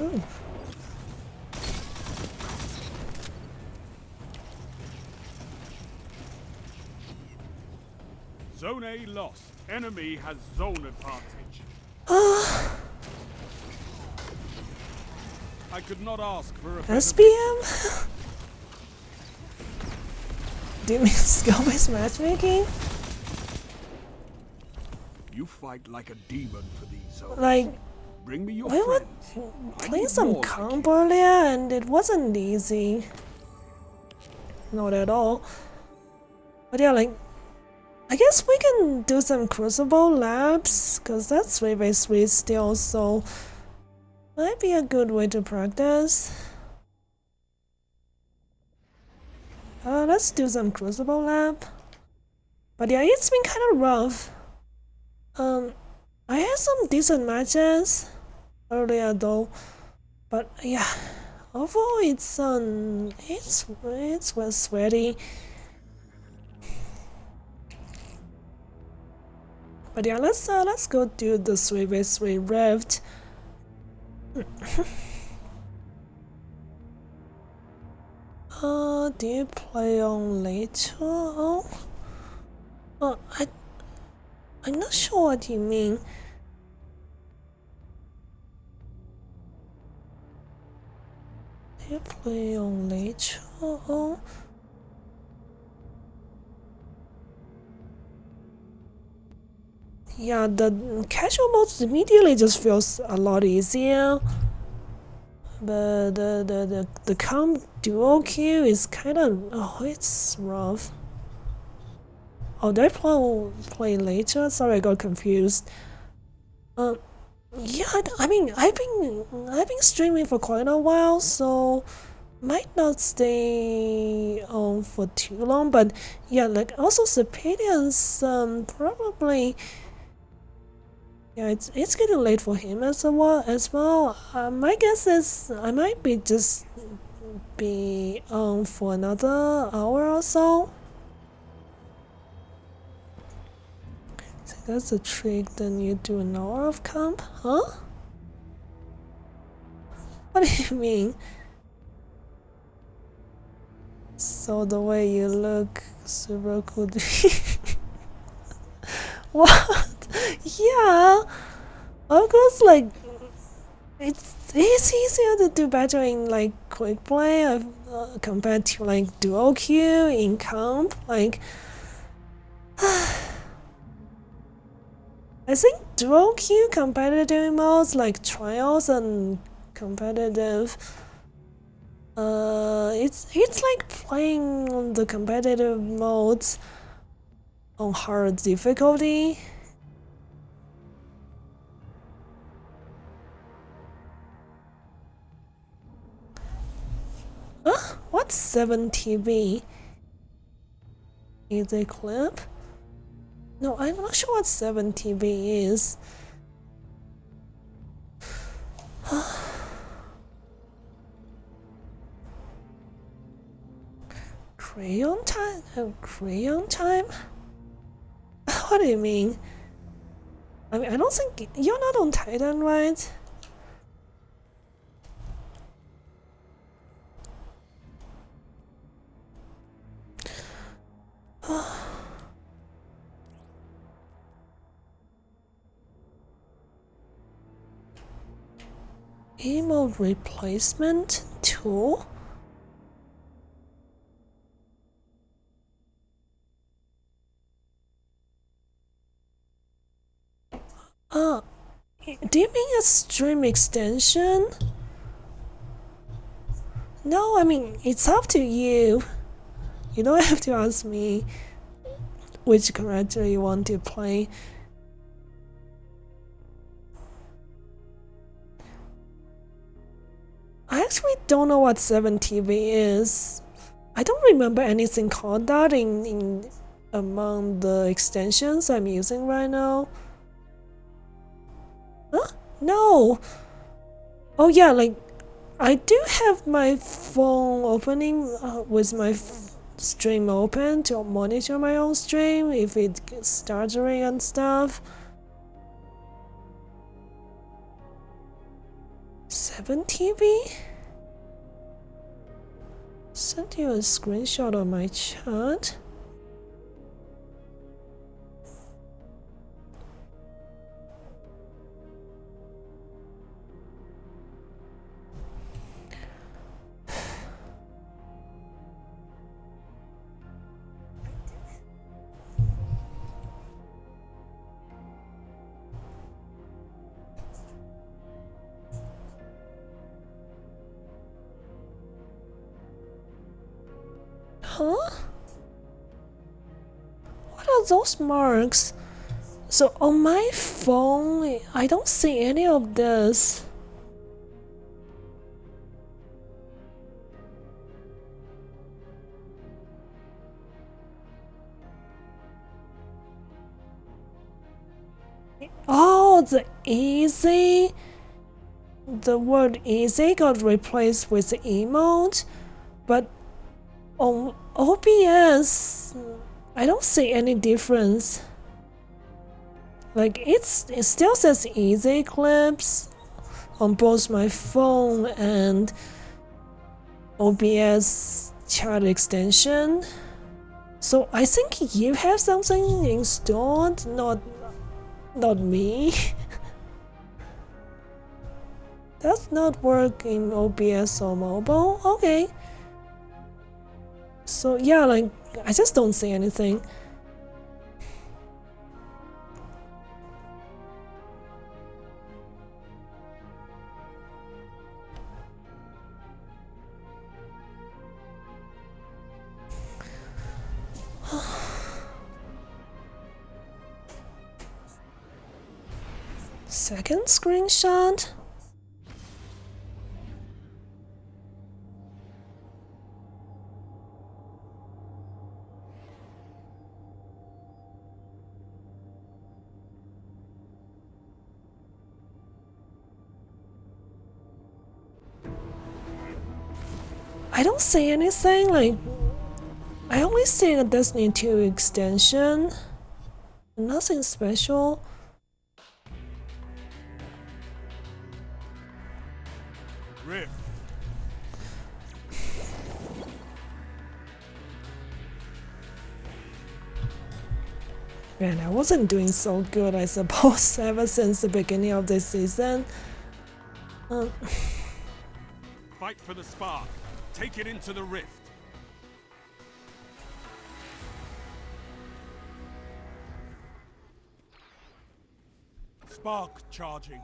Ooh. Zone A lost. Enemy has zone advantage. I could not ask for a better SPM? Do you mean skill-based matchmaking? You fight like a demon for these zones. Like, Bring me your we were friends. I playing need some more like comp you. earlier and it wasn't easy. Not at all. But yeah, like, I guess we can do some Crucible labs, cause that's 3v3 still, so might be a good way to practice. Let's do some Crucible lab. But yeah, it's been kind of rough. I had some decent matches earlier though, but yeah, overall it's well sweaty. But yeah, let's go do the 3v3 Rift. Do you play on later? Oh, I'm not sure what you mean. Do you play on later? Oh. Yeah, the casual modes immediately just feels a lot easier. But the comp duo queue is kind of it's rough. Oh, did I play later? Sorry, I got confused. Yeah, I mean I've been streaming for quite a while, so might not stay on for too long. But yeah, like also Civilians probably. Yeah, it's getting late for him as well. My guess is I might be just be on for another hour or so. So that's a trick. Then you do an hour of comp, huh? What do you mean? So the way you look, super cool. What? Yeah, of course. Like it's easier to do better in like quick play compared to like duo queue in comp. Like I think duo queue competitive modes like trials and competitive. It's like playing the competitive modes on hard difficulty. Huh? What's 7TV? Is a clip? No, I'm not sure what 7TV is. Crayon time? Crayon time? What do you mean? I mean, I don't think you're not on Titan, right? Emote replacement tool? Do you mean a stream extension? No, I mean, it's up to you. You don't have to ask me which character you want to play. I actually don't know what 7TV is. I don't remember anything called that in among the extensions I'm using right now. Huh? No! Oh yeah, like, I do have my phone opening with my stream open to monitor my own stream if it gets stuttering and stuff. 7TV? Sent you a screenshot of my chat. Huh? What are those marks? So on my phone, I don't see any of this. Oh, the easy. The word easy got replaced with emote, but on OBS, I don't see any difference. Like it still says easy clips on both my phone and OBS chat extension. So I think you have something installed, not me. Does not work in OBS or mobile. Okay. So yeah, like I just don't see anything. Second screenshot. I don't see anything, like I only see a Destiny 2 extension. Nothing special. Rift. Man, I wasn't doing so good, I suppose, ever since the beginning of this season. Fight for the spark. Take it into the rift. Spark charging.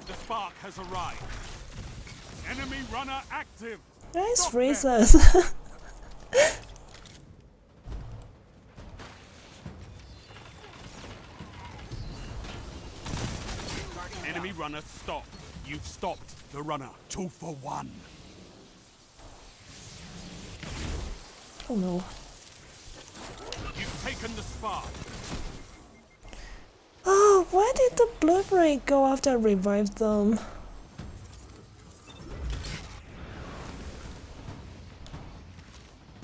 The spark has arrived. Enemy runner active. Nice Stop phrases. Enemy runner stop. You've stopped the runner. 2 for 1. Oh no. You've taken the spark. Oh, why did the blueberry go after I revived them?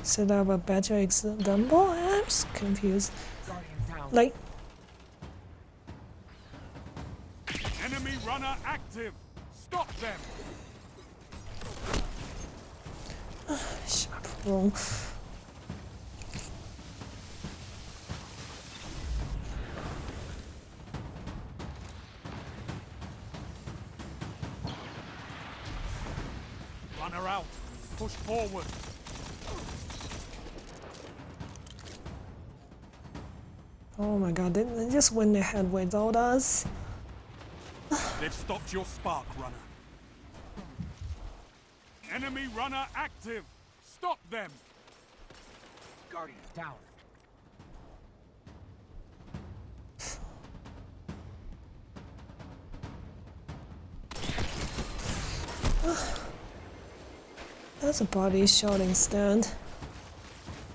Set up a better example? I'm confused. Like, Enemy runner active. Stop them. sharp wrong. Runner out. Push forward. Oh my god, they just went ahead without us. They've stopped your spark, runner. Enemy runner active. Stop them. Guardian down. That's a body shot instead.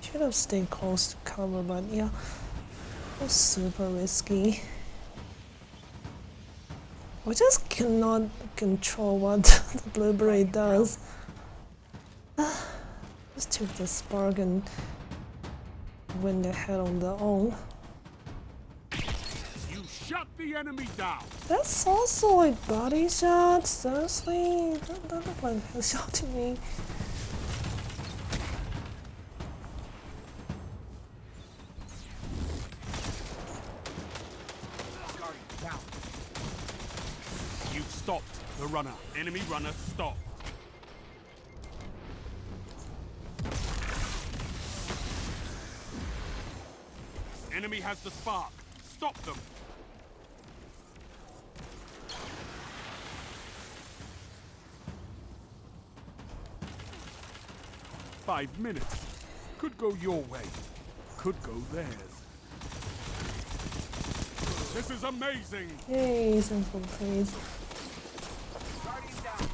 Should have stayed close to cover, but yeah, it was super risky. We just cannot control what the blueberry does. Just took the spark and went ahead on their own. You shut the enemy down. That's also a body shot. Seriously, that looked like a shot to me. Guardian down. You've stopped the runner. Enemy runner stopped. Enemy has the spark. Stop them. "5 minutes. Could go your way. Could go theirs. This is amazing. Yay, thanks for the praise. Guardian down.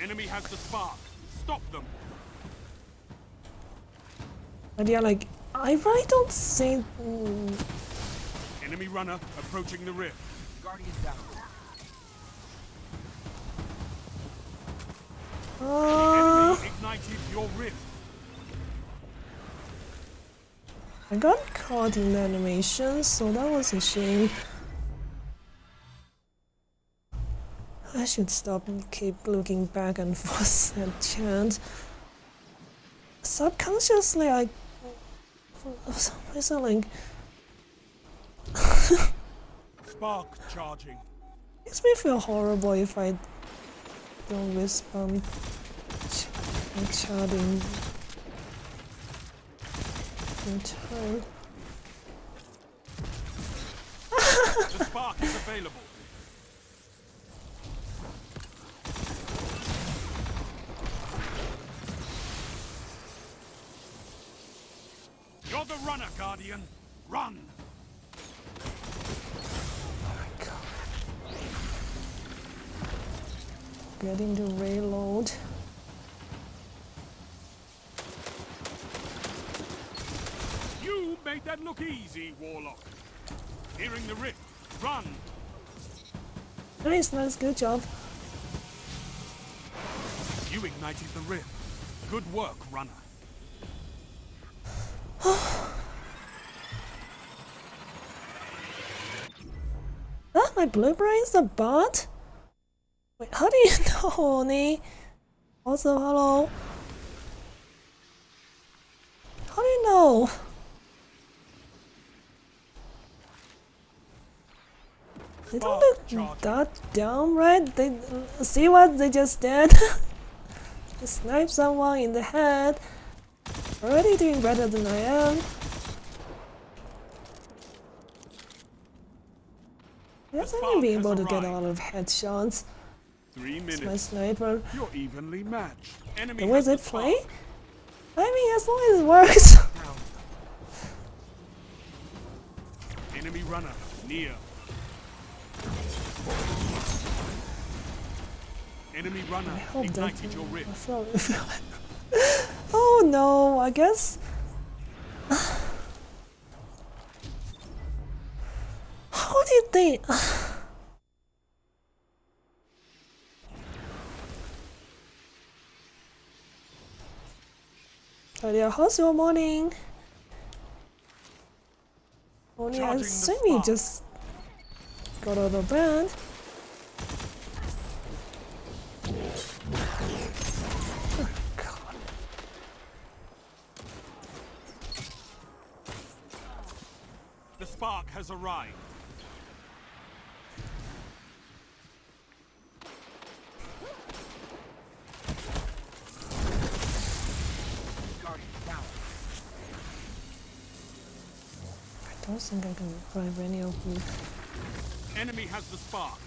Enemy has the spark. Stop them. But yeah, like, I really don't think... Enemy runner approaching the rift. Guardian down. Enemy ignited your rift. I got caught in the animation, so that was a shame. I should stop and keep looking back and forth at chant. Subconsciously, for some reason, like, Spark charging. makes me feel horrible if I don't respond chatting in time. The spark is available. You're the runner, Guardian. Run. Getting to reload. You made that look easy, Warlock. Hearing the rift. Run. Nice, good job. You ignited the rift. Good work, runner. Ah, my blueberry's a bot? Wait, how do you know, Oni? Also, hello? How do you know? They don't look that dumb, right? They see what they just did? They sniped someone in the head. Already doing better than I am. Yes, I can be able to get a lot of headshots. 3 It's my minutes. sniper. You're evenly matched. Enemy The way has they the play? spark. I mean, as long as it works. Enemy runner near. Enemy runner I hope that. ignited your rift. Oh no, I guess. How did they? Talia, how's your morning? Only I Charging the assume you spark. just got out of bed. Oh, God. The spark has arrived. don't think I can revive any of you. Enemy has the spark.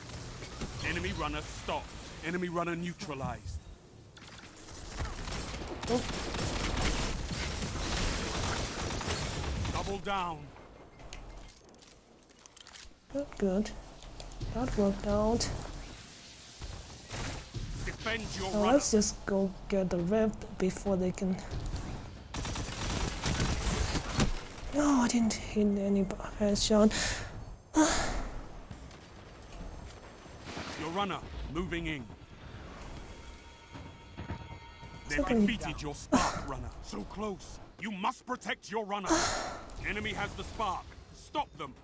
Enemy runner stopped. Enemy runner neutralized. Oh, Double down. good. That worked out. Defend your Now runner. let's just go get the rift before they can. No, I didn't hit any headshot. Your runner moving in. They've Second. defeated your spark runner. So close. You must protect your runner. Enemy has the spark. Stop them.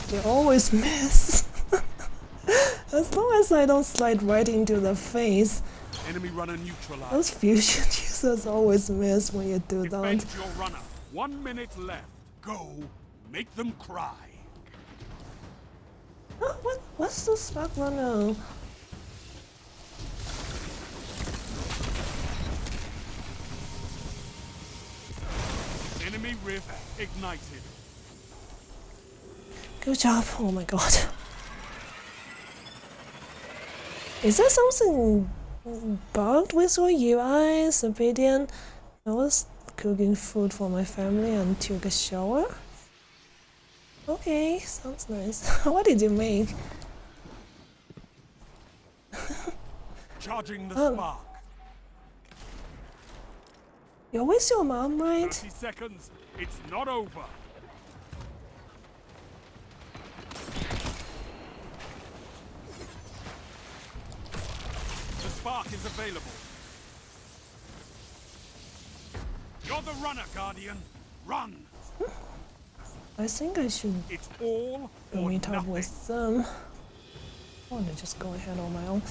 They always miss. As long as I don't slide right into the face. Enemy runner neutralized. Those fusion users always miss when you do Defend that. your runner. 1 minute left. Go. Make them cry. Oh, what's the spark runner? Enemy rift ignited. Good job. Oh my god. Is there something bugged with your UI, Obsidian? I was cooking food for my family and took a shower. Okay, sounds nice. What did you make? Charging the Oh. spark. You're with your mom, right? 30 seconds. It's not over. The spark is available. You're the runner, Guardian. Run. I think I should It's all go or meet up nothing. with them. I want to just go ahead on my own.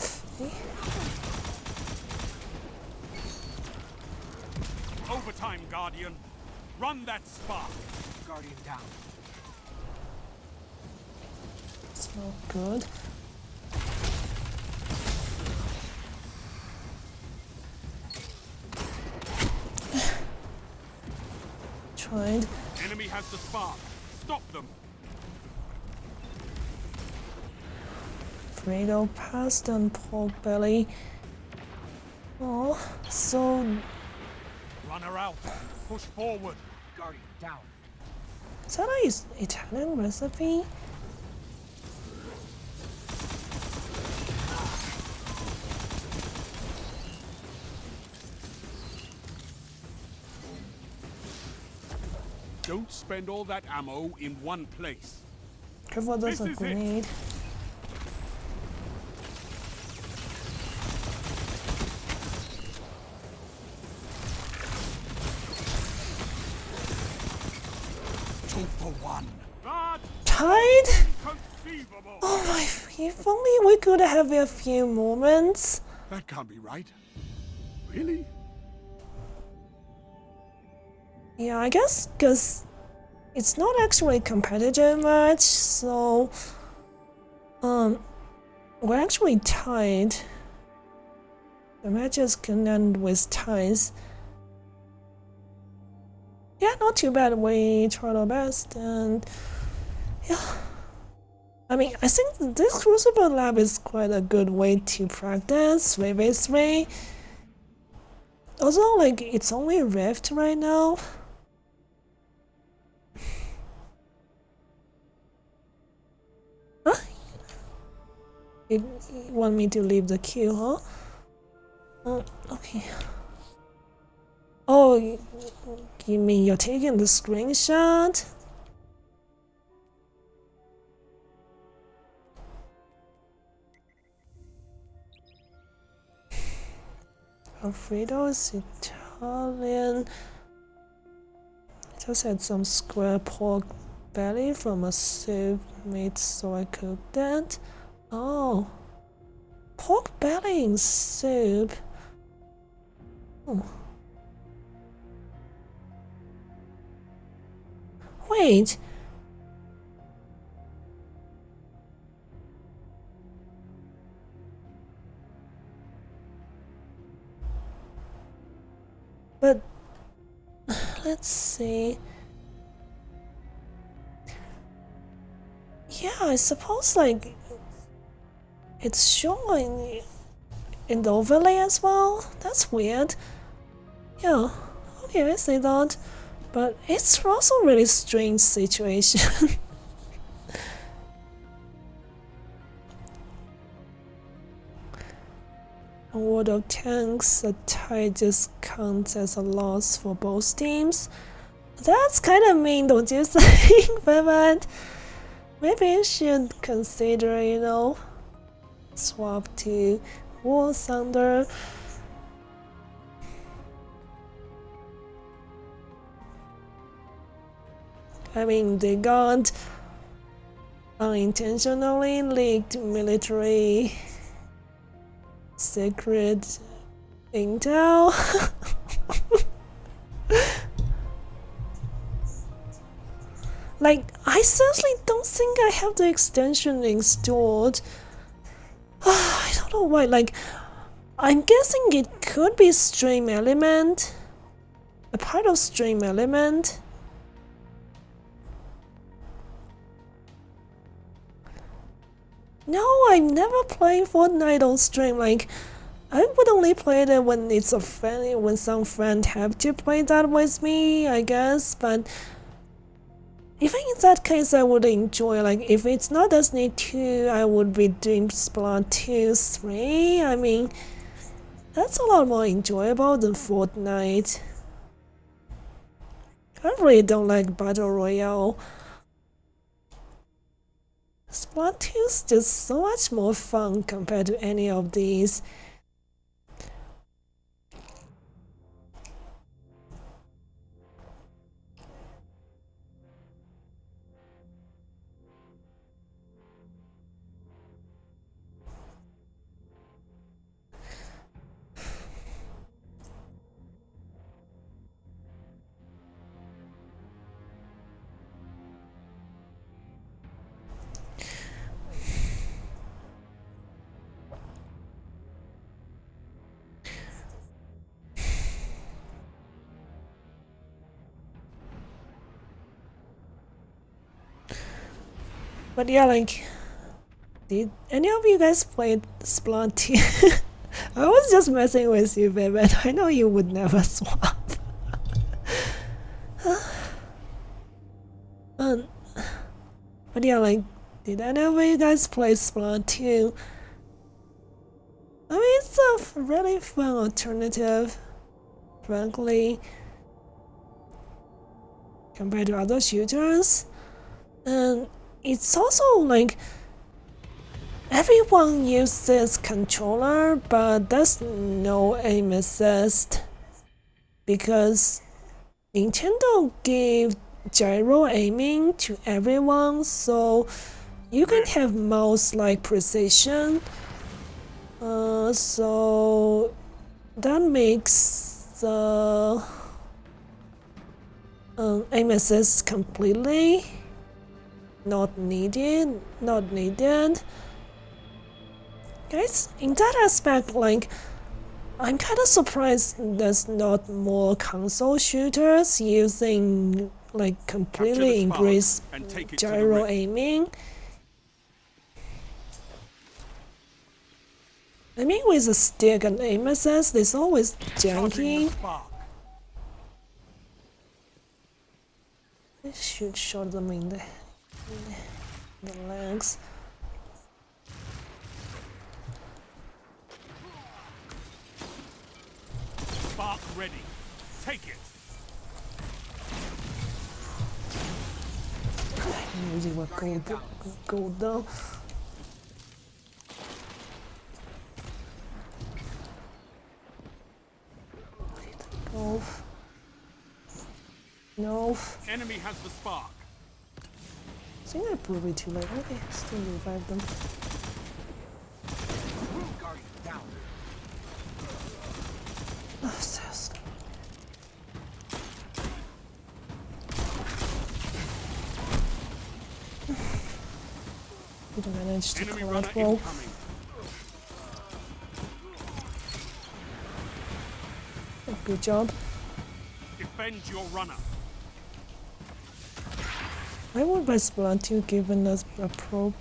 Overtime, Guardian. Run that spark. Guardian down. It's not good. Tried. Enemy has the spark. Stop them. Fredo passed on pork belly. Oh, so Runner out. Push forward. Guardian down. is that an Italian recipe? Don't spend all that ammo in one place. Careful, there's a This is it. grenade. Two for one. That's Tied? inconceivable. Oh my, if only we could have a few moments. That can't be right. Really? Yeah, I guess because it's not actually competitive match, so we're actually tied. The matches can end with ties. Yeah, not too bad. We tried our best, and yeah. I mean, I think this Crucible Lab is quite a good way to practice 3v3. Although, like, it's only Rift right now. Huh? You want me to leave the queue, huh? Okay. Oh, you mean you're taking the screenshot? Alfredo is Italian. Just had some square pork belly from a soup made, so I cooked that. Oh, pork belly in soup. Oh. Wait. But let's see. Yeah, I suppose like it's showing in the overlay as well. That's weird. Yeah, okay, I see that. But it's also a really strange situation. A World of Tanks, a tie just counts as a loss for both teams. That's kind of mean, don't you think, Vivid? Maybe you should consider, you know, swap to War Thunder. I mean, they got unintentionally leaked military secret intel. Like, I seriously don't think I have the extension installed. I don't know why. Like, I'm guessing it could be Stream Element, a part of Stream Element. No, I never play Fortnite on stream. Like, I would only play it when it's a friend, when some friend have to play that with me, I guess. But even in that case, I would enjoy. Like, if it's not Destiny 2, I would be doing Splatoon 3. I mean, that's a lot more enjoyable than Fortnite. I really don't like Battle Royale. Splatoon's just so much more fun compared to any of these. But yeah, like, did any of you guys play Splatoon? I was just messing with you, baby. I know you would never swap. But yeah, like, did any of you guys play Splatoon? I mean, it's a really fun alternative, frankly, compared to other shooters. And it's also like everyone uses controller, but there's no aim assist because Nintendo gave gyro aiming to everyone, so you can have mouse-like precision. So that makes the aim assist completely not needed. Guys, in that aspect, like, I'm kind of surprised there's not more console shooters using, like, completely embrace gyro aiming. I mean, with a stick and aim assist, it's always janky. I should shot them in the legs. Spark ready. Take it. I knew you were go down. Off. No. Enemy has the spark. I think I probably too late. Okay, still revive them. Oh, seriously. Did manage to collect well. Oh, good job. Defend your runner. I would by Splatoon given us appropriate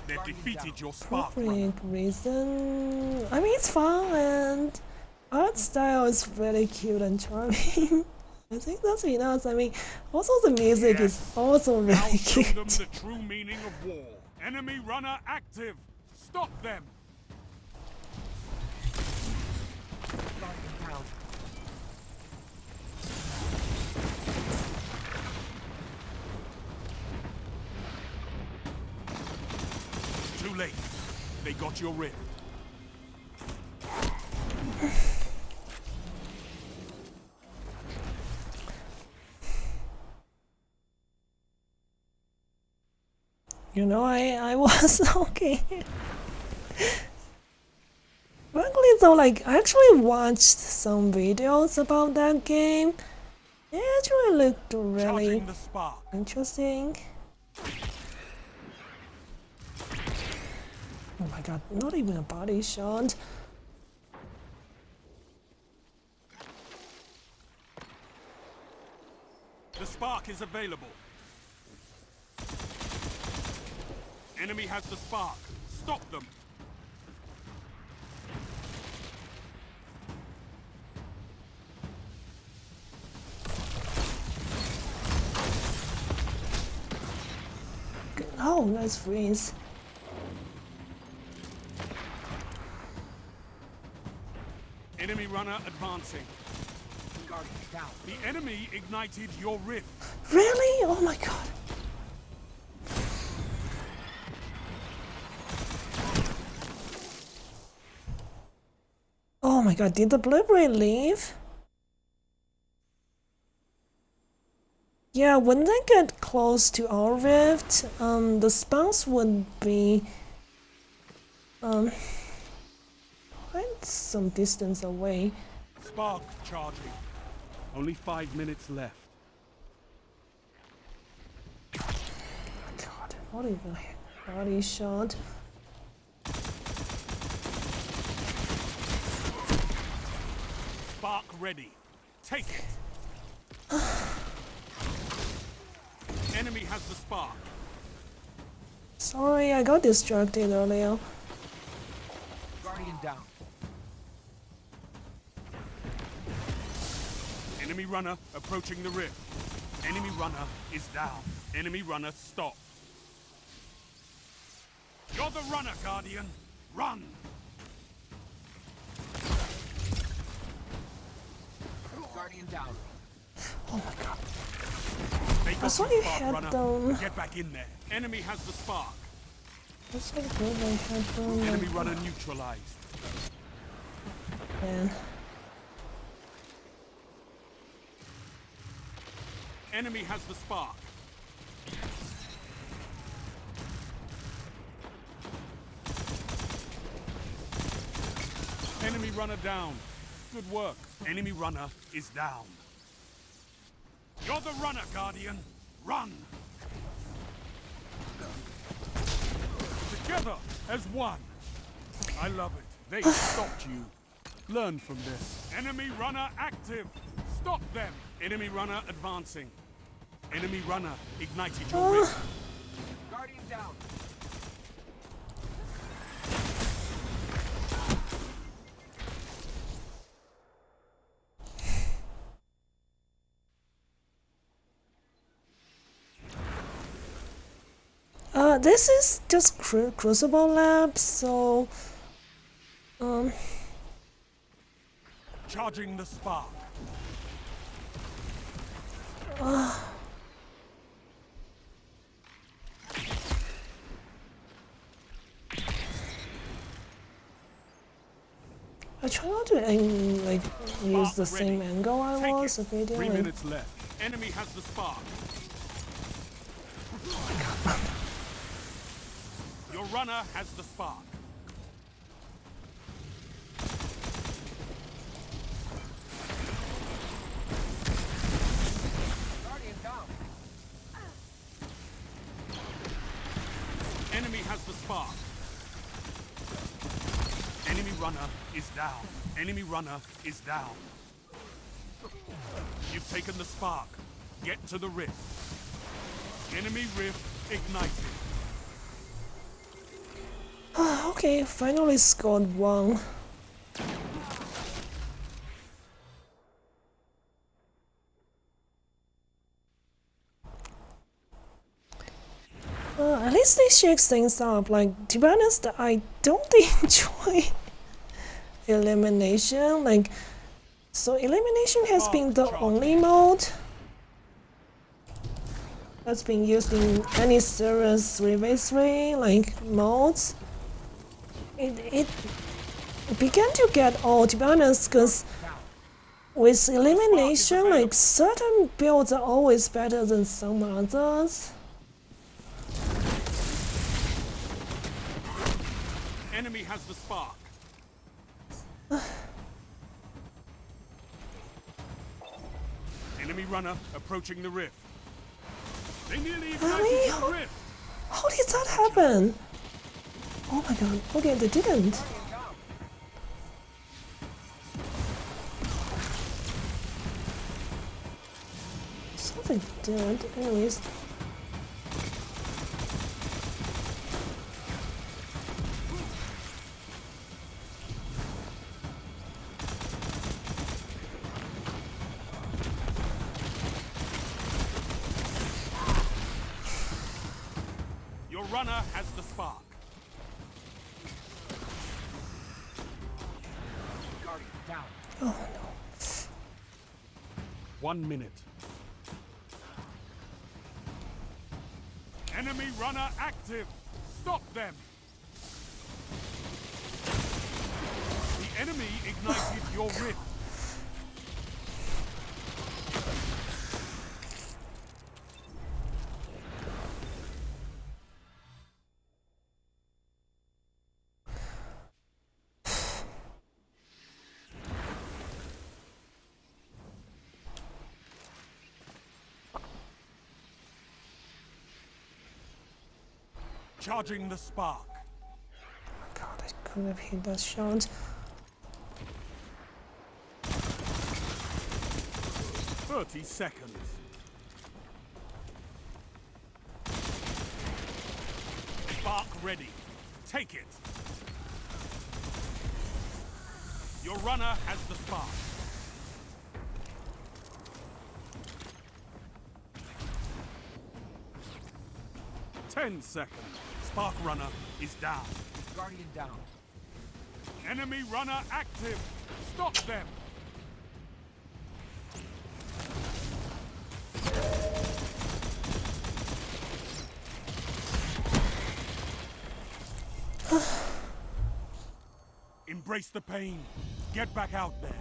They've defeated your spark runner. appropriate reason. I mean, it's fun and art style is really cute and charming. I think that's enough. I mean, also the music is also Now really show them cute. the true meaning of war. Enemy runner active. Stop them. Down. Too late. They got your rift. You know, I was okay. Frankly though, like, I actually watched some videos about that game. It actually looked really Charging the spark. interesting. Oh my god, not even a body shot. The spark is available. Enemy has the spark. Stop them. Oh, nice freeze. Enemy runner advancing. Guardian down. The enemy ignited your rift. Really? Oh my god. Oh my god, did the blueberry leave? Yeah, when they get close to our rift, the spawns would be quite some distance away. Spark charging. Only 5 minutes left. God, not even a body shot. Spark ready. Take it. Enemy has the spark. Sorry, I got distracted earlier. Guardian down. Enemy runner approaching the rift. Enemy runner is down. Enemy runner stop. You're the runner, Guardian. Run! Guardian down. Oh my god. They got saw the you spark, had runner. them. Get back in there. Enemy has the spark. That's so good I had them. Enemy runner neutralized. Man. Enemy has the spark. Enemy runner down. Good work. Enemy runner is down. You're the runner, Guardian. Run! Together as one. I love it. They stopped you. Learn from this. Enemy runner active. Stop them. Enemy runner advancing. Enemy runner ignited your rift. Guardian down. This is just Crucible Labs, so Charging the spark. I try not to like use the Spark same ready. angle I Take was it. a video. 3 Like, minutes left. Enemy has the spark. Your runner has the spark. Guardian down. Enemy has the spark. Enemy Enemy runner is down. Enemy runner is down. You've taken the spark. Get to the rift. Enemy rift ignited. Okay, finally scored one. At least they shake things up. Like, to be honest, I don't enjoy elimination. Like, so elimination has been the only mode that's been used in any serious 3v3 like modes. It began to get old, to be honest, because with elimination, like certain builds are always better than some others. Enemy has the spark. Enemy runner approaching the rift. They nearly ignited the rift. How did that happen? Oh my god, okay, they didn't. Something did, anyways. Your runner has the spark. Guardian down. Oh no. 1 minute. Enemy runner active. Stop them. The enemy ignited your rift. Charging the spark. God, I could have hit that shot. Thirty seconds. Spark ready. Take it. Your runner has the spark. Ten seconds. Spark runner is down. Guardian down. Enemy runner active. Stop them. Embrace the pain. Get back out there.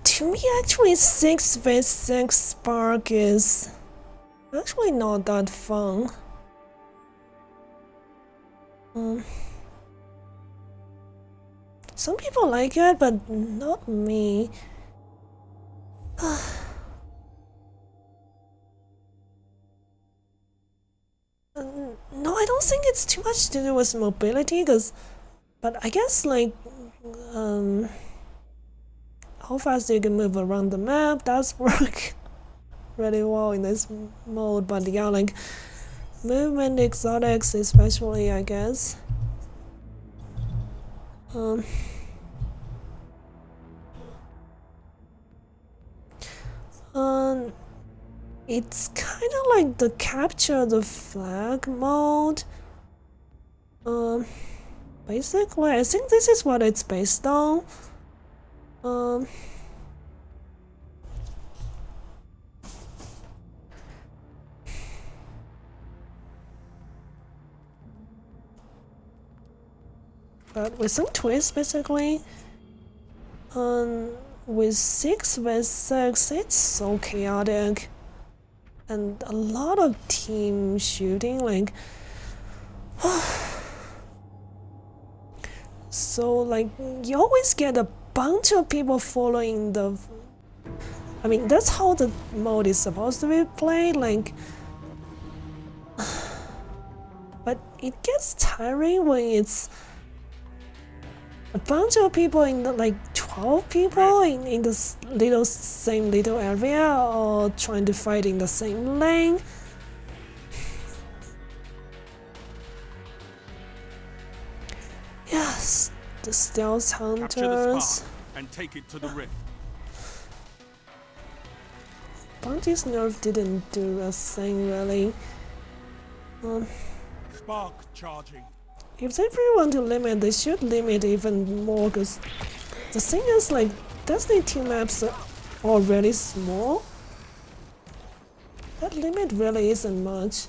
To me, actually, 6v6 Spark is actually not that fun. Some people like it, but not me. No, I don't think it's too much to do with mobility, but I guess like how fast you can move around the map does work really well in this mode. But yeah, like movement exotics especially, I guess. It's kind of like the capture the flag mode. Basically, I think this is what it's based on. But with some twists, basically. With 6v6, it's so chaotic. And a lot of team shooting, like... So, like, you always get a bunch of people following the... I mean, that's how the mode is supposed to be played, like... But it gets tiring when it's a bunch of people in the, like 12 people in this same little area, or trying to fight in the same lane. Yes, the stealth Capture the hunters. spark and take it to the rift. Bounty's nerf didn't do a thing really. Spark charging. If they really want to limit, they should limit even more, because the thing is, like, Destiny 2 maps are already small. That limit really isn't much.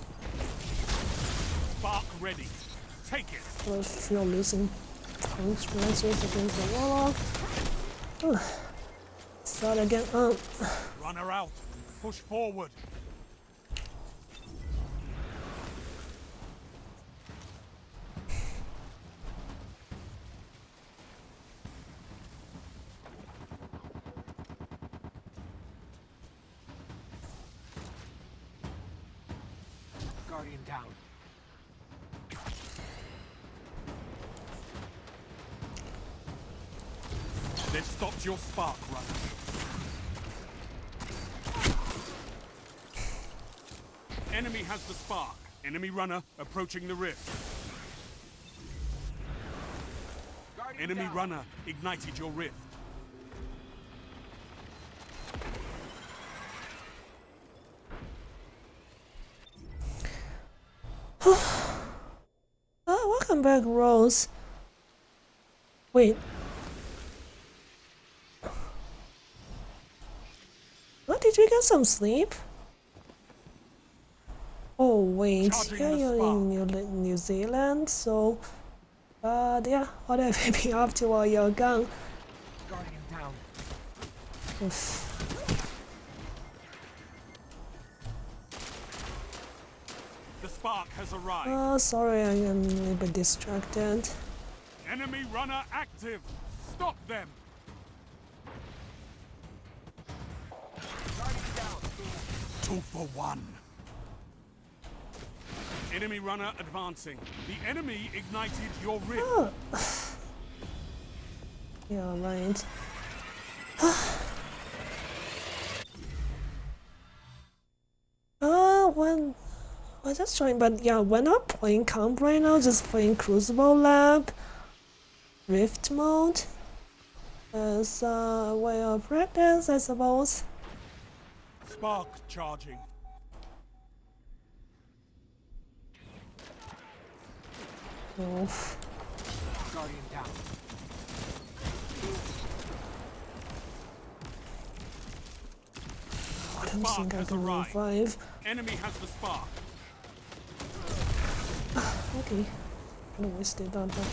Spark ready. Take it. I feel losing punch matches against the warlock. Start again. Run her out. Push forward. Guardian down. They've stopped your spark runner. Enemy has the spark. Enemy runner approaching the rift. Guardian Enemy down. runner ignited your rift. Welcome back, Rose. Wait. What, did you get some sleep? Oh wait, Charging yeah, the you're in New Zealand, so yeah, what have you been up to while you're gone? Guardian down. Oof. The spark has arrived. Oh, sorry, I am a little bit distracted. Enemy runner active. Stop them. Guardian down. 2 for 1. Enemy runner advancing. The enemy ignited your rift. Oh. Yeah, right. When we're just trying, but yeah, we're not playing comp right now, just playing Crucible Lab, Rift mode, as a way of practice, I suppose. Spark charging. Oof. Guardian down. I don't Spark think I has can arrived. revive. Enemy has the spark. Okay. No, we stayed down there.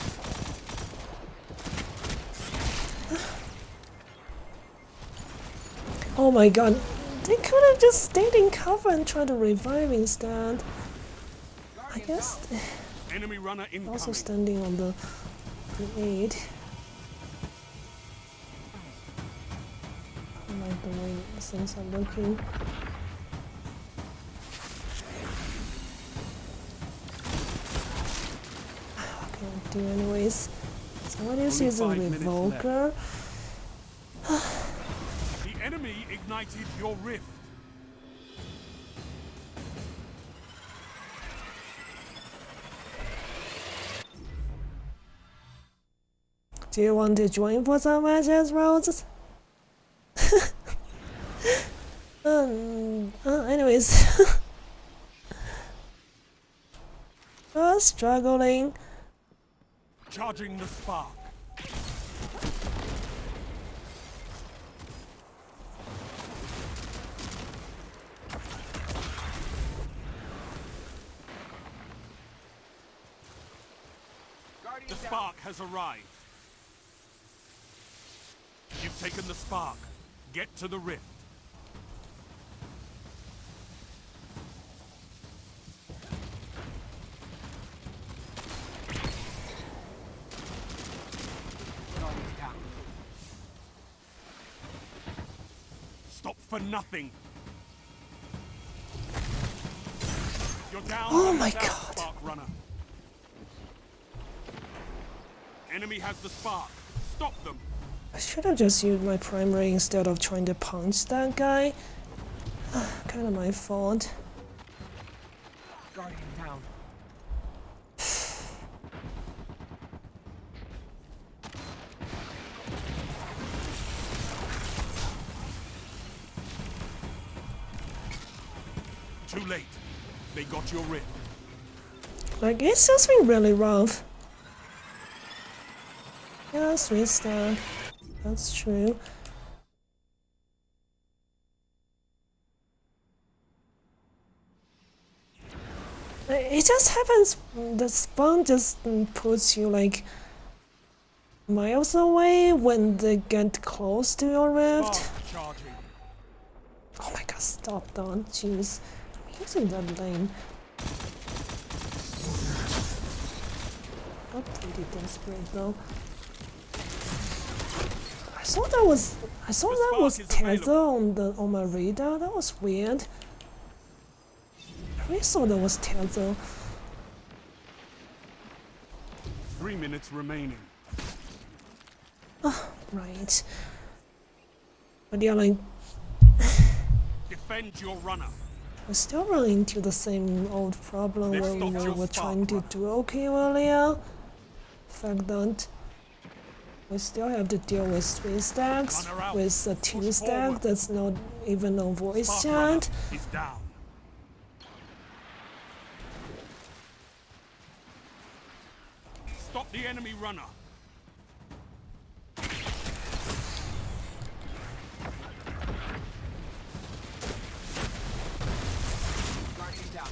Oh my god. They could have just stayed in cover and tried to revive instead. I guess they're Enemy runner incoming. also standing on the aid. I like the way things are looking. Okay, I'll do anyways. Somebody's Only using 5 minutes Revoker. The enemy ignited your rift. Do you want to join for some matches, Rose? Anyways. Struggling. Charging the spark. Guardian The down. spark has arrived. You've taken the spark. Get to the rift. Guardian down. Stop for nothing. You're down. Oh and my down, God. Spark runner. Enemy has the spark. Stop them. I should have just used my primary instead of trying to punch that guy. Kind of my fault. Guardian down. Too late. They got your rip. Like, it's just been really rough. Yeah, 3-star. That's true. It just happens, the spawn just puts you like miles away when they get close to your rift. Spark charging. Oh my god, stop that, jeez. I'm using that lane. Not pretty desperate though. I saw that was tether on my radar. That was weird. I really saw that was tether. 3 minutes remaining. Right. But yeah, like, Defend your runner. we're still running into the same old problem They've where we stopped your were spark trying to runner. do okay earlier. Fact that we still have to deal with 3 stacks, Runner out. with a 2 stack forward. that's not even on voice Spark runner chat. is down. Stop the enemy runner. Guardian down.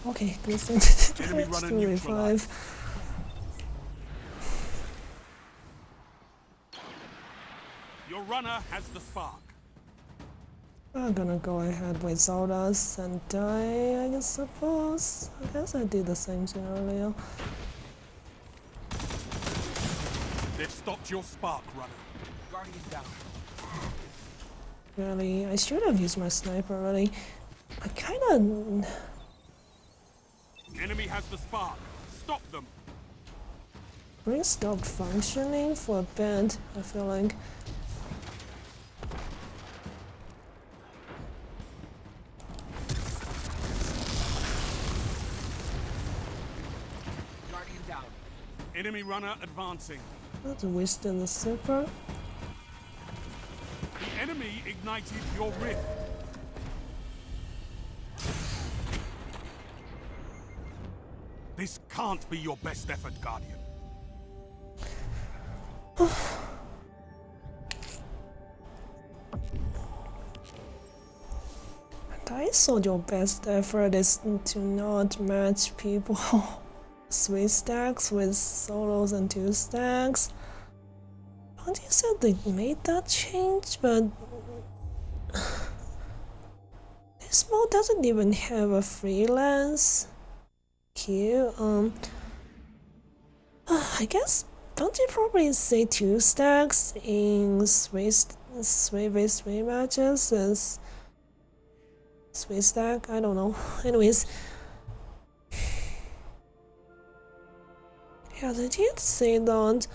Okay, listen. Enemy Let's runner do neutralized. revive. Your runner has the spark. I'm gonna go ahead without us and die, I suppose. I guess I did the same thing earlier. They've stopped your spark runner. Guardian down. Really, I should have used my sniper already. I kinda... Enemy has the spark. Stop them. Ring stopped functioning for a bit, I feel like. Guardian down. Enemy runner advancing. Not wasting the super. The enemy ignited your rift. This can't be your best effort, Guardian. I thought your best effort is to not match people 3 stacks with solos and 2 stacks. But you said they made that change, but this mode doesn't even have a freelance queue. I guess don't you probably say 2 stacks in 3v3 matches as 3 stack? I don't know. Anyways. Yeah, they did say that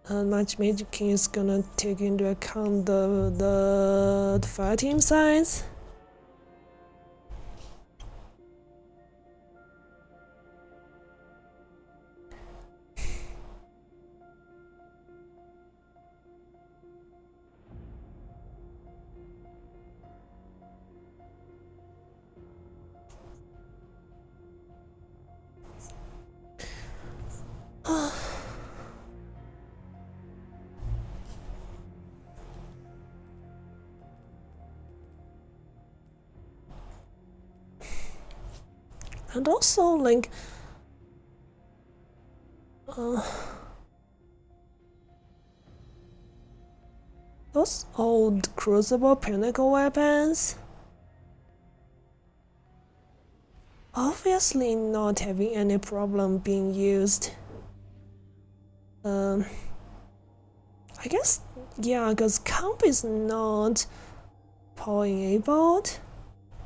matchmaking is gonna take into account the fire team size. And also, like, those old Crucible Pinnacle weapons, obviously not having any problem being used. I guess, yeah, because comp is not enabled.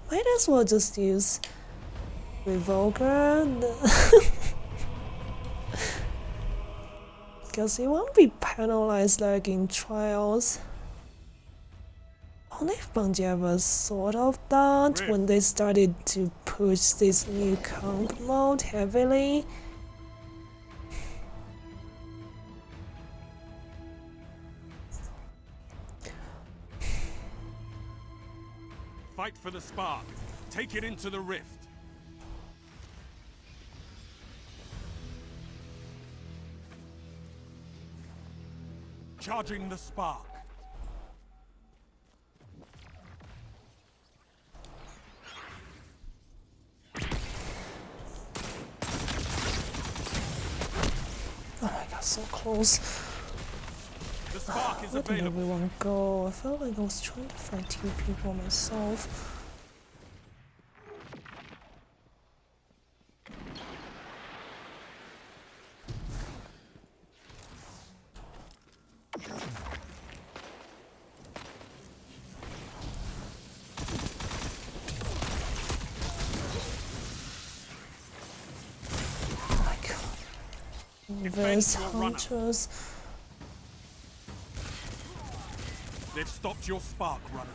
Might as well just use Revoker. Because it won't be penalized like in trials. Only if Bungie was sort of that when they started to push this new comp mode heavily. Fight for the spark. Take it into the rift. Charging the spark. Oh my god, so close. The spark is Where did available. everyone go? I felt like I was trying to fight two people myself. Oh my god. These your runner. hunters. They've stopped your spark, runner.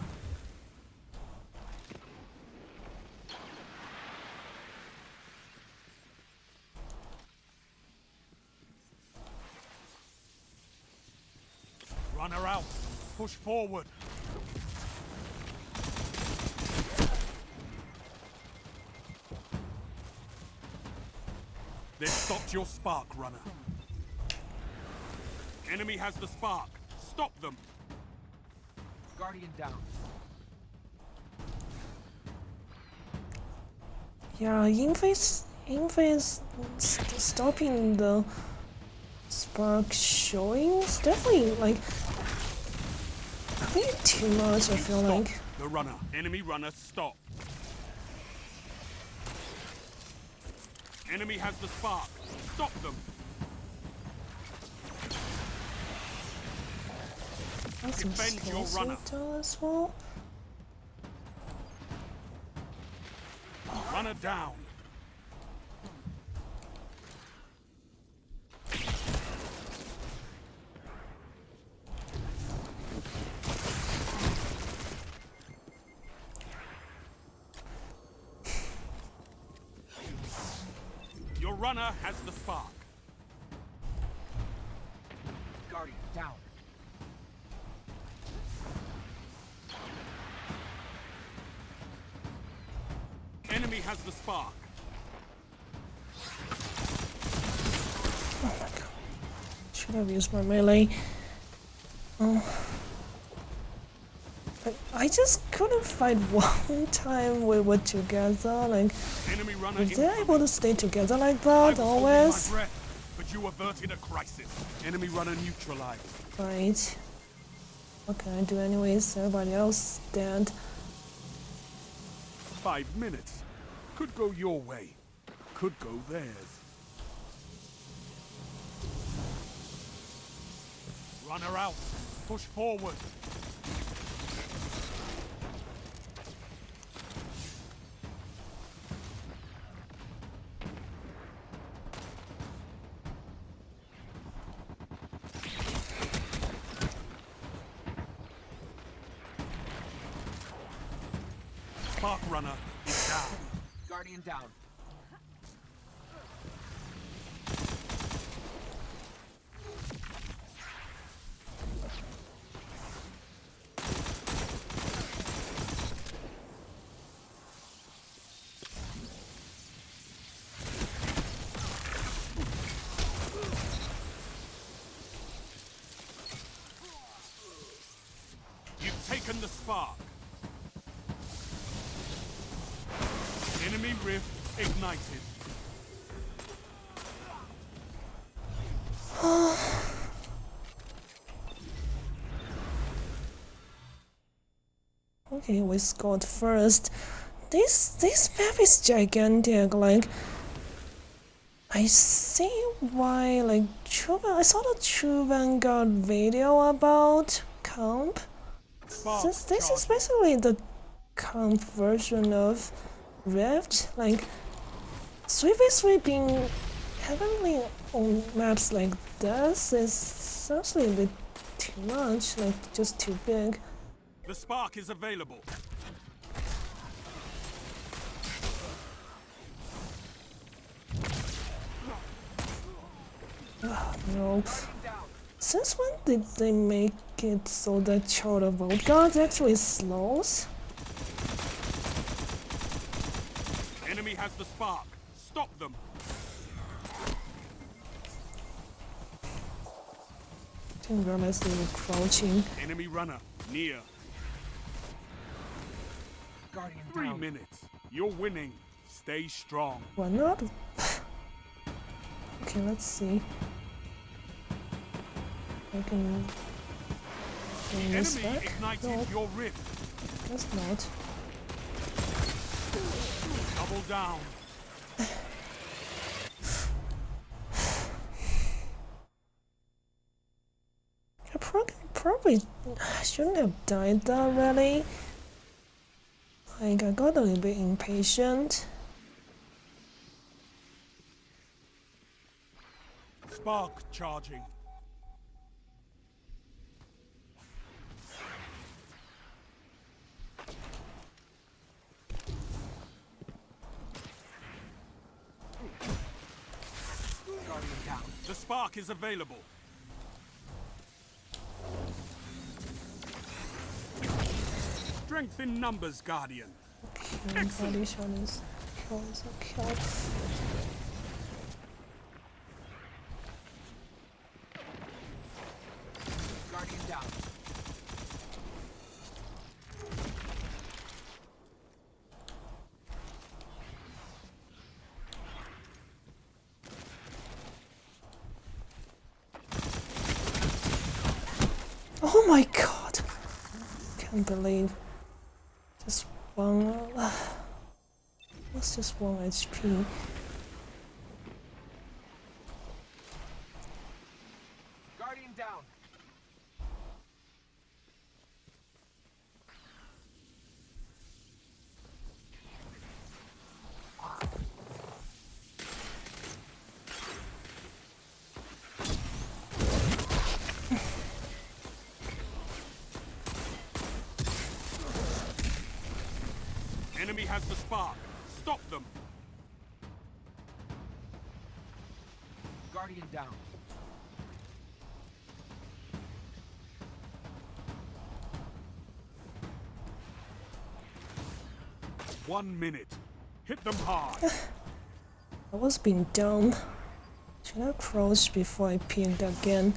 Runner out. Push forward. They've stopped your spark, runner. Enemy has the spark. Stop them. Guardian down. Yeah, Inface stopping the spark showing is definitely like a bit too much, I feel like. The runner. Enemy runner, stop. Enemy has the spark. Stop them. That's some Defend your skills runner. done as well. Runner down. Your runner has the spark. Guardian down. Enemy has the spark. Oh my god. Should have used my melee. I just couldn't fight one time we were together. Like, Enemy runner if they're incoming. able to stay together like I that was holding always. my breath, but you averted a crisis. Enemy runner neutralized. Right. What can I do anyways? Everybody else dead. 5 minutes. Could go your way. Could go theirs. Runner out. Push forward. Spark runner is down. Guardian down. You've taken the spark. Enemy rift ignited. Okay, we scored first. This map is gigantic. Like, I see why. Like, I saw the True Vanguard video about comp. Spark This is charging. basically the comp version of Rift. Like, 3v3 being heavily on maps like this is actually a bit too much, like just too big. The spark is available. No. Since when did they make it so that Child of Old Gods actually slows? Enemy has the spark. Stop them. Didn't realize they were crouching. Enemy runner near. Guardian 3 down. minutes. You're winning. Stay strong. Why not? Okay, let's see. I can bring this Enemy back? ignited No, your rift. guess not. Double down. I probably shouldn't have died that really. Like, I got a little bit impatient. Spark charging. Guardian down. The spark is available. Strength in numbers, Guardian. Okay, body shot is kill. Guardian down. Oh my god! Can't believe. Just one. What's just 1 HP? Guardian down. Enemy has the spark. Stop them. Guardian down. One minute. Hit them hard. I was being dumb. Should I crouch before I peeked again?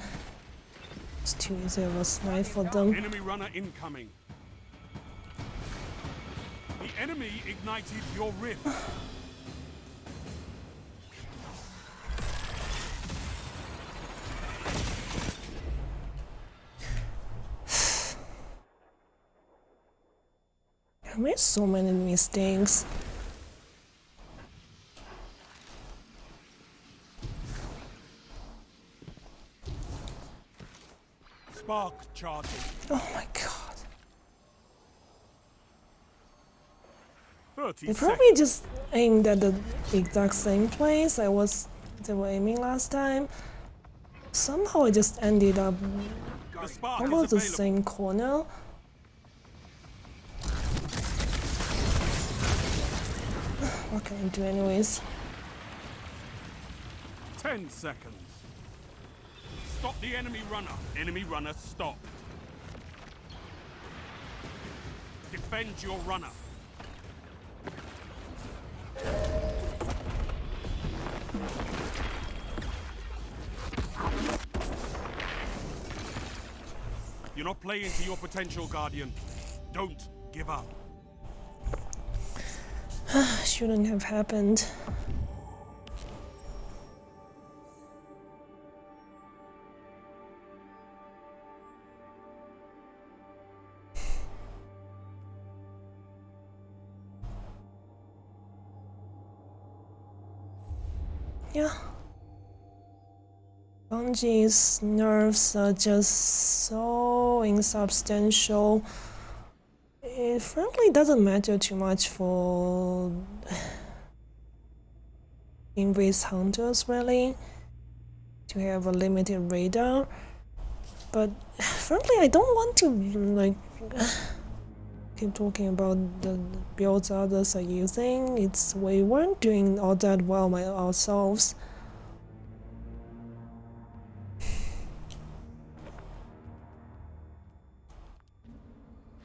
It's too easy of a snipe for them. Enemy runner incoming. The enemy ignited your rift. I made so many mistakes. Spark charging. Oh my god. 30 They seconds. probably just aimed at the exact same place they were aiming last time. Somehow I just ended up The spark almost is the available. same corner. What can I do anyways? 10 seconds. Stop the enemy runner. Enemy runner stopped. Defend your runner. You're not playing to your potential, Guardian. Don't give up. Shouldn't have happened. Yeah. Bungie's nerfs are just so so insubstantial. It frankly doesn't matter too much for invis hunters really to have a limited radar. But frankly, I don't want to like keep talking about the builds others are using. We weren't doing all that well ourselves.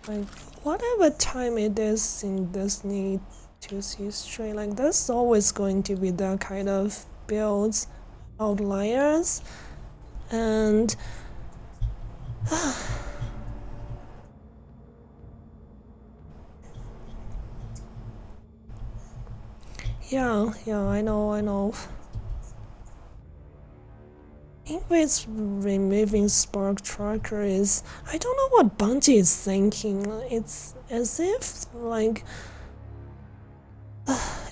Like whatever time it is in Disney 2's history, like there's always going to be that kind of builds, outliers, and yeah, I know. Anyways, removing Spark Tracker is... I don't know what Bungie is thinking. It's as if, like...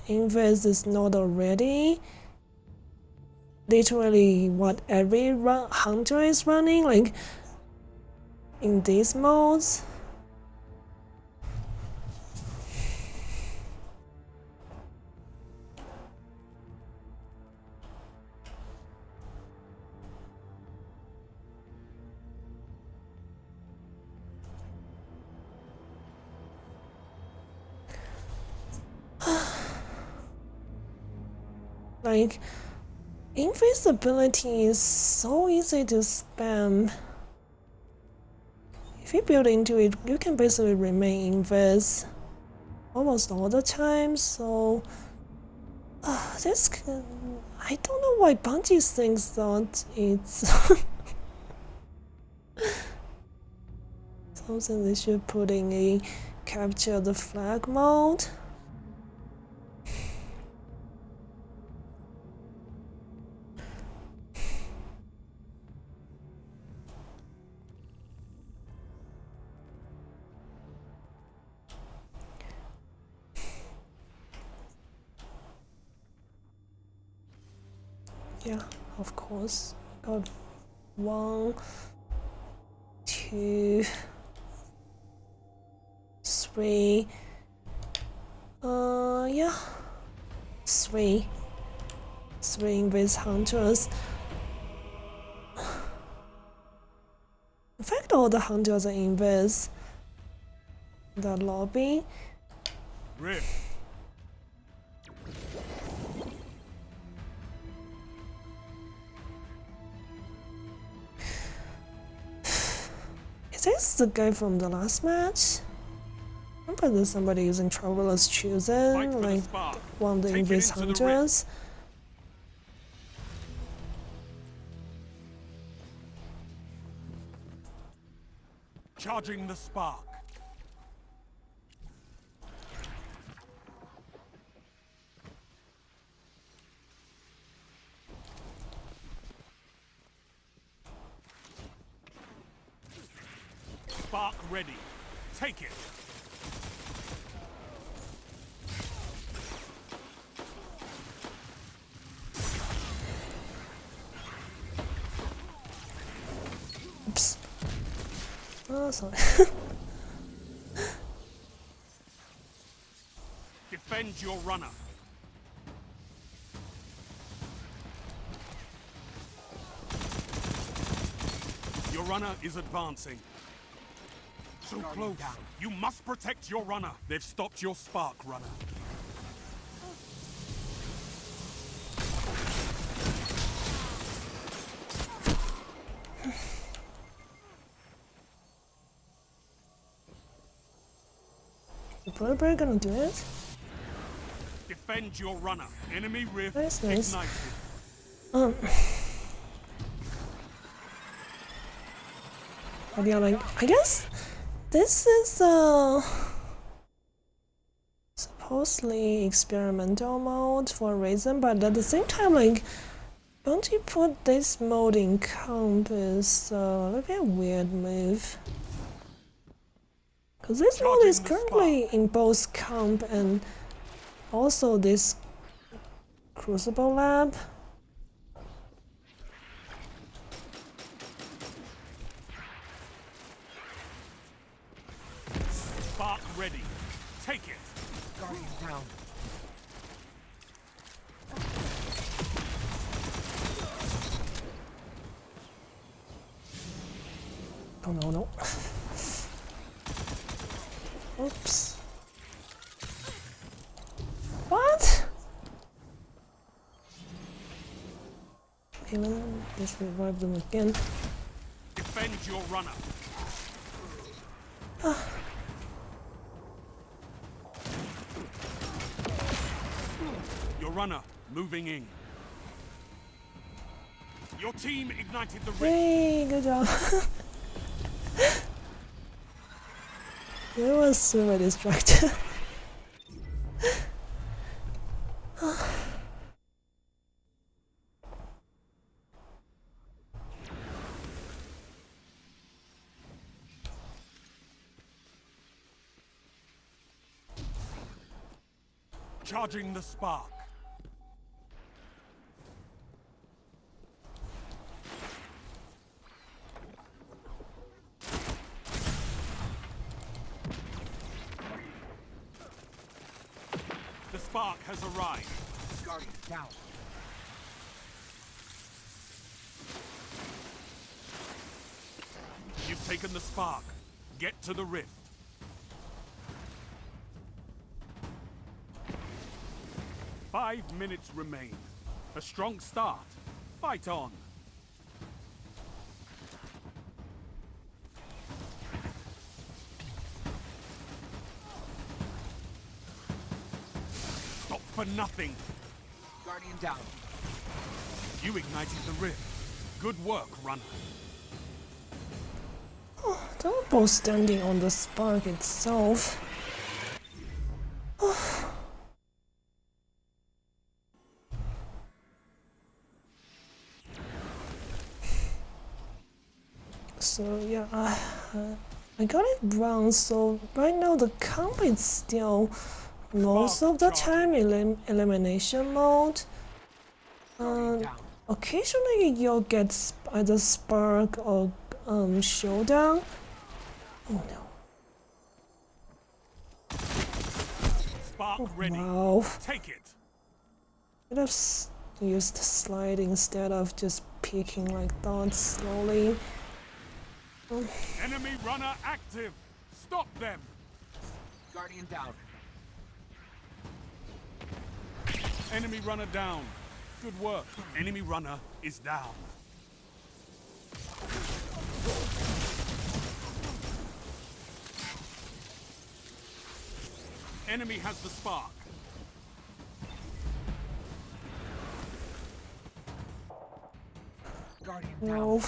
Invis is not already... literally what every hunter is running, like... in these modes. Like, invisibility is so easy to spam. If you build into it, you can basically remain invis almost all the time, so... this can... I don't know why Bungie thinks that it's... something they should put in a capture the flag mode. Yeah, of course. Got 1, 2, 3. Yeah. 3 invis hunters. In fact, all the hunters are invis. The lobby. Rift. Is this the guy from the last match? Remember there's somebody using Traveler's Chosen, like one of the invis hunters? Charging the spark. Spark ready. Take it. Oops. Oh, sorry. Defend your runner. Your runner is advancing. So close. You must protect your runner. They've stopped your spark runner. The Blurberry gonna do it? Defend your runner. Enemy rift That's nice. ignited. But yeah, like, I guess this is supposedly experimental mode for a reason, but at the same time, like, don't you put this mode in comp is a little bit weird move. Because this mode is currently in both comp and also this Crucible Lab. ready. Take it. Guardian down. Oh no, no. Oops. What? Okay, let me just revive them again. Defend your runner. Your runner moving in. Your team ignited the rift. Hey, good job. It was super distracted. Charging the spark. The spark has arrived. Guardian down. You've taken the spark. Get to the rift. Five minutes remain. A strong start. Fight on. Stop for nothing. Guardian down. You ignited the rift. Good work, runner. They were both standing on the spark itself. So yeah, I got it wrong. So right now the comp is still most of the time elimination mode. Occasionally you'll get either spark or showdown. Oh no! Spark ready. Wow. Take it. Could have used slide instead of just peeking like that slowly. Enemy runner active. Stop them. Guardian down. Enemy runner down. Good work. Enemy runner is down. Enemy has the spark. Guardian down. No.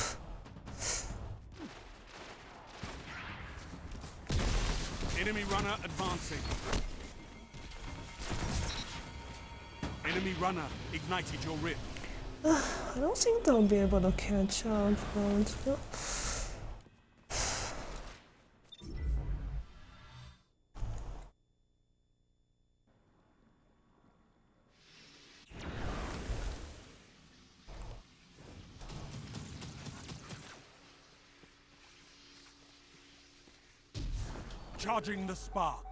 Enemy runner advancing. Enemy runner ignited your rift. I don't think they'll be able to catch up, but Charging the spark.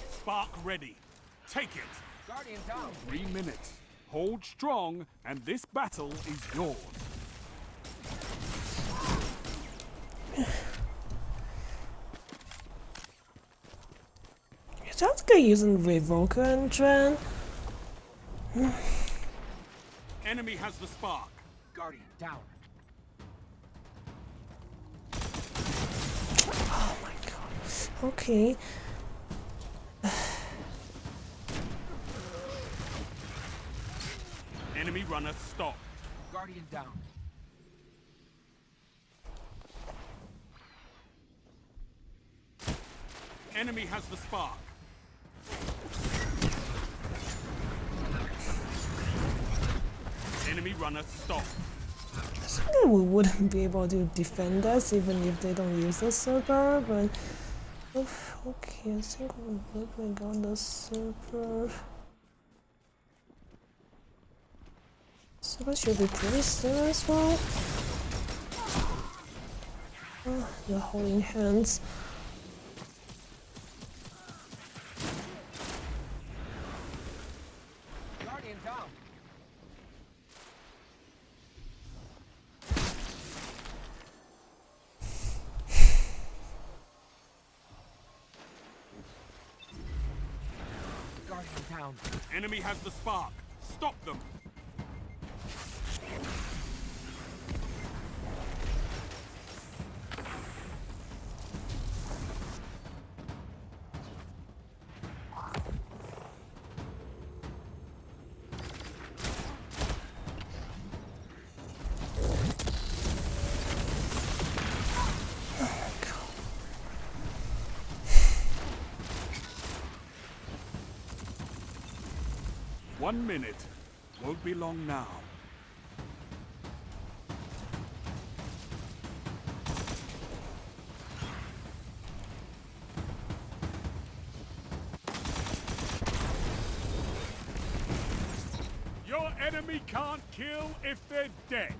Spark ready. Take it. Guardian down. 3 minutes. Hold strong, and this battle is yours. is that guy using Revoker and Dren? Enemy has the spark. Guardian down. Oh my god. Okay. Enemy runner stop. Guardian down. Enemy has the spark. Enemy runner stop. We wouldn't be able to defend us even if they don't use the server, but Okay, I think we're looking on the super. Super should be pretty soon as well. They're holding hands. Guardian down. Guardian down. Enemy has the spark. Stop them. One minute. Won't be long now. Your enemy can't kill if they're dead.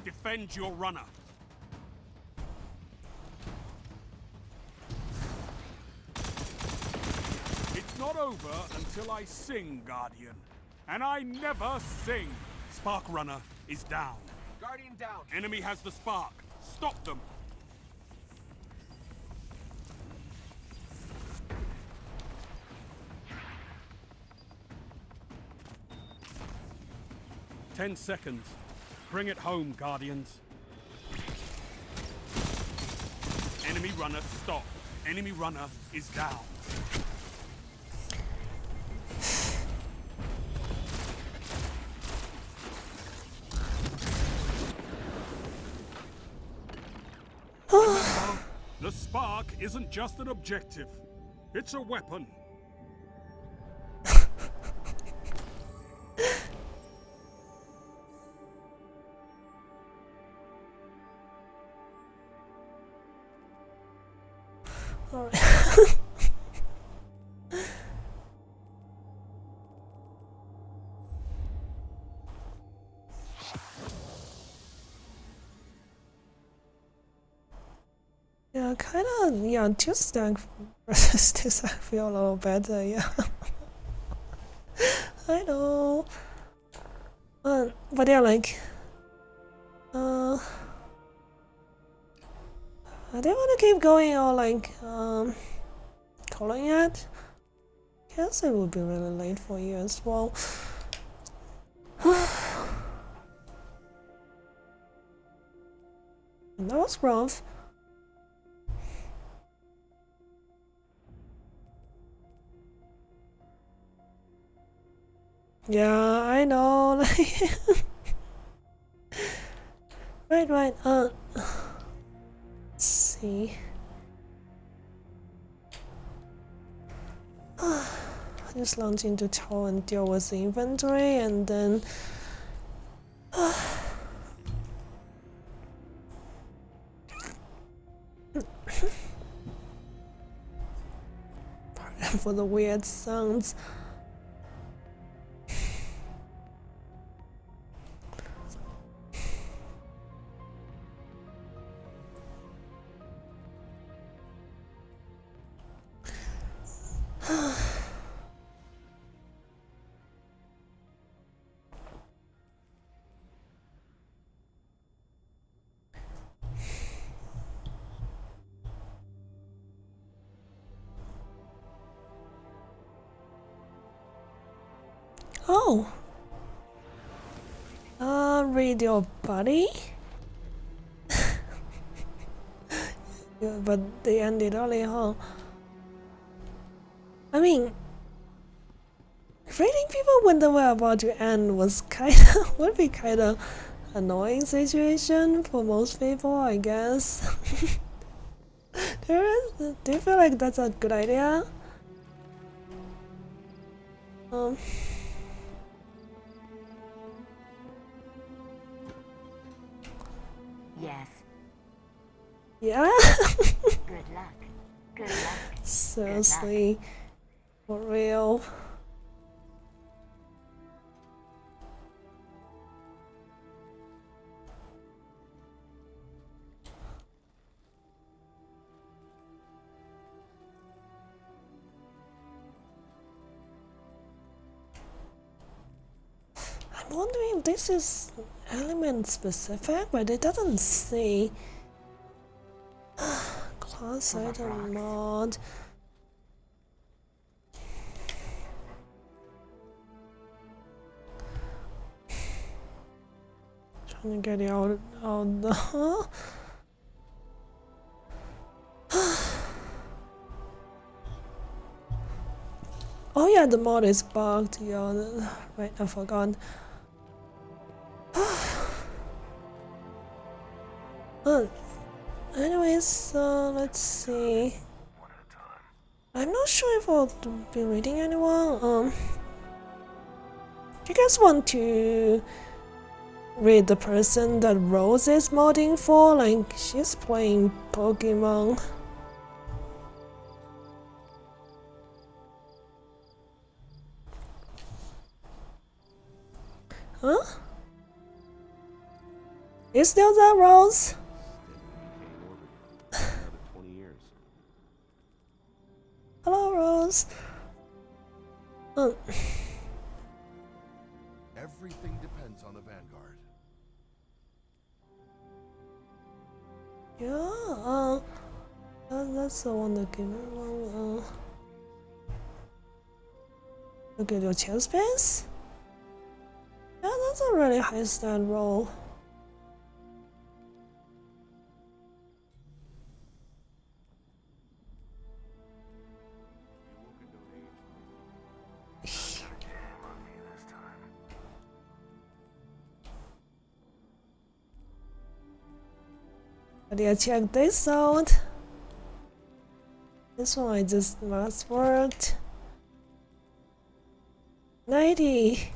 Defend your runner. It's not over until I sing, Guardian. And I never sing. Spark Runner is down. Guardian down. Enemy has the spark. Stop them. Ten seconds. Bring it home, Guardians. Enemy runner, stop. Enemy runner is down. Remember, the spark isn't just an objective. It's a weapon. Alright. Yeah, kinda, yeah, two stack versus two stack feel a little better, yeah. I know. But yeah, like, I don't want to keep going or like, calling it. Guess it would be really late for you as well. And that was rough. Yeah, I know. Right. Let's see. Just launch into tower and deal with the inventory, and then. Pardon for the weird sounds. Oh. Read your body? Yeah, but they ended early, huh? I mean, reading people when they were about to end was would be kinda annoying situation for most people, I guess. Do you feel like that's a good idea? Yes. Yeah. Good luck. Good luck. Seriously. For real. I'm wondering if this is element specific, but it doesn't say. Class item mod. Trying to get it out the. Oh yeah, the mod is bugged. Yeah, right. I forgot. Anyways, let's see. I'm not sure if I'll be reading anyone. Do you guys want to read the person that Rose is modding for? Like, she's playing Pokemon. Huh? Is still that Rose? Hello, Rose. Everything depends on the Vanguard. Yeah, that's the one that gave me one. Look at your chest space. Yeah, that's a really high stat roll. But yeah, check this out. This one I just mass worked. 90.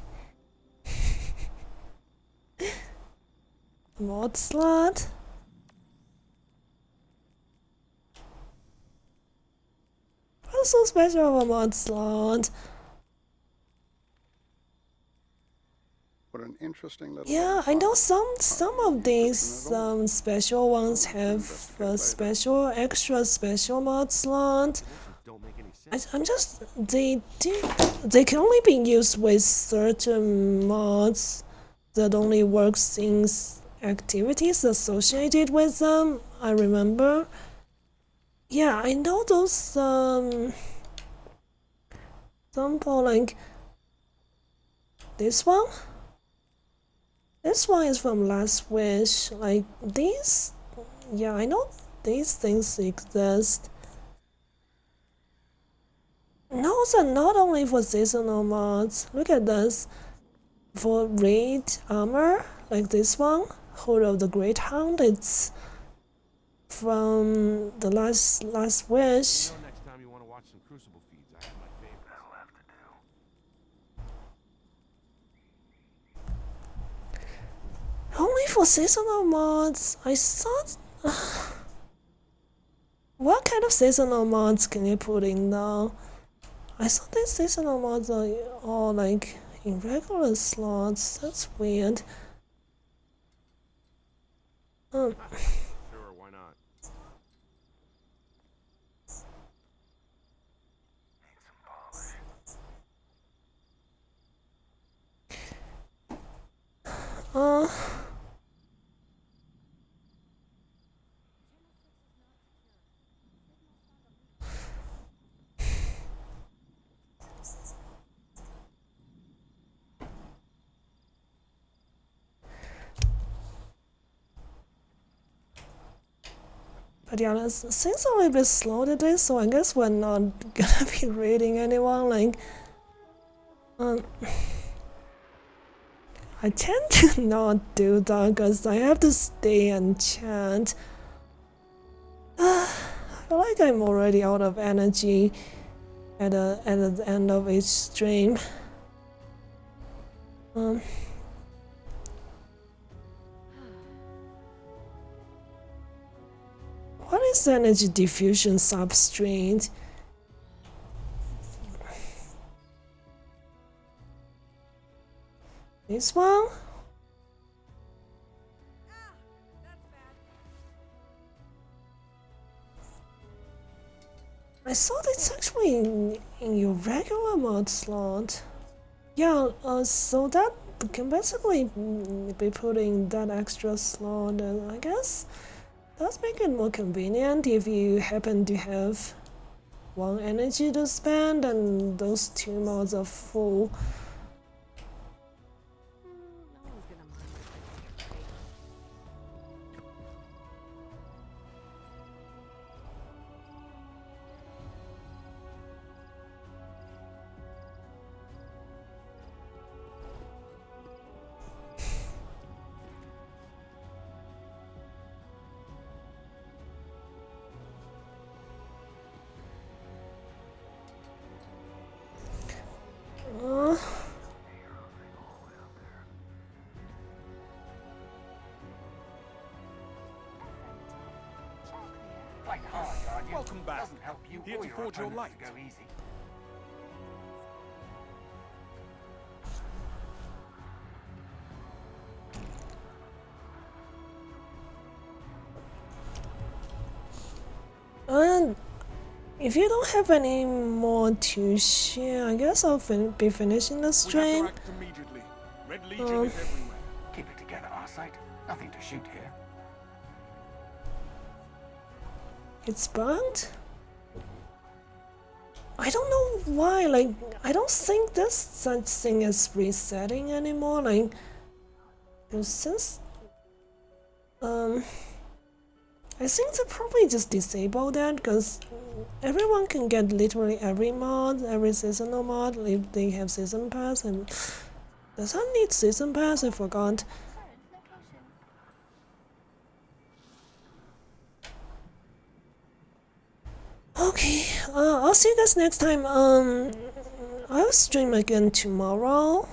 Mod slot. What's so special about mod slot? What an interesting little. Yeah, I know some of these special ones have a special extra special mod slot. I'm just they can only be used with certain mods that only works in activities associated with them. I remember. Yeah, I know those example like this one. This one is from Last Wish. Like these, yeah, I know these things exist. Those are not only for seasonal mods. Look at this. For raid armor, like this one, Hood of the Great Hound, it's from the last Wish. Next time you want to watch some Crucible feeds, I have my favorite. That'll have to do. Only for seasonal mods. I thought. What kind of seasonal mods can you put in now? I thought these seasonal mods are all like in regular slots. That's weird. Sure, why not? But yeah, things are a little bit slow today, so I guess we're not gonna be reading anyone. Like, I tend to not do that because I have to stay and chat. I feel like I'm already out of energy at the end of each stream. this energy diffusion substrate? This one? I saw it's actually in your regular mod slot. Yeah, so that can basically be put in that extra slot, and I guess that's make it more convenient if you happen to have one energy to spend and those two mods are full. No one's gonna mind if I take Uh, Fight hard, aren't you? Welcome back. Doesn't help you Here or to your forge your opponents light. to go easy. and if you don't have any more to share, I guess I'll be finishing the We have stream. to act immediately. Red Legion is everywhere. Keep it together, Arcite. Nothing to shoot here. It's bugged? I don't know why, like, I don't think there's such thing as resetting anymore, like, since, I think they probably just disable that, because everyone can get literally every mod, every seasonal mod, if they have season pass, and does that need season pass? I forgot. Okay, I'll see you guys next time. I'll stream again tomorrow.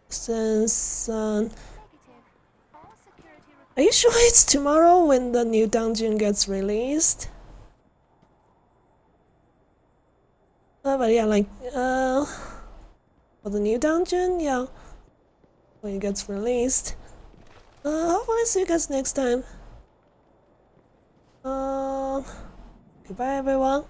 Since, are you sure it's tomorrow when the new dungeon gets released? But yeah, like, for the new dungeon, yeah, when it gets released. Hopefully see you guys next time. Goodbye everyone.